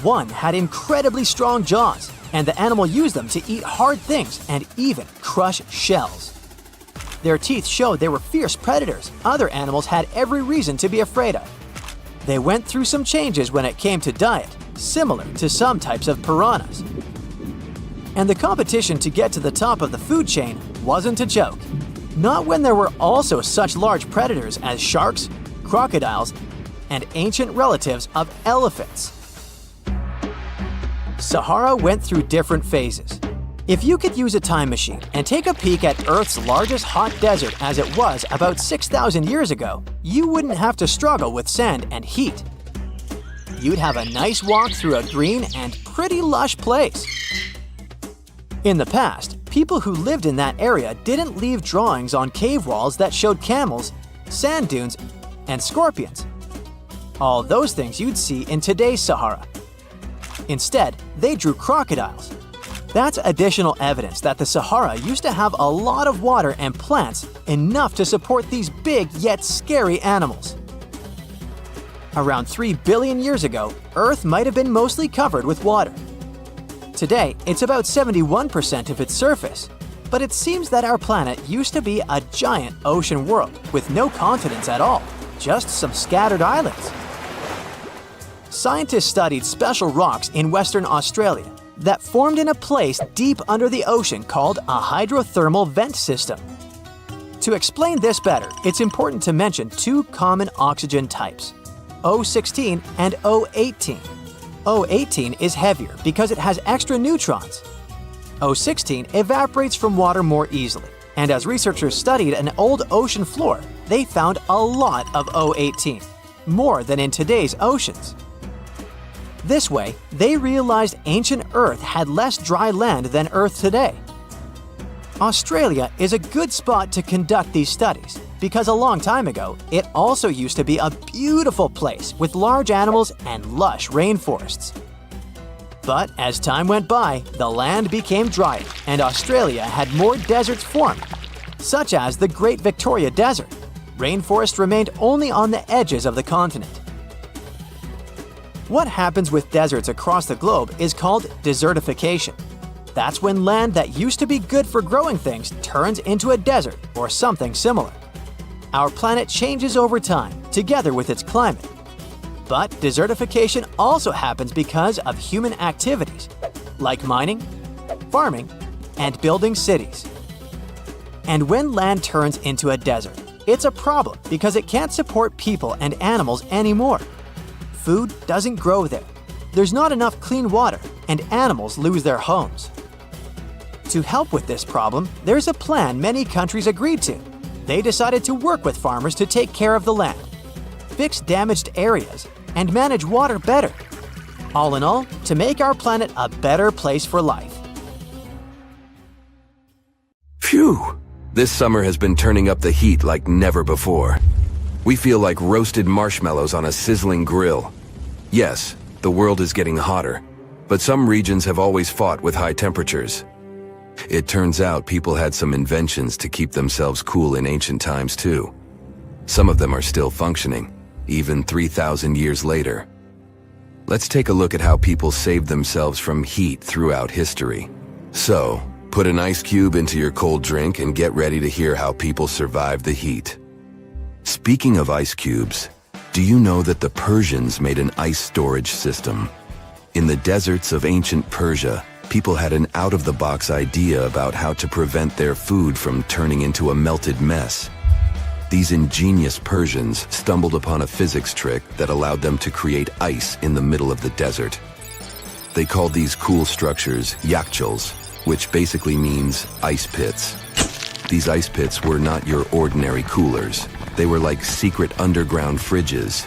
Speaker 2: One had incredibly strong jaws, and the animal used them to eat hard things and even crush shells. Their teeth showed they were fierce predators other animals had every reason to be afraid of. They went through some changes when it came to diet, similar to some types of piranhas. And the competition to get to the top of the food chain wasn't a joke. Not when there were also such large predators as sharks, crocodiles, and ancient relatives of elephants. Sahara went through different phases. If you could use a time machine and take a peek at Earth's largest hot desert as it was about 6,000 years ago, you wouldn't have to struggle with sand and heat. You'd have a nice walk through a green and pretty lush place. In the past, people who lived in that area didn't leave drawings on cave walls that showed camels, sand dunes, and scorpions. All those things you'd see in today's Sahara. Instead, they drew crocodiles. That's additional evidence that the Sahara used to have a lot of water and plants enough to support these big yet scary animals. Around 3 billion years ago, Earth might have been mostly covered with water. Today, it's about 71% of its surface, but it seems that our planet used to be a giant ocean world with no continents at all, just some scattered islands. Scientists studied special rocks in Western Australia that formed in a place deep under the ocean called a hydrothermal vent system. To explain this better, it's important to mention two common oxygen types, O16 and O18. O18 is heavier because it has extra neutrons. O16 evaporates from water more easily, and as researchers studied an old ocean floor, they found a lot of O18, more than in today's oceans. This way, they realized ancient Earth had less dry land than Earth today. Australia is a good spot to conduct these studies because a long time ago, it also used to be a beautiful place with large animals and lush rainforests. But as time went by, the land became drier and Australia had more deserts formed, such as the Great Victoria Desert. Rainforest remained only on the edges of the continent. What happens with deserts across the globe is called desertification. That's when land that used to be good for growing things turns into a desert or something similar. Our planet changes over time, together with its climate. But desertification also happens because of human activities, like mining, farming, and building cities. And when land turns into a desert, it's a problem because it can't support people and animals anymore. Food doesn't grow there. There's not enough clean water, and animals lose their homes. To help with this problem, there's a plan many countries agreed to. They decided to work with farmers to take care of the land, fix damaged areas, and manage water better. All in all, to make our planet a better place for life.
Speaker 5: Phew! This summer has been turning up the heat like never before. We feel like roasted marshmallows on a sizzling grill. Yes, the world is getting hotter, but some regions have always fought with high temperatures. It turns out people had some inventions to keep themselves cool in ancient times too. Some of them are still functioning, even 3,000 years later. Let's take a look at how people saved themselves from heat throughout history. So, Put an ice cube into your cold drink and get ready to hear how people survive the heat. Speaking of ice cubes, do you know that the Persians made an ice storage system? In the deserts of ancient Persia, people had an out-of-the-box idea about how to prevent their food from turning into a melted mess. These ingenious Persians stumbled upon a physics trick that allowed them to create ice in the middle of the desert. They called these cool structures yakchals, which basically means ice pits. These ice pits were not your ordinary coolers. They were like secret underground fridges.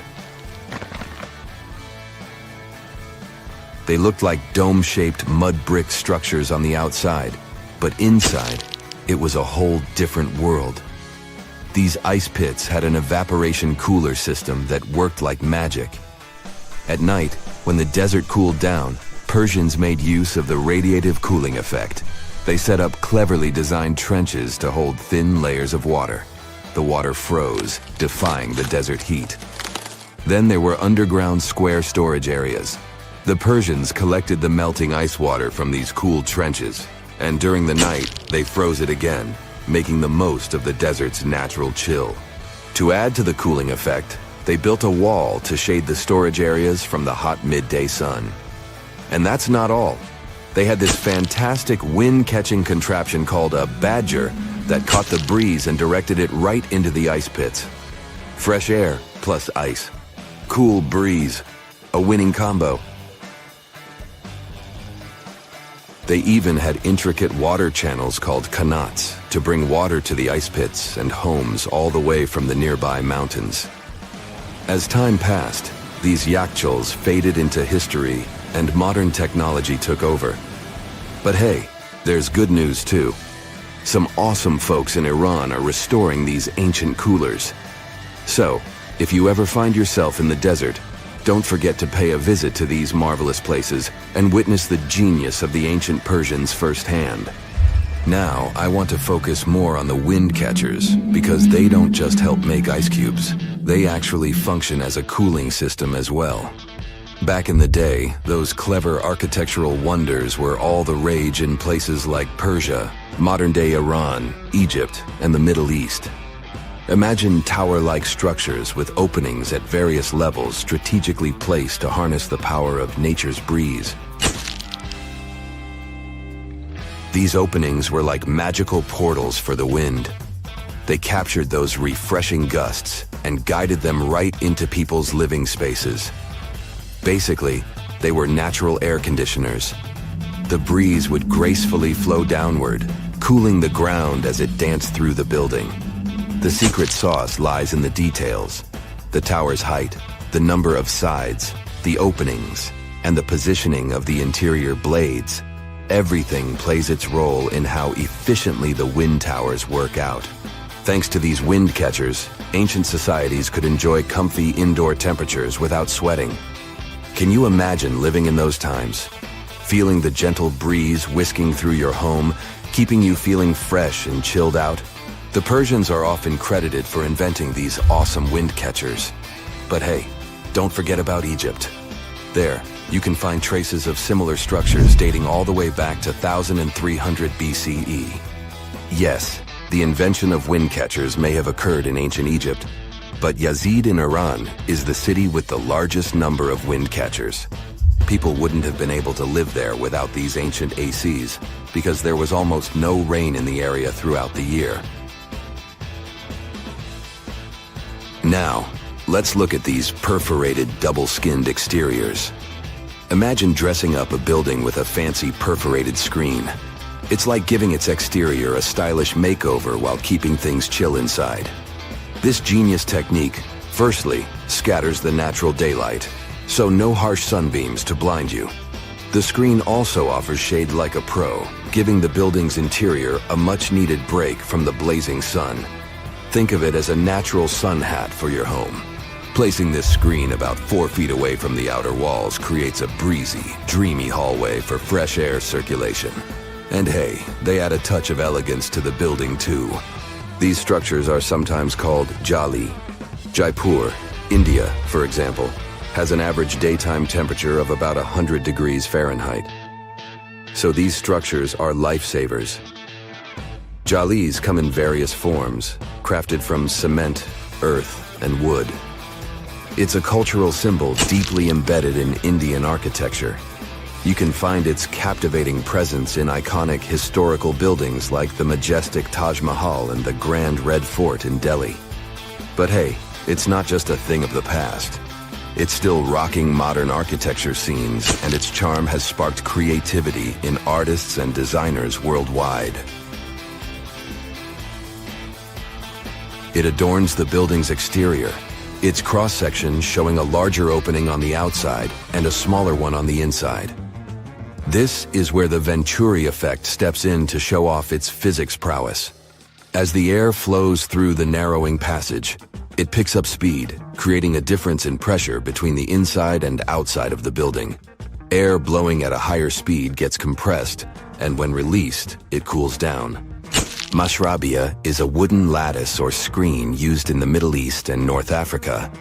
Speaker 5: They looked like dome-shaped mud brick structures on the outside, but inside, it was a whole different world. These ice pits had an evaporation cooler system that worked like magic. At night, when the desert cooled down, Persians made use of the radiative cooling effect. They set up cleverly designed trenches to hold thin layers of water. The water froze, defying the desert heat. Then there were underground square storage areas. The Persians collected the melting ice water from these cooled trenches, and during the night, they froze it again, making the most of the desert's natural chill. To add to the cooling effect, they built a wall to shade the storage areas from the hot midday sun. And that's not all. They had this fantastic wind-catching contraption called a badger that caught the breeze and directed it right into the ice pits. Fresh air plus ice. Cool breeze. A winning combo. They even had intricate water channels called qanats to bring water to the ice pits and homes all the way from the nearby mountains. As time passed, these yakchals faded into history and modern technology took over. But hey, there's good news too. Some awesome folks in Iran are restoring these ancient coolers. So, if you ever find yourself in the desert, don't forget to pay a visit to these marvelous places and witness the genius of the ancient Persians firsthand. Now, I want to focus more on the wind catchers because they don't just help make ice cubes. They actually function as a cooling system as well. Back in the day, those clever architectural wonders were all the rage in places like Persia, modern-day Iran, Egypt, and the Middle East. Imagine tower-like structures with openings at various levels strategically placed to harness the power of nature's breeze. These openings were like magical portals for the wind. They captured those refreshing gusts and guided them right into people's living spaces. Basically, they were natural air conditioners. The breeze would gracefully flow downward, cooling the ground as it danced through the building. The secret sauce lies in the details. The tower's height, the number of sides, the openings, and the positioning of the interior blades. Everything plays its role in how efficiently the wind towers work out. Thanks to these wind catchers, ancient societies could enjoy comfy indoor temperatures without sweating. Can you imagine living in those times? Feeling the gentle breeze whisking through your home, keeping you feeling fresh and chilled out? The Persians are often credited for inventing these awesome wind catchers. But hey, don't forget about Egypt. There, you can find traces of similar structures dating all the way back to 1300 BCE. Yes, the invention of wind catchers may have occurred in ancient Egypt, but Yazid in Iran is the city with the largest number of wind catchers. People wouldn't have been able to live there without these ancient ACs because there was almost no rain in the area throughout the year. Now, let's look at these perforated double-skinned exteriors. Imagine dressing up a building with a fancy perforated screen. It's like giving its exterior a stylish makeover while keeping things chill inside. This genius technique, firstly, scatters the natural daylight, so no harsh sunbeams to blind you. The screen also offers shade like a pro, giving the building's interior a much-needed break from the blazing sun. Think of it as a natural sun hat for your home. Placing this screen about 4 feet away from the outer walls creates a breezy, dreamy hallway for fresh air circulation. And hey, they add a touch of elegance to the building too. These structures are sometimes called jali. Jaipur, India, for example, has an average daytime temperature of about 100 degrees Fahrenheit. so these structures are lifesavers. Jalis come in various forms, crafted from cement, earth, and wood. It's a cultural symbol deeply embedded in Indian architecture. You can find its captivating presence in iconic historical buildings like the majestic Taj Mahal and the Grand Red Fort in Delhi. But hey, it's not just a thing of the past. It's still rocking modern architecture scenes, and its charm has sparked creativity in artists and designers worldwide. It adorns the building's exterior, its cross-section showing a larger opening on the outside and a smaller one on the inside. This is where the Venturi effect steps in to show off its physics prowess. As the air flows through the narrowing passage, it picks up speed, creating a difference in pressure between the inside and outside of the building. Air blowing at a higher speed gets compressed, and when released, it cools down. Mashrabia is a wooden lattice or screen used in the Middle East and North Africa.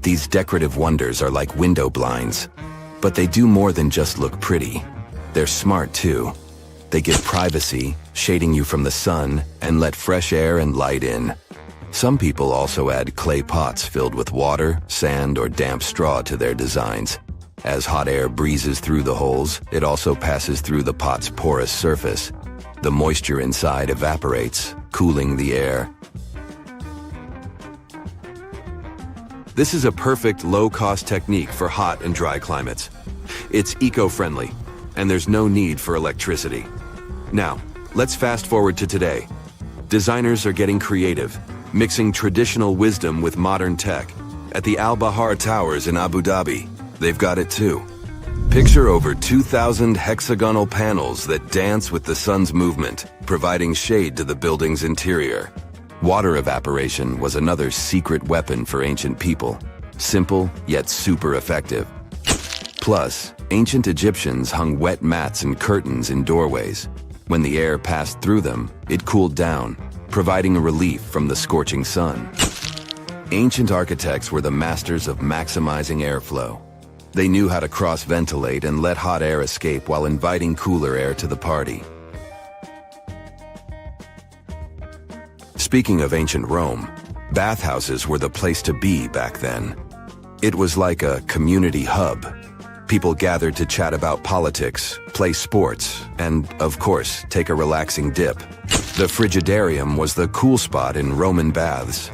Speaker 5: These decorative wonders are like window blinds, but they do more than just look pretty. They're smart too. They give privacy, shading you from the sun, and let fresh air and light in. Some people also add clay pots filled with water, sand, or damp straw to their designs. As hot air breezes through the holes, it also passes through the pot's porous surface. The moisture inside evaporates, cooling the air. This is a perfect low-cost technique for hot and dry climates. It's eco-friendly, and there's no need for electricity. Now, let's fast forward to today. Designers are getting creative, mixing traditional wisdom with modern tech. At the Al Bahar Towers in Abu Dhabi, they've got it too. Picture over 2,000 hexagonal panels that dance with the sun's movement, providing shade to the building's interior. Water evaporation was another secret weapon for ancient people. Simple, yet super effective. Plus, ancient Egyptians hung wet mats and curtains in doorways. When the air passed through them, it cooled down, providing a relief from the scorching sun. Ancient architects were the masters of maximizing airflow. They knew how to cross-ventilate and let hot air escape while inviting cooler air to the party. Speaking of ancient Rome, bathhouses were the place to be back then. It was like a community hub. People gathered to chat about politics, play sports, and, of course, take a relaxing dip. The frigidarium was the cool spot in Roman baths.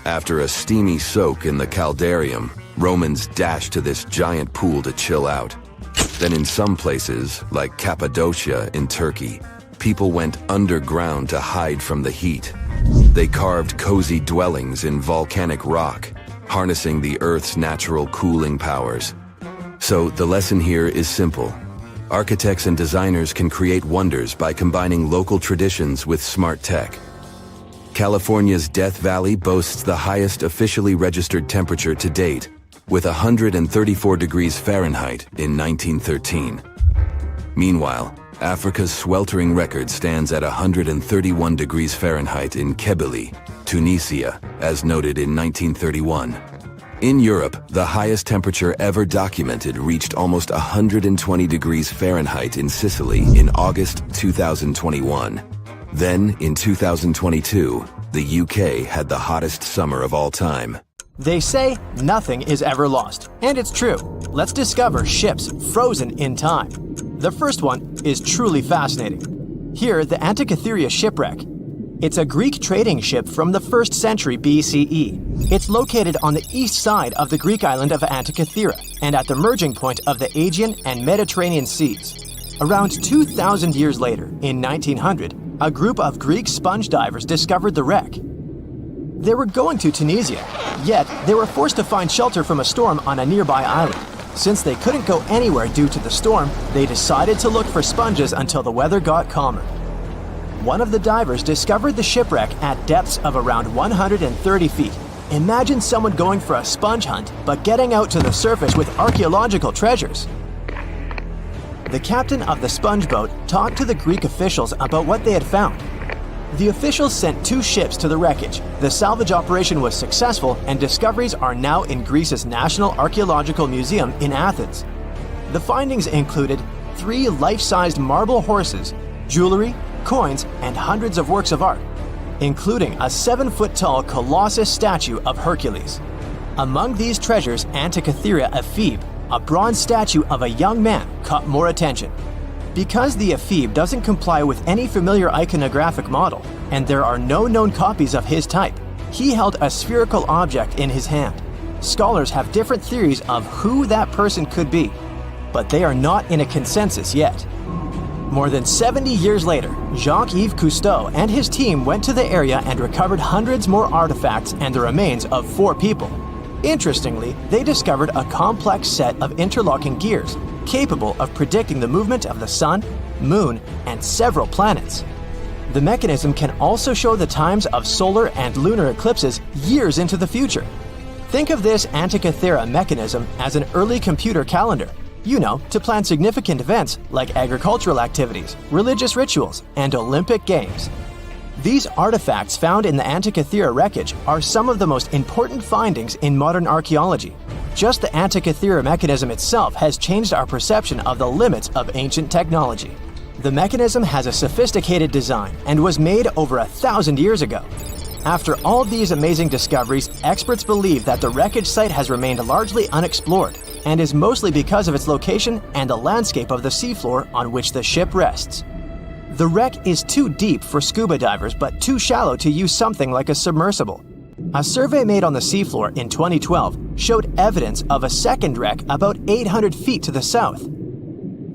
Speaker 5: After a steamy soak in the caldarium, Romans dashed to this giant pool to chill out. Then in some places, like Cappadocia in Turkey, people went underground to hide from the heat. They carved cozy dwellings in volcanic rock, harnessing the Earth's natural cooling powers. So the lesson here is simple. Architects and designers can create wonders by combining local traditions with smart tech. California's Death Valley boasts the highest officially registered temperature to date, with 134 degrees Fahrenheit in 1913. Meanwhile, Africa's sweltering record stands at 131 degrees Fahrenheit in Kebili, Tunisia, as noted in 1931. In Europe, the highest temperature ever documented reached almost 120 degrees Fahrenheit in Sicily in August 2021. Then, in 2022, the UK had the hottest summer of all time.
Speaker 2: They say nothing is ever lost, and it's true. Let's discover ships frozen in time. The first one is truly fascinating. Here, the Antikythera shipwreck. It's a Greek trading ship from the 1st century BCE. It's located on the east side of the Greek island of Antikythera and at the merging point of the Aegean and Mediterranean seas. Around 2,000 years later, in 1900, a group of Greek sponge divers discovered the wreck. They were going to Tunisia, yet they were forced to find shelter from a storm on a nearby island. Since they couldn't go anywhere due to the storm, they decided to look for sponges until the weather got calmer. One of the divers discovered the shipwreck at depths of around 130 feet. Imagine someone going for a sponge hunt, but getting out to the surface with archaeological treasures. The captain of the sponge boat talked to the Greek officials about what they had found. The officials sent 2 ships to the wreckage. The salvage operation was successful, and discoveries are now in Greece's National Archaeological Museum in Athens. The findings included 3 life-sized marble horses, jewelry, coins, and hundreds of works of art, including a 7-foot-tall Colossus statue of Hercules. Among these treasures, Antikythera ephebe, a bronze statue of a young man, caught more attention. Because the ephebe doesn't comply with any familiar iconographic model, and there are no known copies of his type, he held a spherical object in his hand. Scholars have different theories of who that person could be, but they are not in a consensus yet. More than 70 years later, Jacques-Yves Cousteau and his team went to the area and recovered hundreds more artifacts and the remains of 4 people. Interestingly, they discovered a complex set of interlocking gears capable of predicting the movement of the sun, moon, and several planets. The mechanism can also show the times of solar and lunar eclipses years into the future. Think of this Antikythera mechanism as an early computer calendar, to plan significant events like agricultural activities, religious rituals, and Olympic Games. These artifacts found in the Antikythera wreckage are some of the most important findings in modern archaeology. Just the Antikythera mechanism itself has changed our perception of the limits of ancient technology. The mechanism has a sophisticated design and was made over 1,000 years ago. After all these amazing discoveries, experts believe that the wreckage site has remained largely unexplored and is mostly because of its location and the landscape of the seafloor on which the ship rests. The wreck is too deep for scuba divers but too shallow to use something like a submersible. A survey made on the seafloor in 2012 showed evidence of a second wreck about 800 feet to the south.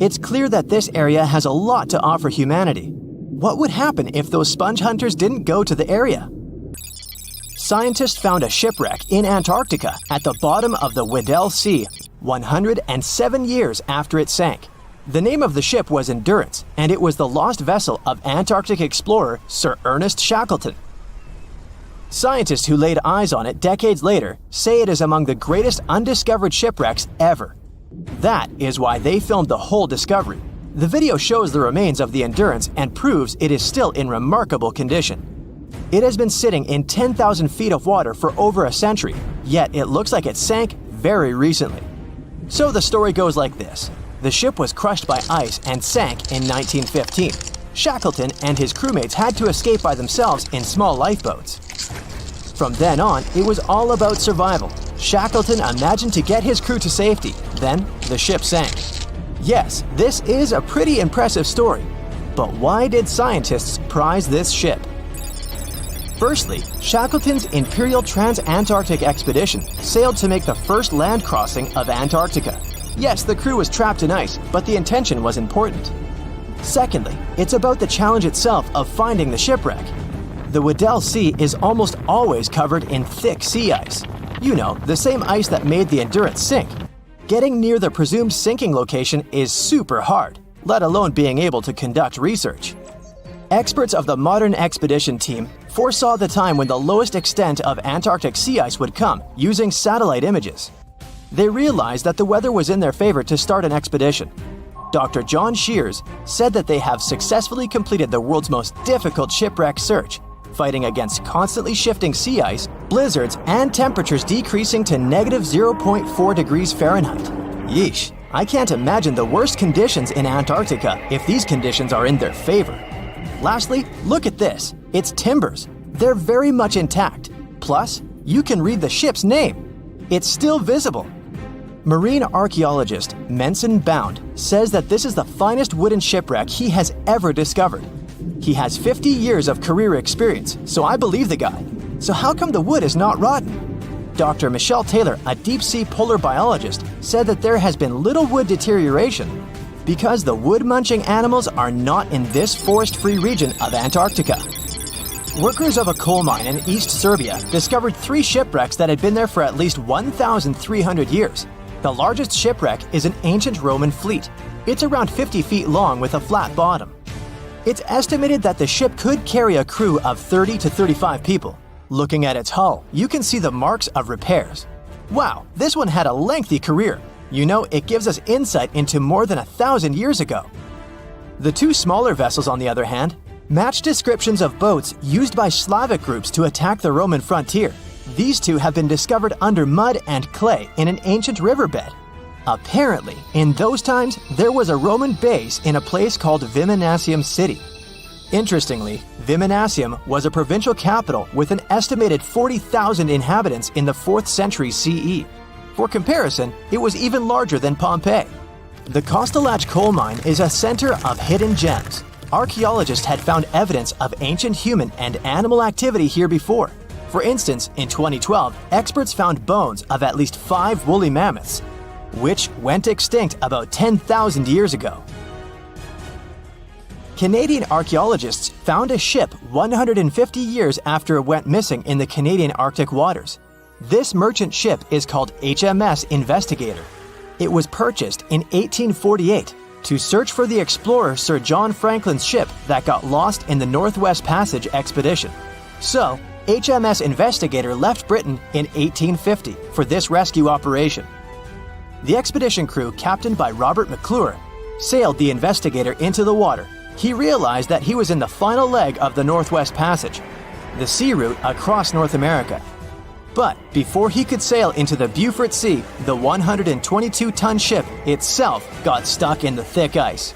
Speaker 2: It's clear that this area has a lot to offer humanity. What would happen if those sponge hunters didn't go to the area? Scientists found a shipwreck in Antarctica at the bottom of the Weddell Sea 107 years after it sank. The name of the ship was Endurance, and it was the lost vessel of Antarctic explorer Sir Ernest Shackleton. Scientists who laid eyes on it decades later say it is among the greatest undiscovered shipwrecks ever. That is why they filmed the whole discovery. The video shows the remains of the Endurance and proves it is still in remarkable condition. It has been sitting in 10,000 feet of water for over a century, yet it looks like it sank very recently. So the story goes like this. The ship was crushed by ice and sank in 1915. Shackleton and his crewmates had to escape by themselves in small lifeboats. From then on, it was all about survival. Shackleton imagined to get his crew to safety. Then, the ship sank. Yes, this is a pretty impressive story. But why did scientists prize this ship? Firstly, Shackleton's Imperial Trans-Antarctic Expedition sailed to make the first land crossing of Antarctica. Yes, the crew was trapped in ice, but the intention was important. Secondly, it's about the challenge itself of finding the shipwreck. The Weddell Sea is almost always covered in thick sea ice. The same ice that made the Endurance sink. Getting near the presumed sinking location is super hard, let alone being able to conduct research. Experts of the modern expedition team foresaw the time when the lowest extent of Antarctic sea ice would come using satellite images. They realized that the weather was in their favor to start an expedition. Dr. John Shears said that they have successfully completed the world's most difficult shipwreck search, fighting against constantly shifting sea ice, blizzards, and temperatures decreasing to -0.4 degrees Fahrenheit. Yeesh, I can't imagine the worst conditions in Antarctica if these conditions are in their favor. Lastly, look at this. It's timbers. They're very much intact. Plus, you can read the ship's name. It's still visible. Marine archaeologist Menson Bound says that this is the finest wooden shipwreck he has ever discovered. He has 50 years of career experience, so I believe the guy. So how come the wood is not rotten? Dr. Michelle Taylor, a deep-sea polar biologist, said that there has been little wood deterioration because the wood-munching animals are not in this forest-free region of Antarctica. Workers of a coal mine in East Serbia discovered 3 shipwrecks that had been there for at least 1,300 years. The largest shipwreck is an ancient Roman fleet. It's around 50 feet long with a flat bottom. It's estimated that the ship could carry a crew of 30 to 35 people. Looking at its hull, you can see the marks of repairs. Wow, this one had a lengthy career. It gives us insight into more than 1,000 years ago. The 2 smaller vessels, on the other hand, match descriptions of boats used by Slavic groups to attack the Roman frontier. These 2 have been discovered under mud and clay in an ancient riverbed. Apparently, in those times, there was a Roman base in a place called Viminacium City. Interestingly, Viminacium was a provincial capital with an estimated 40,000 inhabitants in the 4th century CE. For comparison, it was even larger than Pompeii. The Kostelach coal mine is a center of hidden gems. Archaeologists had found evidence of ancient human and animal activity here before. For instance, in 2012, experts found bones of at least 5 woolly mammoths, which went extinct about 10,000 years ago. Canadian archaeologists found a ship 150 years after it went missing in the Canadian Arctic waters. This merchant ship is called HMS Investigator. It was purchased in 1848 to search for the explorer Sir John Franklin's ship that got lost in the Northwest Passage expedition. So, HMS Investigator left Britain in 1850 for this rescue operation. The expedition crew, captained by Robert McClure, sailed the Investigator into the water. He realized that he was in the final leg of the Northwest Passage, the sea route across North America. But before he could sail into the Beaufort Sea, the 122-ton ship itself got stuck in the thick ice.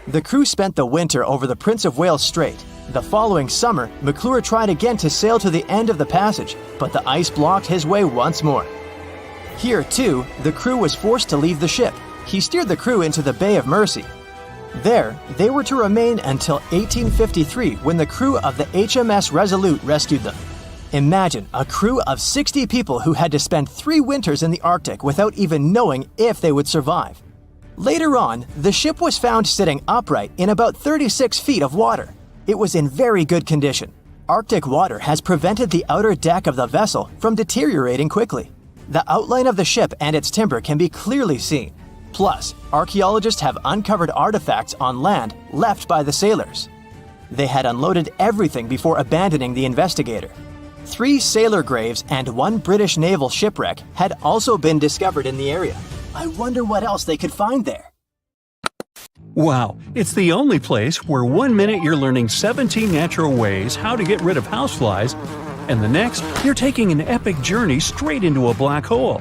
Speaker 2: The crew spent the winter over the Prince of Wales Strait. The following summer, McClure tried again to sail to the end of the passage, but the ice blocked his way once more. Here, too, the crew was forced to leave the ship. He steered the crew into the Bay of Mercy. There, they were to remain until 1853 when the crew of the HMS Resolute rescued them. Imagine a crew of 60 people who had to spend 3 winters in the Arctic without even knowing if they would survive. Later on, the ship was found sitting upright in about 36 feet of water. It was in very good condition. Arctic water has prevented the outer deck of the vessel from deteriorating quickly. The outline of the ship and its timber can be clearly seen. Plus, archaeologists have uncovered artifacts on land left by the sailors. They had unloaded everything before abandoning the Investigator. 3 sailor graves and 1 British naval shipwreck had also been discovered in the area. I wonder what else they could find there.
Speaker 3: Wow, it's the only place where 1 minute you're learning 17 natural ways how to get rid of houseflies, and the next, you're taking an epic journey straight into a black hole.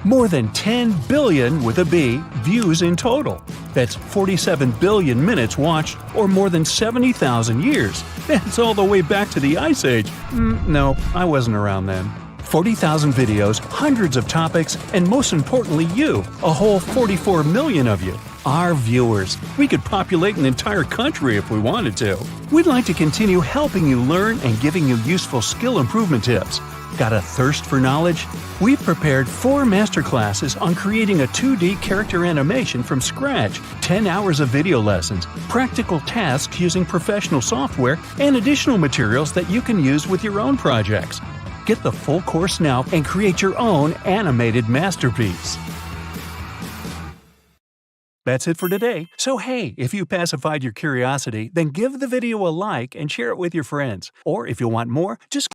Speaker 3: More than 10 billion, with a B, views in total. That's 47 billion minutes watched, or more than 70,000 years. That's all the way back to the Ice Age. No, I wasn't around then. 40,000 videos, hundreds of topics, and most importantly you, a whole 44 million of you. Our viewers. We could populate an entire country if we wanted to. We'd like to continue helping you learn and giving you useful skill improvement tips. Got a thirst for knowledge? We've prepared 4 masterclasses on creating a 2D character animation from scratch, 10 hours of video lessons, practical tasks using professional software, and additional materials that you can use with your own projects. Get the full course now and create your own animated masterpiece. That's it for today. So hey, if you pacified your curiosity, then give the video a like and share it with your friends. Or if you want more, just